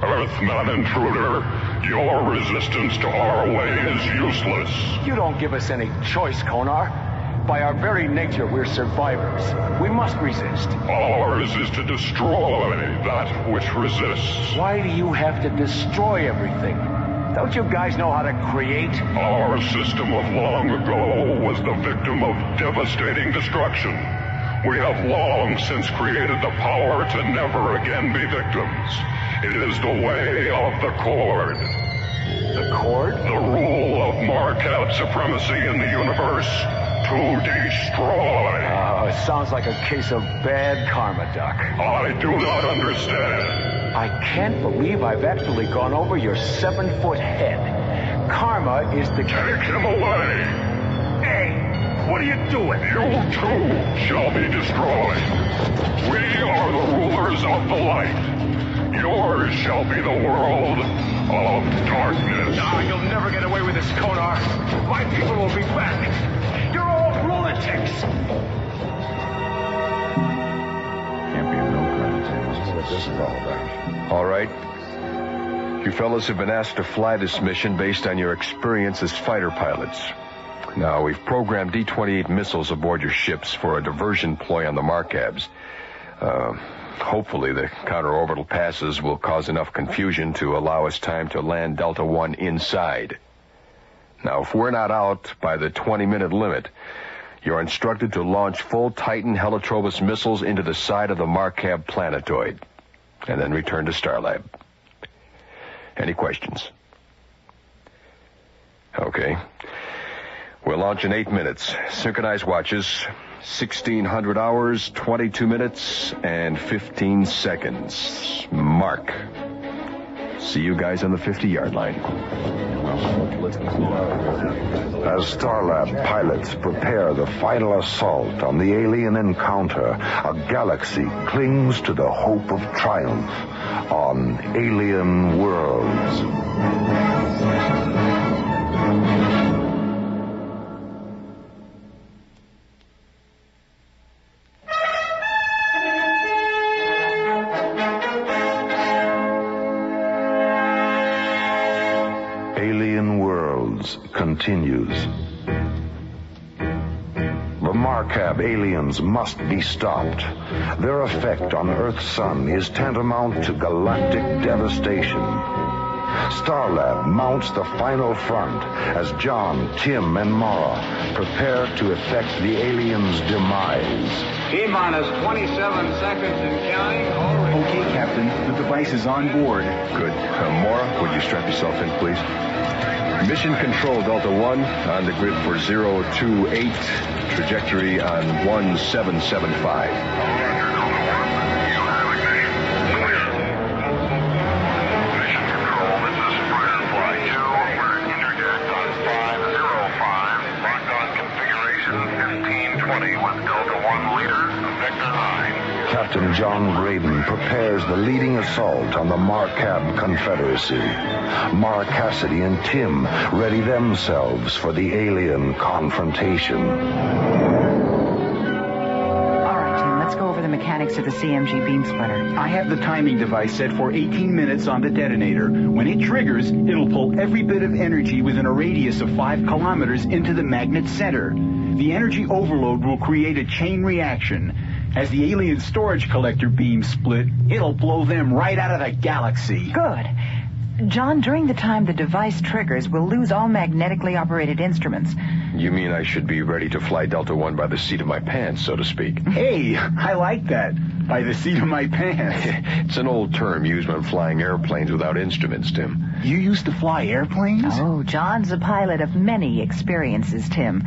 Earthman intruder, your resistance to our way is useless. You don't give us any choice, Konar. By our very nature, we're survivors. We must resist. Ours is to destroy that which resists. Why do you have to destroy everything? Don't you guys know how to create? Our system of long ago was the victim of devastating destruction. We have long since created the power to never again be victims. It is the way of the Cord. The Cord? The rule of Markab supremacy in the universe to destroy. It sounds like a case of bad karma, Doc. I do not understand. I can't believe I've actually gone over your 7-foot head. Karma is the... Take him away! Hey, what are you doing? You too shall be destroyed. We are the rulers of the light. Yours shall be the world of darkness. No, you'll never get away with this, Konar. My people will be back. You're all lunatics. Can't be no planetarians. That's what this is all about. All right. You fellas have been asked to fly this mission based on your experience as fighter pilots. Now, we've programmed D-28 missiles aboard your ships for a diversion ploy on the Markabs. Hopefully, the counter-orbital passes will cause enough confusion to allow us time to land Delta 1 inside. Now, if we're not out by the 20-minute limit, you're instructed to launch full Titan Helitrobus missiles into the side of the Markab planetoid, and then return to Starlab. Any questions? Okay. We'll launch in 8 minutes. Synchronized watches. 1,600 hours, 22 minutes, and 15 seconds. Mark. See you guys on the 50-yard line. As Starlab pilots prepare the final assault on the alien encounter, a galaxy clings to the hope of triumph on alien worlds. Alien Worlds continues. The Markab aliens must be stopped. Their effect on Earth's sun is tantamount to galactic devastation. Starlab mounts the final front as John, Tim, and Mara prepare to effect the aliens' demise. T-minus 27 seconds and counting. Okay, Captain. The device is on board. Good. Mara, would you strap yourself in, please? Mission control, Delta 1, on the grid for 028, trajectory on 1775. Captain John Graydon prepares the leading assault on the Marcab Confederacy. Mark Cassidy and Tim ready themselves for the alien confrontation. All right, Tim, let's go over the mechanics of the CMG beam splitter. I have the timing device set for 18 minutes on the detonator. When it triggers, it'll pull every bit of energy within a radius of 5 kilometers into the magnet center. The energy overload will create a chain reaction. As the alien storage collector beams split, it'll blow them right out of the galaxy. Good. John, during the time the device triggers, we'll lose all magnetically operated instruments. You mean I should be ready to fly Delta 1 by the seat of my pants, so to speak? Hey, I like that. By the seat of my pants. It's an old term used when flying airplanes without instruments, Tim. You used to fly airplanes? Oh, John's a pilot of many experiences, Tim,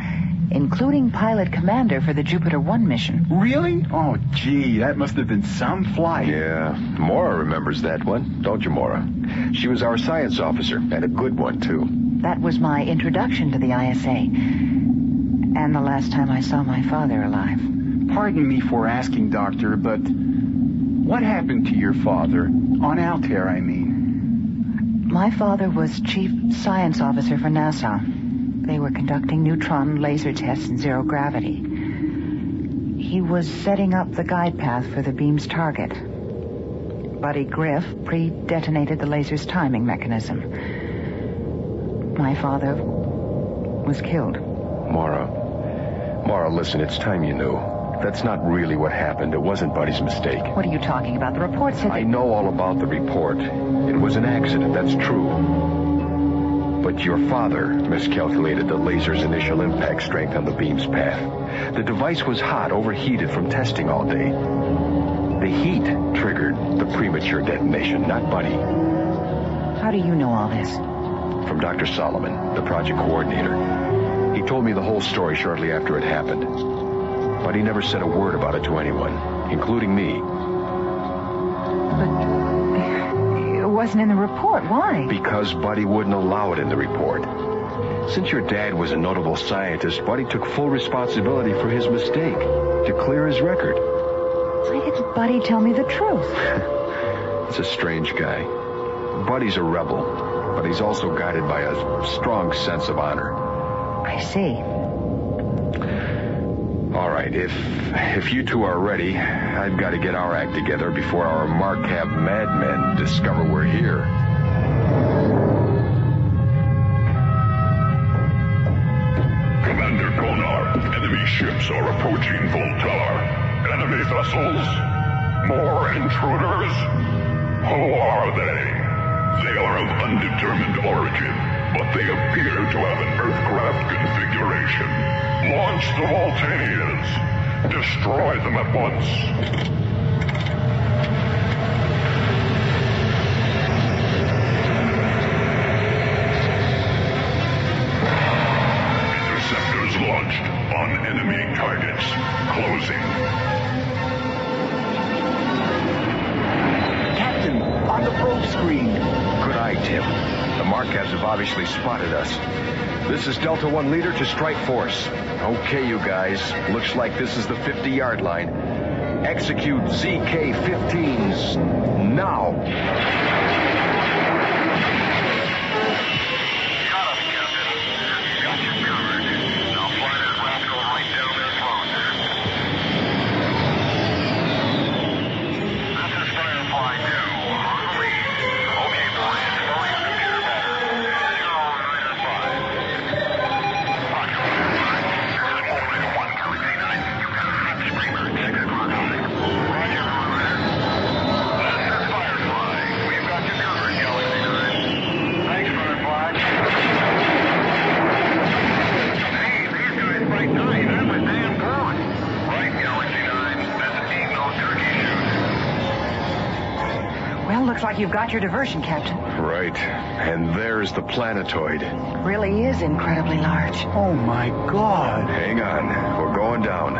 including pilot commander for the Jupiter 1 mission. Really? Oh, gee, that must have been some flight. Yeah, Maura remembers that one, don't you, Maura? She was our science officer, and a good one, too. That was my introduction to the ISA, and the last time I saw my father alive. Pardon me for asking, Doctor, but what happened to your father? On Altair, I mean. My father was chief science officer for NASA. They were conducting neutron laser tests in zero gravity. He was setting up the guide path for the beam's target. Buddy Griff pre-detonated the laser's timing mechanism. My father was killed. Maura, listen, it's time you knew. That's not really what happened. It wasn't Buddy's mistake. What are you talking about? The report said that... I know all about the report. It was an accident, that's true. But your father miscalculated the laser's initial impact strength on the beam's path. The device was hot, overheated from testing all day. The heat triggered the premature detonation, not Buddy. How do you know all this? From Dr. Solomon, the project coordinator. He told me the whole story shortly after it happened. But he never said a word about it to anyone, including me. But it wasn't in the report. Why? Because Buddy wouldn't allow it in the report. Since your dad was a notable scientist, Buddy took full responsibility for his mistake to clear his record. Why didn't Buddy tell me the truth? It's a strange guy. Buddy's a rebel, but he's also guided by a strong sense of honor. I see. All right, if you two are ready, I've got to get our act together before our Marcab madmen discover we're here. Commander Konar, enemy ships are approaching Voltar. Enemy vessels? More intruders? Who are they? They are of undetermined origin, but they appear to have an Earthcraft configuration. Launch the Voltanians. Destroy them at once. Interceptors launched on enemy targets. Closing. Captain, on the probe screen. Good eye, Tim. The Marcabs have obviously spotted us. This is Delta 1 leader to strike force. Okay, you guys. Looks like this is the 50-yard line. Execute ZK-15s now. You've got your diversion, Captain. Right. And there's the planetoid. Really is incredibly large. Oh, my God. Hang on. We're going down.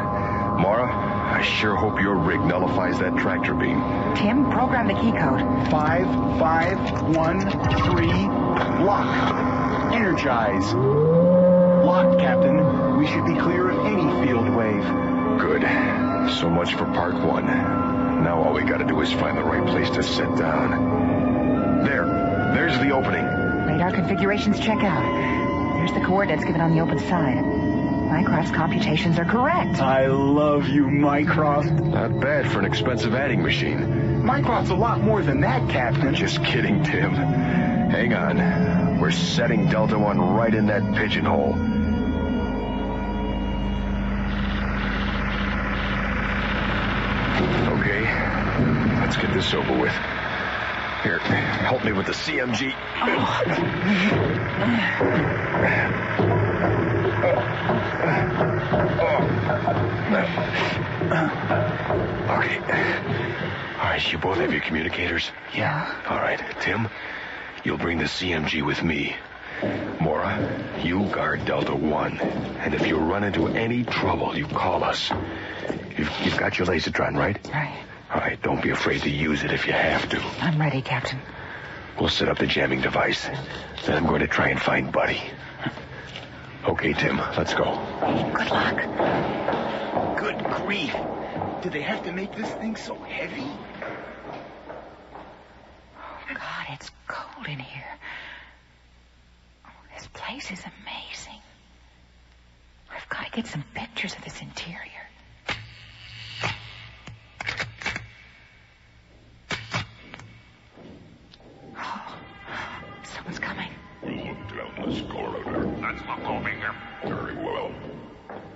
Mara, I sure hope your rig nullifies that tractor beam. Tim, program the key code. 5513. Lock. Energize. Lock, Captain. We should be clear of any field wave. Good. So much for part 1. Now all we gotta do is find the right place to sit down. There's the opening. Radar configurations check out. There's the coordinates given on the open side. Mycroft's computations are correct. I love you, Mycroft. Not bad for an expensive adding machine. Mycroft's a lot more than that, Captain. Just kidding, Tim. Hang on. We're setting Delta One right in that pigeonhole. Okay, let's get this over with. Here, help me with the CMG. Okay. All right, you both have your communicators? Yeah. All right, Tim, you'll bring the CMG with me. Mora, you guard Delta One. And if you run into any trouble, you call us. You've got your lasertron, right? Right. All right, don't be afraid to use it if you have to. I'm ready, Captain. We'll set up the jamming device. Then I'm going to try and find Buddy. Okay, Tim, let's go. Good luck. Good grief. Do they have to make this thing so heavy? Oh, God, it's cold in here. Oh, this place is amazing. I've got to get some pictures of this interior. Someone's coming. We'll look down this corridor. Let's look over here. Very well.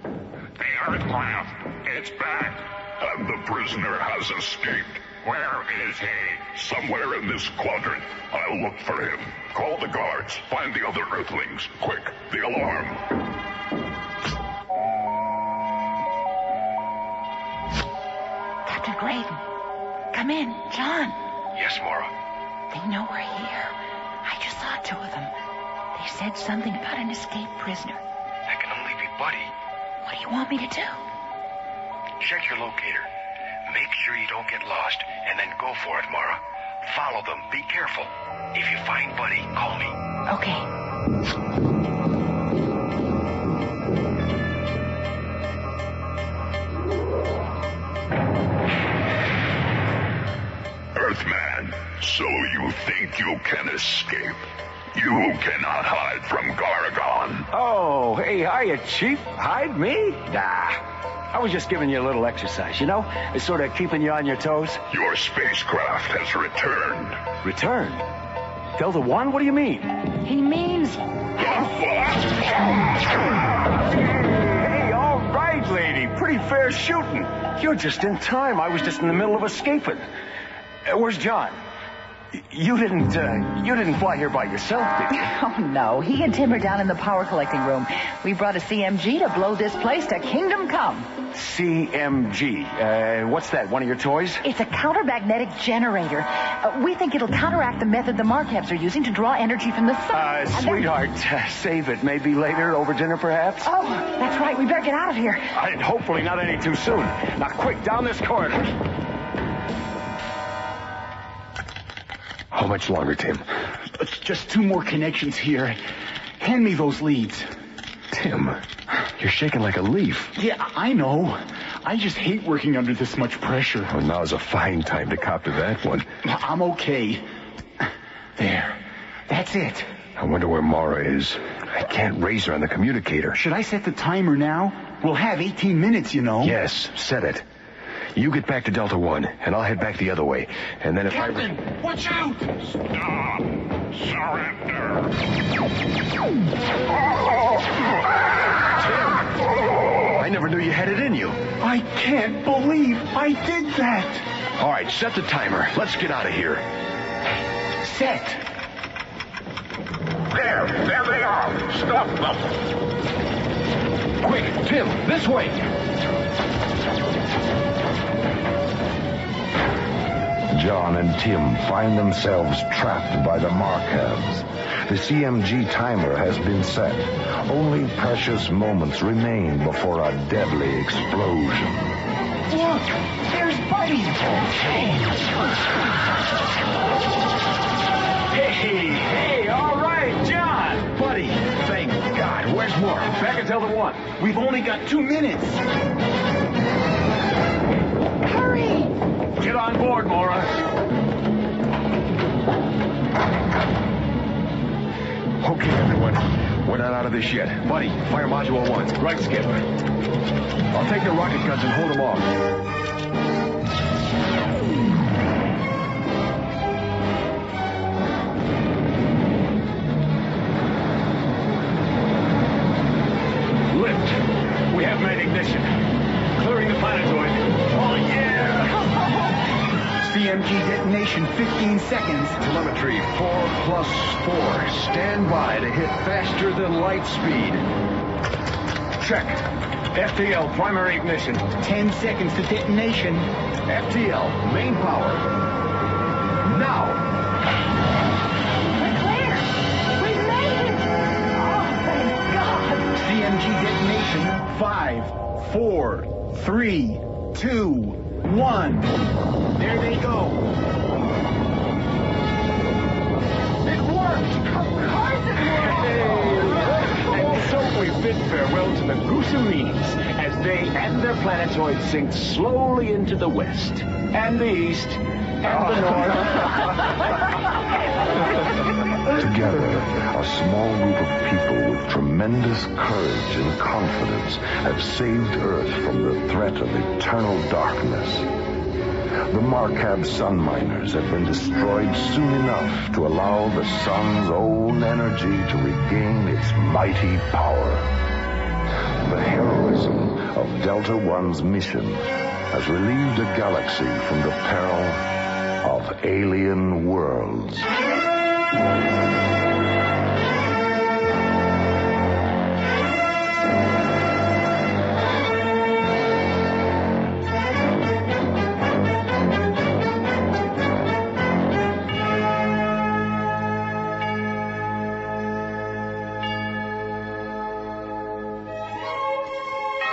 The Earthcraft, it's back. And the prisoner has escaped. Where is he? Somewhere in this quadrant. I'll look for him. Call the guards. Find the other Earthlings. Quick, the alarm. Captain Graydon, come in. John. Yes, Mara. They know we're here. I just saw 2 of them. They said something about an escaped prisoner. That can only be Buddy. What do you want me to do? Check your locator. Make sure you don't get lost, and then go for it, Mara. Follow them. Be careful. If you find Buddy, call me. Okay. Earthman, so you think you can escape? You cannot hide from Gargon. Oh, hey, hiya, Chief. Hide me? Nah. I was just giving you a little exercise, you know? It's sort of keeping you on your toes. Your spacecraft has returned. Returned? Delta One? What do you mean? He means... Hey, all right, lady. Pretty fair shooting. You're just in time. I was just in the middle of escaping. Where's John? You didn't fly here by yourself, did you? Oh, no. He and Tim are down in the power collecting room. We brought a CMG to blow this place to kingdom come. CMG. What's that, one of your toys? It's a countermagnetic generator. We think it'll counteract the method the Marcabs are using to draw energy from the sun. Sweetheart, save it. Maybe later, over dinner, perhaps? Oh, that's right. We better get out of here. And hopefully not any too soon. Now, quick, down this corridor. How much longer, Tim? Just 2 more connections here. Hand me those leads. Tim, you're shaking like a leaf. Yeah, I know. I just hate working under this much pressure. Well, now's a fine time to cop to that one. I'm okay. There. That's it. I wonder where Mara is. I can't raise her on the communicator. Should I set the timer now? We'll have 18 minutes, you know. Yes, set it. You get back to Delta One, and I'll head back the other way. And then if Captain, watch out! Stop! Surrender! I never knew you had it in you. I can't believe I did that. All right, set the timer. Let's get out of here. Set. There they are. Stop them. Quick, Tim, this way. John, and Tim find themselves trapped by the Markabs. The CMG timer has been set. Only precious moments remain before a deadly explosion. Look, there's Buddy. Hey, all right, John. Buddy, thank God. Where's Maura? Back until the 1. We've only got 2 minutes. Hurry! Get on board, Maura. Okay, everyone. We're not out of this yet. Buddy, fire module 1. Right, Skip. I'll take the rocket guns and hold them off. Lift. We have main ignition. Clearing the planetoid. Oh, yeah! CMG detonation, 15 seconds. Telemetry, 4+4. Stand by to hit faster than light speed. Check. FTL, primary ignition. 10 seconds to detonation. FTL, main power. Now! We're clear! We made it! Oh, thank God! CMG detonation, 5, 4, 3, 2, 1. There they go. It worked! Of course it worked! And so we bid farewell to the Gooserinis as they and their planetoid sink slowly into the west, and the east, and the north. Together, a small group of people with tremendous courage and confidence have saved Earth from the threat of eternal darkness. The Markab sun miners have been destroyed soon enough to allow the sun's own energy to regain its mighty power. The heroism of Delta One's mission has relieved a galaxy from the peril of alien worlds.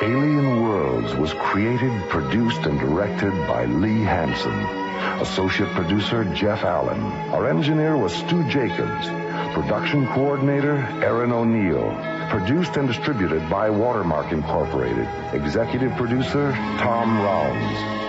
Alien Worlds was created, produced, and directed by Lee Hansen. Associate producer, Jeff Allen. Our engineer was Stu Jacobs. Production coordinator, Aaron O'Neill. Produced and distributed by Watermark Incorporated. Executive producer, Tom Rounds.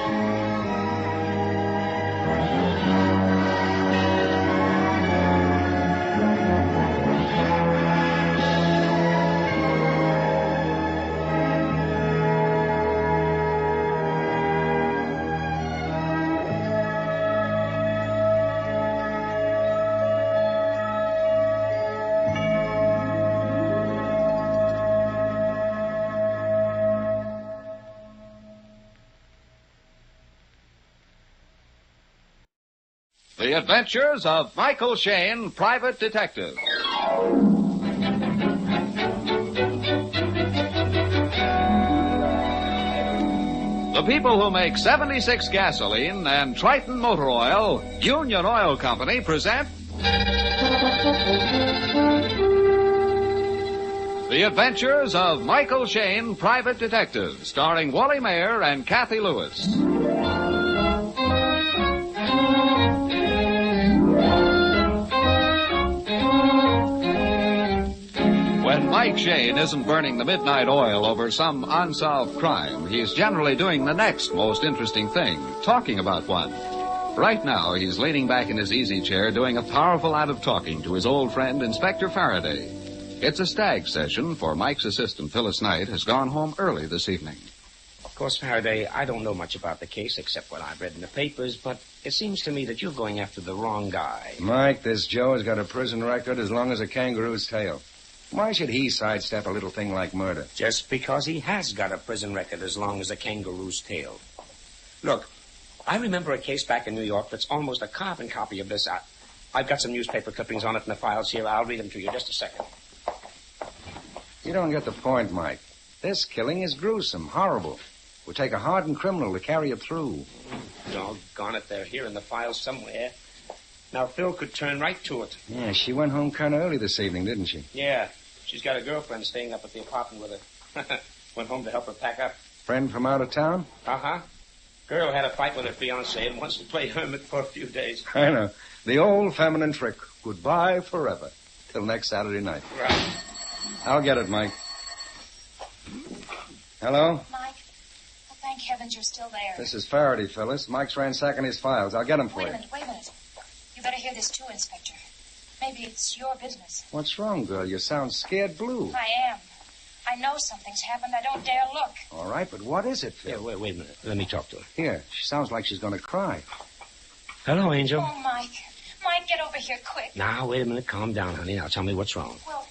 The Adventures of Michael Shayne, Private Detective. The people who make 76 gasoline and Triton Motor Oil, Union Oil Company, present The Adventures of Michael Shayne, Private Detective, starring Wally Mayer and Kathy Lewis. When Mike Shayne isn't burning the midnight oil over some unsolved crime, he's generally doing the next most interesting thing, talking about one. Right now, he's leaning back in his easy chair doing a powerful lot of talking to his old friend, Inspector Faraday. It's a stag session, for Mike's assistant, Phyllis Knight, has gone home early this evening. Of course, Faraday, I don't know much about the case except what I've read in the papers, but it seems to me that you're going after the wrong guy. Mike, this Joe has got a prison record as long as a kangaroo's tail. Why should he sidestep a little thing like murder? Just because he has got a prison record as long as a kangaroo's tail. Look, I remember a case back in New York that's almost a carbon copy of this. I've got some newspaper clippings on it in the files here. I'll read them to you just a second. You don't get the point, Mike. This killing is gruesome, horrible. It would take a hardened criminal to carry it through. Doggone it, they're here in the file somewhere. Now, Phil could turn right to it. Yeah, she went home kind of early this evening, didn't she? Yeah, she's got a girlfriend staying up at the apartment with her. Went home to help her pack up. Friend from out of town? Uh-huh. Girl had a fight with her fiancé and wants to play hermit for a few days. I know. The old feminine trick. Goodbye forever. Till next Saturday night. Right. I'll get it, Mike. Hello? Mike, oh, thank heavens you're still there. This is Faraday, Phyllis. Mike's ransacking his files. I'll get him for Wait you. a minute. You better hear this too, Inspector. Maybe it's your business. What's wrong, girl? You sound scared blue. I am. I know something's happened. I don't dare look. All right, but what is it, Phil? Yeah, wait a minute. Let me talk to her. Here, she sounds like she's going to cry. Hello, Angel. Oh, Mike. Mike, get over here quick. Now, wait a minute. Calm down, honey. Now, tell me what's wrong. Well,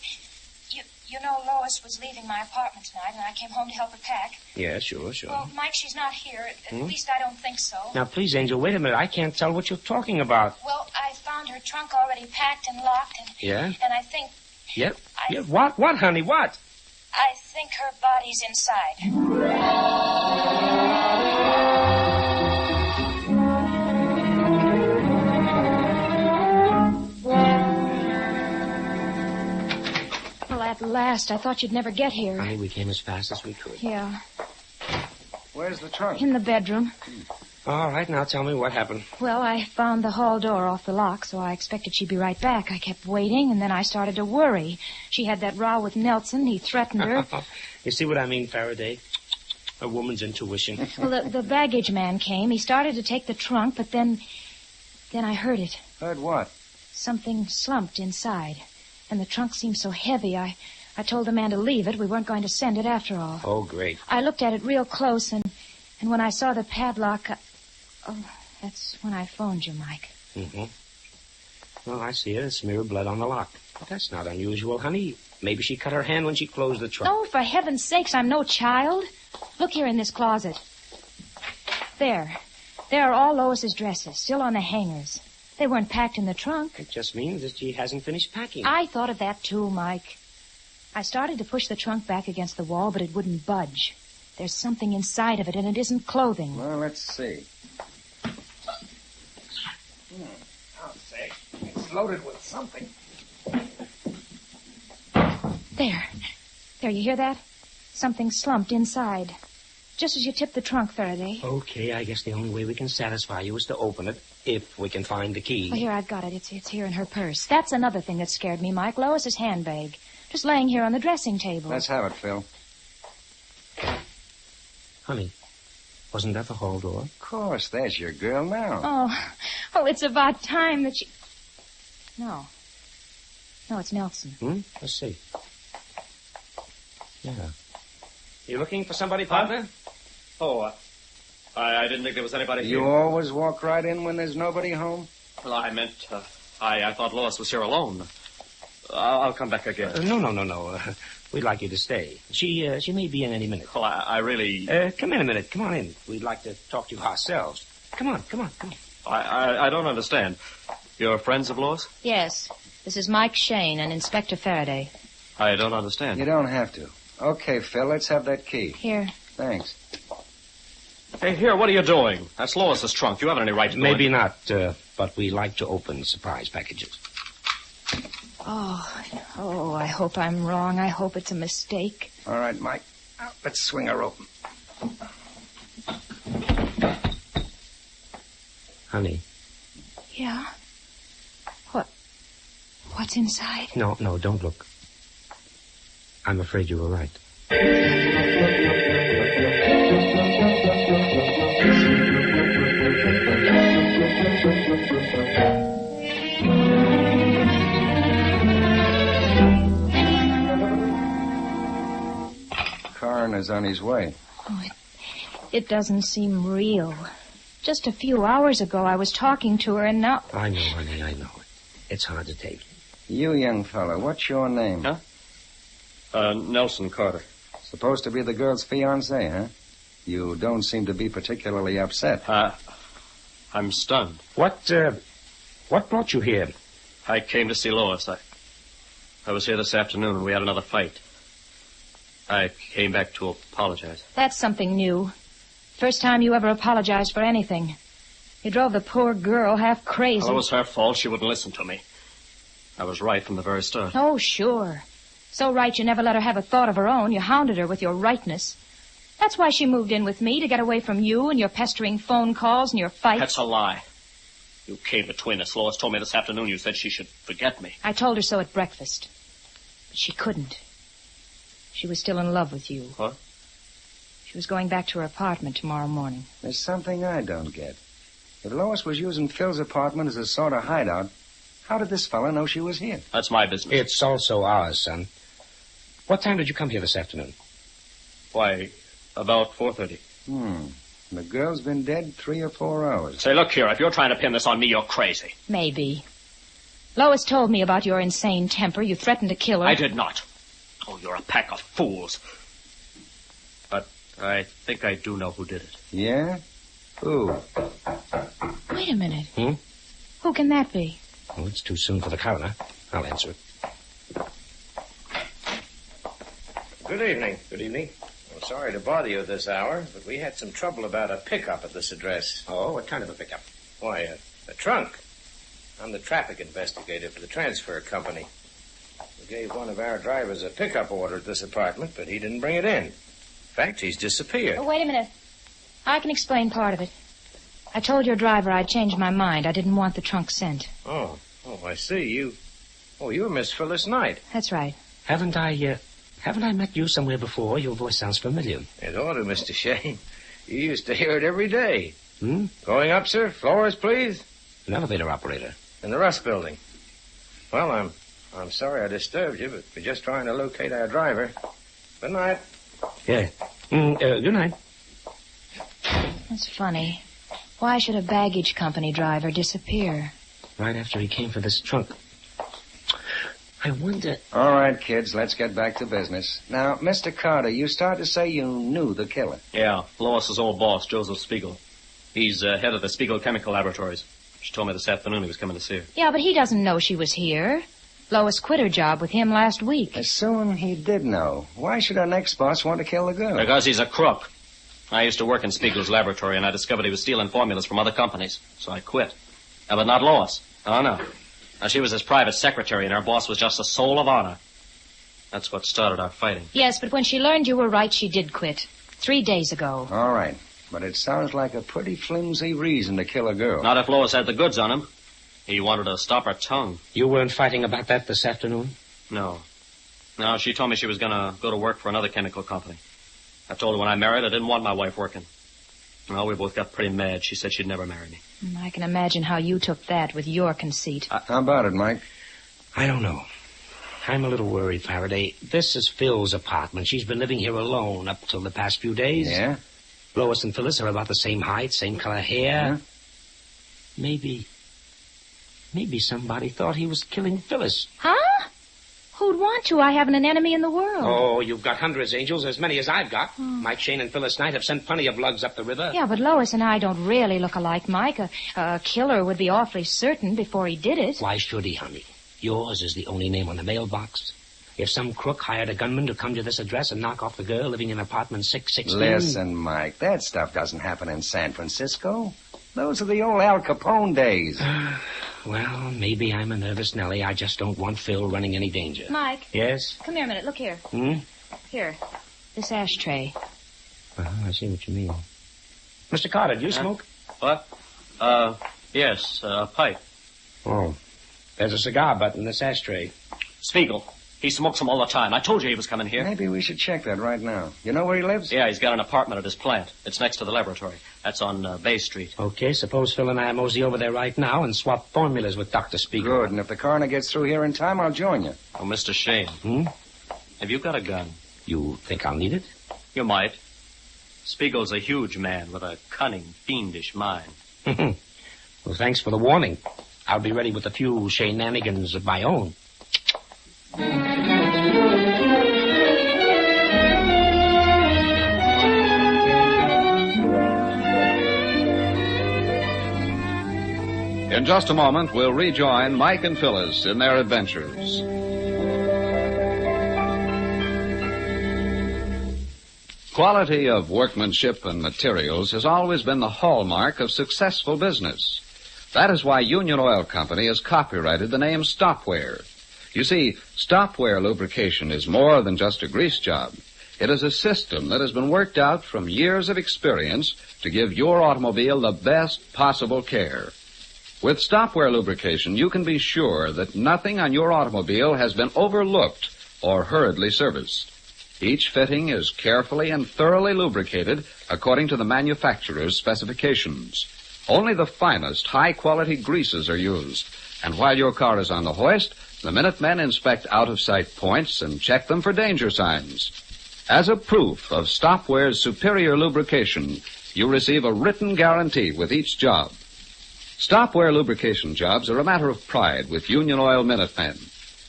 you know Lois was leaving my apartment tonight, and I came home to help her pack. Yeah, sure. Well, Mike, she's not here. At least I don't think so. Now, please, Angel, wait a minute. I can't tell what you're talking about. Well, I found her trunk already packed and locked, and... Yeah? And I think... Yep. Yeah. What, honey? What? I think her body's inside. Well, at last. I thought you'd never get here. Honey, we came as fast as we could. Yeah. Where's the trunk? In the bedroom. All right, now tell me what happened. Well, I found the hall door off the lock, so I expected she'd be right back. I kept waiting, and then I started to worry. She had that row with Nelson. He threatened her. You see what I mean, Faraday? A woman's intuition. Well, the baggage man came. He started to take the trunk, but then I heard it. Heard what? Something slumped inside, and the trunk seemed so heavy. I told the man to leave it. We weren't going to send it after all. Oh, great. I looked at it real close, and when I saw the padlock... Oh, that's when I phoned you, Mike. Mm-hmm. Well, I see it. A smear of blood on the lock. But that's not unusual, honey. Maybe she cut her hand when she closed the trunk. Oh, for heaven's sakes, I'm no child. Look here in this closet. There. There are all Lois's dresses, still on the hangers. They weren't packed in the trunk. It just means that she hasn't finished packing. I thought of that, too, Mike. I started to push the trunk back against the wall, but it wouldn't budge. There's something inside of it, and it isn't clothing. Well, let's see. I'll say. It's loaded with something. There. There, you hear that? Something slumped inside. Just as you tipped the trunk, Faraday. Okay, I guess the only way we can satisfy you is to open it, if we can find the key. Oh, here, I've got it. It's here in her purse. That's another thing that scared me, Mike. Lois's handbag. Just laying here on the dressing table. Let's have it, Phil. Honey, wasn't that the hall door? Of course, there's your girl now. Oh, well, it's about time that she... No, it's Nelson. Let's see. Yeah. You looking for somebody, partner? Oh, I didn't think there was anybody You here. always walk right in when there's nobody home? Well, I meant, I thought Lois was here alone. I'll come back again. No. We'd like you to stay. She may be in any minute. Well, I really... Come in a minute. Come on in. We'd like to talk to you ourselves. Come on. I don't understand. You're friends of Lois? Yes. This is Mike Shayne and Inspector Faraday. I don't understand. You don't have to. Okay, Phil, let's have that key. Here. Thanks. Hey, here, what are you doing? That's Lois's trunk. You haven't any right to go Maybe in. not, but we like to open surprise packages. Oh, I hope I'm wrong. I hope it's a mistake. All right, Mike. Let's swing her open. Honey. Yeah? What's inside? No, don't look. I'm afraid you were right. Coroner's on his way. Oh, it doesn't seem real. Just a few hours ago, I was talking to her, and now... I know, honey, I know. It's hard to take. You, young fella, what's your name? Huh? Nelson Carter. Supposed to be the girl's fiancé, huh? You don't seem to be particularly upset. I'm stunned. What brought you here? I came to see Lois. I was here this afternoon and we had another fight. I came back to apologize. That's something new. First time you ever apologized for anything. You drove the poor girl half crazy. Well, it was her fault. She wouldn't listen to me. I was right from the very start. Oh, sure. So right you never let her have a thought of her own. You hounded her with your rightness. That's why she moved in with me, to get away from you and your pestering phone calls and your fights. That's a lie. You came between us. Lois told me this afternoon you said she should forget me. I told her so at breakfast. But she couldn't. She was still in love with you. What? She was going back to her apartment tomorrow morning. There's something I don't get. If Lois was using Phil's apartment as a sort of hideout, how did this fella know she was here? That's my business. It's also ours, son. What time did you come here this afternoon? Why, about 4:30. The girl's been dead 3 or 4 hours. Say, look here, if you're trying to pin this on me, you're crazy. Maybe. Lois told me about your insane temper. You threatened to kill her. I did not. Oh, you're a pack of fools. But I think I do know who did it. Yeah? Who? Wait a minute. Who can that be? Oh, it's too soon for the coroner. I'll answer it. Good evening. Good evening. I'm sorry to bother you at this hour, but we had some trouble about a pickup at this address. Oh, what kind of a pickup? Why, a trunk. I'm the traffic investigator for the transfer company. We gave one of our drivers a pickup order at this apartment, but he didn't bring it in. In fact, he's disappeared. Oh, wait a minute. I can explain part of it. I told your driver I'd changed my mind. I didn't want the trunk sent. Oh, I see. You're Miss Phyllis Knight. That's right. Haven't I met you somewhere before? Your voice sounds familiar. It ought to, Mr. Shayne. You used to hear it every day. Going up, sir? Floors, please? An elevator operator. In the Rust Building. Well, I'm sorry I disturbed you, but we're just trying to locate our driver. Good night. Yeah. Good night. That's funny. Why should a baggage company driver disappear? Right after he came for this trunk. I wonder... All right, kids, let's get back to business. Now, Mr. Carter, you start to say you knew the killer. Yeah, Lois's old boss, Joseph Spiegel. He's head of the Spiegel Chemical Laboratories. She told me this afternoon he was coming to see her. Yeah, but he doesn't know she was here. Lois quit her job with him last week. Assume he did know. Why should our next boss want to kill the girl? Because he's a crook. I used to work in Spiegel's laboratory, and I discovered he was stealing formulas from other companies. So I quit. But not Lois. Oh, no. Now, she was his private secretary, and our boss was just a soul of honor. That's what started our fighting. Yes, but when she learned you were right, she did quit. 3 days ago. All right. But it sounds like a pretty flimsy reason to kill a girl. Not if Lois had the goods on him. He wanted to stop her tongue. You weren't fighting about that this afternoon? No. No, she told me she was going to go to work for another chemical company. I told her when I married, I didn't want my wife working. Well, we both got pretty mad. She said she'd never marry me. I can imagine how you took that with your conceit. How about it, Mike? I don't know. I'm a little worried, Faraday. This is Phil's apartment. She's been living here alone up till the past few days. Yeah? Lois and Phyllis are about the same height, same color hair. Maybe somebody thought he was killing Phyllis. Huh? Who'd want to? I haven't an enemy in the world. Oh, you've got hundreds, Angels, as many as I've got. Mike Shayne and Phyllis Knight have sent plenty of lugs up the river. Yeah, but Lois and I don't really look alike, Mike. A killer would be awfully certain before he did it. Why should he, honey? Yours is the only name on the mailbox. If some crook hired a gunman to come to this address and knock off the girl living in apartment 616... Listen, Mike, that stuff doesn't happen in San Francisco. Those are the old Al Capone days. Well, maybe I'm a nervous Nellie. I just don't want Phil running any danger. Mike. Yes? Come here a minute. Look here. Here. This ashtray. I see what you mean. Mr. Carter, do you smoke? What? Yes, a pipe. Oh. There's a cigar butt in this ashtray. Spiegel. He smokes them all the time. I told you he was coming here. Maybe we should check that right now. You know where he lives? Yeah, he's got an apartment at his plant. It's next to the laboratory. That's on Bay Street. Okay, suppose Phil and I mosey over there right now and swap formulas with Dr. Spiegel. Good, and if the coroner gets through here in time, I'll join you. Oh, Mr. Shayne. Have you got a gun? You think I'll need it? You might. Spiegel's a huge man with a cunning, fiendish mind. Well, thanks for the warning. I'll be ready with a few shenanigans of my own. In just a moment, we'll rejoin Mike and Phyllis in their adventures. Quality of workmanship and materials has always been the hallmark of successful business. That is why Union Oil Company has copyrighted the name Stopwear. You see, Stopwear lubrication is more than just a grease job. It is a system that has been worked out from years of experience to give your automobile the best possible care. With Stopwear lubrication, you can be sure that nothing on your automobile has been overlooked or hurriedly serviced. Each fitting is carefully and thoroughly lubricated according to the manufacturer's specifications. Only the finest, high-quality greases are used. And while your car is on the hoist, the Minutemen inspect out-of-sight points and check them for danger signs. As a proof of Stopwear's superior lubrication, you receive a written guarantee with each job. Stopwear lubrication jobs are a matter of pride with Union Oil Minutemen.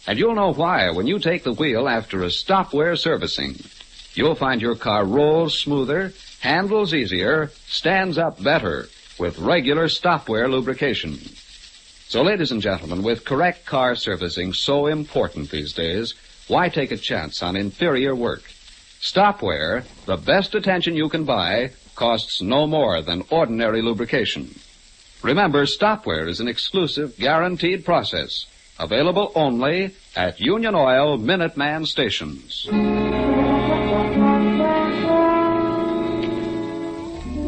And you'll know why when you take the wheel after a Stopwear servicing. You'll find your car rolls smoother, handles easier, stands up better with regular Stopwear lubrication. So, ladies and gentlemen, with correct car servicing so important these days, why take a chance on inferior work? Stopwear, the best attention you can buy, costs no more than ordinary lubrication. Remember, Stopwear is an exclusive, guaranteed process, available only at Union Oil Minuteman stations.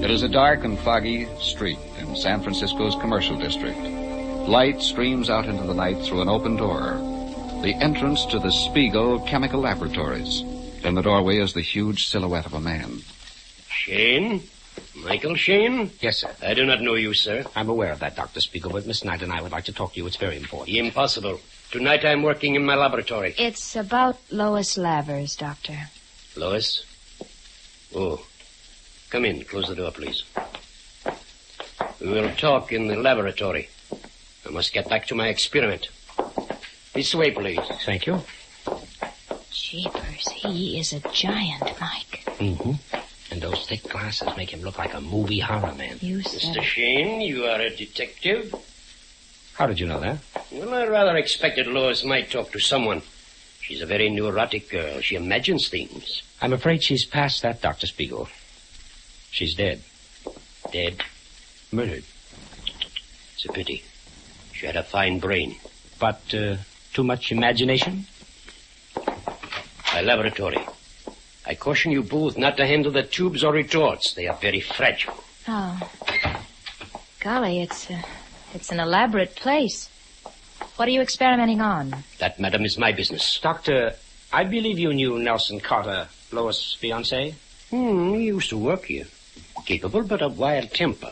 It is a dark and foggy street in San Francisco's commercial district. Light streams out into the night through an open door, the entrance to the Spiegel Chemical Laboratories. In the doorway is the huge silhouette of a man. Shayne? Michael Shayne? Yes, sir. I do not know you, sir. I'm aware of that, Dr. Spiegel, but Miss Knight and I would like to talk to you. It's very important. Impossible. Tonight I'm working in my laboratory. It's about Lois Lavers, Doctor. Lois? Oh. Come in. Close the door, please. We will talk in the laboratory. I must get back to my experiment. This way, please. Thank you. Jeepers, he is a giant, Mike. Mm-hmm. And those thick glasses make him look like a movie horror man. You said Mr. Shayne, you are a detective? How did you know that? Well, I rather expected Lois might talk to someone. She's a very neurotic girl. She imagines things. I'm afraid she's past that, Dr. Spiegel. She's dead. Dead? Murdered. It's a pity. She had a fine brain. But, too much imagination? My laboratory. I caution you both not to handle the tubes or retorts. They are very fragile. Oh. Golly, it's an elaborate place. What are you experimenting on? That, madam, is my business. Doctor, I believe you knew Nelson Carter, Lois' fiancé. He used to work here. Capable, but of wild temper.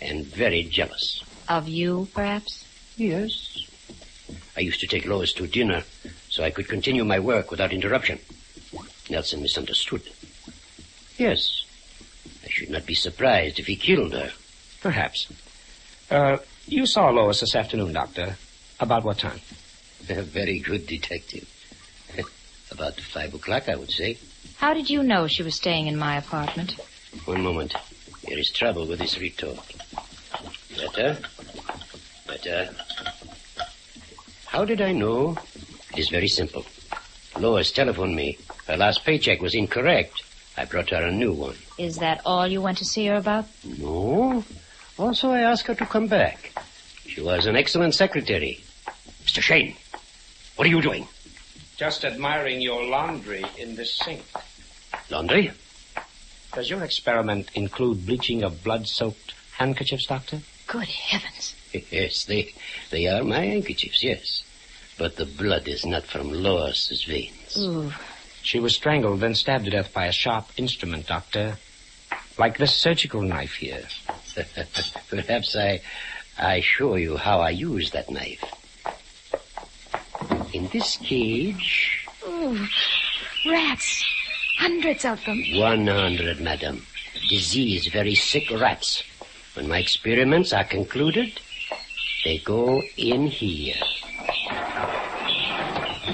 And very jealous. Of you, perhaps? Yes. I used to take Lois to dinner so I could continue my work without interruption. Nelson misunderstood. Yes. I should not be surprised if he killed her. Perhaps. You saw Lois this afternoon, Doctor. About what time? A very good detective. About 5 o'clock, I would say. How did you know she was staying in my apartment? One moment. There is trouble with this retort. Better. How did I know? It is very simple. Lois telephoned me. Her last paycheck was incorrect. I brought her a new one. Is that all you went to see her about? No. Also, I asked her to come back. She was an excellent secretary. Mr. Shayne, what are you doing? Just admiring your laundry in this sink. Laundry? Does your experiment include bleaching of blood-soaked handkerchiefs, Doctor? Good heavens. Yes, they are my handkerchiefs, yes. But the blood is not from Lois's veins. Ooh. She was strangled, then stabbed to death by a sharp instrument, Doctor. Like this surgical knife here. Perhaps I show you how I use that knife. In this cage... Ooh, rats. Hundreds of them. 100, madam. Disease, very sick rats. When my experiments are concluded, they go in here.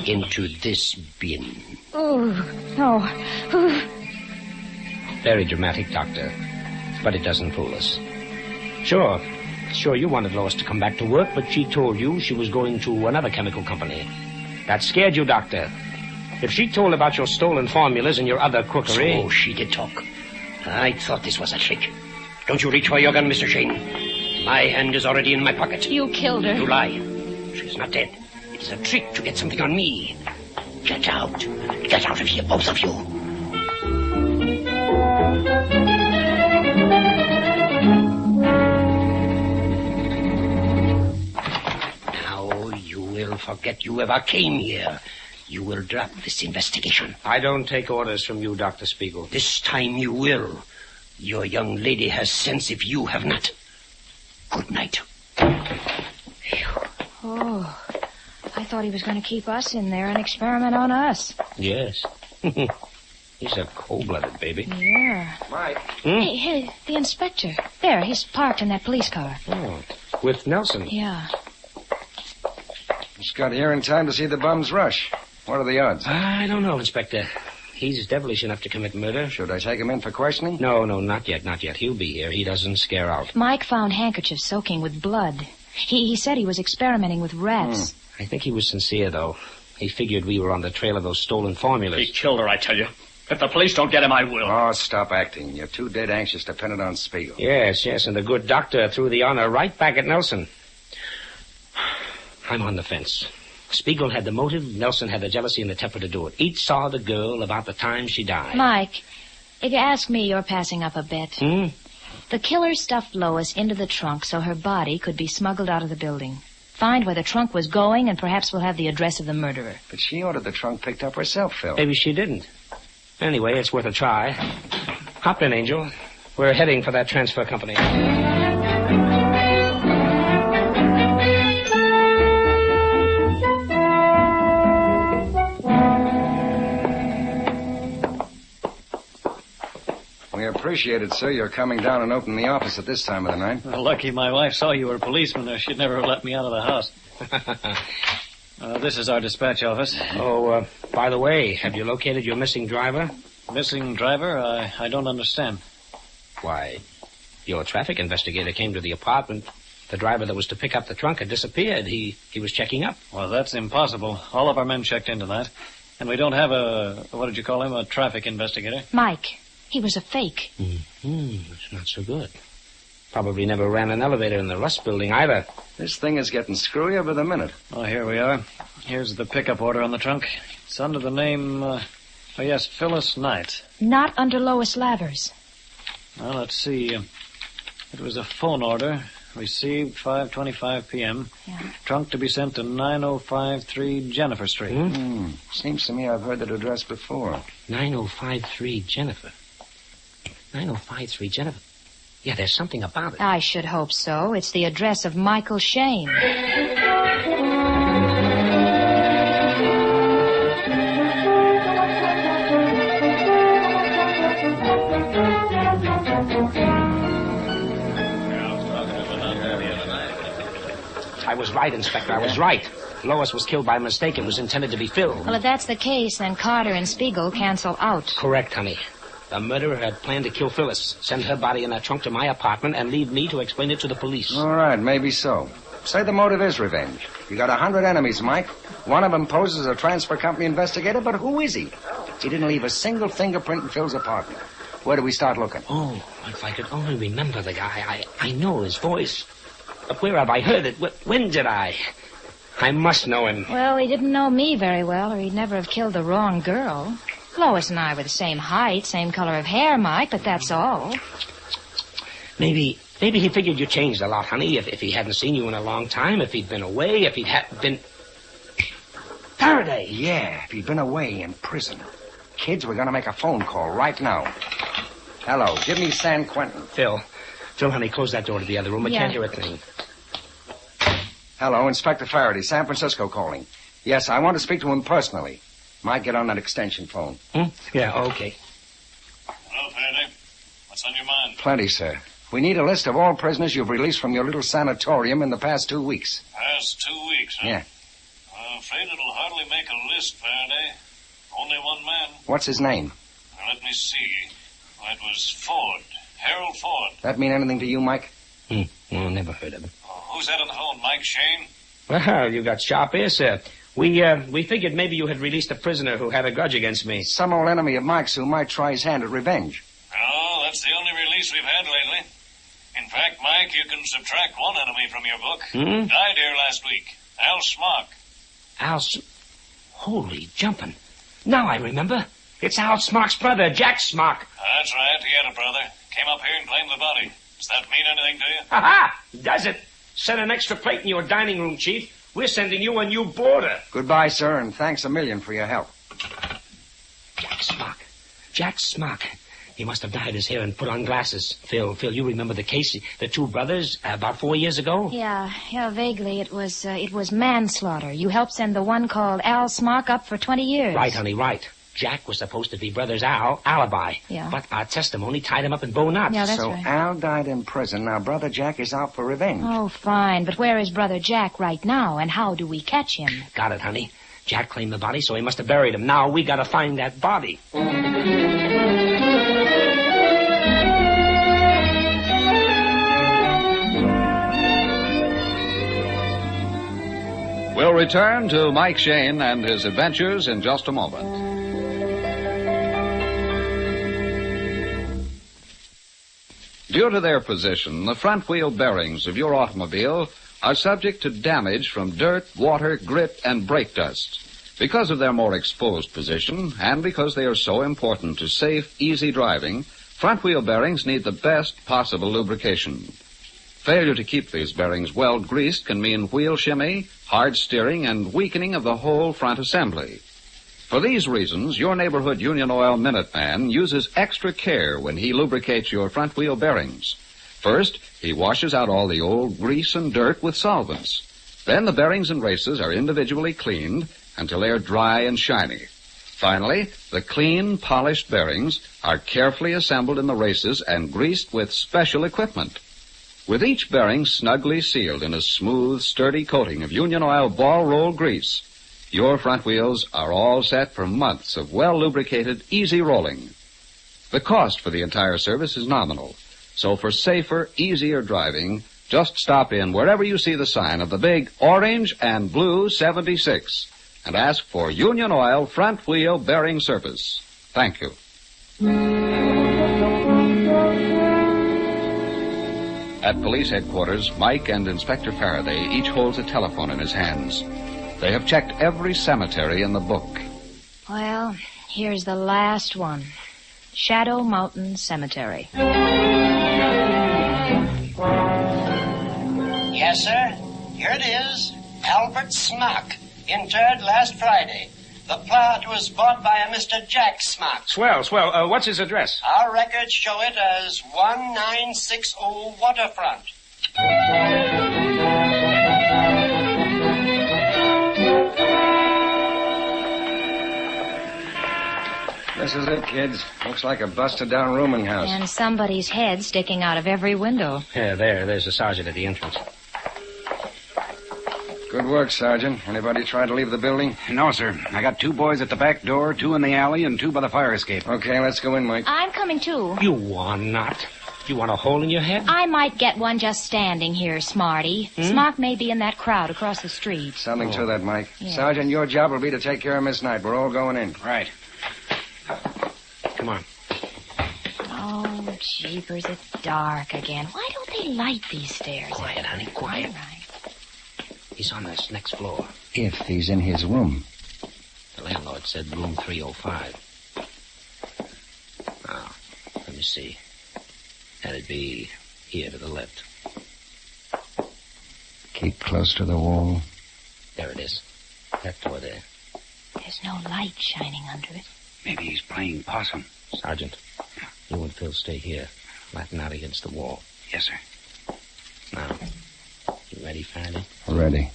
Into this bin. Oh, no. Ooh. Very dramatic, Doctor. But it doesn't fool us. Sure, you wanted Lois to come back to work, but she told you she was going to another chemical company. That scared you, Doctor. If she told about your stolen formulas and your other cookery... So she did talk. I thought this was a trick. Don't you reach for your gun, Mr. Shayne. My hand is already in my pocket. You killed her. You lie. She's not dead. It is a trick to get something on me. Get out. Get out of here, both of you. Now you will forget you ever came here. You will drop this investigation. I don't take orders from you, Dr. Spiegel. This time you will. Your young lady has sense if you have not. Good night. Oh, I thought he was going to keep us in there and experiment on us. Yes. He's a cold-blooded baby. Yeah. Mike. Hey, the inspector. There, he's parked in that police car. Oh, with Nelson. Yeah. Just got here in time to see the bums rush. What are the odds? I don't know, Inspector. He's devilish enough to commit murder. Should I take him in for questioning? No, not yet. He'll be here. He doesn't scare out. Mike found handkerchiefs soaking with blood. He said he was experimenting with rats. I think he was sincere, though. He figured we were on the trail of those stolen formulas. He killed her, I tell you. If the police don't get him, I will. Oh, stop acting. You're too dead anxious to pin it on Spiegel. Yes, and the good doctor threw the honor right back at Nelson. I'm on the fence. Spiegel had the motive, Nelson had the jealousy and the temper to do it. Each saw the girl about the time she died. Mike, if you ask me, you're passing up a bet. The killer stuffed Lois into the trunk so her body could be smuggled out of the building. Find where the trunk was going, and perhaps we'll have the address of the murderer. But she ordered the trunk picked up herself, Phil. Maybe she didn't. Anyway, it's worth a try. Hop in, Angel. We're heading for that transfer company. We appreciate it, sir. You're coming down and opening the office at this time of the night. Well, lucky my wife saw you were a policeman, or she'd never have let me out of the house. This is our dispatch office. Oh, by the way, have you located your missing driver? Missing driver? I don't understand. Why, your traffic investigator came to the apartment. The driver that was to pick up the trunk had disappeared. He was checking up. Well, that's impossible. All of our men checked into that. And we don't have what did you call him, a traffic investigator? Mike, he was a fake. It's not so good. Probably never ran an elevator in the Rust building either. This thing is getting screwier by the minute. Oh, here we are. Here's the pickup order on the trunk. It's under the name, Phyllis Knight. Not under Lois Lavers. Well, let's see. It was a phone order. Received 5:25 p.m. Yeah. Trunk to be sent to 9053 Jennifer Street. Seems to me I've heard that address before. 9053 Jennifer. 9053 Jennifer. Yeah, there's something about it. I should hope so. It's the address of Michael Shayne. I was right, Inspector. I was right. Lois was killed by mistake. It was intended to be Phil. Well, if that's the case, then Carter and Spiegel cancel out. Correct, honey. The murderer had planned to kill Phyllis, send her body in that trunk to my apartment, and leave me to explain it to the police. All right, maybe so. Say the motive is revenge. You got 100 enemies, Mike. One of them poses as a transfer company investigator, but who is he? He didn't leave a single fingerprint in Phil's apartment. Where do we start looking? Oh, if I could only remember the guy. I know his voice. But where have I heard it? When did I? I must know him. Well, he didn't know me very well, or he'd never have killed the wrong girl. Lois and I were the same height, same color of hair, Mike, but that's all. Maybe he figured you changed a lot, honey, if he hadn't seen you in a long time, if he'd been away, if he'd been... Faraday! Yeah, if he'd been away in prison. Kids, we're going to make a phone call right now. Hello, give me San Quentin. Phil, honey, close that door to the other room. I can't hear a thing. Hello, Inspector Faraday, San Francisco calling. Yes, I want to speak to him personally. Might get on that extension phone. Yeah, okay. Hello, Faraday. What's on your mind? Plenty, sir. We need a list of all prisoners you've released from your little sanatorium in the past 2 weeks. Past 2 weeks, huh? Yeah. I'm afraid it'll hardly make a list, Faraday. Only one man. What's his name? Now, let me see. It was Ford. Harold Ford. That mean anything to you, Mike? Well, never heard of him. Oh, who's that on the phone? Mike Shayne? Well, you got sharp ears, sir. We figured maybe you had released a prisoner who had a grudge against me. Some old enemy of Mike's who might try his hand at revenge. Oh, that's the only release we've had lately. In fact, Mike, you can subtract one enemy from your book. Died here last week. Al Smock. Holy jumping. Now I remember. It's Al Smock's brother, Jack Smock. That's right. He had a brother. Came up here and claimed the body. Does that mean anything to you? Ha-ha! Does it? Set an extra plate in your dining room, Chief. We're sending you a new boarder. Goodbye, sir, and thanks a million for your help. Jack Smock. He must have dyed his hair and put on glasses. Phil, you remember the case? The two brothers about 4 years ago? Yeah, vaguely. It was manslaughter. You helped send the one called Al Smock up for 20 years. Right, honey, right. Jack was supposed to be brothers Al, alibi. Yeah. But our testimony tied him up in bow knots. Yeah, that's so right. Al died in prison. Now brother Jack is out for revenge. Oh, fine. But where is brother Jack right now, and how do we catch him? Got it, honey. Jack claimed the body, so he must have buried him. Now we gotta find that body. We'll return to Mike Shayne and his adventures in just a moment. Due to their position, the front wheel bearings of your automobile are subject to damage from dirt, water, grit, and brake dust. Because of their more exposed position, and because they are so important to safe, easy driving, front wheel bearings need the best possible lubrication. Failure to keep these bearings well greased can mean wheel shimmy, hard steering, and weakening of the whole front assembly. For these reasons, your neighborhood Union Oil Minuteman uses extra care when he lubricates your front wheel bearings. First, he washes out all the old grease and dirt with solvents. Then the bearings and races are individually cleaned until they are dry and shiny. Finally, the clean, polished bearings are carefully assembled in the races and greased with special equipment. With each bearing snugly sealed in a smooth, sturdy coating of Union Oil ball roll grease, your front wheels are all set for months of well-lubricated, easy rolling. The cost for the entire service is nominal, so for safer, easier driving, just stop in wherever you see the sign of the big orange and blue 76 and ask for Union Oil front wheel bearing service. Thank you. At police headquarters, Mike and Inspector Faraday each holds a telephone in his hands. They have checked every cemetery in the book. Well, here's the last one. Shadow Mountain Cemetery. Yes, sir. Here it is. Albert Smock, interred last Friday. The plot was bought by a Mr. Jack Smock. Swell. What's his address? Our records show it as 1960 Waterfront. This is it, kids. Looks like a busted-down rooming house. And somebody's head sticking out of every window. Yeah, there's the sergeant at the entrance. Good work, Sergeant. Anybody try to leave the building? No, sir. I got 2 boys at the back door, 2 in the alley, and 2 by the fire escape. Okay, let's go in, Mike. I'm coming, too. You are not. You want a hole in your head? I might get one just standing here, Smarty. Smock may be in that crowd across the street. Something to that, Mike. Yeah. Sergeant, your job will be to take care of Miss Knight. We're all going in. Right. Come on. Oh, jeepers, it's dark again. Why don't they light these stairs? Quiet, honey, quiet. All right. He's on this next floor. If he's in his room. The landlord said room 305. Now, let me see. That'd be here to the left. Keep close to the wall. There it is. That door there. There's no light shining under it. Maybe he's playing possum. Sergeant, you and Phil stay here, flatten out against the wall. Yes, sir. Now, you ready, Faraday? Ready.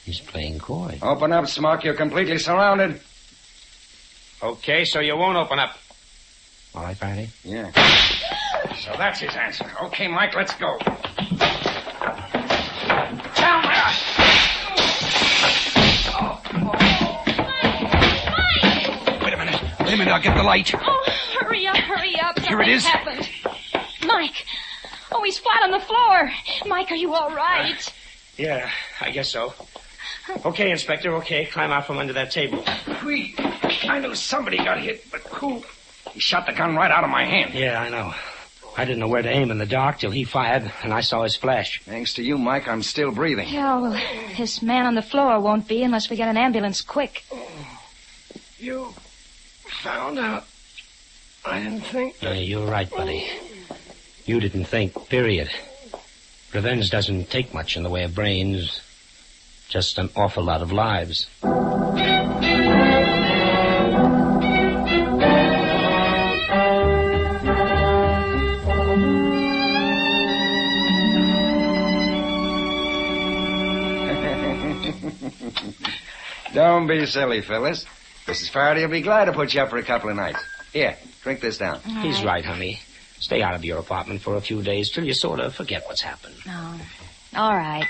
He's playing coy. Open up, Smock. You're completely surrounded. Okay, so you won't open up. All right, Faraday? Yeah. So that's his answer. Okay, Mike, let's go. Down there! Wait a minute, I'll get the light. Oh, hurry up. Here it is. Happened. Mike, Oh, he's flat on the floor. Mike, are you all right? Yeah, I guess so. Okay, Inspector, okay. Climb out from under that table. I knew somebody got hit, but who? He shot the gun right out of my hand. Yeah, I know. I didn't know where to aim in the dark till he fired, and I saw his flash. Thanks to you, Mike, I'm still breathing. Yeah, well, this man on the floor won't be unless we get an ambulance quick. You found out. I didn't think. You're right, buddy. You didn't think, period. Revenge doesn't take much in the way of brains. Just an awful lot of lives. Don't be silly, Phyllis. Mrs. Faraday will be glad to put you up for a couple of nights. Here, drink this down. He's right, honey. Stay out of your apartment for a few days till you sort of forget what's happened. Oh, all right.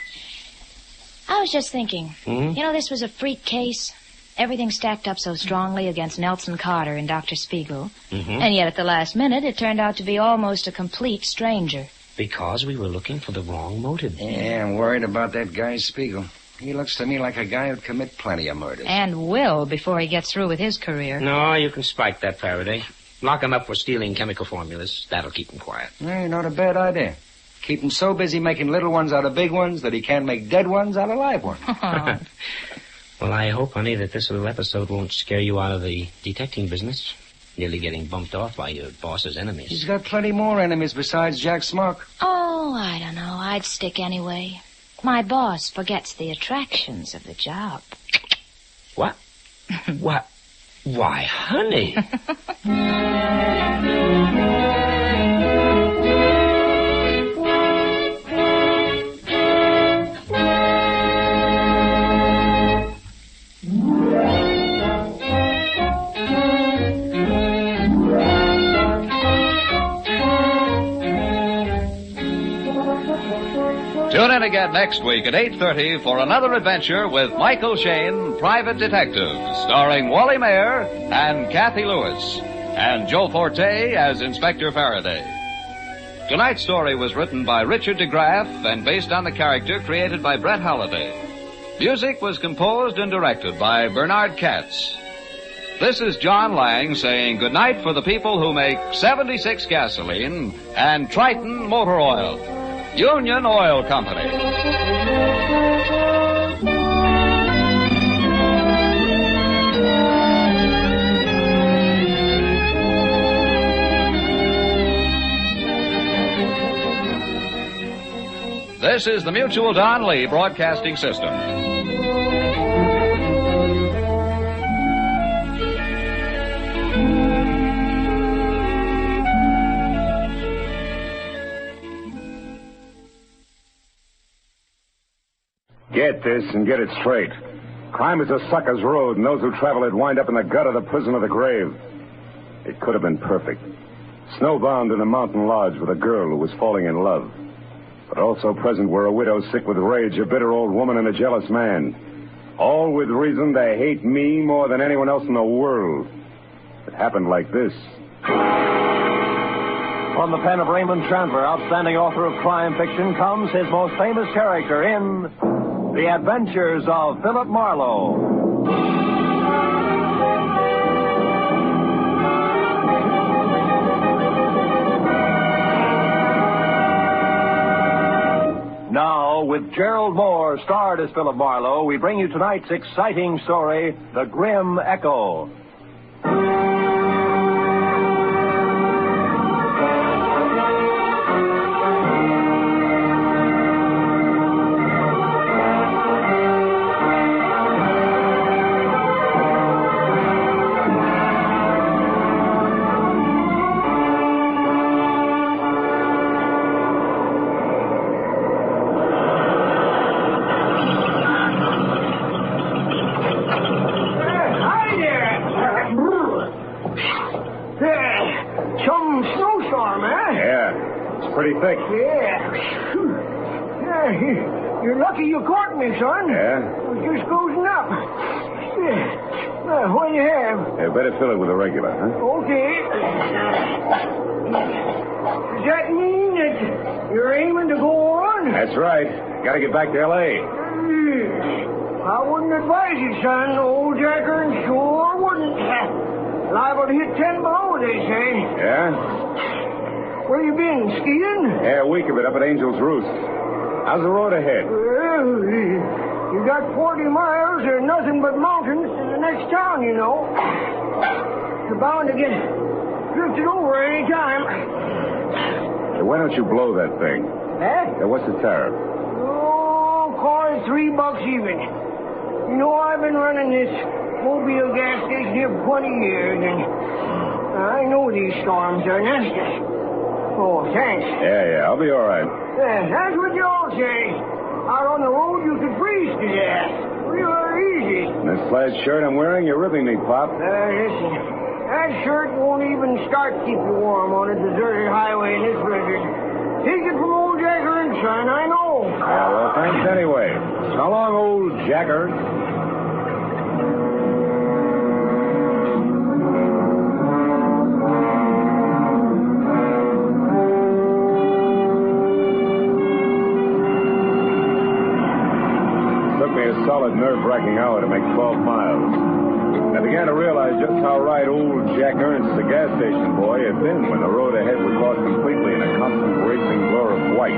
I was just thinking, you know, this was a freak case. Everything stacked up so strongly against Nelson Carter and Dr. Spiegel. And yet at the last minute, it turned out to be almost a complete stranger. Because we were looking for the wrong motive. Yeah, I'm worried about that guy, Spiegel. He looks to me like a guy who'd commit plenty of murders. And will before he gets through with his career. No, you can spike that, Faraday. Lock him up for stealing chemical formulas. That'll keep him quiet. Hey, not a bad idea. Keep him so busy making little ones out of big ones that he can't make dead ones out of live ones. Well, I hope, honey, that this little episode won't scare you out of the detecting business. Nearly getting bumped off by your boss's enemies. He's got plenty more enemies besides Jack Smock. Oh, I don't know. I'd stick anyway. My boss forgets the attractions of the job. What? What? Why, honey. Tune in again next week at 8:30 for another adventure with Michael Shayne, Private Detective, starring Wally Mayer and Kathy Lewis, and Joe Forte as Inspector Faraday. Tonight's story was written by Richard DeGraff and based on the character created by Brett Halliday. Music was composed and directed by Bernard Katz. This is John Lang saying goodnight for the people who make 76 gasoline and Triton Motor Oil. Union Oil Company. This is the Mutual Don Lee Broadcasting System. Get this and get it straight. Crime is a sucker's road, and those who travel it wind up in the gut of the prison of the grave. It could have been perfect. Snowbound in a mountain lodge with a girl who was falling in love. But also present were a widow sick with rage, a bitter old woman, and a jealous man. All with reason to hate me more than anyone else in the world. It happened like this. From the pen of Raymond Chandler, outstanding author of crime fiction, comes his most famous character in The Adventures of Philip Marlowe. Now, with Gerald Moore starred as Philip Marlowe, we bring you tonight's exciting story, The Grim Echo. Pretty thick. Yeah. You're lucky you caught me, son. Yeah? I was just closing up. Yeah. What do you have? Better fill it with a regular, huh? Okay. Does that mean that You're aiming to go on? That's right. Gotta get back to L.A. I wouldn't advise you, son. Old Jacker sure wouldn't. Liable to hit 10 below, they say. Yeah? Where you been, skiing? Yeah, a week of it up at Angel's Roost. How's the road ahead? Well, you got 40 miles of nothing but mountains to the next town, you know. You're bound to get drifted over any time. Hey, why don't you blow that thing? Eh? What's the tariff? Oh, call it $3 even. You know, I've been running this Mobile gas station here for 20 years, and I know these storms are nasty. Oh, thanks. Yeah, I'll be all right. That's what you all say. Out on the road, you could freeze to death. Real easy. And this plaid shirt I'm wearing, you're ripping me, Pop. Listen, that shirt won't even start to keep you warm on a deserted highway in this blizzard. Take it from old Jacker and Son, I know. Yeah, well, thanks anyway. So long, old Jacker. Solid nerve-wracking hour to make 12 miles. I began to realize just how right old Jack Ernst, the gas station boy, had been when the road ahead was lost completely in a constant racing blur of white.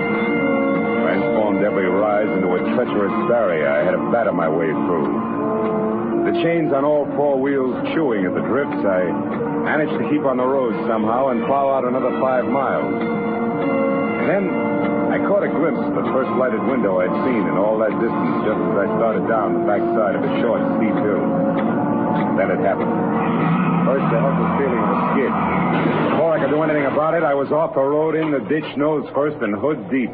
Transformed every rise into a treacherous barrier I had to batter my way through. The chains on all four wheels chewing at the drifts, I managed to keep on the road somehow and plow out another 5 miles. And then I caught a glimpse of the first lighted window I'd seen in all that distance just as I started down the backside of a short, steep hill. Then it happened. First, the helpless feeling of a skid. Before I could do anything about it, I was off the road, in the ditch, nose first, and hood deep,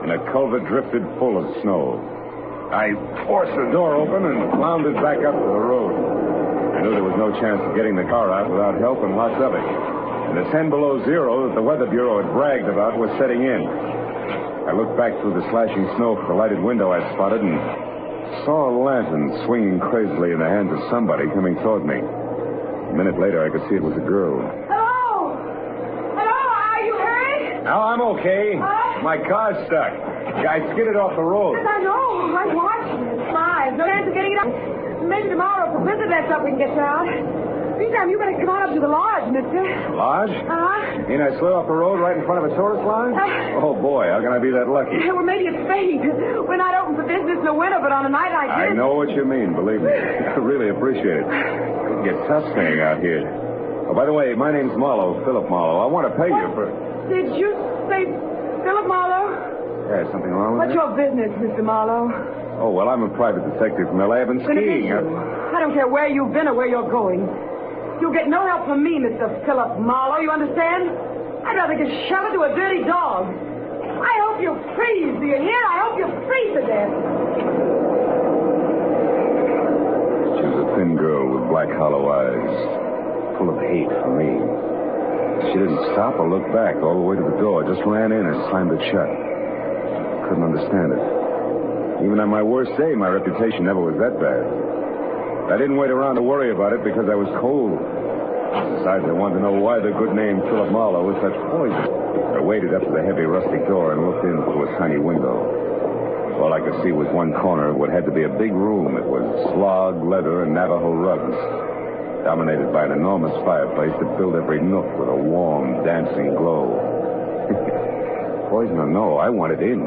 in a culvert drifted full of snow. I forced the door open and floundered back up to the road. I knew there was no chance of getting the car out without help and lots of it. And the 10 below zero that the Weather Bureau had bragged about was setting in. I looked back through the slashing snow for the lighted window I'd spotted and saw a lantern swinging crazily in the hands of somebody coming toward me. A minute later, I could see it was a girl. Hello? Hello? Are you hurt? Now, I'm okay. My car's stuck. I skidded off the road. Yes, I know. I'm watching it. Fine. No chance of getting it up. Maybe tomorrow if the blizzard lets up, we can get you out. Meantime, you better come on up to the lodge, mister. Lodge? Uh-huh. You mean I slid off the road right in front of a tourist lodge? Oh, boy, how can I be that lucky? Well, maybe it's fate. We're not open for business in the winter, but on a night like this... I know what you mean, believe me. I really appreciate it. It gets tough staying out here. Oh, by the way, my name's Marlowe, Philip Marlowe. I want to pay you for... Did you say Philip Marlowe? Yeah, something wrong with What's your business, Mr. Marlowe? Oh, well, I'm a private detective from L.A. I've been skiing. I don't care where you've been or where you're going. You'll get no help from me, Mr. Philip Marlowe, you understand? I'd rather get shot into a dirty dog. I hope you freeze, do you hear? I hope you freeze to death. She was a thin girl with black hollow eyes, full of hate for me. She didn't stop or look back all the way to the door, just ran in and slammed it shut. Couldn't understand it. Even on my worst day, my reputation never was that bad. I didn't wait around to worry about it because I was cold. Besides, I wanted to know why the good name Philip Marlowe was such poison. I waded up to the heavy rustic door and looked in through a tiny window. All I could see was one corner of what had to be a big room. It was slog, leather, and Navajo rugs, dominated by an enormous fireplace that filled every nook with a warm, dancing glow. Poison or no, I wanted in.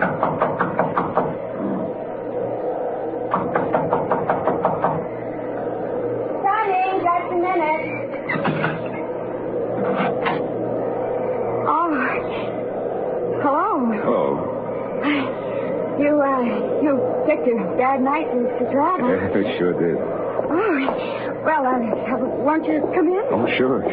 You picked a bad night to travel. It sure did. Oh, well, won't you come in? Oh, sure.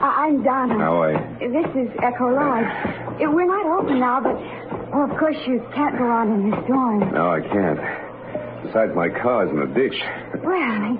I'm Donna. How are you? This is Echo Lodge. We're not open now, but, well, of course, you can't go on in the storm. No, I can't. Besides, my car's in the ditch. Well,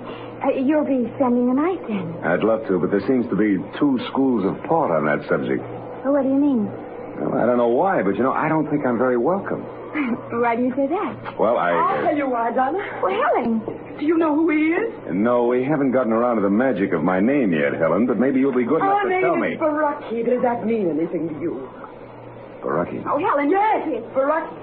you'll be spending the night then. I'd love to, but there seems to be two schools of thought on that subject. Well, what do you mean? Well, I don't know why, but, I don't think I'm very welcome. Why do you say that? Well, I'll tell you why, Donna. Well, Helen. Do you know who he is? No, we haven't gotten around to the magic of my name yet, Helen, but maybe you'll be good enough to tell me. Our name is Baraki. Does that mean anything to you? Baraki? Oh, Helen, yes, Baraki.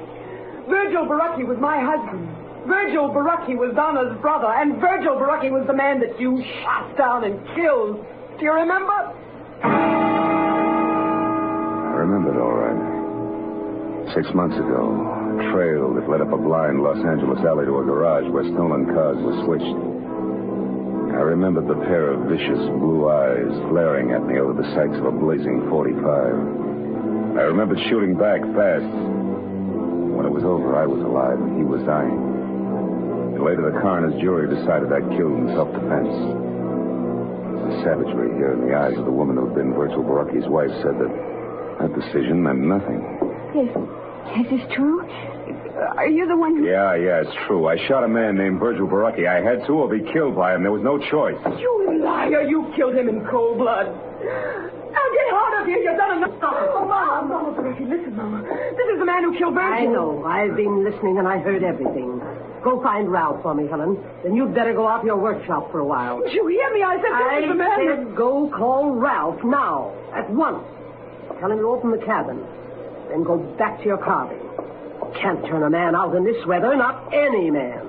Virgil Baraki was my husband. Virgil Baraki was Donna's brother, and Virgil Baraki was the man that you shot down and killed. Do you remember? I remember it all right. 6 months ago, a trail that led up a blind Los Angeles alley to a garage where stolen cars were switched. I remembered the pair of vicious blue eyes glaring at me over the sights of a blazing .45. I remembered shooting back fast. When it was over, I was alive and he was dying. And later, the coroner's jury decided I'd killed in self-defense. The savagery here in the eyes of the woman who had been Virgil Baraki's wife said that decision meant nothing. Is this true? Are you the one who... Yeah, it's true. I shot a man named Virgil Baraki. I had to or be killed by him. There was no choice. You liar. You killed him in cold blood. Now get out of here. You've done enough. Stop it. Oh, Mama, Baraki, listen, Mama. This is the man who killed Virgil. I know. I've been listening and I heard everything. Go find Ralph for me, Helen. Then you'd better go out to your workshop for a while. Did you hear me? I said this is the man. I said go call Ralph now. At once. Tell him to open the cabin. Then go back to your carving. Can't turn a man out in this weather, not any man.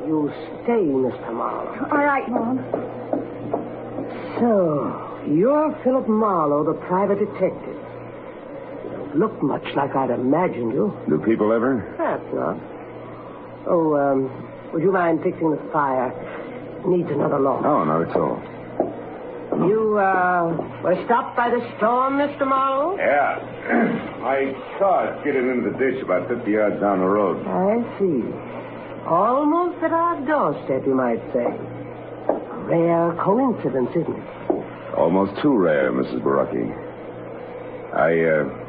You stay, Mr. Marlowe. All right, Mom. So, you're Philip Marlowe, the private detective. You don't look much like I'd imagined you. Do people ever? Perhaps not. Oh, would you mind fixing the fire? Needs another log. Oh, not at all. You, were stopped by the storm, Mr. Marlowe? Yeah. My car skidded into the ditch about 50 yards down the road. I see. Almost at our doorstep, you might say. A rare coincidence, isn't it? Almost too rare, Mrs. Baraki.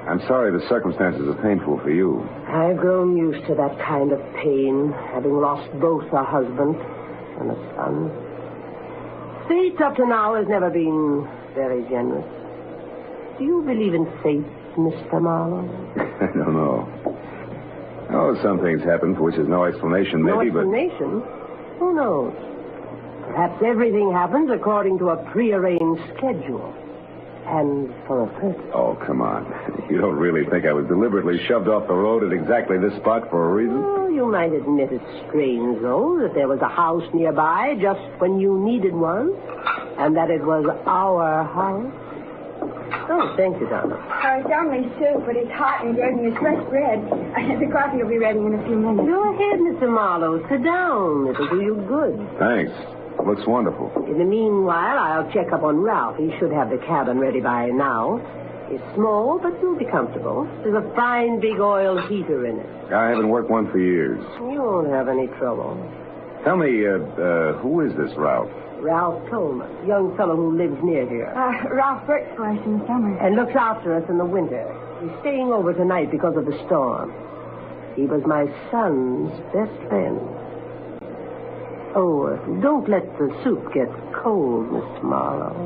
I'm sorry the circumstances are painful for you. I've grown used to that kind of pain, having lost both a husband and a son. Fate up to now has never been very generous. Do you believe in fate, Mr. Marlowe? I don't know. Oh, some things happen for which there's no explanation, maybe, no explanation? Who knows? Perhaps everything happens according to a prearranged schedule. And for a purpose. Oh, come on. You don't really think I was deliberately shoved off the road at exactly this spot for a reason? Oh, you might admit it's strange, though, that there was a house nearby just when you needed one, and that it was our house. Oh, thank you, Donna. It's only soup, but it's hot and good, and it's fresh bread. The coffee will be ready in a few minutes. Go ahead, Mr. Marlowe. Sit down. It'll do you good. Thanks. Looks wonderful. In the meanwhile, I'll check up on Ralph. He should have the cabin ready by now. It's small, but you'll be comfortable. There's a fine big oil heater in it. I haven't worked one for years. You won't have any trouble. Tell me, who is this Ralph? Ralph Coleman, young fellow who lives near here. Ralph works for us in the summer. And looks after us in the winter. He's staying over tonight because of the storm. He was my son's best friend. Oh, don't let the soup get cold, Mr. Marlowe.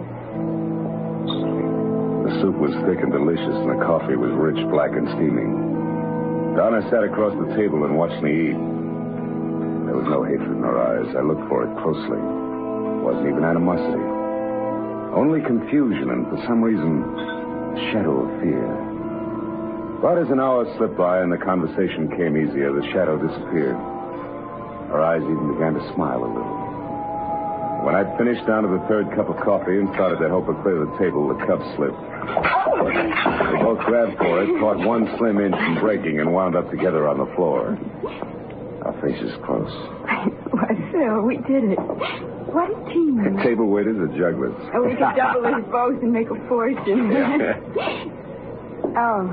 The soup was thick and delicious, and the coffee was rich, black, and steaming. Donna sat across the table and watched me eat. There was no hatred in her eyes. I looked for it closely. It wasn't even animosity. Only confusion and, for some reason, a shadow of fear. But as an hour slipped by and the conversation came easier, the shadow disappeared. Her eyes even began to smile a little. When I'd finished down to the third cup of coffee and started to help her clear the table, the cup slipped. They both grabbed for it, caught one slim inch from breaking, and wound up together on the floor. Our faces close. Why, Phil, we did it. What a team. Table waiters are jugglers. Oh, we could double as both and make a fortune. Oh,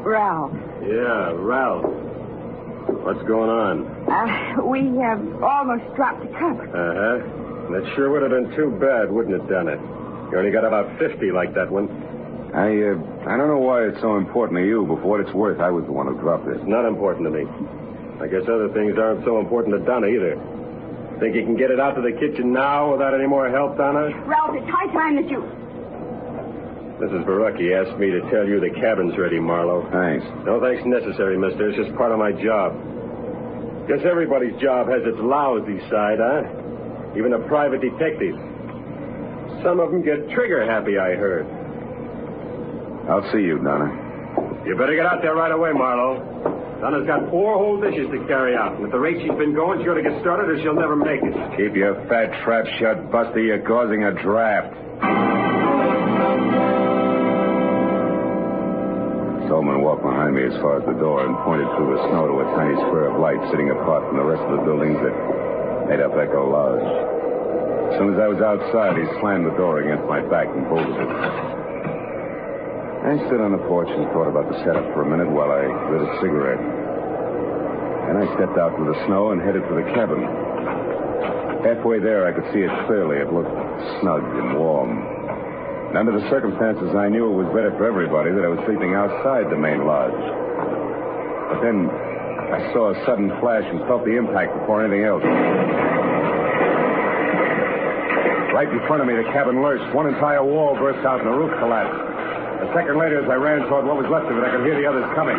Ralph. Yeah, Ralph. What's going on? We have almost dropped the cup. Uh-huh. That sure would have been too bad, wouldn't it, done it? You only got about 50 like that one. I don't know why it's so important to you, but for what it's worth, I was the one who dropped it. It's not important to me. I guess other things aren't so important to Donna either. Think you can get it out to the kitchen now without any more help, Donna? Ralph, it's high time that you... Mrs. Barucki asked me to tell you the cabin's ready, Marlowe. Thanks. No thanks necessary, mister. It's just part of my job. Guess everybody's job has its lousy side, huh? Even a private detective. Some of them get trigger happy, I heard. I'll see you, Donna. You better get out there right away, Marlowe. Donna's got 4 whole dishes to carry out. And at the rate she's been going, she's going to get started or she'll never make it. Keep your fat trap shut, Buster. You're causing a draft. Tolman walked behind me as far as the door and pointed through the snow to a tiny square of light sitting apart from the rest of the buildings that made up Echo Lodge. As soon as I was outside, he slammed the door against my back and bolted it. I stood on the porch and thought about the setup for a minute while I lit a cigarette. Then I stepped out through the snow and headed for the cabin. Halfway there, I could see it clearly. It looked snug and warm. And under the circumstances, I knew it was better for everybody that I was sleeping outside the main lodge. But then I saw a sudden flash and felt the impact before anything else. Right in front of me, the cabin lurched. One entire wall burst out and the roof collapsed. A second later, as I ran toward what was left of it, I could hear the others coming.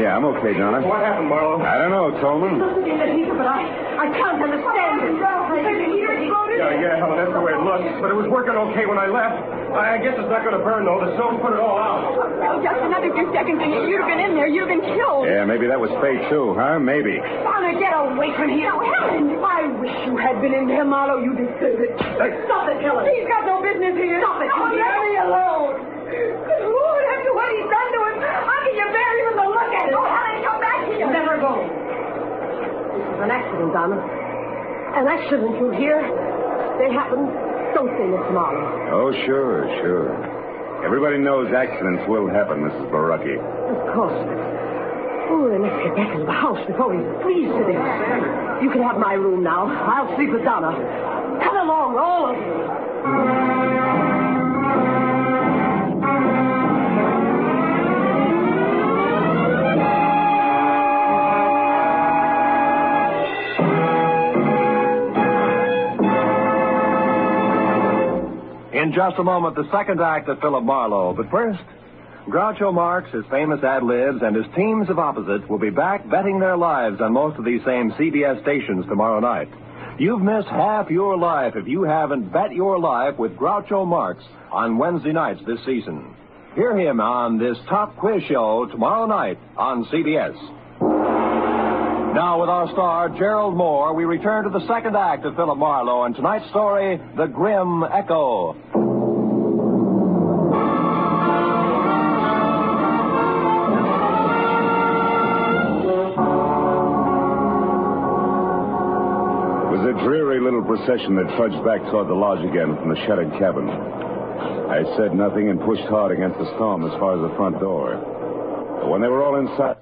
Yeah, I'm okay, Donna. What happened, Marlowe? I don't know, Tolman. But I can't understand it. Yeah, well, that's the way it looks. But it was working okay when I left. I guess it's not going to burn, though. The snow put it all out. Well, just another few seconds and you'd have been in there. You'd have been killed. Yeah, maybe that was fate, too, huh? Maybe. Donna, get away from here. Helen, I wish you had been in there, Marlowe. You deserve it. Stop it, Helen. He's got no business here. Stop it. Oh, let me alone. Good Lord, after what he's done to him, how can you bear even to look at it? Oh, Helen, come back here. Never go. This is an accident, Donna. An accident, you hear? They happen. Don't say this, Marlowe. Oh, sure. Everybody knows accidents will happen, Mrs. Barucki. Of course. Oh, then let's get back into the house before we freeze to death. You can have my room now. I'll sleep with Donna. Come along, all of you. In just a moment, the second act of Philip Marlowe. But first, Groucho Marx, his famous ad-libs, and his teams of opposites will be back betting their lives on most of these same CBS stations tomorrow night. You've missed half your life if you haven't bet your life with Groucho Marx on Wednesday nights this season. Hear him on this top quiz show tomorrow night on CBS. Now, with our star, Gerald Moore, we return to the second act of Philip Marlowe and tonight's story, The Grim Echo. It was a dreary little procession that trudged back toward the lodge again from the shuttered cabin. I said nothing and pushed hard against the storm as far as the front door. But when they were all inside...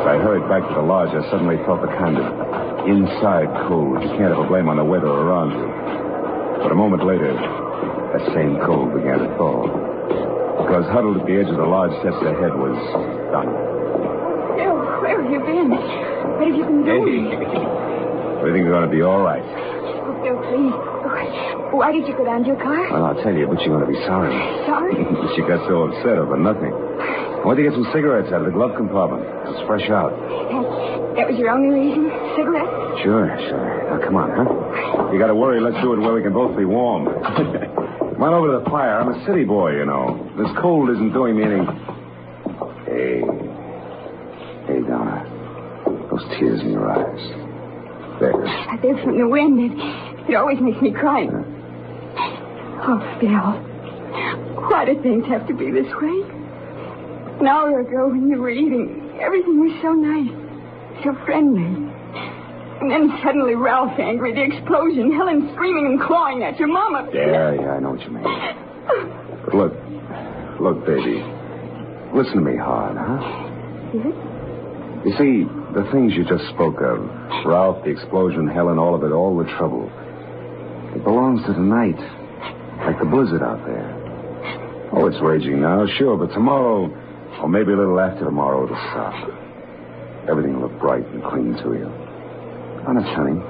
I hurried back to the lodge, I suddenly felt the kind of inside cold you can't ever blame on the weather around you. But a moment later, that same cold began to thaw. Because huddled at the edge of the lodge steps ahead was Donna. Phil, where have you been? What have you been doing? Everything's going to be all right. Oh, Phil, please. Oh, why did you go down to your car? Well, I'll tell you, but you're going to be sorry. Sorry? She got so upset over nothing. I went to get some cigarettes out of the glove compartment. It was fresh out. That was your only reason? Cigarettes? Sure. Now, come on, huh? You got to worry. Let's do it where we can both be warm. Come on over to the fire. I'm a city boy, you know. This cold isn't doing me any... Hey, Donna. Those tears in your eyes. There. They're from the wind. It always makes me cry. Oh, Phil. Why do things have to be this way? An hour ago when you were eating, everything was so nice, so friendly. And then suddenly Ralph angry, the explosion, Helen screaming and clawing at your mama. Yeah, I know what you mean. But look, baby. Listen to me hard, huh? Yes? You see, the things you just spoke of, Ralph, the explosion, Helen, all of it, all the trouble, it belongs to tonight, like the blizzard out there. Oh, it's raging now, sure, but tomorrow, or maybe a little after tomorrow, it'll stop. Everything will look bright and clean to you. Honest, honey,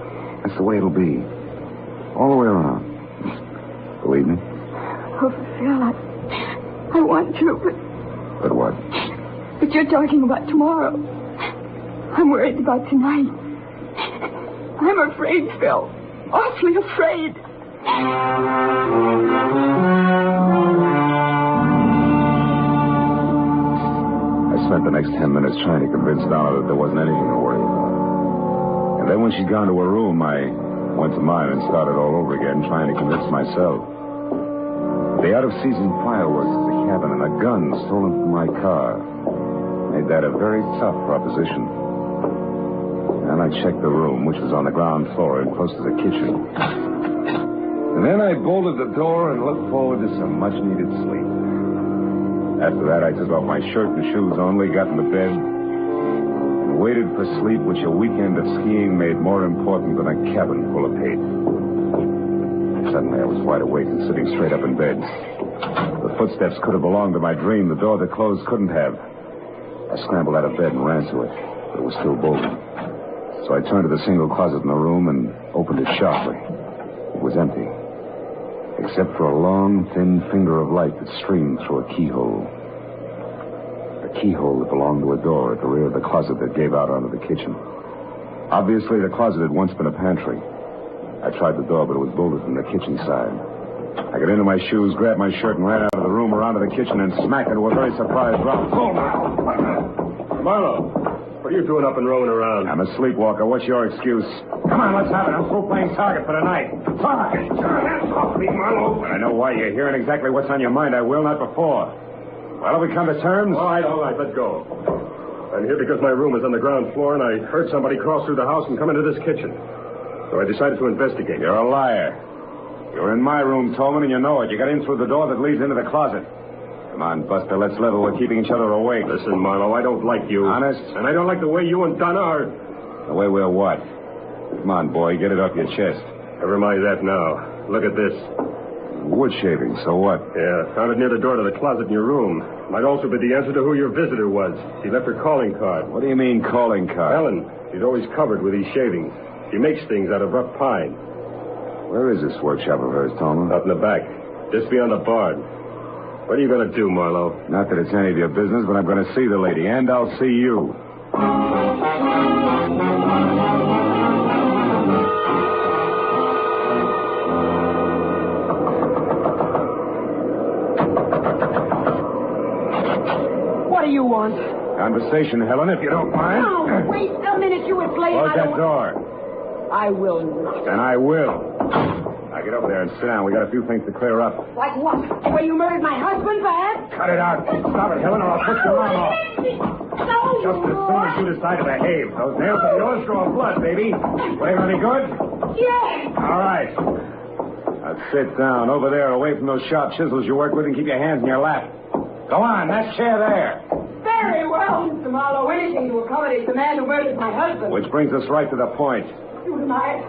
that's the way it'll be. All the way around. Believe me? Oh, Phil, I want to, but... But what? But you're talking about tomorrow. I'm worried about tonight. I'm afraid, Phil. Awfully afraid. I spent the next 10 minutes trying to convince Donna that there wasn't anything to worry about. And then when she'd gone to her room, I went to mine and started all over again, trying to convince myself. The out-of-season fireworks at the cabin and a gun stolen from my car made that a very tough proposition. And I checked the room, which was on the ground floor and close to the kitchen. And then I bolted the door and looked forward to some much-needed sleep. After that, I took off my shirt and shoes only, got into bed, and waited for sleep, which a weekend of skiing made more important than a cabin full of hate. Suddenly, I was wide awake and sitting straight up in bed. The footsteps could have belonged to my dream. The door that closed couldn't have. I scrambled out of bed and ran to it, but it was still bolted. So I turned to the single closet in the room and opened it sharply. It was empty, except for a long, thin finger of light that streamed through a keyhole. A keyhole that belonged to a door at the rear of the closet that gave out onto the kitchen. Obviously, the closet had once been a pantry. I tried the door, but it was bolted from the kitchen side. I got into my shoes, grabbed my shirt, and ran out of the room around to the kitchen and smacked into a very surprised Ralph. Oh, Marlowe, what are you doing up and roaming around? I'm a sleepwalker. What's your excuse? Come on, let's have it. I'm through playing target for tonight. Target! Turn that off me, Marlowe. When I know why you're here and exactly what's on your mind, I will, not before. Well, have we come to terms? All right, let's go. I'm here because my room is on the ground floor, and I heard somebody cross through the house and come into this kitchen. So I decided to investigate. You're a liar. You're in my room, Tolman, and you know it. You got in through the door that leads into the closet. Come on, Buster, let's level. We're keeping each other awake. Listen, Marlowe, I don't like you. Honest? And I don't like the way you and Donna are... The way we're what? Come on, boy, get it off your chest. Never mind that now. Look at this. Wood shaving, so what? Yeah, found it near the door to the closet in your room. Might also be the answer to who your visitor was. She left her calling card. What do you mean, calling card? Helen. She's always covered with these shavings. She makes things out of rough pine. Where is this workshop of hers, Tolman? Out in the back. Just beyond the barn. What are you going to do, Marlowe? Not that it's any of your business, but I'm going to see the lady, and I'll see you. What do you want? Conversation, Helen, if you don't mind. No, wait a minute, you were playing. Close that door. I will not. Then I will. Now get over there and sit down. We got a few things to clear up. Like what? The way you murdered my husband, perhaps? Cut it out. Stop it, Helen, or I'll push your arm off. No. Just as soon as you decide to behave. Those nails of yours draw blood, baby. Flavor any good? Yes. All right. Now sit down over there, away from those sharp chisels you work with, and keep your hands in your lap. Go on, that chair there. Very well, Mr. Marlowe. Anything to accommodate the man who murdered my husband. Which brings us right to the point. You deny it?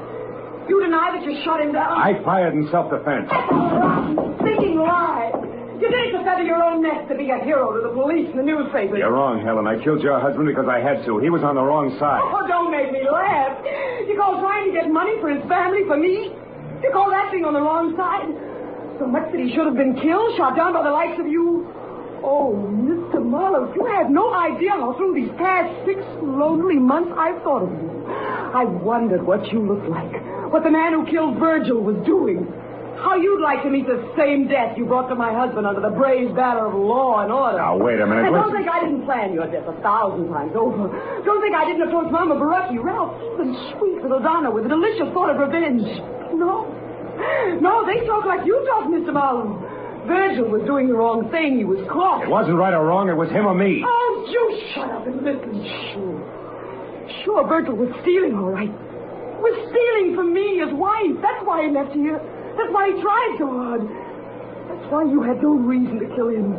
You deny that you shot him down? I fired in self-defense. That's a rotten, stinking lie. You did it to feather your own nest to be a hero to the police and the newspapers. You're wrong, Helen. I killed your husband because I had to. He was on the wrong side. Oh, don't make me laugh. You call trying to get money for his family, for me? You call that being on the wrong side? So much that he should have been killed, shot down by the likes of you? Oh, Mr. Marlowe, you have no idea how through these past 6 lonely months I've thought of you. I've wondered what you looked like, what the man who killed Virgil was doing, how you'd like to meet the same death you brought to my husband under the brave banner of law and order. Now, wait a minute. And don't think I didn't plan your death 1,000 times over. Don't think I didn't approach Mama Baraki, Ralph, even sweet little Donna with a delicious thought of revenge. No. No, they talk like you talk, Mr. Marlowe. Virgil was doing the wrong thing. He was caught. It wasn't right or wrong. It was him or me. Oh, you shut up and listen. Sure, Virgil was stealing, all right. Was stealing from me, his wife. That's why he left here. That's why he tried so hard. That's why you had no reason to kill him.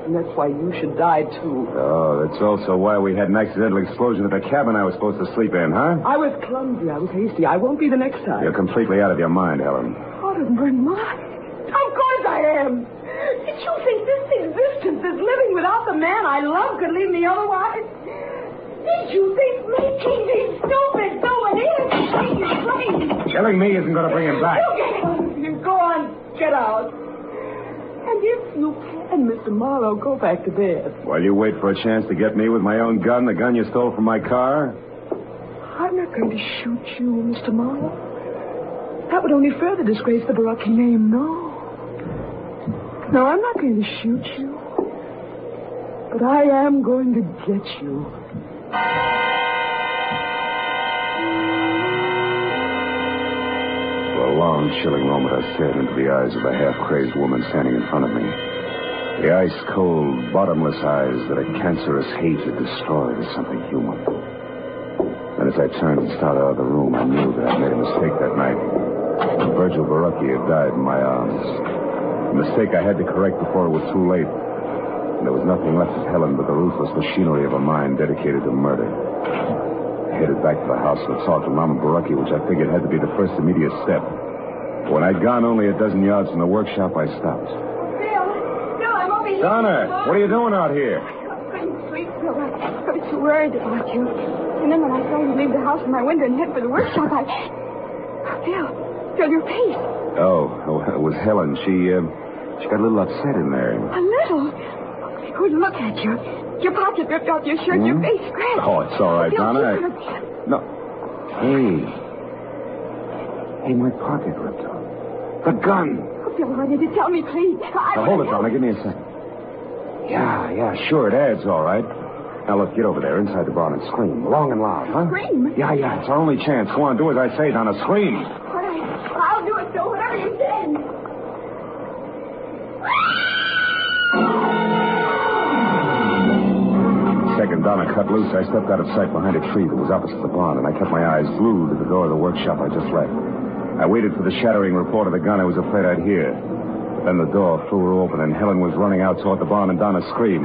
And that's why you should die, too. Oh, that's also why we had an accidental explosion at the cabin I was supposed to sleep in, huh? I was clumsy. I was hasty. I won't be the next time. You're completely out of your mind, Helen. Out of my mind? Of course I am. It's you think this existence, this living without the man I love, could leave me otherwise? Did you think making me stupid, going in and taking his place? Killing me isn't going to bring him back. You get out. You go on, get out. And if you can, Mr. Marlowe, go back to bed. While you wait for a chance to get me with my own gun, the gun you stole from my car? I'm not going to shoot you, Mr. Marlowe. That would only further disgrace the Baraki name. No. No, I'm not going to shoot you. But I am going to get you. For a long, chilling moment, I stared into the eyes of the half-crazed woman standing in front of me. The ice-cold, bottomless eyes that a cancerous hate had destroyed as something human. And as I turned and started out of the room, I knew that I'd made a mistake that night. Virgil Baraki had died in my arms. A mistake I had to correct before it was too late. And there was nothing left of Helen but the ruthless machinery of a mind dedicated to murder. I headed back to the house and talked to Mama Baraki, which I figured had to be the first immediate step. But when I'd gone only a dozen yards from the workshop, I stopped. Bill, I'm over here. Donna, what are you doing out here? I couldn't sleep, Bill. I was so worried about you. And then when I saw you leave the house from my window and head for the workshop, Bill, your face. Oh, it was Helen. She got a little upset in there. A little? Oh, look at you. Your pocket ripped off your shirt, your face scratched. Oh, it's all right, Bill, Donna. No. Hey, my pocket ripped off. The gun. Oh, Bill, why did you tell me, please? Now, hold it, Donna. Give me a second. Yeah, sure, it adds, all right. Now, look, get over there inside the barn and scream. Long and loud, huh? Scream? Yeah, it's our only chance. Go on, do as I say, Donna. Scream. All right. I'll do it, Bill, whatever you say. Second Donna cut loose, I stepped out of sight behind a tree that was opposite the barn, and I kept my eyes glued to the door of the workshop I just left. I waited for the shattering report of the gun I was afraid I'd hear. But then the door flew open, and Helen was running out toward the barn, and Donna screamed.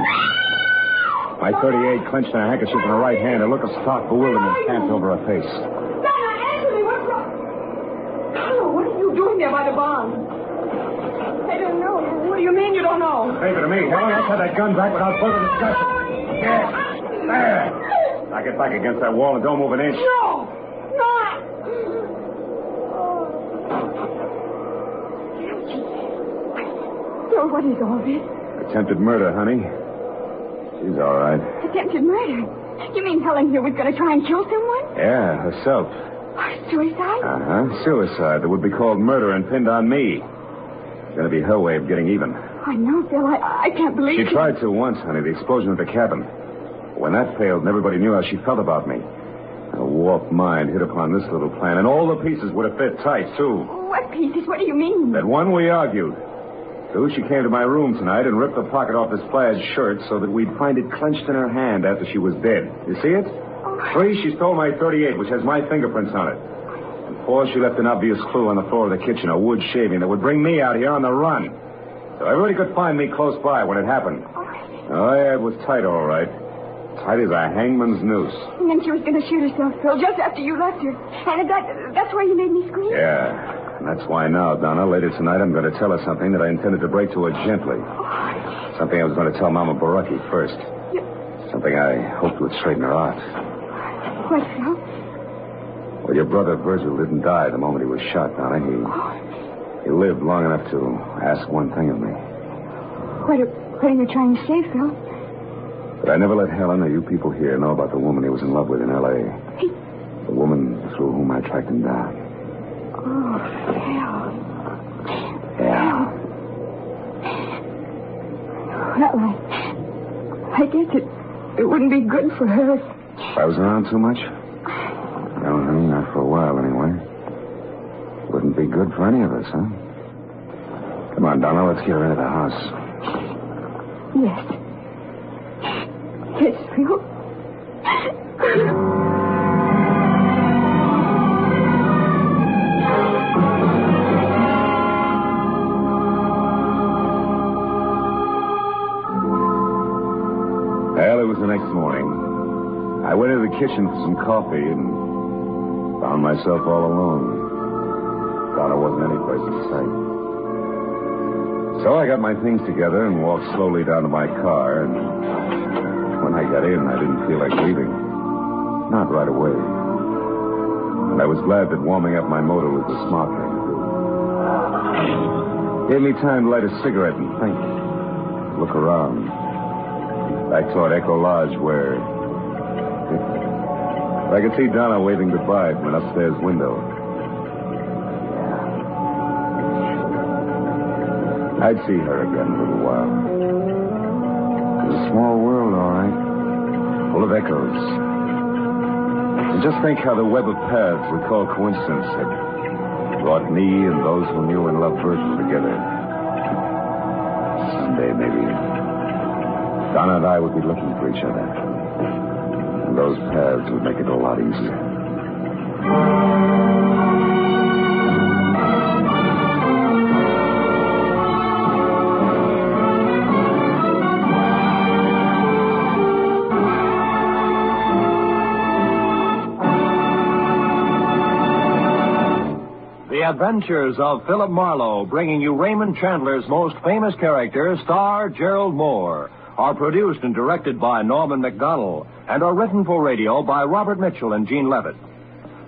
My .38 clenched in a handkerchief in her right hand, a look of stark bewilderment passed over her face. Donna, answer me, what's wrong? Oh, what are you doing there by the barn? I don't know. What do you mean you don't know? Leave it to me, Helen. I'll have that gun back without further discussion. Yes. There. Now get back against that wall and don't move an inch. No. So what is all this? Attempted murder, honey. She's all right. Attempted murder? You mean Helen here was going to try and kill someone? Yeah, herself. Suicide? Uh-huh. Suicide that would be called murder and pinned on me. It's going to be her way of getting even. I know, Phil. I can't believe She tried to once, honey, the explosion at the cabin. When that failed and everybody knew how she felt about me, a warped mind hit upon this little plan, and all the pieces would have fit tight, too. What pieces? What do you mean? That one we argued. Two, she came to my room tonight and ripped the pocket off this plaid shirt so that we'd find it clenched in her hand after she was dead. You see it? Three, she stole my .38, which has my fingerprints on it. And four, she left an obvious clue on the floor of the kitchen, a wood shaving that would bring me out here on the run. So everybody could find me close by when it happened. Oh, yeah, it was tight, all right. Tight as a hangman's noose. And then she was going to shoot herself, Phil, just after you left her. And that's why you made me scream? Yeah. And that's why now, Donna, later tonight, I'm going to tell her something that I intended to break to her gently. Something I was going to tell Mama Baraki first. Something I hoped would straighten her out. What, Phil? Well, your brother Virgil didn't die the moment he was shot, Donna. He lived long enough to ask one thing of me. What are you trying to say, Phil? But I never let Helen or you people here know about the woman he was in love with in L.A. The woman through whom I tracked him down. Oh, Phil. Yeah. Well, I guess it wouldn't be good for her If I was around too much? No, honey, not for a while, anyway. Wouldn't be good for any of us, huh? Come on, Donna, let's get her into the house. Yes. Yes, Phil. Well, it was the next morning. I went into the kitchen for some coffee and found myself all alone. Donna wasn't any place in sight. So I got my things together and walked slowly down to my car, and when I got in, I didn't feel like leaving. Not right away. And I was glad that warming up my motor was the smart thing to do. Gave me time to light a cigarette and think. Look around. Back toward Echo Lodge where I could see Donna waving goodbye from an upstairs window. I'd see her again in a little while. It was a small world, all right. Full of echoes. And just think how the web of paths we call coincidence had brought me and those who knew and loved Virgil together. Someday, maybe, Donna and I would be looking for each other. And those paths would make it a lot easier. The Adventures of Philip Marlowe, bringing you Raymond Chandler's most famous character, star Gerald Moore, are produced and directed by Norman MacDonald and are written for radio by Robert Mitchell and Gene Levitt.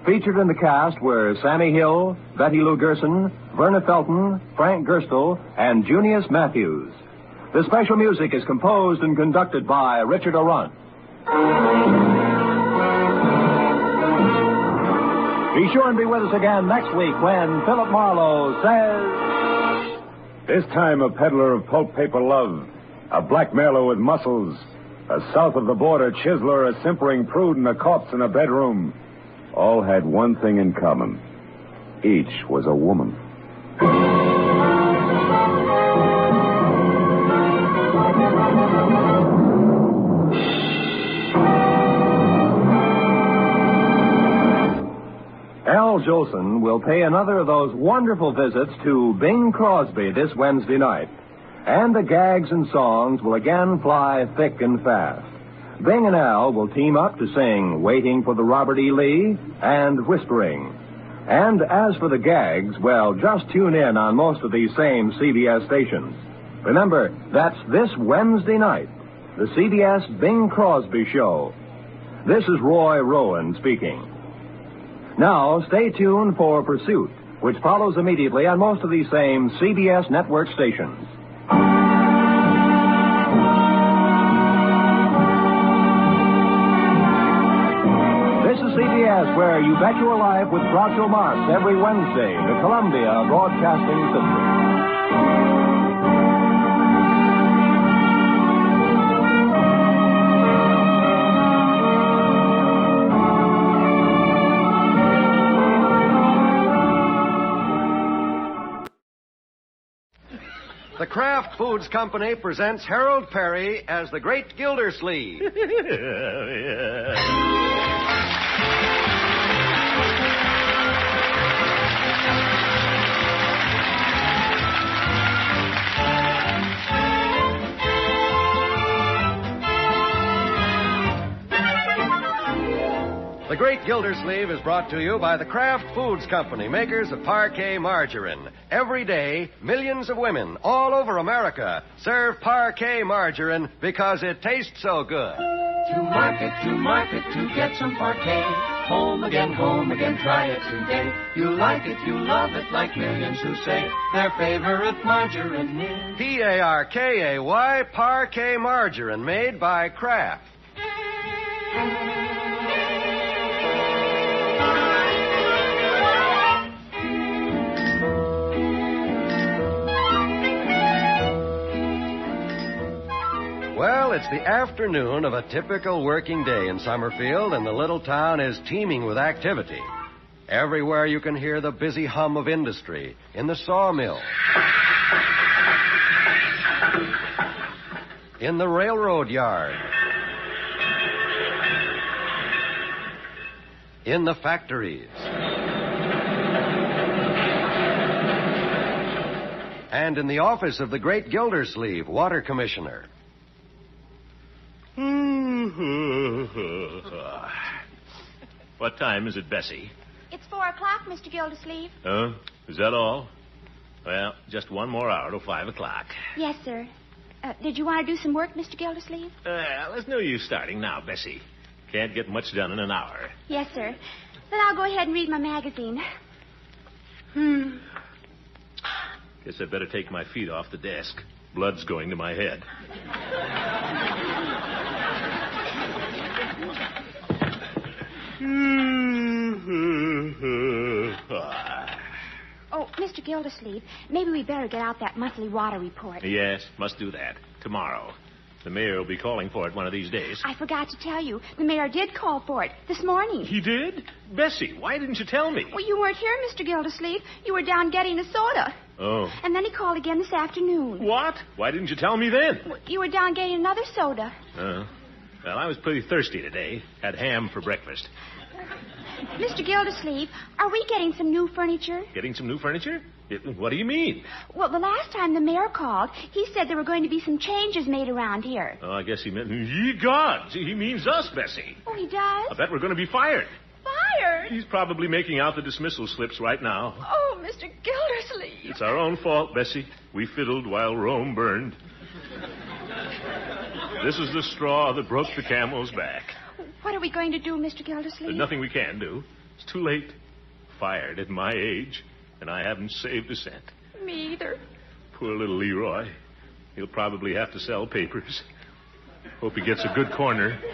Featured in the cast were Sammy Hill, Betty Lou Gerson, Verna Felton, Frank Gerstle, and Junius Matthews. The special music is composed and conducted by Richard Arant. Be sure and be with us again next week when Philip Marlowe says... This time a peddler of pulp paper love, a blackmailer with muscles, a south of the border chiseler, a simpering prude, and a corpse in a bedroom. All had one thing in common. Each was a woman. Al Jolson will pay another of those wonderful visits to Bing Crosby this Wednesday night. And the gags and songs will again fly thick and fast. Bing and Al will team up to sing Waiting for the Robert E. Lee and Whispering. And as for the gags, well, just tune in on most of these same CBS stations. Remember, that's this Wednesday night, the CBS Bing Crosby Show. This is Roy Rowan speaking. Now, stay tuned for Pursuit, which follows immediately on most of these same CBS network stations. This is CBS, where you bet your life with Groucho Marx every Wednesday, the Columbia Broadcasting System. The Kraft Foods Company presents Harold Perry as the Great Gildersleeve. The Great Gildersleeve is brought to you by the Kraft Foods Company, makers of Parquet margarine. Every day, millions of women all over America serve Parquet margarine because it tastes so good. To market, to get some Parquet. Home again, try it today. You like it, you love it, like millions who say their favorite margarine is Parkay, Parquet margarine, made by Kraft. Well, it's the afternoon of a typical working day in Summerfield, and the little town is teeming with activity. Everywhere you can hear the busy hum of industry. In the sawmill. In the railroad yard. In the factories. And in the office of the Great Gildersleeve, Water Commissioner. What time is it, Bessie? It's 4:00, Mr. Gildersleeve. Is that all? Well, just one more hour till 5 o'clock. Yes, sir. Did you want to do some work, Mr. Gildersleeve? Well, there's no use starting now, Bessie. Can't get much done in an hour. Yes, sir. Then I'll go ahead and read my magazine. Guess I'd better take my feet off the desk. Blood's going to my head. Oh, Mr. Gildersleeve, maybe we better get out that monthly water report. Yes, must do that. Tomorrow. The mayor will be calling for it one of these days. I forgot to tell you. The mayor did call for it this morning. He did? Bessie, why didn't you tell me? Well, you weren't here, Mr. Gildersleeve. You were down getting a soda. Oh. And then he called again this afternoon. What? Why didn't you tell me then? Well, you were down getting another soda. Well, I was pretty thirsty today. Had ham for breakfast. Mr. Gildersleeve, are we getting some new furniture? Getting some new furniture? What do you mean? Well, the last time the mayor called, he said there were going to be some changes made around here. Oh, I guess he meant, ye gods, he means us, Bessie. Oh, he does? I bet we're going to be fired. Fired? He's probably making out the dismissal slips right now. Oh, Mr. Gildersleeve. It's our own fault, Bessie. We fiddled while Rome burned. This is the straw that broke the camel's back. What are we going to do, Mr. Gildersleeve? There's nothing we can do. It's too late. Fired at my age, and I haven't saved a cent. Me either. Poor little Leroy. He'll probably have to sell papers. Hope he gets a good corner. This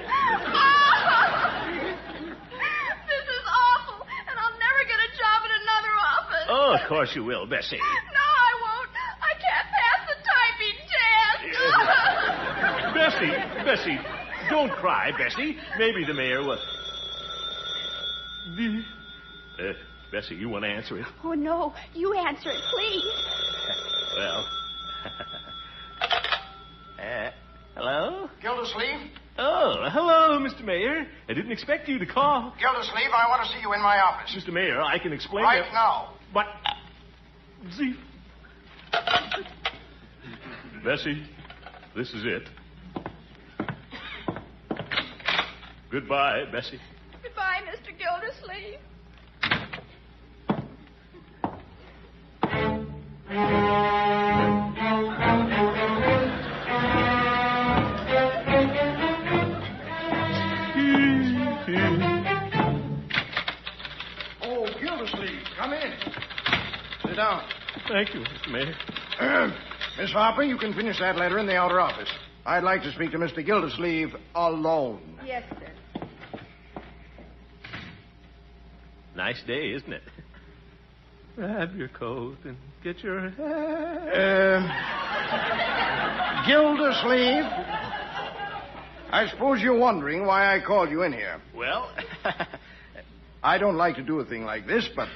is awful, and I'll never get a job at another office. Oh, of course you will, Bessie. No, I won't. I can't pass the typing test. Bessie, don't cry, Bessie. Maybe the mayor will... Bessie, you want to answer it? Oh, no. You answer it, please. Well... hello? Gildersleeve? Oh, hello, Mr. Mayor. I didn't expect you to call. Gildersleeve, I want to see you in my office. Mr. Mayor, I can explain... Right now. But... See... Bessie, this is it. Goodbye, Bessie. Goodbye, Mr. Gildersleeve. Oh, Gildersleeve, come in. Sit down. Thank you, Mr. Mayor. Miss Harper, you can finish that letter in the outer office. I'd like to speak to Mr. Gildersleeve alone. Yes, sir. Nice day, isn't it? Grab your coat and get your Gildersleeve, I suppose you're wondering why I called you in here. Well... I don't like to do a thing like this, but,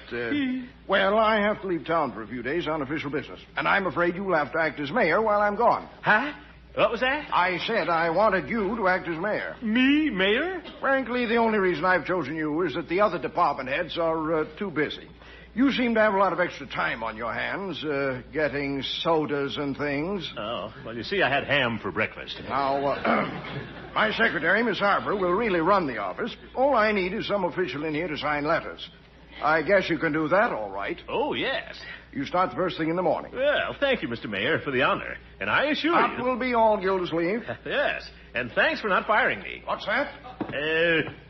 well, I have to leave town for a few days on official business. And I'm afraid you'll have to act as mayor while I'm gone. Huh? What was that? I said I wanted you to act as mayor. Me, mayor? Frankly, the only reason I've chosen you is that the other department heads are too busy. You seem to have a lot of extra time on your hands, getting sodas and things. Oh, well, you see, I had ham for breakfast. Now, my secretary, Miss Harper, will really run the office. All I need is some official in here to sign letters. I guess you can do that all right. Oh, yes. You start the first thing in the morning. Well, thank you, Mr. Mayor, for the honor. And I assure you... That will be all, Gildersleeve. Yes, and thanks for not firing me. What's that?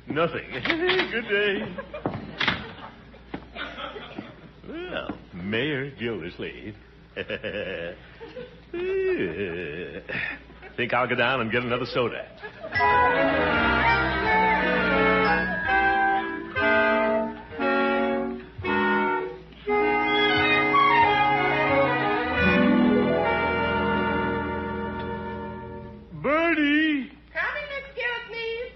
Nothing. Good day. Well, Mayor Gildersleeve. Think I'll go down and get another soda. Bertie! Coming, Miss Gildersleeve.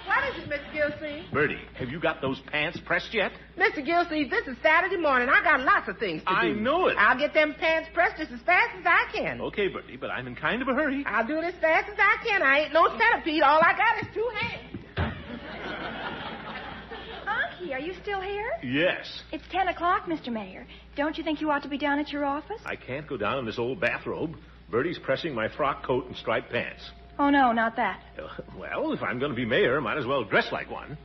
What is it, Miss Gildersleeve? Bertie, have you got those pants pressed yet? Mr. Gildersleeve, this is Saturday morning. I got lots of things to do. I know it. I'll get them pants pressed just as fast as I can. Okay, Bertie, but I'm in kind of a hurry. I'll do it as fast as I can. I ain't no centipede. All I got is 2 hands. Unky, are you still here? Yes. It's 10 o'clock, Mr. Mayor. Don't you think you ought to be down at your office? I can't go down in this old bathrobe. Bertie's pressing my frock coat and striped pants. Oh, no, not that. Well, if I'm going to be mayor, might as well dress like one.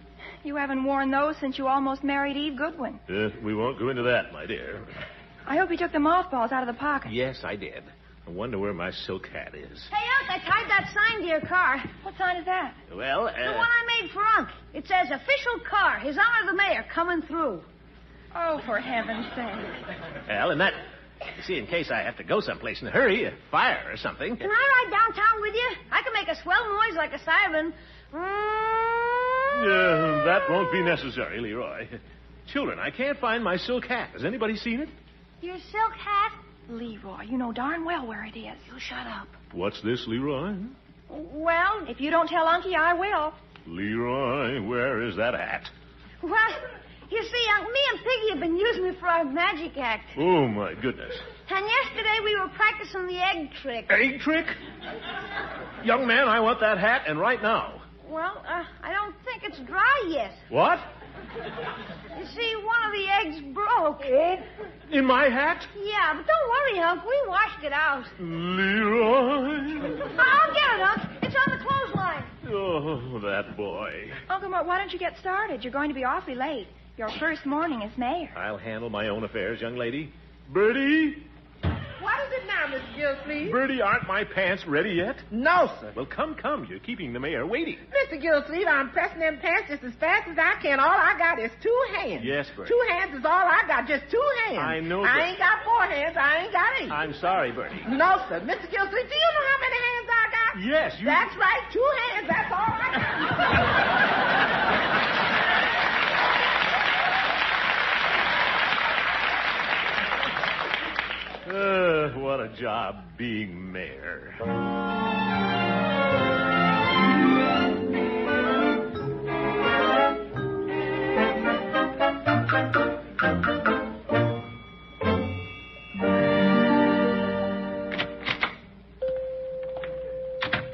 You haven't worn those since you almost married Eve Goodwin. We won't go into that, my dear. I hope you took the mothballs out of the pocket. Yes, I did. I wonder where my silk hat is. Hey, Unc, I tied that sign to your car. What sign is that? Well, The one I made for Unc. It says, official car, His Honor the Mayor, coming through. Oh, for heaven's sake. well, and that... You see, in case I have to go someplace in a hurry, a fire or something. Can I ride downtown with you? I can make a swell noise like a siren. That won't be necessary, Leroy. Children, I can't find my silk hat. Has anybody seen it? Your silk hat? Leroy, you know darn well where it is. You shut up. What's this, Leroy? Well, if you don't tell Unky, I will. Leroy, where is that hat? Well, you see, Unc, me and Piggy have been using it for our magic act. Oh, my goodness. And yesterday we were practicing the egg trick. Egg trick? Young man, I want that hat, and right now. Well, I don't think it's dry yet. What? You see, one of the eggs broke. In my hat? Yeah, but don't worry, Unc. We washed it out. Leroy. I'll get it, Unc. It's on the clothesline. Oh, that boy. Uncle Mort, why don't you get started? You're going to be awfully late. Your first morning as mayor. I'll handle my own affairs, young lady. Bertie? What is it now, Mr. Gildersleeve? Bertie, aren't my pants ready yet? No, sir. Well, come. You're keeping the mayor waiting. Mr. Gildersleeve, I'm pressing them pants just as fast as I can. All I got is 2 hands. Yes, Bertie. 2 hands is all I got, just 2 hands. I know, I ain't got 4 hands. I ain't got 8. I'm sorry, Bertie. No, sir. Mr. Gildersleeve, do you know how many hands I got? Yes, you... That's right, 2 hands. That's all I got. What a job being mayor.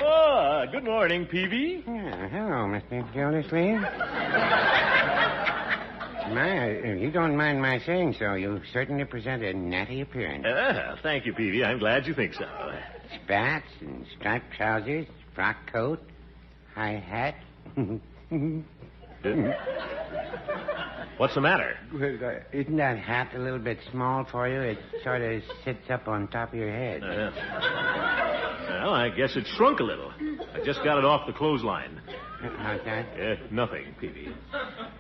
Oh, good morning, Peavy. Hello, Mr. Gildersleeve. If you don't mind my saying so, you certainly present a natty appearance. Thank you, Peavy. I'm glad you think so. Spats and striped trousers, frock coat, high hat. What's the matter? Isn't that hat a little bit small for you? It sort of sits up on top of your head. Well, I guess it shrunk a little. I just got it off the clothesline. How's that? Nothing, Peavy.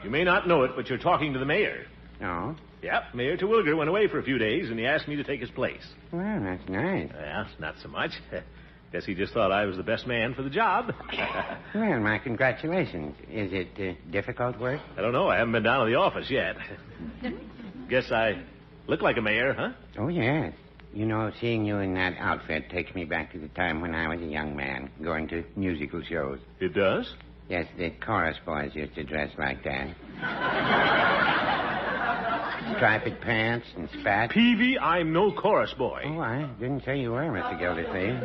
You may not know it, but you're talking to the mayor. No? Yep, Mayor Terwilliger went away for a few days, and he asked me to take his place. Well, that's nice. Well, not so much. Guess he just thought I was the best man for the job. Well, my congratulations. Is it difficult work? I don't know. I haven't been down to the office yet. Guess I look like a mayor, huh? Oh, yes. You know, seeing you in that outfit takes me back to the time when I was a young man, going to musical shows. It does? Yes, the chorus boys used to dress like that. Striped pants and spats. Peavy, I'm no chorus boy. Oh, I didn't say you were, Mr. Gildersleeve.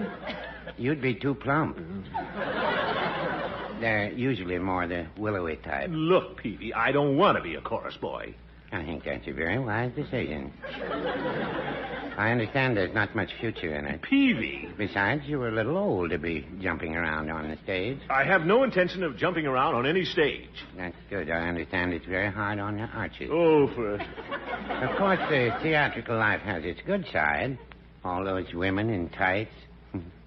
You'd be too plump. They're usually more the willowy type. Look, Peavy, I don't want to be a chorus boy. I think that's a very wise decision. I understand there's not much future in it. Peavy. Besides, you were a little old to be jumping around on the stage. I have no intention of jumping around on any stage. That's good. I understand it's very hard on the arches. Oh, for... Of course, the theatrical life has its good side. All those women in tights.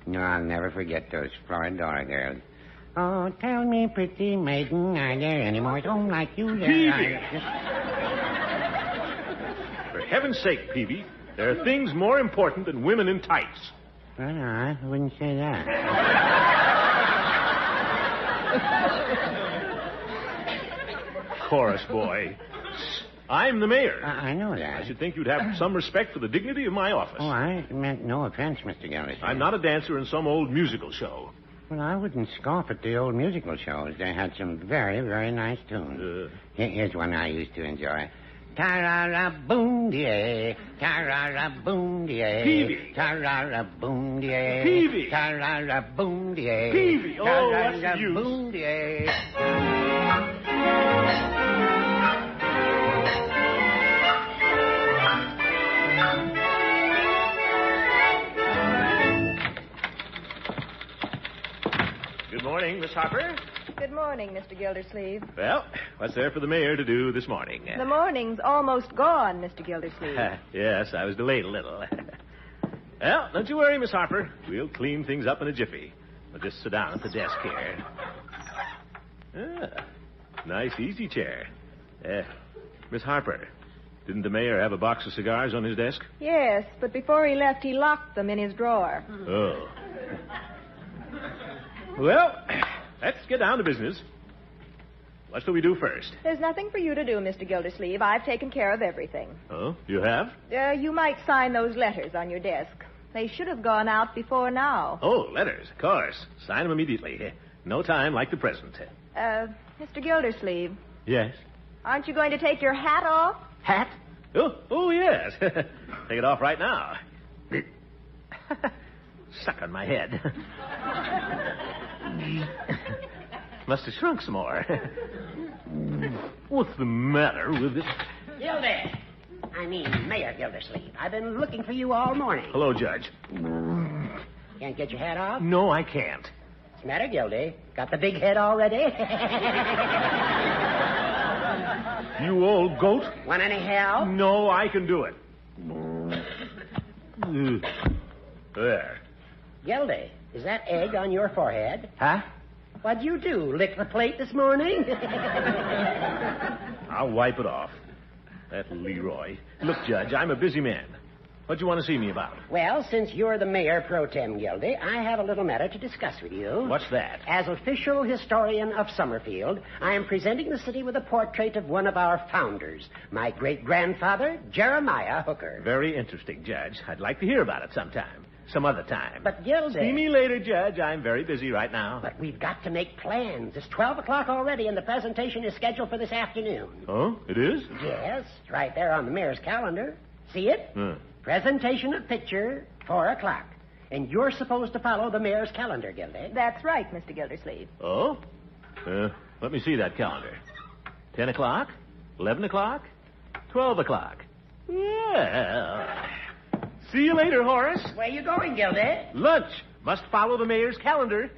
No, I'll never forget those Floridora girls. Oh, tell me, pretty maiden, are there any more don't like you? Peavy! For heaven's sake, Peavy, there are things more important than women in tights. Well, no, I wouldn't say that. Chorus boy. I'm the mayor. I know that. I should think you'd have some respect for the dignity of my office. Oh, I meant no offense, Mr. Gildersleeve. I'm not a dancer in some old musical show. Well, I wouldn't scoff at the old musical shows. They had some very, very nice tunes. Here's one I used to enjoy. Ta-ra-ra-boom-die-ay, ta-ra-ra-boom-die-ay. Peavy. Ta-ra-ra-boom-die-ay. Peavy. Ta-ra-ra-boom-die-ay. Peavy. Oh, what's the use? Ta-ra-ra-boom-die-ay. Good morning, Miss Harper. Good morning, Mr. Gildersleeve. Well, what's there for the mayor to do this morning? The morning's almost gone, Mr. Gildersleeve. Yes, I was delayed a little. Well, don't you worry, Miss Harper. We'll clean things up in a jiffy. I'll just sit down at the desk here. Nice, easy chair. Miss Harper, didn't the mayor have a box of cigars on his desk? Yes, but before he left, he locked them in his drawer. Oh. Well, let's get down to business. What shall we do first? There's nothing for you to do, Mr. Gildersleeve. I've taken care of everything. Oh, you have? You might sign those letters on your desk. They should have gone out before now. Oh, letters, of course. Sign them immediately. No time like the present. Mr. Gildersleeve. Yes? Aren't you going to take your hat off? Hat? Oh, yes. Take it off right now. Stuck on my head. Must have shrunk some more. What's the matter with this? Mayor Gildersleeve. I've been looking for you all morning. Hello, Judge. Can't get your hat off? No, I can't. What's the matter, Gildy? Got the big head already? You old goat. Want any help? No, I can do it. There. Gildy, is that egg on your forehead? Huh? What'd you do, lick the plate this morning? I'll wipe it off. That Leroy. Look, Judge, I'm a busy man. What do you want to see me about? Well, since you're the mayor pro tem, Gildy, I have a little matter to discuss with you. What's that? As official historian of Summerfield, I am presenting the city with a portrait of one of our founders, my great-grandfather, Jeremiah Hooker. Very interesting, Judge. I'd like to hear about it sometime. Some other time. But, Gildy... See me later, Judge. I'm very busy right now. But we've got to make plans. It's 12 o'clock already, and the presentation is scheduled for this afternoon. Oh, it is? Yes, right there on the mayor's calendar. See it? Presentation of picture, 4 o'clock. And you're supposed to follow the mayor's calendar, Gildy. That's right, Mr. Gildersleeve. Oh? Let me see that calendar. 10 o'clock? 11 o'clock? 12 o'clock? Yeah. See you later, Horace. Where you going, Gildy? Lunch. Must follow the mayor's calendar.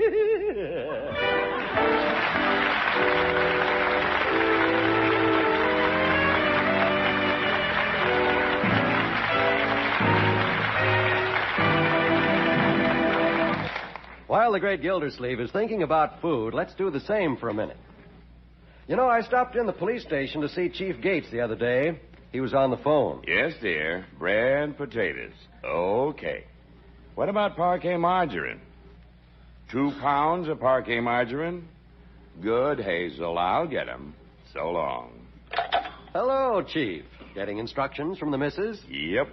While the great Gildersleeve is thinking about food, let's do the same for a minute. You know, I stopped in the police station to see Chief Gates the other day. He was on the phone. Yes, dear. Bread and potatoes. Okay. What about parquet margarine? 2 pounds of parquet margarine? Good, Hazel. I'll get 'em. So long. Hello, Chief. Getting instructions from the missus? Yep.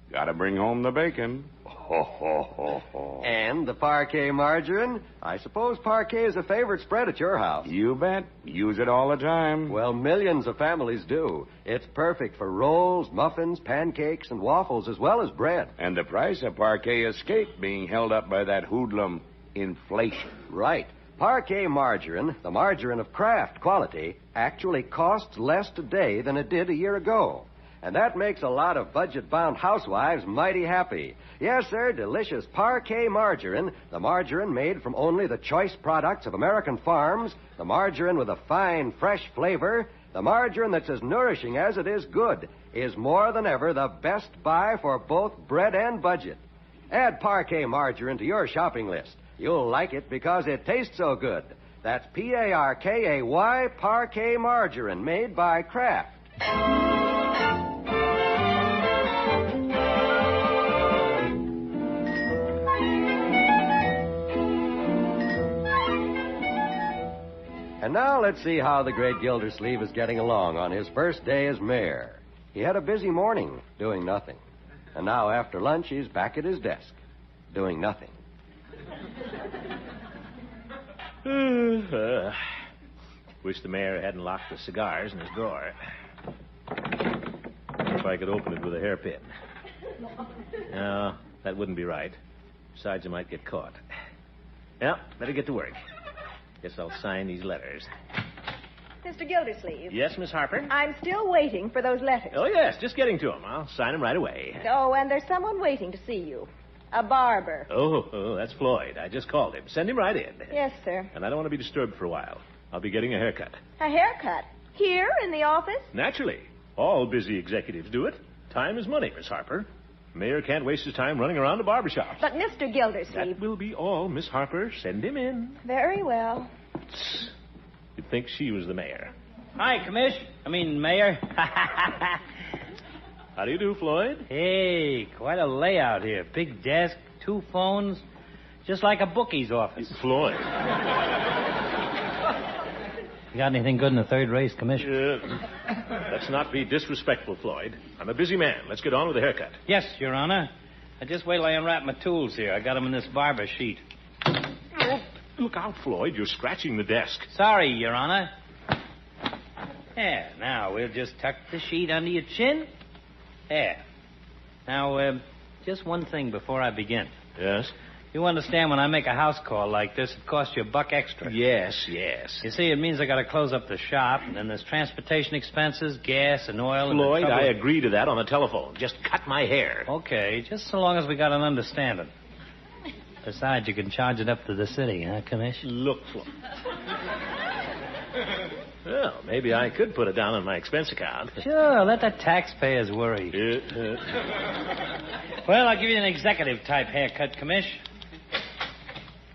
Gotta bring home the bacon. Ho, ho, ho, ho. And the parquet margarine? I suppose parquet is a favorite spread at your house. You bet. Use it all the time. Well, millions of families do. It's perfect for rolls, muffins, pancakes, and waffles, as well as bread. And the price of parquet escaped being held up by that hoodlum inflation. Right. Parquet margarine, the margarine of Kraft quality, actually costs less today than it did a year ago. And that makes a lot of budget-bound housewives mighty happy. Yes, sir, delicious parquet margarine, the margarine made from only the choice products of American farms, the margarine with a fine, fresh flavor, the margarine that's as nourishing as it is good, is more than ever the best buy for both bread and budget. Add parquet margarine to your shopping list. You'll like it because it tastes so good. That's Parkay, parquet margarine, made by Kraft. And now let's see how the great Gildersleeve is getting along on his first day as mayor. He had a busy morning, doing nothing. And now after lunch, he's back at his desk, doing nothing. Wish the mayor hadn't locked the cigars in his drawer. If I could open it with a hairpin. No, that wouldn't be right. Besides, I might get caught. Well, better get to work. Guess I'll sign these letters. Mr. Gildersleeve. Yes, Miss Harper? I'm still waiting for those letters. Oh, yes, just getting to them. I'll sign them right away. Oh, and there's someone waiting to see you. A barber. Oh, that's Floyd. I just called him. Send him right in. Yes, sir. And I don't want to be disturbed for a while. I'll be getting a haircut. A haircut? Here in the office? Naturally. All busy executives do it. Time is money, Miss Harper. The mayor can't waste his time running around the barbershops. But Mr. Gildersleeve... That will be all, Miss Harper. Send him in. Very well. You'd think she was the mayor. Hi, Mayor. How do you do, Floyd? Hey, quite a layout here. Big desk, 2 phones, just like a bookie's office. Floyd. You got anything good in the third race, Commissioner? Let's not be disrespectful, Floyd. I'm a busy man. Let's get on with the haircut. Yes, Your Honor. Just wait till I unwrap my tools here. I got them in this barber sheet. Oh, look out, Floyd. You're scratching the desk. Sorry, Your Honor. Yeah, now we'll just tuck the sheet under your chin. There. Now, just one thing before I begin. Yes? You understand when I make a house call like this, it costs you $1 extra. Yes. You see, it means I got to close up the shop, and then there's transportation expenses, gas and oil. Floyd, and I agree to that on the telephone. Just cut my hair. Okay, just so long as we got an understanding. Besides, you can charge it up to the city, huh, Commissioner? Look, Floyd. Well, maybe I could put it down on my expense account. Sure, let the taxpayers worry. Well, I'll give you an executive-type haircut, Commish.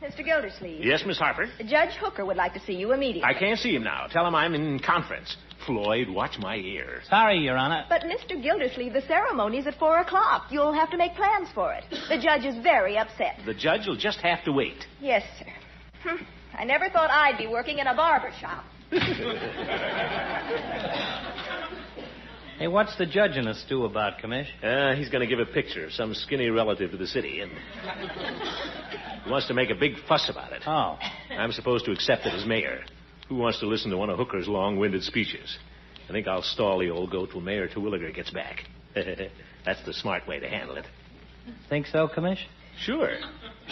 Mr. Gildersleeve. Yes, Miss Harper? Judge Hooker would like to see you immediately. I can't see him now. Tell him I'm in conference. Floyd, watch my ears. Sorry, Your Honor. But, Mr. Gildersleeve, the ceremony's at 4 o'clock. You'll have to make plans for it. The judge is very upset. The judge will just have to wait. Yes, sir. I never thought I'd be working in a barber shop. Hey, what's the judge in a stew about, Commish? He's going to give a picture of some skinny relative to the city, and he wants to make a big fuss about it. Oh. I'm supposed to accept it as mayor. Who wants to listen to one of Hooker's long-winded speeches? I think I'll stall the old goat till Mayor Terwilliger gets back. That's the smart way to handle it. Think so, Commish? Sure.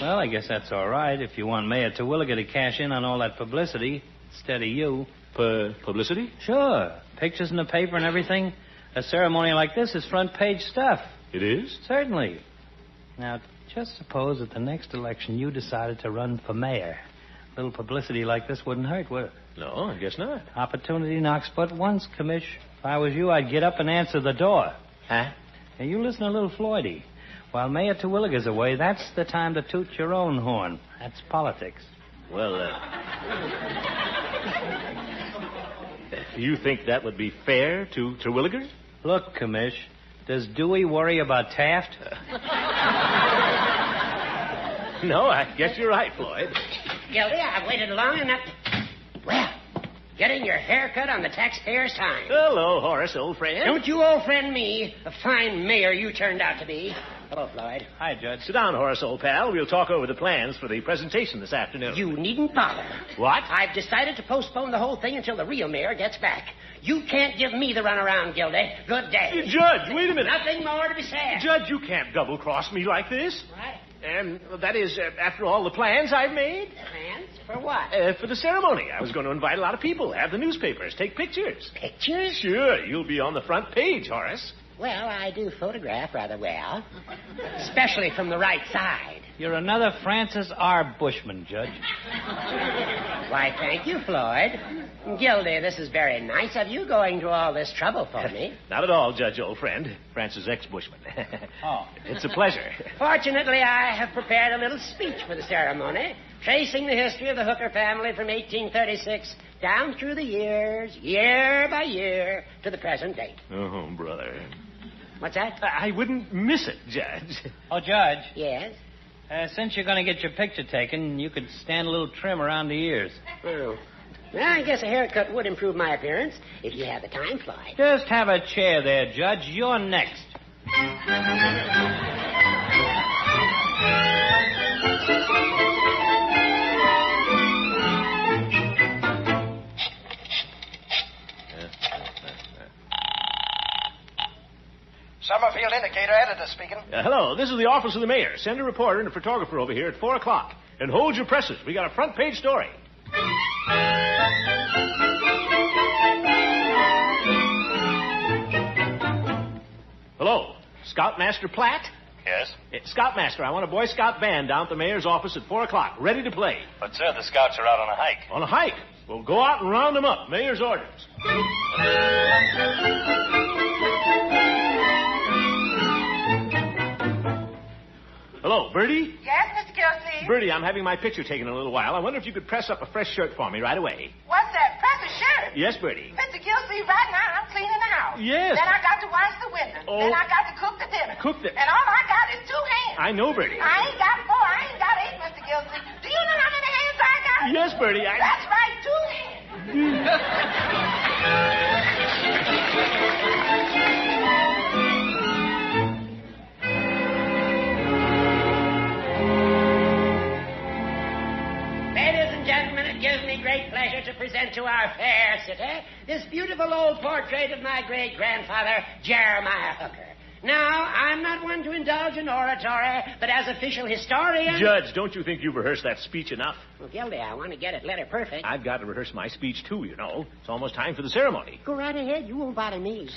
Well, I guess that's all right if you want Mayor Terwilliger to cash in on all that publicity instead of you. Publicity? Sure. Pictures in the paper and everything. A ceremony like this is front-page stuff. It is? Certainly. Now, just suppose at the next election you decided to run for mayor. A little publicity like this wouldn't hurt, would it? No, I guess not. Opportunity knocks but once, Commish. If I was you, I'd get up and answer the door. Huh? Now, you listen a little, Floydie. While Mayor Terwilliger's away, that's the time to toot your own horn. That's politics. Well, you think that would be fair to Terwilliger? Look, Commish, does Dewey worry about Taft? No, I guess you're right, Floyd. Gildy, I've waited long enough. Well, getting your hair cut on the taxpayer's time. Hello, Horace, old friend. Don't you old friend me, a fine mayor you turned out to be. Hello, Floyd. Hi, Judge. Sit down, Horace, old pal. We'll talk over the plans for the presentation this afternoon. You needn't bother. What? I've decided to postpone the whole thing until the real mayor gets back. You can't give me the runaround, Gildy. Good day. Judge, wait a minute. Nothing more to be said. Judge, you can't double-cross me like this. Right. That is, after all the plans I've made. Plans? For what? For the ceremony. I was going to invite a lot of people, have the newspapers, take pictures. Pictures? Sure, you'll be on the front page, Horace. Well, I do photograph rather well. Especially from the right side. You're another Francis R. Bushman, Judge. Why, thank you, Floyd. Gildy, this is very nice of you going to all this trouble for me. Not at all, Judge, old friend. Francis X. Bushman. Oh. It's a pleasure. Fortunately, I have prepared a little speech for the ceremony, tracing the history of the Hooker family from 1836 down through the years, year by year, to the present date. Oh, brother. What's that? I wouldn't miss it, Judge. Oh, Judge. Yes? Since you're going to get your picture taken, you could stand a little trim around the ears. Oh. Well, I guess a haircut would improve my appearance if you have the time, Floyd. Just have a chair there, Judge. You're next. Summerfield Indicator editor speaking. Hello, this is the office of the mayor. Send a reporter and a photographer over here at 4 o'clock. And hold your presses. We got a front-page story. Hello, Scoutmaster Platt? Yes? Scoutmaster, I want a Boy Scout band down at the mayor's office at 4 o'clock, ready to play. But, sir, the scouts are out on a hike. On a hike? Well, go out and round them up. Mayor's orders. Hello, Bertie? Yes, Mr. Gildersleeve? Bertie, I'm having my picture taken in a little while. I wonder if you could press up a fresh shirt for me right away. What's that? Press a shirt? Yes, Bertie. Mr. Gildersleeve, right now I'm cleaning the house. Yes. Then I got to wash the windows. Oh. Then I got to cook the dinner. Cook the... And all I got is 2 hands. I know, Bertie. I ain't got 4. I ain't got 8, Mr. Gildersleeve. Do you know how many hands I got? Yes, Bertie, That's right, 2 hands. Ladies and gentlemen, it gives me great pleasure to present to our fair city this beautiful old portrait of my great-grandfather, Jeremiah Hooker. Now, I'm not one to indulge in oratory, but as official historian... Judge, don't you think you've rehearsed that speech enough? Well, Gildy, I want to get it letter perfect. I've got to rehearse my speech, too, you know. It's almost time for the ceremony. Go right ahead. You won't bother me.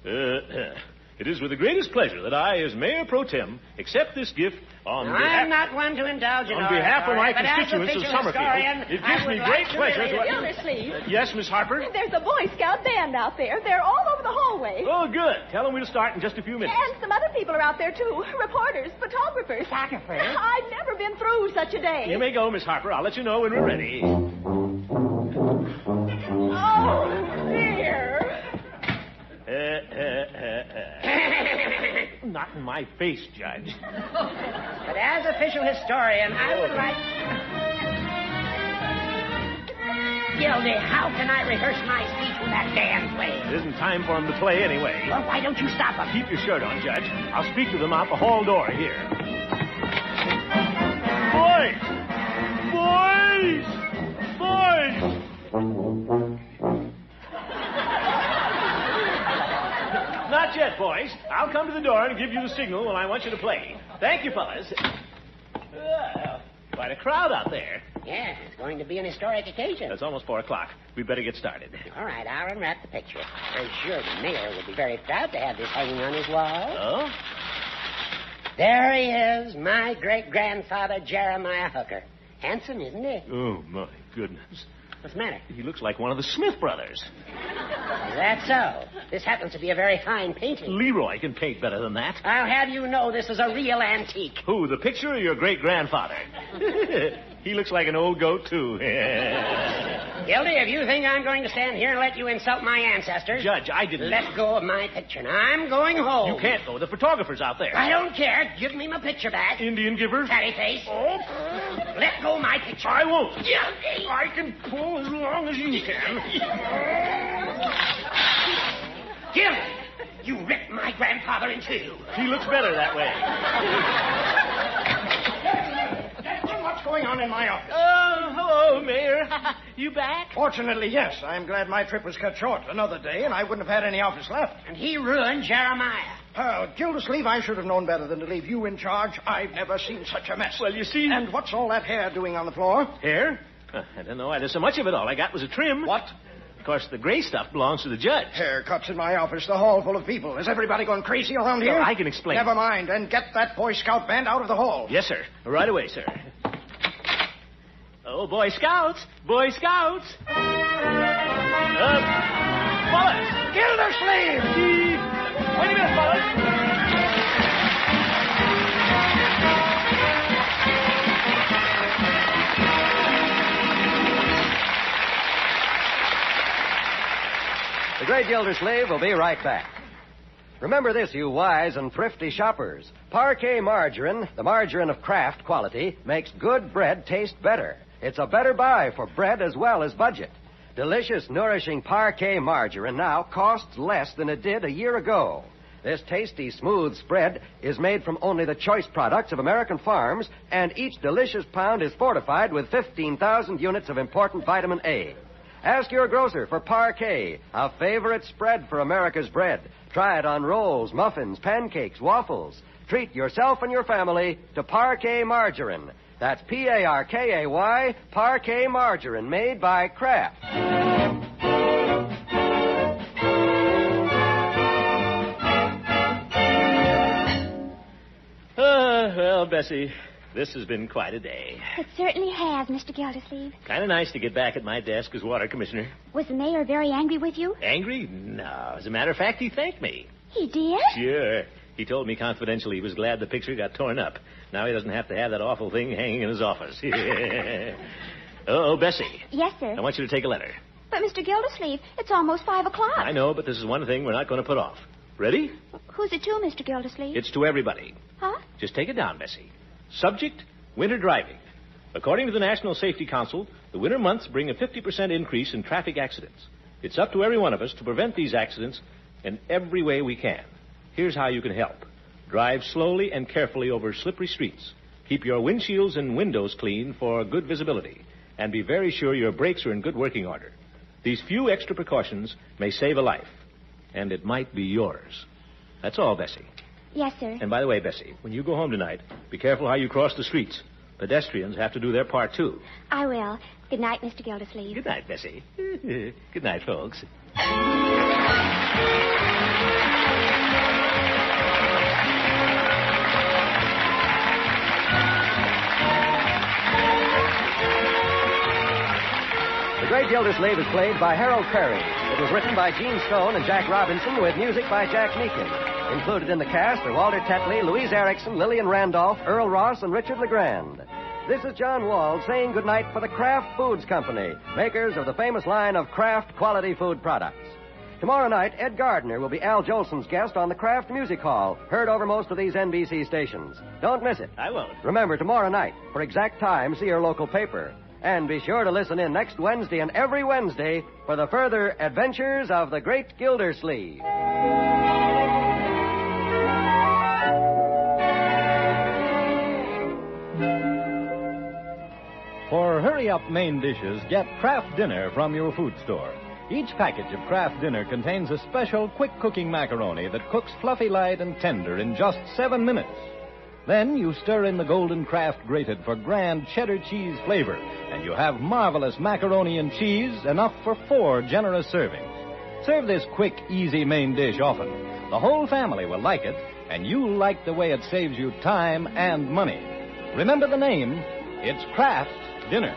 It is with the greatest pleasure that I, as Mayor Pro Tem, accept this gift on I'm not one to indulge in on oratory, behalf of my but as constituents of official Summerfield. historian, It gives me great pleasure to... Gildersleeve. Yes, Miss Harper? There's a Boy Scout band out there. They're all over the hallway. Oh, good. Tell them we'll start in just a few minutes. And some other people are out there, too. Reporters, photographers. Photographers? I've never been through such a day. You may go, Miss Harper. I'll let you know when we're ready. Oh, dear. Not in my face, Judge. But as official historian, I would like... Gildy, how can I rehearse my speech with that band playing? It isn't time for him to play anyway. Well, why don't you stop him? Keep your shirt on, Judge. I'll speak to them out the hall door here. Boys! Not yet, boys. I'll come to the door and give you the signal when I want you to play. Thank you, fellas. Quite a crowd out there. Yes, it's going to be an historic occasion. It's almost 4 o'clock. We'd better get started. All right, I'll unwrap the picture. I'm sure the mayor would be very proud to have this hanging on his wall. Oh? There he is, my great-grandfather, Jeremiah Hooker. Handsome, isn't he? Oh, my goodness. What's the matter? He looks like one of the Smith brothers. Is that so? This happens to be a very fine painting. Leroy can paint better than that. I'll have you know this is a real antique. Who, the picture or your great-grandfather? He looks like an old goat, too. Gildy, if you think I'm going to stand here and let you insult my ancestors... Judge, I didn't... Let go of my picture. Now, I'm going home. You can't go. The photographer's out there. I don't care. Give me my picture back. Indian giver? Fatty face. Oh. Let go of my picture. I won't. Gildy. I can pull as long as you can. Gildy, you ripped my grandfather in two. He looks better that way. What's going on in my office? Oh, hello, Mayor. You back? Fortunately, yes. I'm glad my trip was cut short another day, and I wouldn't have had any office left. And he ruined Jeremiah. Gildersleeve, I should have known better than to leave you in charge. I've never seen such a mess. Well, you see... And what's all that hair doing on the floor? Hair? I don't know why there's so much of it. All I got was a trim. What? Of course, the gray stuff belongs to the judge. Haircuts in my office, the hall full of people. Is everybody going crazy around here? Well, I can explain. Never mind, and get that Boy Scout band out of the hall. Yes, sir. Right away, sir. Oh, Boy Scouts! Boy Scouts! Fellas! Gildersleeve! Wait a minute, fellas! The Great Gildersleeve will be right back. Remember this, you wise and thrifty shoppers. Parquet margarine, the margarine of Kraft quality, makes good bread taste better. It's a better buy for bread as well as budget. Delicious, nourishing Parquet margarine now costs less than it did a year ago. This tasty, smooth spread is made from only the choice products of American farms, and each delicious pound is fortified with 15,000 units of important vitamin A. Ask your grocer for Parquet, a favorite spread for America's bread. Try it on rolls, muffins, pancakes, waffles. Treat yourself and your family to Parquet margarine. That's Parkay, Parquet margarine, made by Kraft. Well, Bessie, This has been quite a day. It certainly has, Mr. Gildersleeve. Kind of nice to get back at my desk as water commissioner. Was the mayor very angry with you? Angry? No. As a matter of fact, he thanked me. He did? Sure. He told me confidentially he was glad the picture got torn up. Now he doesn't have to have that awful thing hanging in his office. Oh, Bessie. Yes, sir. I want you to take a letter. But, Mr. Gildersleeve, it's almost 5 o'clock. I know, but this is one thing we're not going to put off. Ready? Who's it to, Mr. Gildersleeve? It's to everybody. Huh? Just take it down, Bessie. Subject, winter driving. According to the National Safety Council, the winter months bring a 50% increase in traffic accidents. It's up to every one of us to prevent these accidents in every way we can. Here's how you can help. Drive slowly and carefully over slippery streets. Keep your windshields and windows clean for good visibility. And be very sure your brakes are in good working order. These few extra precautions may save a life. And it might be yours. That's all, Bessie. Yes, sir. And by the way, Bessie, when you go home tonight, be careful how you cross the streets. Pedestrians have to do their part, too. I will. Good night, Mr. Gildersleeve. Good night, Bessie. Good night, folks. The Great Gildersleeve is played by Harold Perry. It was written by Gene Stone and Jack Robinson with music by Jack Meakin. Included in the cast are Walter Tetley, Louise Erickson, Lillian Randolph, Earl Ross, and Richard LeGrand. This is John Wald saying goodnight for the Kraft Foods Company, makers of the famous line of Kraft quality food products. Tomorrow night, Ed Gardner will be Al Jolson's guest on the Kraft Music Hall, heard over most of these NBC stations. Don't miss it. I won't. Remember, tomorrow night, for exact time, see your local paper. And be sure to listen in next Wednesday and every Wednesday for the further adventures of the Great Gildersleeve. For hurry-up main dishes, get Kraft Dinner from your food store. Each package of Kraft Dinner contains a special quick-cooking macaroni that cooks fluffy light and tender in just 7 minutes. Then you stir in the golden Kraft grated for grand cheddar cheese flavor, and you have marvelous macaroni and cheese, enough for 4 generous servings. Serve this quick, easy main dish often. The whole family will like it, and you'll like the way it saves you time and money. Remember the name. It's Kraft Dinner.